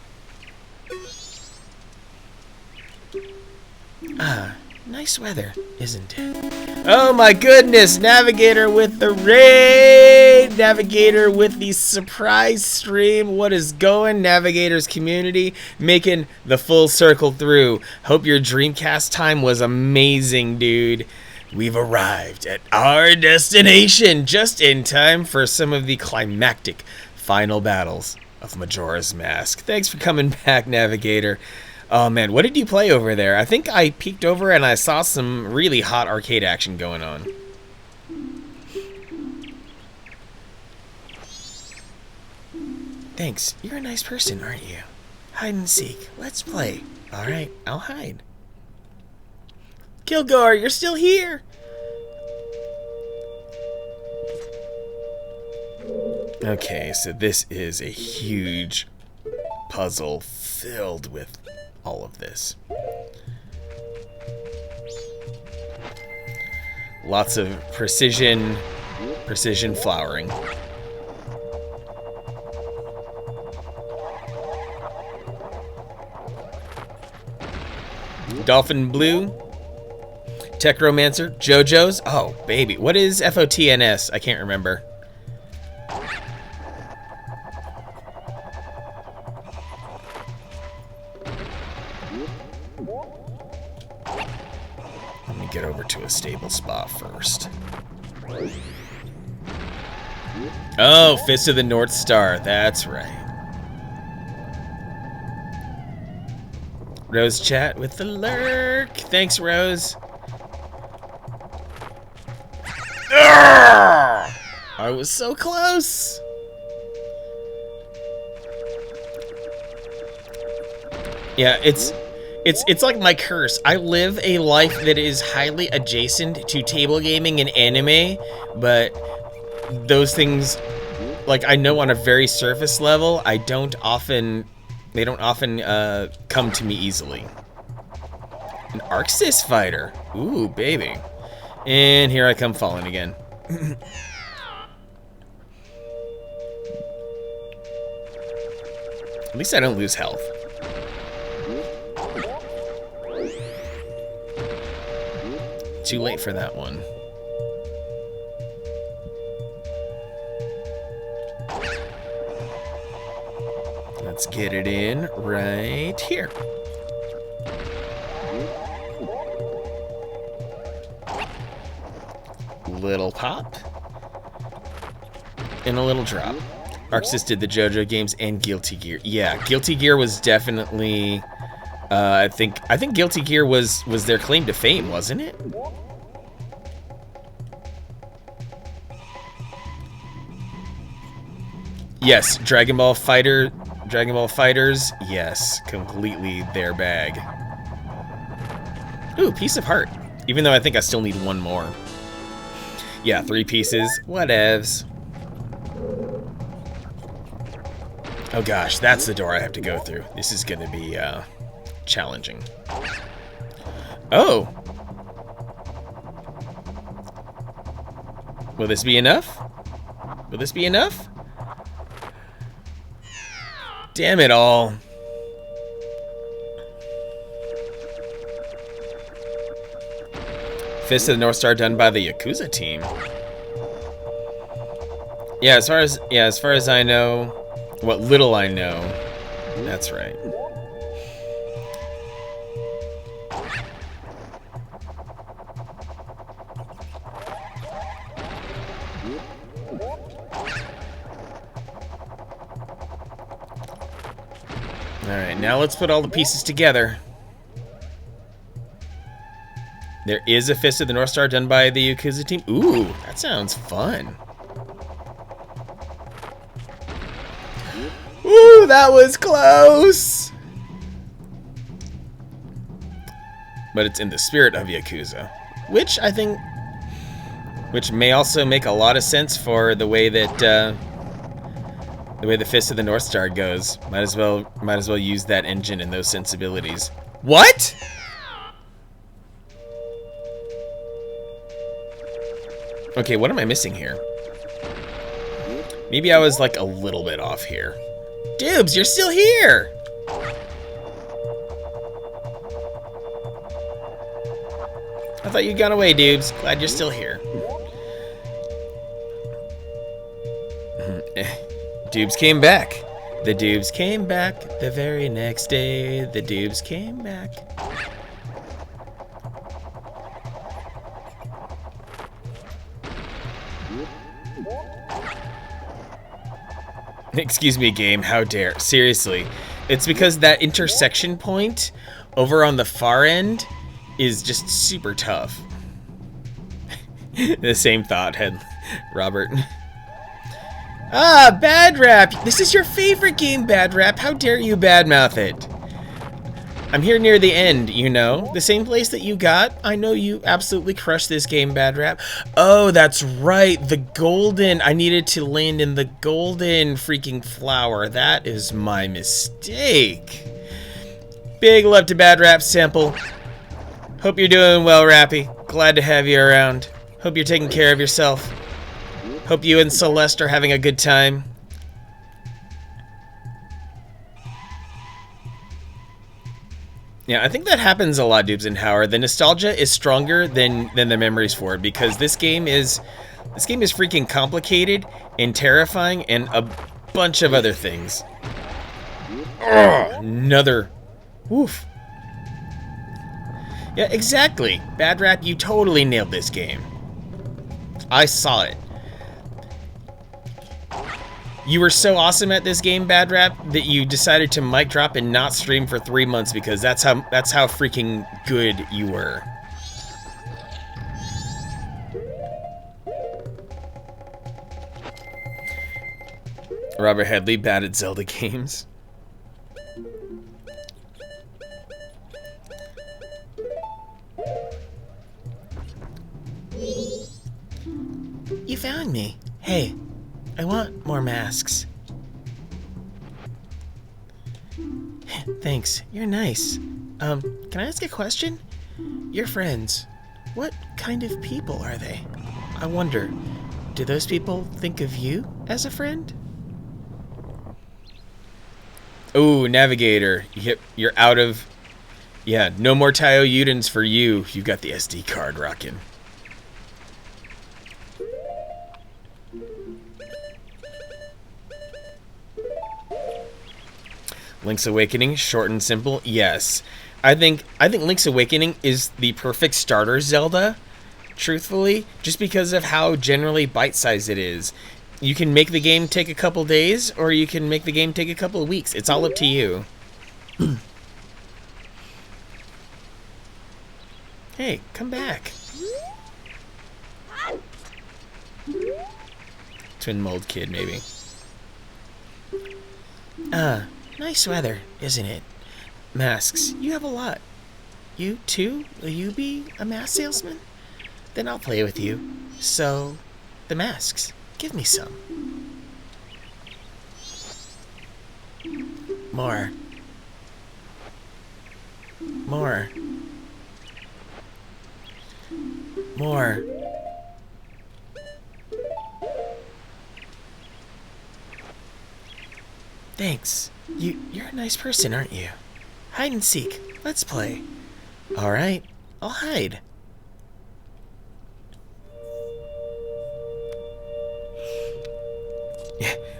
Ah, nice weather, isn't it? Oh my goodness! Navigator with the raid! Navigator with the surprise stream. What is going? Navigator's community making the full circle through. Hope your Dreamcast time was amazing, dude. We've arrived at our destination just in time for some of the climactic final battles of Majora's Mask. Thanks for coming back, Navigator. Oh man, what did you play over there? I think I peeked over and I saw some really hot arcade action going on. Thanks, you're a nice person, aren't you? Hide and seek, let's play. Alright, I'll hide. Kilgore, you're still here! Okay, so this is a huge puzzle filled with all of this. Lots of precision flowering. Dolphin Blue, Techromancer, JoJo's. Oh, baby. What is FOTNS? I can't remember. Let me get over to a stable spot first. Oh, Fist of the North Star. That's right. Rose chat with the lurk. Thanks, Rose. Arrgh! I was so close. Yeah, it's like my curse. I live a life that is highly adjacent to table gaming and anime, but those things, like, I know on a very surface level, they don't often come to me easily. An Arxis fighter. Ooh, baby. And here I come falling again. At least I don't lose health. Too late for that one. Let's get it in right here. Little pop. And a little drop. ArcSys did the JoJo games and Guilty Gear. Yeah, Guilty Gear was definitely. I think Guilty Gear was their claim to fame, wasn't it? Yes, Dragon Ball Fighters. Yes, completely their bag. Ooh, piece of heart. Even though I think I still need one more. Yeah, 3 pieces. Whatevs. Oh gosh, that's the door I have to go through. This is gonna be challenging. Oh! Will this be enough? Will this be enough? Damn it all. Fist of the North Star done by the Yakuza team. Yeah, as far as I know, what little I know, that's right. Alright, now let's put all the pieces together. There is a Fist of the North Star done by the Yakuza team. Ooh, that sounds fun. Ooh, that was close! But it's in the spirit of Yakuza. Which I think... Which may also make a lot of sense for the way that... the way the Fist of the North Star goes. Might as well use that engine and those sensibilities. What?! Okay, what am I missing here? Maybe I was like a little bit off here. Dubes, you're still here! I thought you'd gone away, Dubes. Glad you're still here. Dubes came back. The Dubes came back the very next day. The Dubes came back. Excuse me, game. How dare. Seriously. It's because that intersection point over on the far end is just super tough. The same thought had Robert. Ah, Bad Rap! This is your favorite game, Bad Rap. How dare you badmouth it? I'm here near the end, you know? The same place that you got. I know you absolutely crushed this game, Bad Rap. Oh, that's right. The golden... I needed to land in the golden freaking flower. That is my mistake. Big love to Bad Rap Sample. Hope you're doing well, Rappy. Glad to have you around. Hope you're taking care of yourself. Hope you and Celeste are having a good time. Yeah, I think that happens a lot, Dubes and Howard. The nostalgia is stronger than the memories for it, because this game is freaking complicated and terrifying and a bunch of other things. Ugh, another woof. Yeah, exactly. Bad Rap, you totally nailed this game. I saw it. You were so awesome at this game, Bad Rap, that you decided to mic drop and not stream for 3 months because that's how freaking good you were. Robert Headley, bad at Zelda games. You found me. Hey. I want more masks. Thanks, you're nice. Can I ask a question? Your friends, what kind of people are they? I wonder, do those people think of you as a friend? Oh, Navigator, you're out of... Yeah, no more Taio Udens for you. You've got the SD card rocking. Link's Awakening, short and simple. Yes, I think Link's Awakening is the perfect starter Zelda. Truthfully, just because of how generally bite-sized it is. You can make the game take a couple days, or you can make the game take a couple of weeks. It's all up to you. Hey, come back. Twin mold kid, maybe. Nice weather, isn't it? Masks. You have a lot. You too? Will you be a mask salesman? Then I'll play with you. So, the masks. Give me some. More. More. More. Thanks. You're a nice person, aren't you? Hide and seek. Let's play. All right. I'll hide.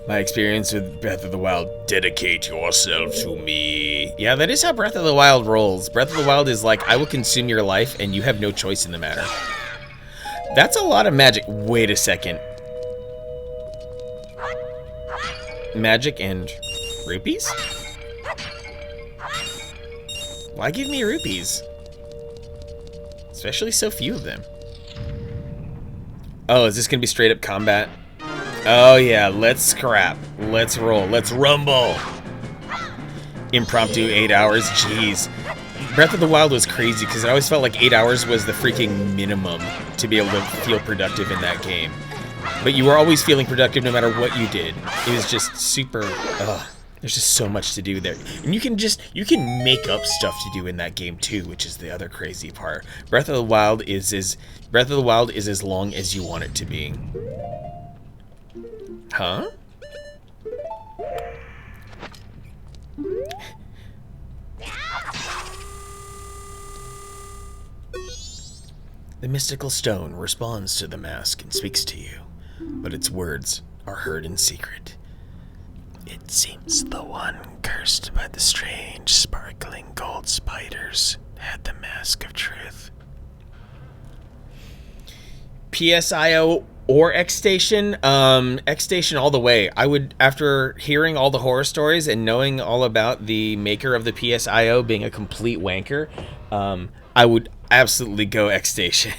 My experience with Breath of the Wild. Dedicate yourself to me. Yeah, that is how Breath of the Wild rolls. Breath of the Wild is like, I will consume your life and you have no choice in the matter. That's a lot of magic. Wait a second. Magic and rupees? Why give me rupees? Especially so few of them. Oh, is this gonna be straight up combat? Oh yeah, let's scrap. Let's roll. Let's rumble. Impromptu 8 hours. Jeez. Breath of the Wild was crazy because it always felt like 8 hours was the freaking minimum to be able to feel productive in that game. But you were always feeling productive no matter what you did. It was just super, there's just so much to do there. And you can make up stuff to do in that game too, which is the other crazy part. Breath of the Wild is as long as you want it to be. Huh? The mystical stone responds to the mask and speaks to you, but its words are heard in secret. It seems the one cursed by the strange, sparkling gold spiders had the mask of truth. PSIO or X Station? X Station all the way. I would, after hearing all the horror stories and knowing all about the maker of the PSIO being a complete wanker, I would absolutely go X Station.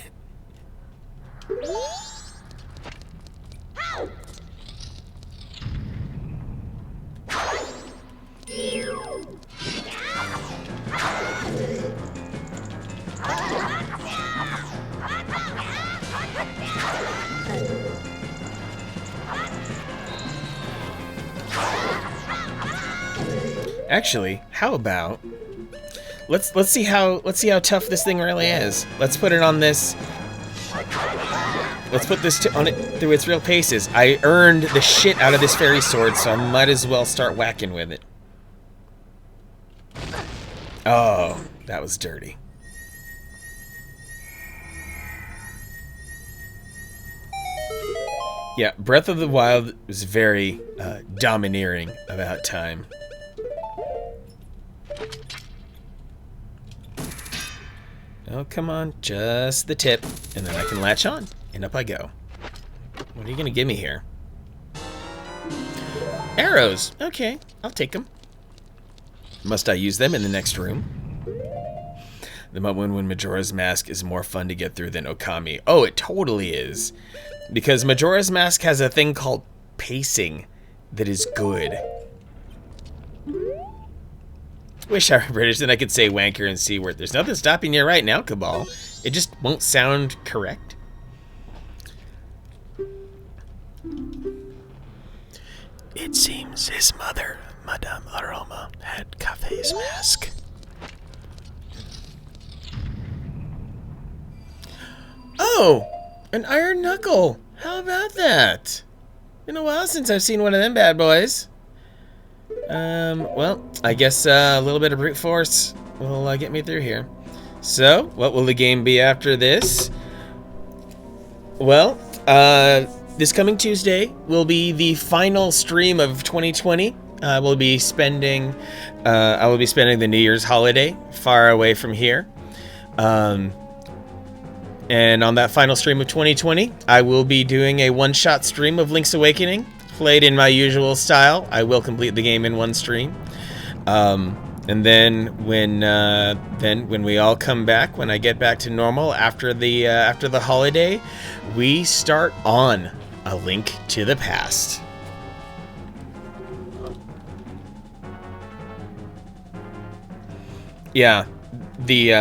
Actually, how about let's see how tough this thing really is. Let's put it on this. Let's put this on it through its real paces. I earned the shit out of this fairy sword, so I might as well start whacking with it. Oh, that was dirty. Yeah, Breath of the Wild was very domineering about time. Oh, come on. Just the tip. And then I can latch on. And up I go. What are you going to give me here? Arrows. Okay, I'll take them. Must I use them in the next room? The moment when Majora's Mask is more fun to get through than Okami. Oh, it totally is. Because Majora's Mask has a thing called pacing that is good. Wish I were British, then I could say wanker and C-word. There's nothing stopping you right now, Cabal. It just won't sound correct. It seems his mother, Madame Aroma, had Cafe's mask. Oh! An iron knuckle! How about that? Been a while since I've seen one of them bad boys. Well, I guess a little bit of brute force will get me through here. So, what will the game be after this? Well, this coming Tuesday will be the final stream of 2020. I will be spending the New Year's holiday far away from here. And on that final stream of 2020, I will be doing a one-shot stream of Link's Awakening, played in my usual style. I will complete the game in one stream. And then when we all come back, when I get back to normal after the holiday, we start on A Link to the Past. Yeah, the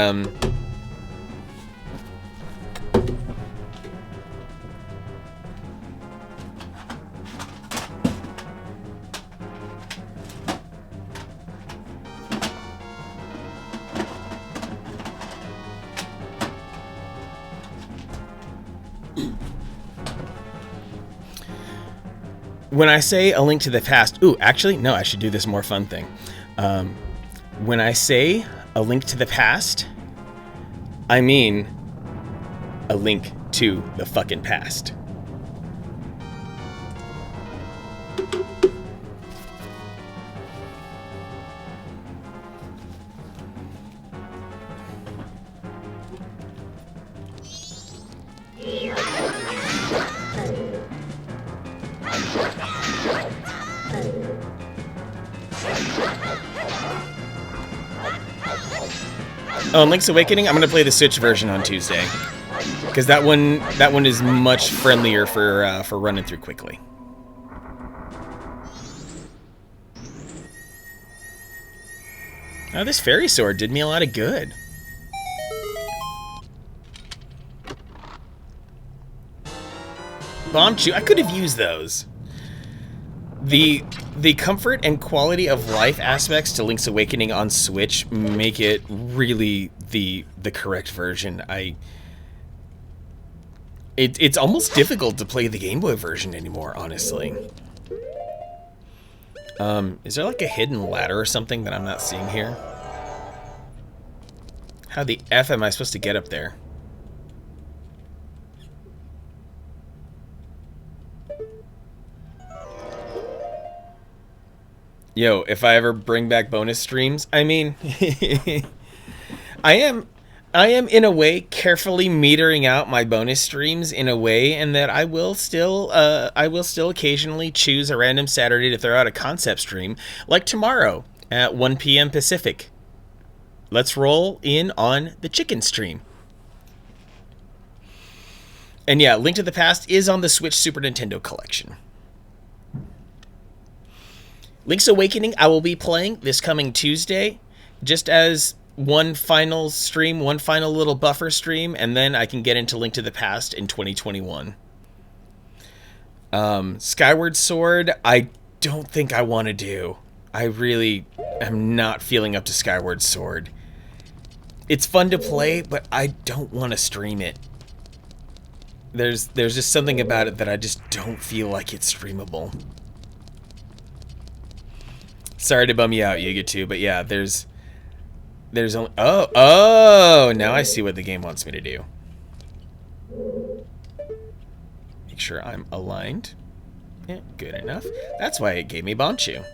when I say A Link to the Past, ooh, actually, no, I should do this more fun thing. When I say A Link to the Past, I mean a link to the fucking past. Oh, and Link's Awakening, I'm gonna play the Switch version on Tuesday, because that one is much friendlier for running through quickly. Oh, this fairy sword did me a lot of good. Bomb Chew, I could have used those. The comfort and quality of life aspects to Link's Awakening on Switch make it really the correct version. It's almost difficult to play the Game Boy version anymore, honestly. Is there like a hidden ladder or something that I'm not seeing here? How the F am I supposed to get up there? Yo, if I ever bring back bonus streams, I mean, I am in a way carefully metering out my bonus streams in a way, and that I will still occasionally choose a random Saturday to throw out a concept stream, like tomorrow at 1 p.m. Pacific. Let's roll in on the chicken stream. And yeah, Link to the Past is on the Switch Super Nintendo collection. Link's Awakening I will be playing this coming Tuesday, just as one final stream, one final little buffer stream, and then I can get into Link to the Past in 2021. Skyward Sword, I don't think I want to do. I really am not feeling up to Skyward Sword. It's fun to play, but I don't want to stream it. There's just something about it that I just don't feel like it's streamable. Sorry to bum you out, Yuga2, but yeah, there's only... Oh, now I see what the game wants me to do. Make sure I'm aligned. Yeah, good enough. That's why it gave me Bonchu.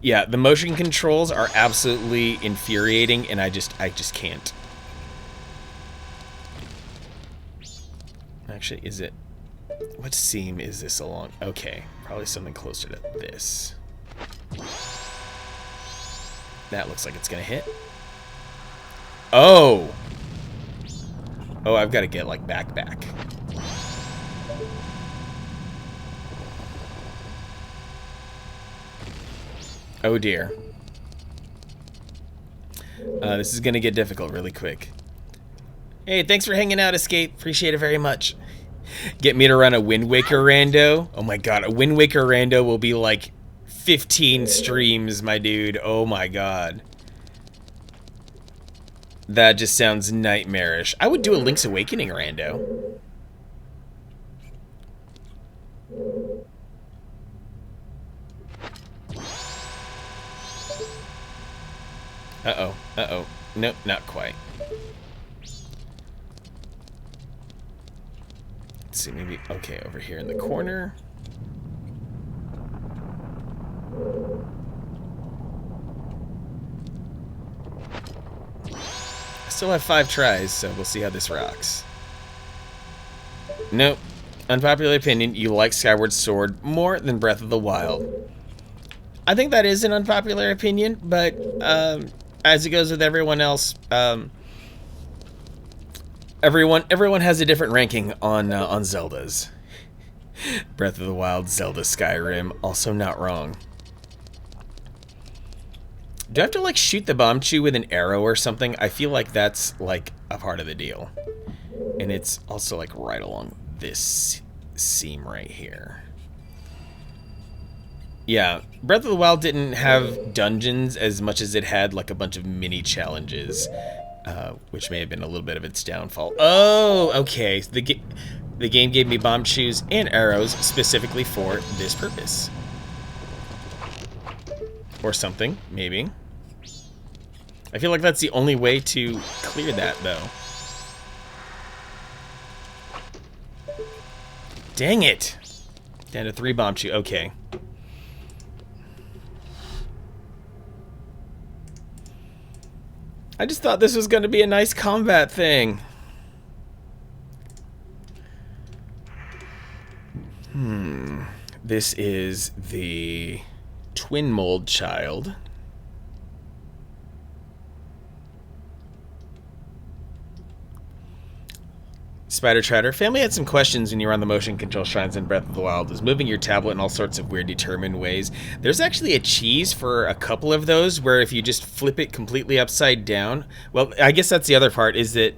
Yeah, the motion controls are absolutely infuriating, and I just can't. Actually, is it... What seam is this along? Okay, probably something closer to this. That looks like it's gonna hit. Oh! Oh, I've got to get, like, back. Oh, dear. This is gonna get difficult really quick. Hey, thanks for hanging out, Escape. Appreciate it very much. Get me to run a Wind Waker rando? Oh my god, a Wind Waker rando will be like 15 streams, my dude. Oh my god. That just sounds nightmarish. I would do a Link's Awakening rando. Uh-oh, uh-oh. Nope, not quite. Let's see, maybe... Okay, over here in the corner. Still have 5 tries, so we'll see how this rocks. Nope. Unpopular opinion, you like Skyward Sword more than Breath of the Wild. I think that is an unpopular opinion, but as it goes with everyone else, everyone has a different ranking on Zeldas. Breath of the Wild, Zelda, Skyrim, also not wrong. Do I have to like shoot the Bombchu with an arrow or something? I feel like that's like a part of the deal. And it's also like right along this seam right here. Yeah, Breath of the Wild didn't have dungeons as much as it had like a bunch of mini challenges, which may have been a little bit of its downfall. Oh, okay. The game gave me Bombchus and arrows specifically for this purpose. Or something, maybe. I feel like that's the only way to clear that, though. Dang it! Down to 3 Bombchu. Okay. I just thought this was going to be a nice combat thing. This is the twin mold child. Spider Trotter, family had some questions when you were on the motion control shrines in Breath of the Wild. Is moving your tablet in all sorts of weird determined ways. There's actually a cheese for a couple of those where if you just flip it completely upside down, well, I guess that's the other part, is that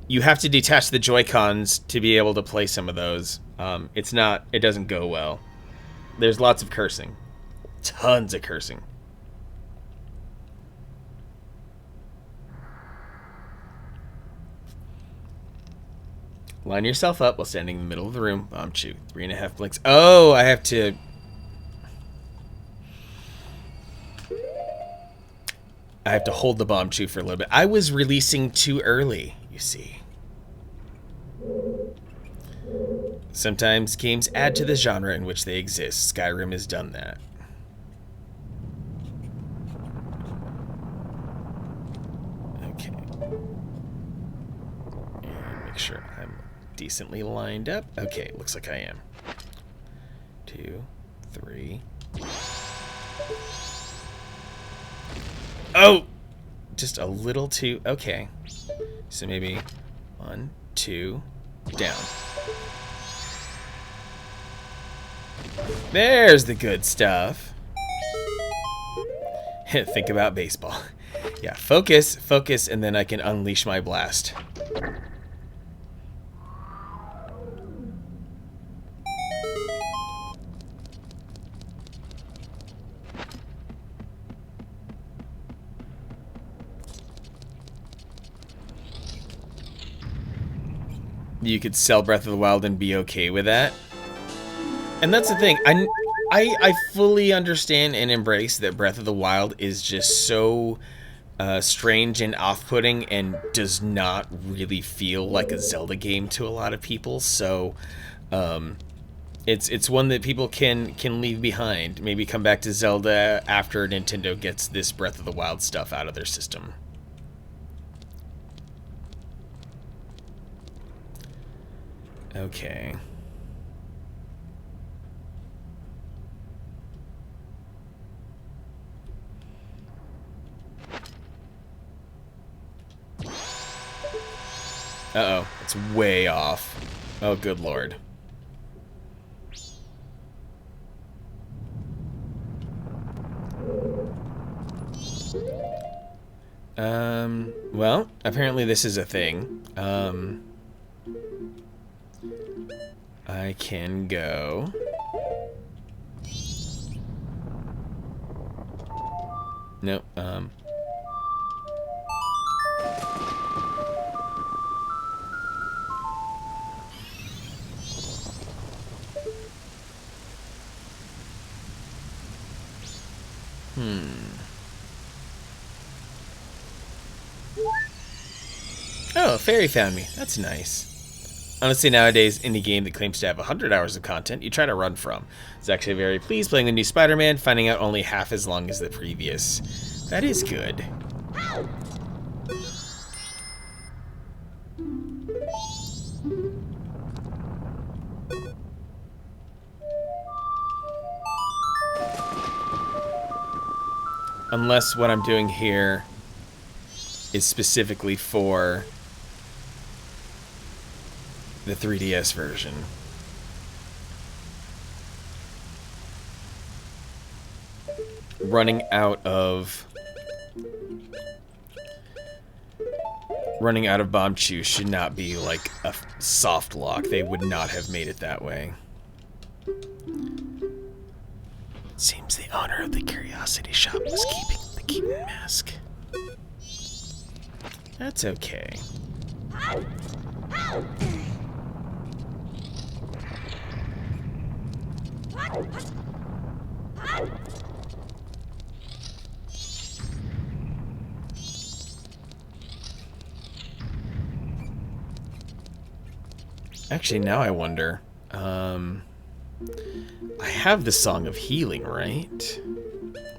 you have to detach the Joy-Cons to be able to play some of those. It doesn't go well. There's lots of cursing. Tons of cursing. Line yourself up while standing in the middle of the room. Bombchu. 3.5 blinks. Oh, I have to... hold the Bombchu for a little bit. I was releasing too early, you see. Sometimes games add to the genre in which they exist. Skyrim has done that. Okay. And make sure I'm decently lined up. Okay, looks like I am. 2, 3. Oh! Just a little too... Okay. So maybe 1, 2, down. There's the good stuff. Think about baseball. Yeah, focus, focus, and then I can unleash my blast. You could sell Breath of the Wild and be okay with that. And that's the thing. I fully understand and embrace that Breath of the Wild is just so strange and off-putting and does not really feel like a Zelda game to a lot of people. So it's one that people can leave behind. Maybe come back to Zelda after Nintendo gets this Breath of the Wild stuff out of their system. Okay. Uh-oh, it's way off. Oh, good lord. Well, apparently this is a thing. I can go... Nope, Oh, a fairy found me. That's nice. Honestly, nowadays, any game that claims to have 100 hours of content, you try to run from. I was actually very pleased playing the new Spider-Man, finding out only half as long as the previous. That is good. Unless what I'm doing here is specifically for the 3DS version. Running out of bomb chew should not be like a soft lock. They would not have made it that way. Seems the owner of the curiosity shop was keeping the Keaton mask. That's okay. Actually, now I wonder. I have the Song of Healing, right?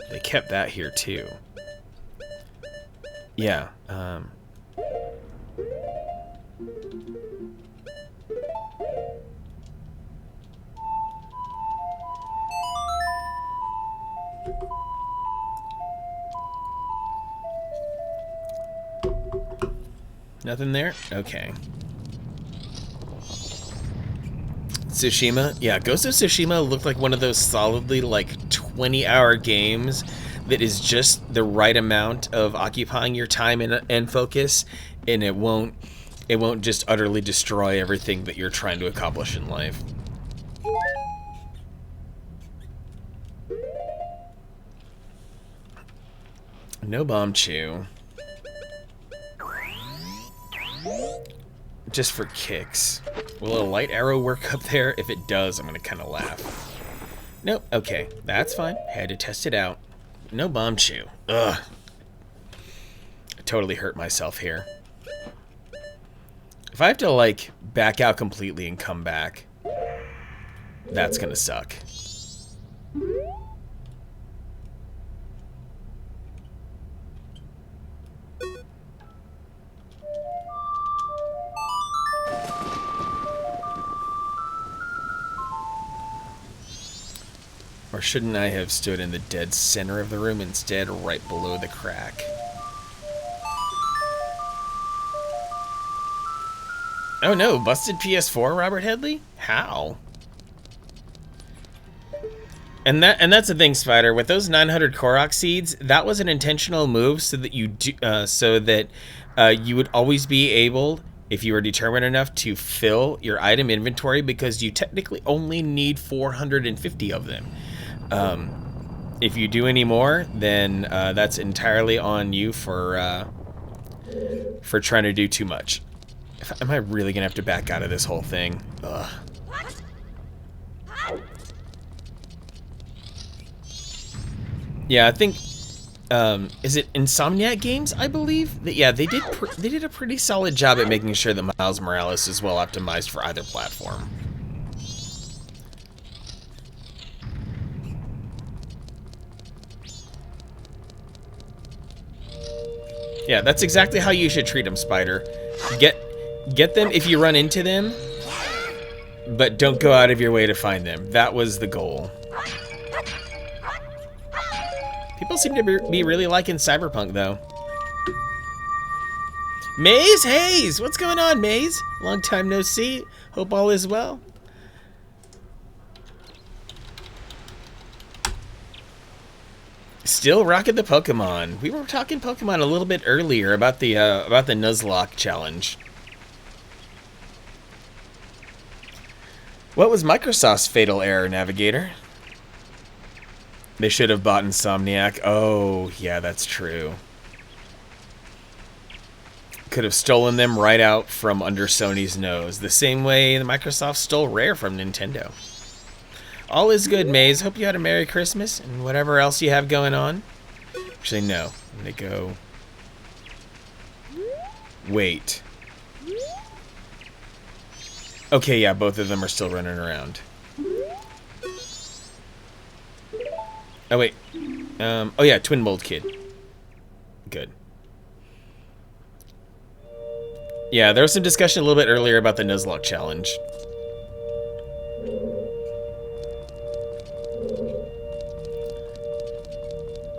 They kept that here too. Yeah. Nothing there? Okay. Tsushima? Yeah, Ghost of Tsushima looked like one of those solidly like 20-hour games that is just the right amount of occupying your time and focus, and it won't just utterly destroy everything that you're trying to accomplish in life. No bomb chew. Just for kicks. Will a light arrow work up there? If it does, I'm gonna kind of laugh. Nope, okay, that's fine. Had to test it out. No bomb chew. Ugh. I totally hurt myself here. If I have to, like, back out completely and come back, that's gonna suck. Or shouldn't I have stood in the dead center of the room instead, right below the crack? Oh no, busted PS4, Robert Headley? How? And that's the thing, Spider. With those 900 Korok seeds, that was an intentional move so that you you would always be able, if you were determined enough, to fill your item inventory, because you technically only need 450 of them. If you do any more, then that's entirely on you for trying to do too much. Am I really gonna have to back out of this whole thing? Ugh. Yeah, I think is it Insomniac Games? I believe that. Yeah, they did a pretty solid job at making sure that Miles Morales is well optimized for either platform. Yeah, that's exactly how you should treat them, Spider. Get them if you run into them, but don't go out of your way to find them. That was the goal. People seem to be really liking Cyberpunk, though. Maze Hayes! What's going on, Maze? Long time no see. Hope all is well. Still rocking the Pokemon. We were talking Pokemon a little bit earlier about the Nuzlocke challenge. What was Microsoft's fatal error, Navigator? They should have bought Insomniac. Oh, yeah, that's true. Could have stolen them right out from under Sony's nose, the same way Microsoft stole Rare from Nintendo. All is good, Maze. Hope you had a Merry Christmas and whatever else you have going on. Actually, no. I'm gonna go... Wait. Okay, yeah, both of them are still running around. Oh, wait. Oh, yeah, Twin Mold Kid. Good. Yeah, there was some discussion a little bit earlier about the Nuzlocke challenge.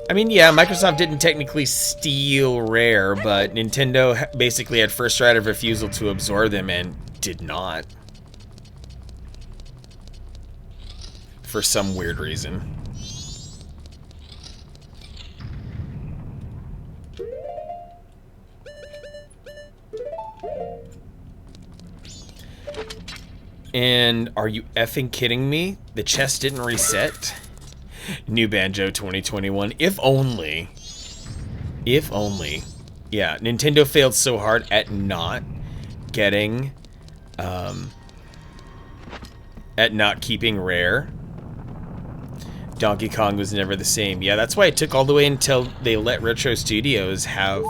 I mean, yeah, Microsoft didn't technically steal Rare, but Nintendo basically had first right of refusal to absorb them and did not. For some weird reason. And are you effing kidding me? The chest didn't reset? New Banjo 2021. If only. If only. Yeah, Nintendo failed so hard at not getting, at not keeping Rare. Donkey Kong was never the same. Yeah, that's why it took all the way until they let Retro Studios have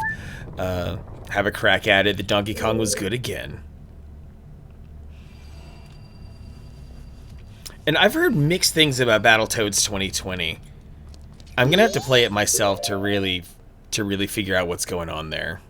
a crack at it that Donkey Kong was good again. And I've heard mixed things about Battletoads 2020. I'm gonna have to play it myself to really figure out what's going on there.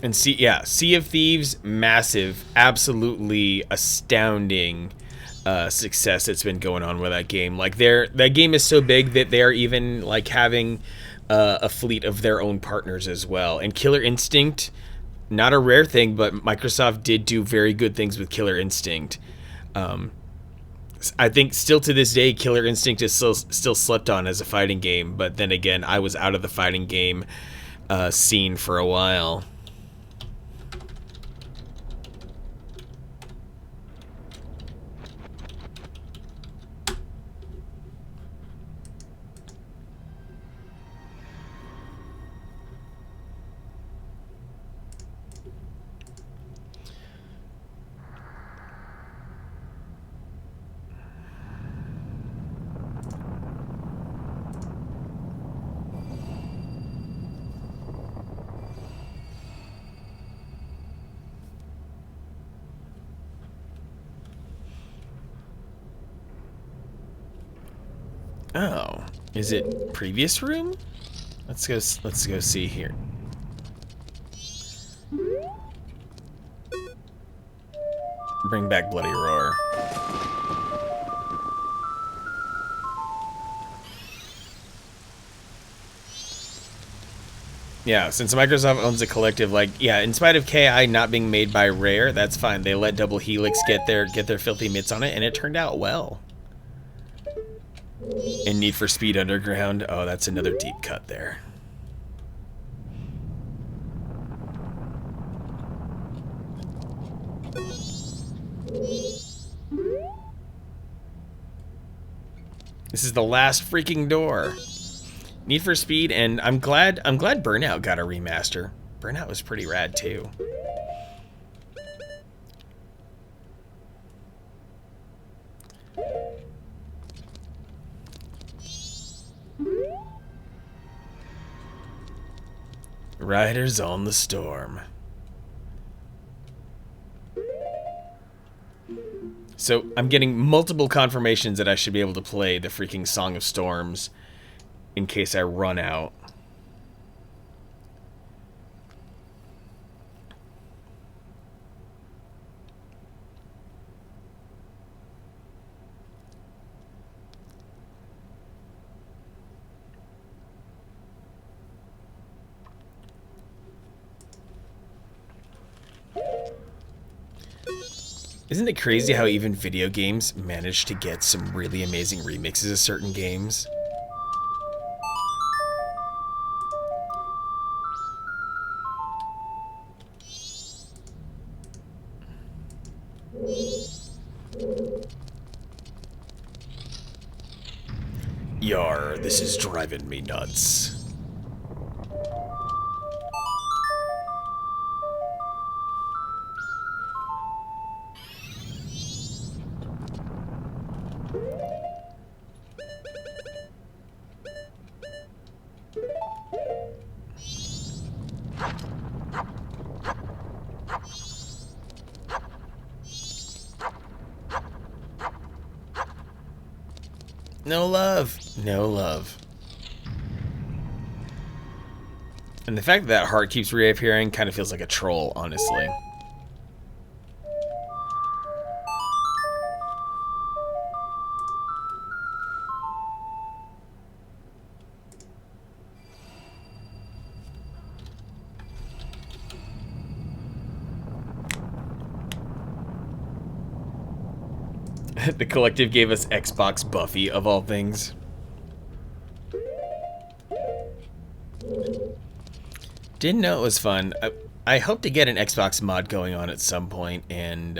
And Sea of Thieves, massive, absolutely astounding success that's been going on with that game. Like that game is so big that they're even like having a fleet of their own partners as well. And Killer Instinct, not a rare thing, but Microsoft did do very good things with Killer Instinct. I think still to this day, Killer Instinct is still slept on as a fighting game. But then again, I was out of the fighting game scene for a while. Oh, is it previous room? Let's go see here. Bring back Bloody Roar. Yeah, since Microsoft owns a collective, like, yeah, in spite of KI not being made by Rare, that's fine. They let Double Helix get their filthy mitts on it, and it turned out well. And Need for Speed Underground. Oh, that's another deep cut there. This is the last freaking door. Need for Speed, and I'm glad Burnout got a remaster. Burnout was pretty rad too. Riders on the Storm. So I'm getting multiple confirmations that I should be able to play the freaking Song of Storms in case I run out. Isn't it crazy how even video games manage to get some really amazing remixes of certain games? Yar, this is driving me nuts. No love. No love. And the fact that that heart keeps reappearing kind of feels like a troll, honestly. The collective gave us Xbox Buffy, of all things. Didn't know it was fun. I hope to get an Xbox mod going on at some point and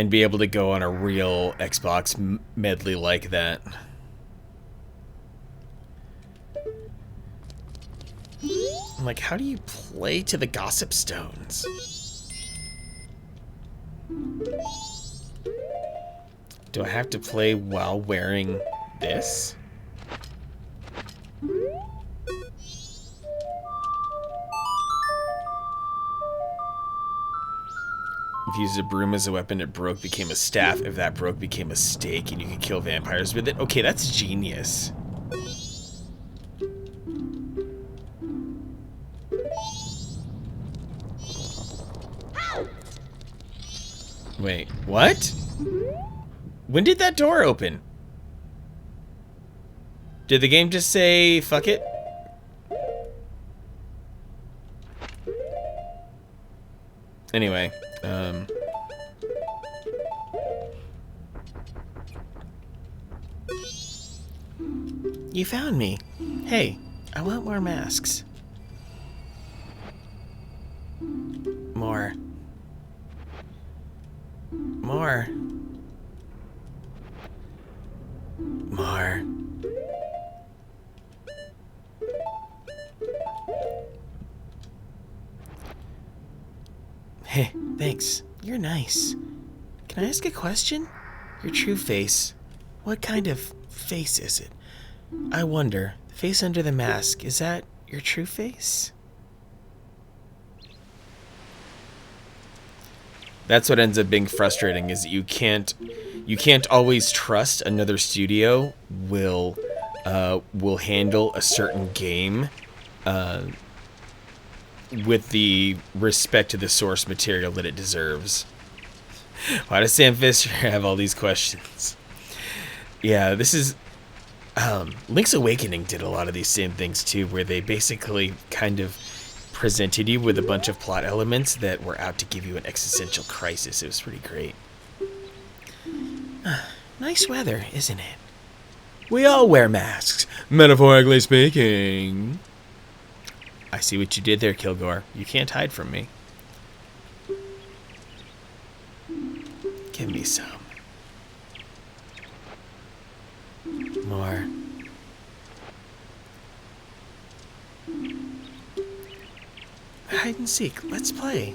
be able to go on a real Xbox medley like that. I'm like, how do you play to the Gossip Stones? Do I have to play while wearing this? If you used a broom as a weapon, it broke, became a staff. If that broke, became a stake, and you could kill vampires with it. Okay, that's genius. Wait, what? When did that door open? Did the game just say, fuck it? Anyway, You found me. Hey, I want more masks. More. More. More. Hey, thanks. You're nice. Can I ask a question? Your true face. What kind of face is it? I wonder, the face under the mask, is that your true face? that's what ends up being frustrating, is that you can't always trust another studio will handle a certain game with the respect to the source material that it deserves. Why does Sam Fisher have all these questions? Yeah, this is... Link's Awakening did a lot of these same things too, where they basically kind of presented you with a bunch of plot elements that were out to give you an existential crisis. It was pretty great. Nice weather, isn't it? We all wear masks, metaphorically speaking. I see what you did there, Kilgore. You can't hide from me. Give me some. More. Hide and seek. Let's play.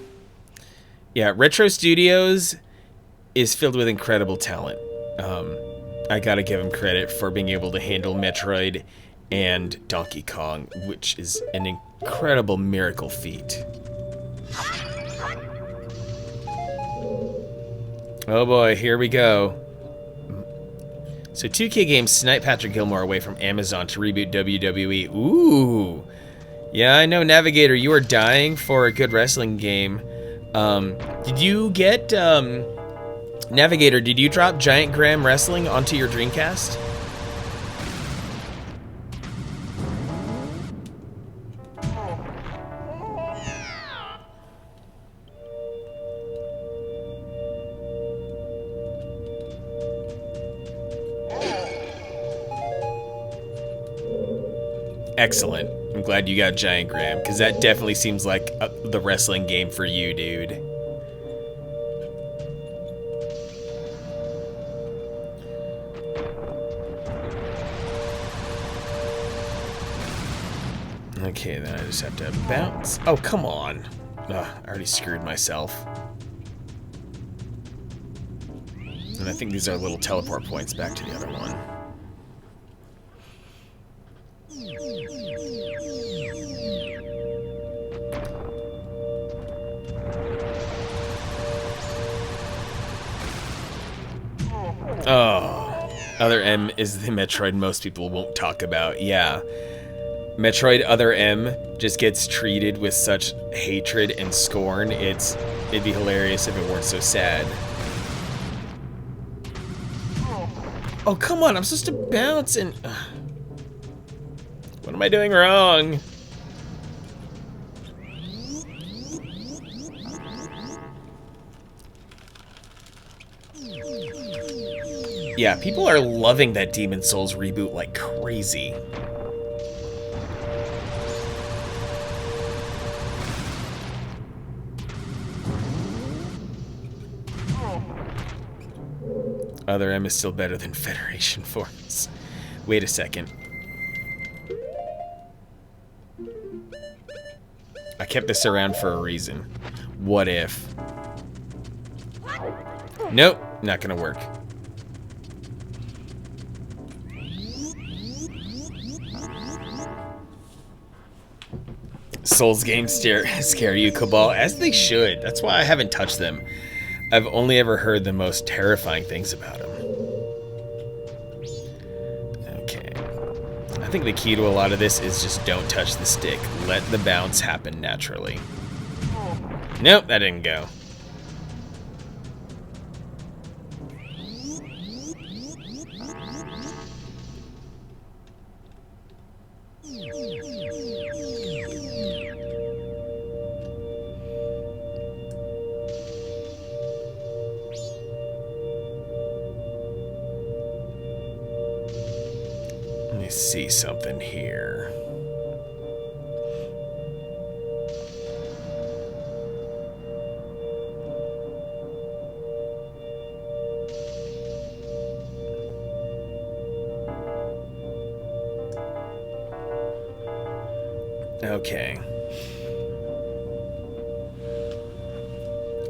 Yeah, Retro Studios is filled with incredible talent. I gotta give them credit for being able to handle Metroid and Donkey Kong, which is an incredible miracle feat. Oh boy, here we go. So 2K Games sniped Patrick Gilmore away from Amazon to reboot WWE. Ooh. Yeah, I know, Navigator, you are dying for a good wrestling game. Did you get, Navigator, did you drop Giant Graham Wrestling onto your Dreamcast? Excellent. I'm glad you got Giant Graham, because that definitely seems like the wrestling game for you, dude. Okay, then I just have to bounce. Oh, come on. Ugh, I already screwed myself. And I think these are little teleport points back to the other one. Oh. Other M is the Metroid most people won't talk about. Yeah. Metroid Other M just gets treated with such hatred and scorn. It'd be hilarious if it weren't so sad. Oh, come on. I'm supposed to bounce and... What am I doing wrong? Yeah, people are loving that Demon Souls reboot like crazy. Other M is still better than Federation Force. Wait a second. I kept this around for a reason. What if? Nope, not gonna work. Souls games scare you, Cabal, as they should. That's why I haven't touched them. I've only ever heard the most terrifying things about them. Okay. I think the key to a lot of this is just don't touch the stick. Let the bounce happen naturally. Nope, that didn't go. Let me see something here. Okay.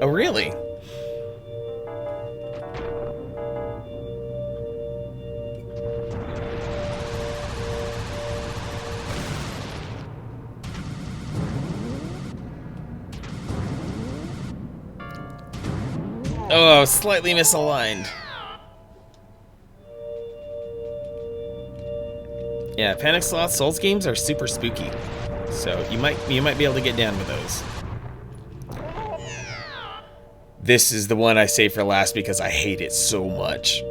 Oh, really? Oh, slightly misaligned. Yeah, Panic Sloth Souls games are super spooky. So you might be able to get down with those. This is the one I save for last because I hate it so much.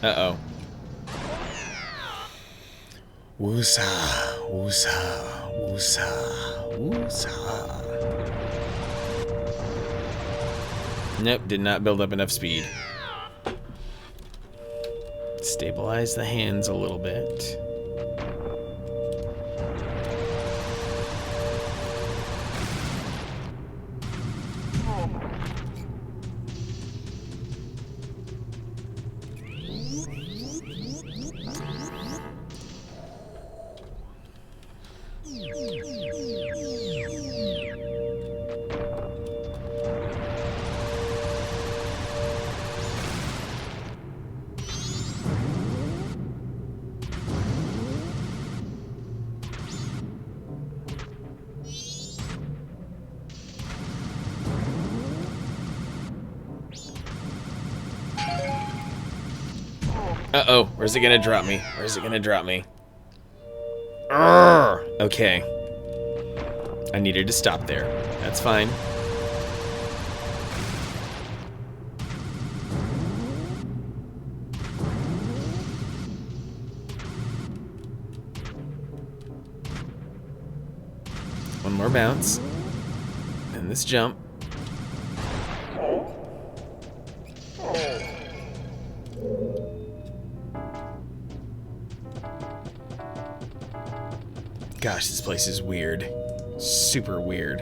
Uh-oh. Woosa, woosa, woosa, woosa. Nope, did not build up enough speed. Stabilize the hands a little bit. Uh-oh, where's it gonna drop me? Where's it gonna drop me? Urgh! Okay. I needed to stop there. That's fine. One more bounce. And this jump. Gosh, this place is weird. Super weird.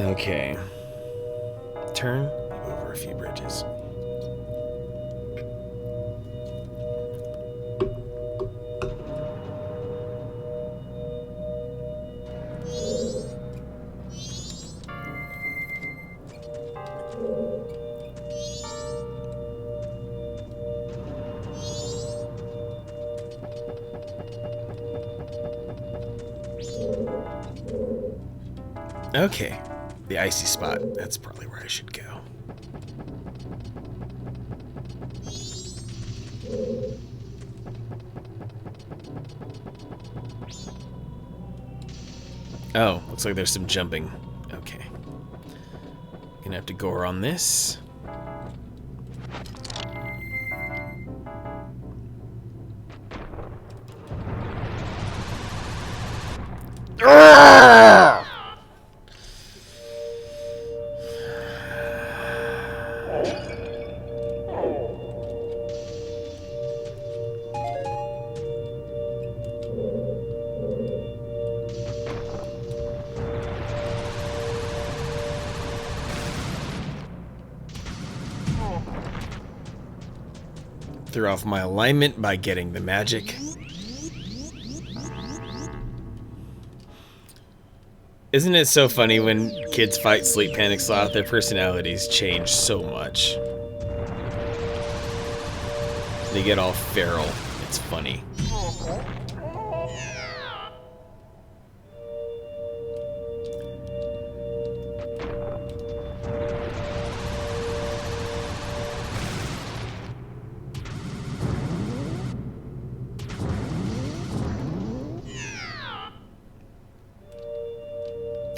Okay. Turn over a few bridges. Okay, the icy spot. That's probably where I should go. Oh, looks like there's some jumping. Okay. Gonna have to go around this. Threw off my alignment by getting the magic. Isn't it so funny when kids fight Sleep Panic Sloth, their personalities change so much. They get all feral. It's funny.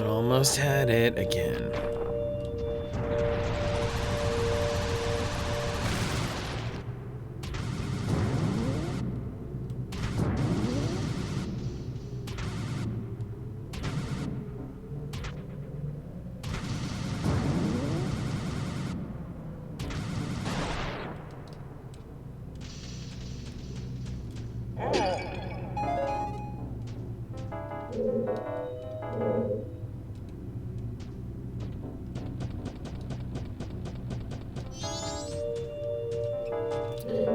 Almost had it again.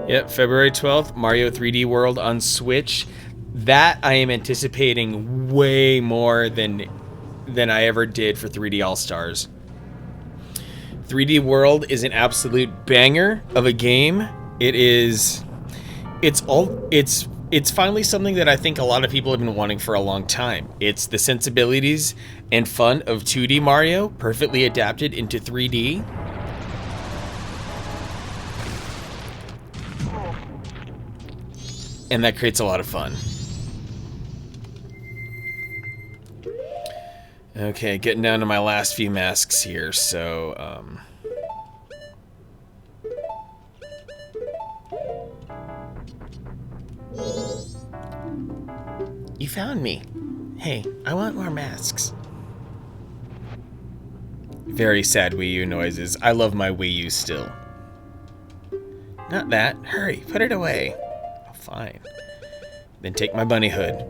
Yep, February 12th, Mario 3D World on Switch. That I am anticipating way more than I ever did for 3D All-Stars. 3D World is an absolute banger of a game. It's finally something that I think a lot of people have been wanting for a long time. It's the sensibilities and fun of 2D Mario perfectly adapted into 3D. And that creates a lot of fun. Okay, getting down to my last few masks here, so, You found me. Hey, I want more masks. Very sad Wii U noises. I love my Wii U still. Not that. Hurry, put it away. Oh, fine. Then take my bunny hood.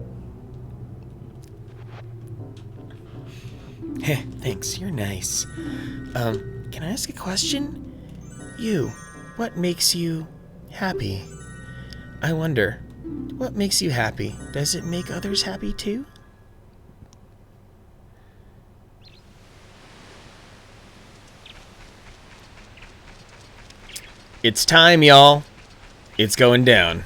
Heh, thanks, you're nice. Can I ask a question? You, what makes you happy? I wonder, what makes you happy? Does it make others happy too? It's time, y'all. It's going down.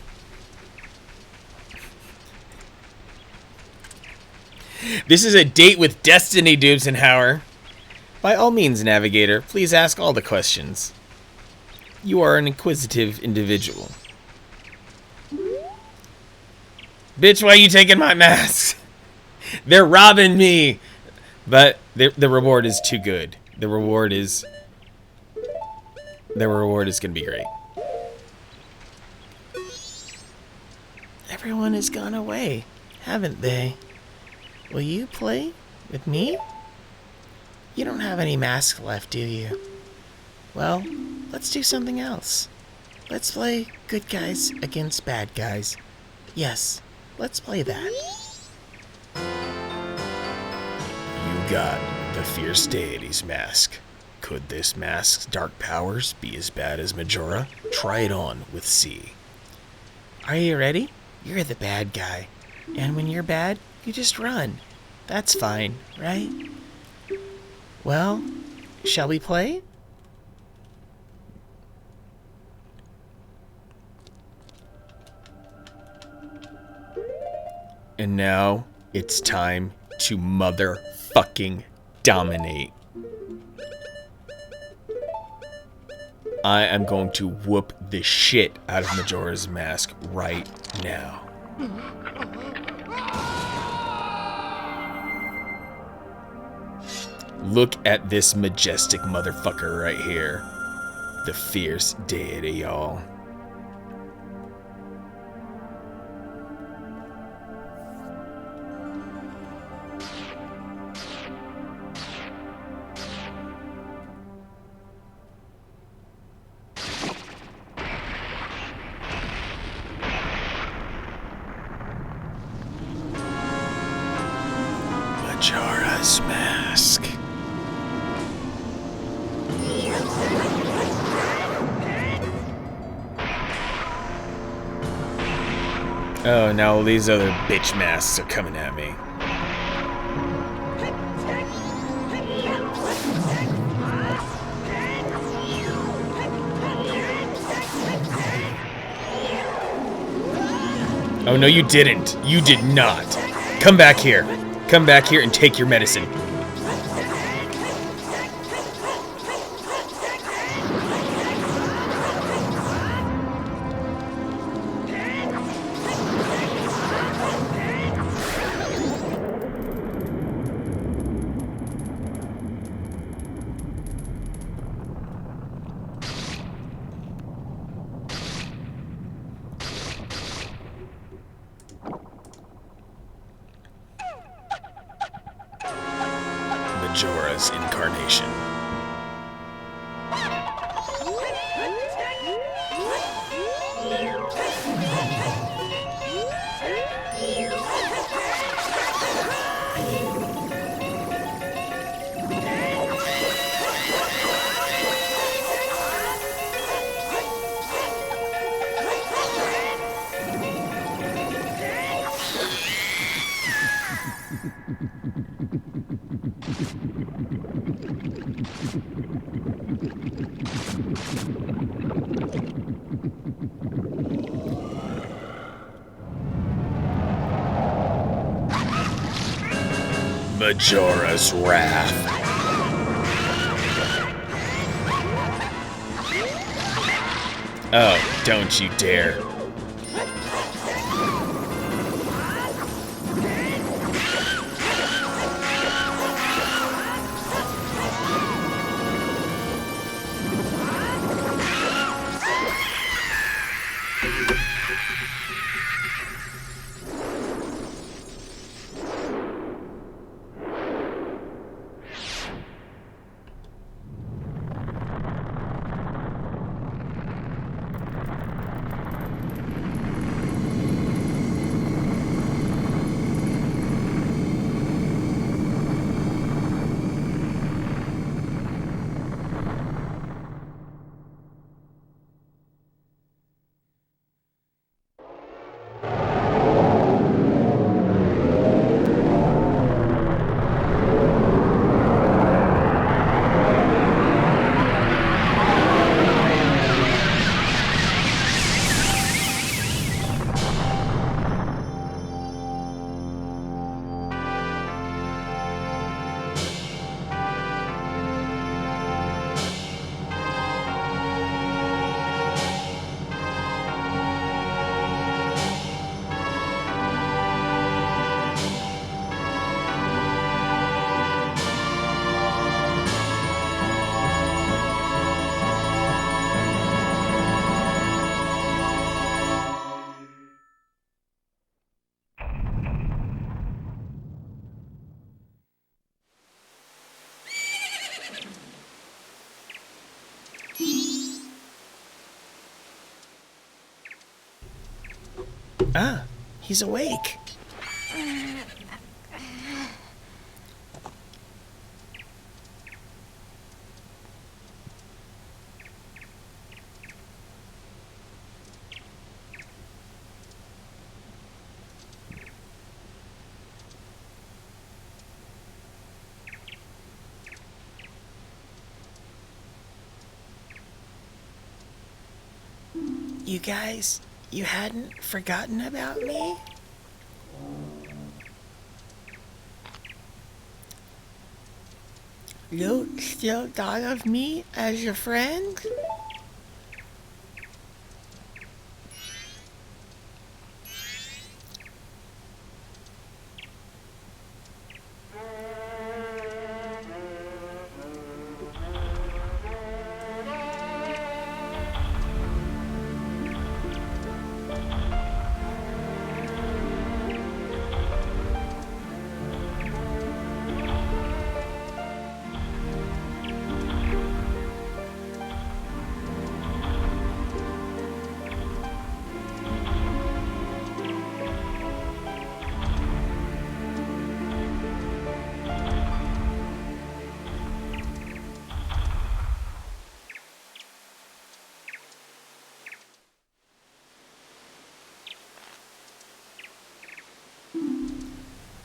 This is a date with Destiny, Dubsenhauer. By all means, Navigator, please ask all the questions. You are an inquisitive individual. Bitch, why you taking my masks? They're robbing me. But the reward is too good. The reward is gonna be great. Everyone has gone away, haven't they? Will you play with me? You don't have any masks left, do you? Well, let's do something else. Let's play good guys against bad guys. Yes, let's play that. You got the Fierce Deity's mask. Could this mask's dark powers be as bad as Majora? Try it on with C. Are you ready? You're the bad guy. And when you're bad, you just run. That's fine, right? Well, shall we play? And now it's time to motherfucking dominate. I am going to whoop the shit out of Majora's Mask right now. Look at this majestic motherfucker right here. The fierce deity, y'all. Majora's Mask. Oh, now all these other bitch masks are coming at me. Oh, no, you didn't. You did not. Come back here. Come back here and take your medicine. Majora's incarnation. Majora's Wrath. Oh, don't you dare. Ah, he's awake. You guys, you hadn't forgotten about me? You still thought of me as a friend?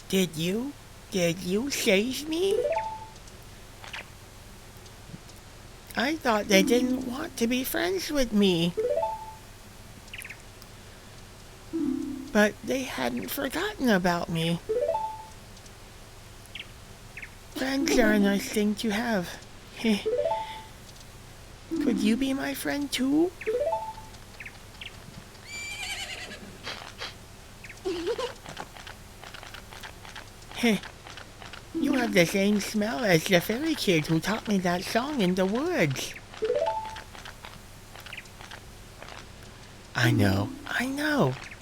Did you? Did you save me? I thought they didn't want to be friends with me. But they hadn't forgotten about me. Friends are a nice thing to have. Could you be my friend too? Heh. You have the same smell as the fairy kid who taught me that song in the woods. I know.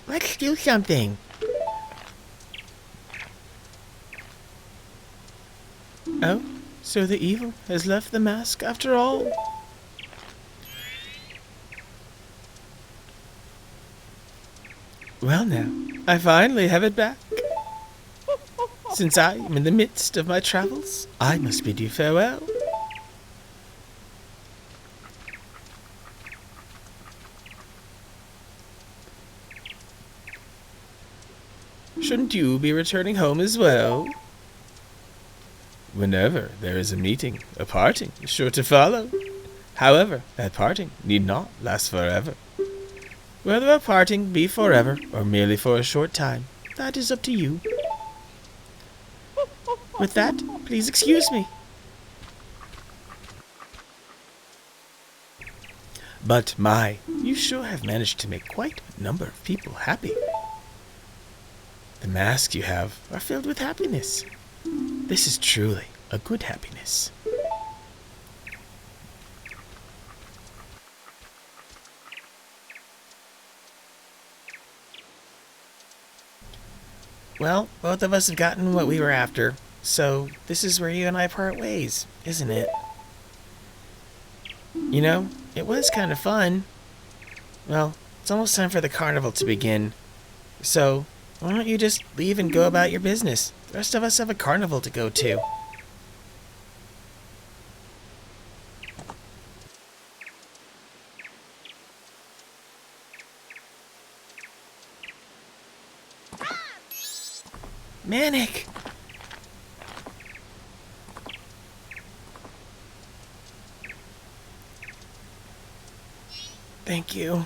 Let's do something. Oh, so the evil has left the mask after all? Well now, I finally have it back. Since I am in the midst of my travels, I must bid you farewell. Shouldn't you be returning home as well? Whenever there is a meeting, a parting is sure to follow. However, that parting need not last forever. Whether a parting be forever or merely for a short time, that is up to you. With that, please excuse me. But my, you sure have managed to make quite a number of people happy. The masks you have are filled with happiness. This is truly a good happiness. Well, both of us have gotten what we were after, so this is where you and I part ways, isn't it? You know, it was kind of fun. Well, it's almost time for the carnival to begin. So, why don't you just leave and go about your business? The rest of us have a carnival to go to. Manic! Thank you.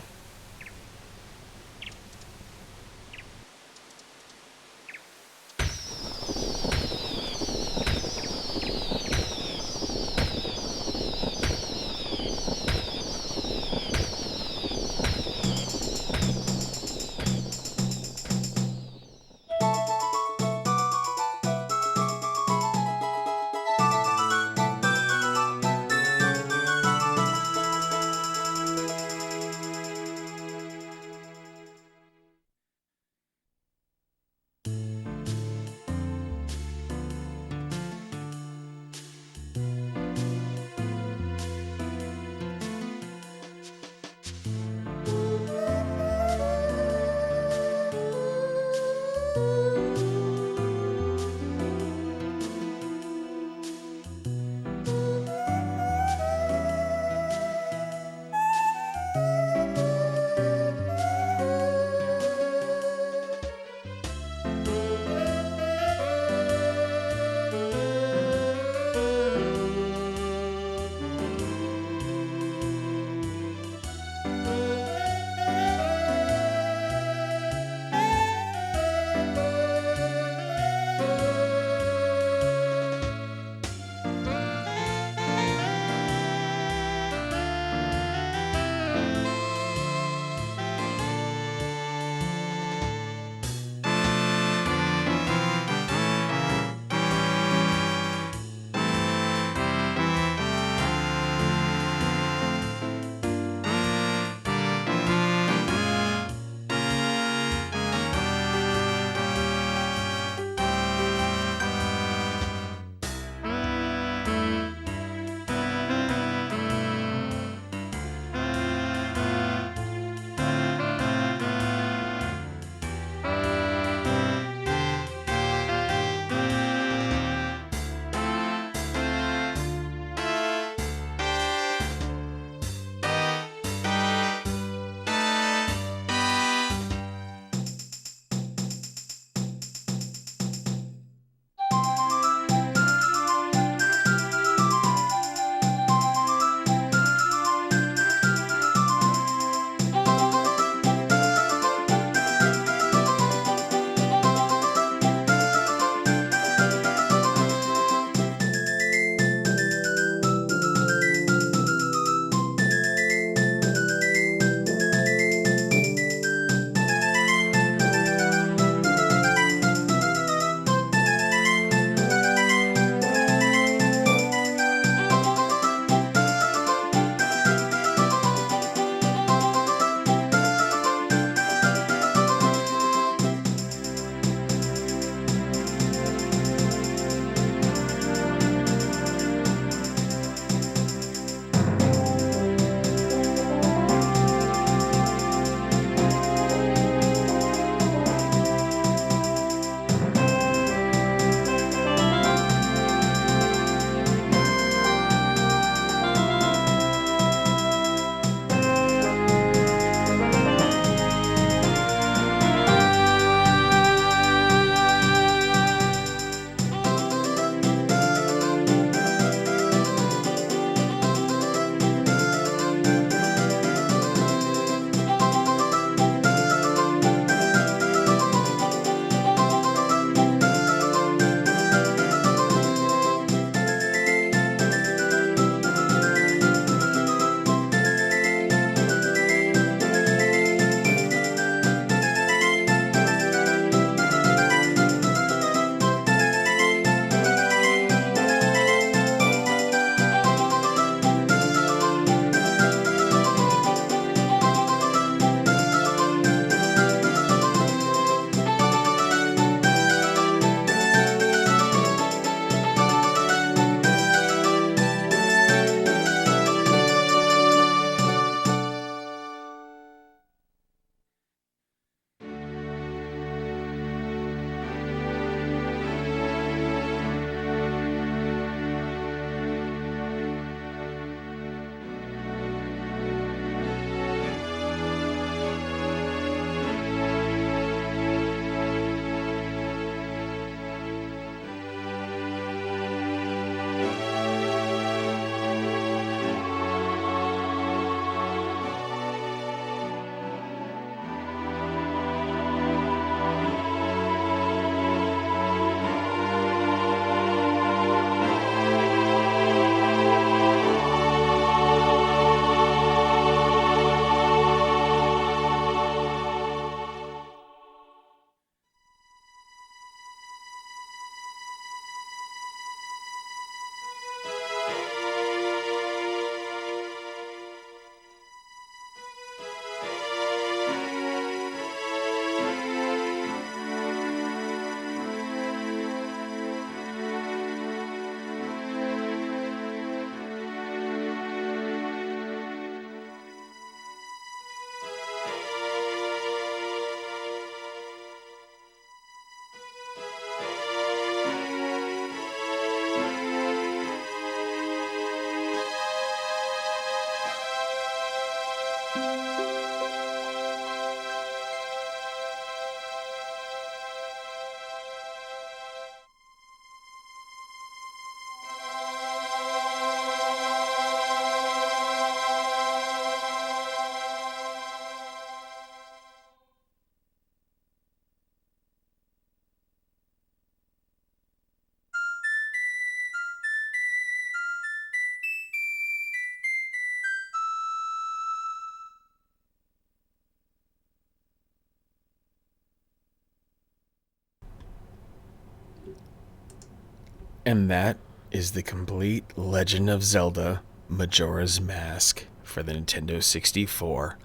And that is the complete Legend of Zelda Majora's Mask for the Nintendo 64.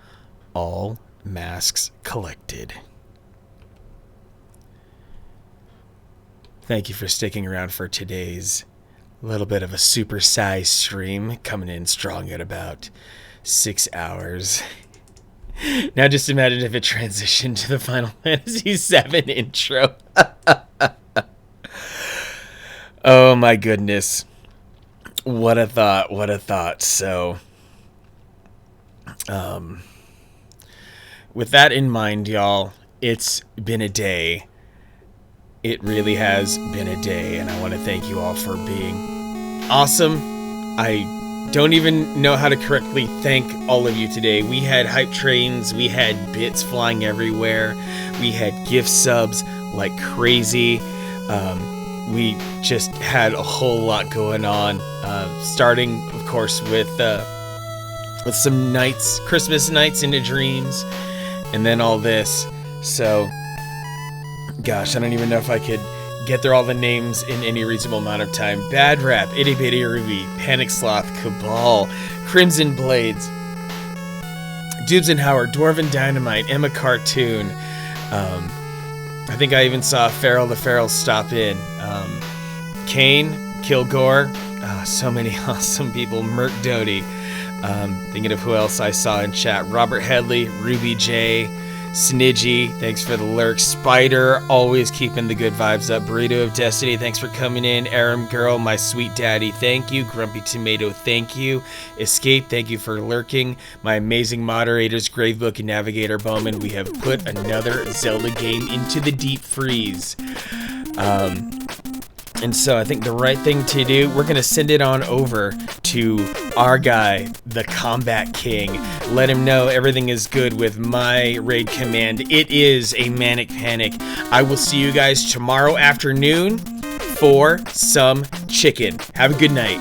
All masks collected. Thank you for sticking around for today's little bit of a supersized stream, coming in strong at about 6 hours. Now just imagine if it transitioned to the Final Fantasy VII intro. Oh my goodness. What a thought, what a thought. So, with that in mind, y'all, it's been a day. It really has been a day, and I want to thank you all for being awesome. I don't even know how to correctly thank all of you today. We had hype trains, we had bits flying everywhere, we had gift subs like crazy. We just had a whole lot going on, starting, of course, with some nights, Christmas nights into dreams, and then all this. So, gosh, I don't even know if I could get through all the names in any reasonable amount of time. Bad Rap, Itty Bitty Ruby, Panic Sloth, Cabal, Crimson Blades, Dubes and Howard, Dwarven Dynamite, Emma Cartoon. I think I even saw Farrell the Feral stop in. Kane, Kilgore, so many awesome people. Merc Doty. Thinking of who else I saw in chat. Robert Headley, Ruby J, Snidgy, thanks for the lurk. Spider, always keeping the good vibes up. Burrito of Destiny, thanks for coming in. Aram Girl, my sweet daddy, thank you. Grumpy Tomato, thank you. Escape, thank you for lurking. My amazing moderators, Gravebook and Navigator Bowman, we have put another Zelda game into the deep freeze. And so I think the right thing to do, we're going to send it on over to our guy, the Combat King. Let him know everything is good with my raid command. It is a manic panic. I will see you guys tomorrow afternoon for some chicken. Have a good night.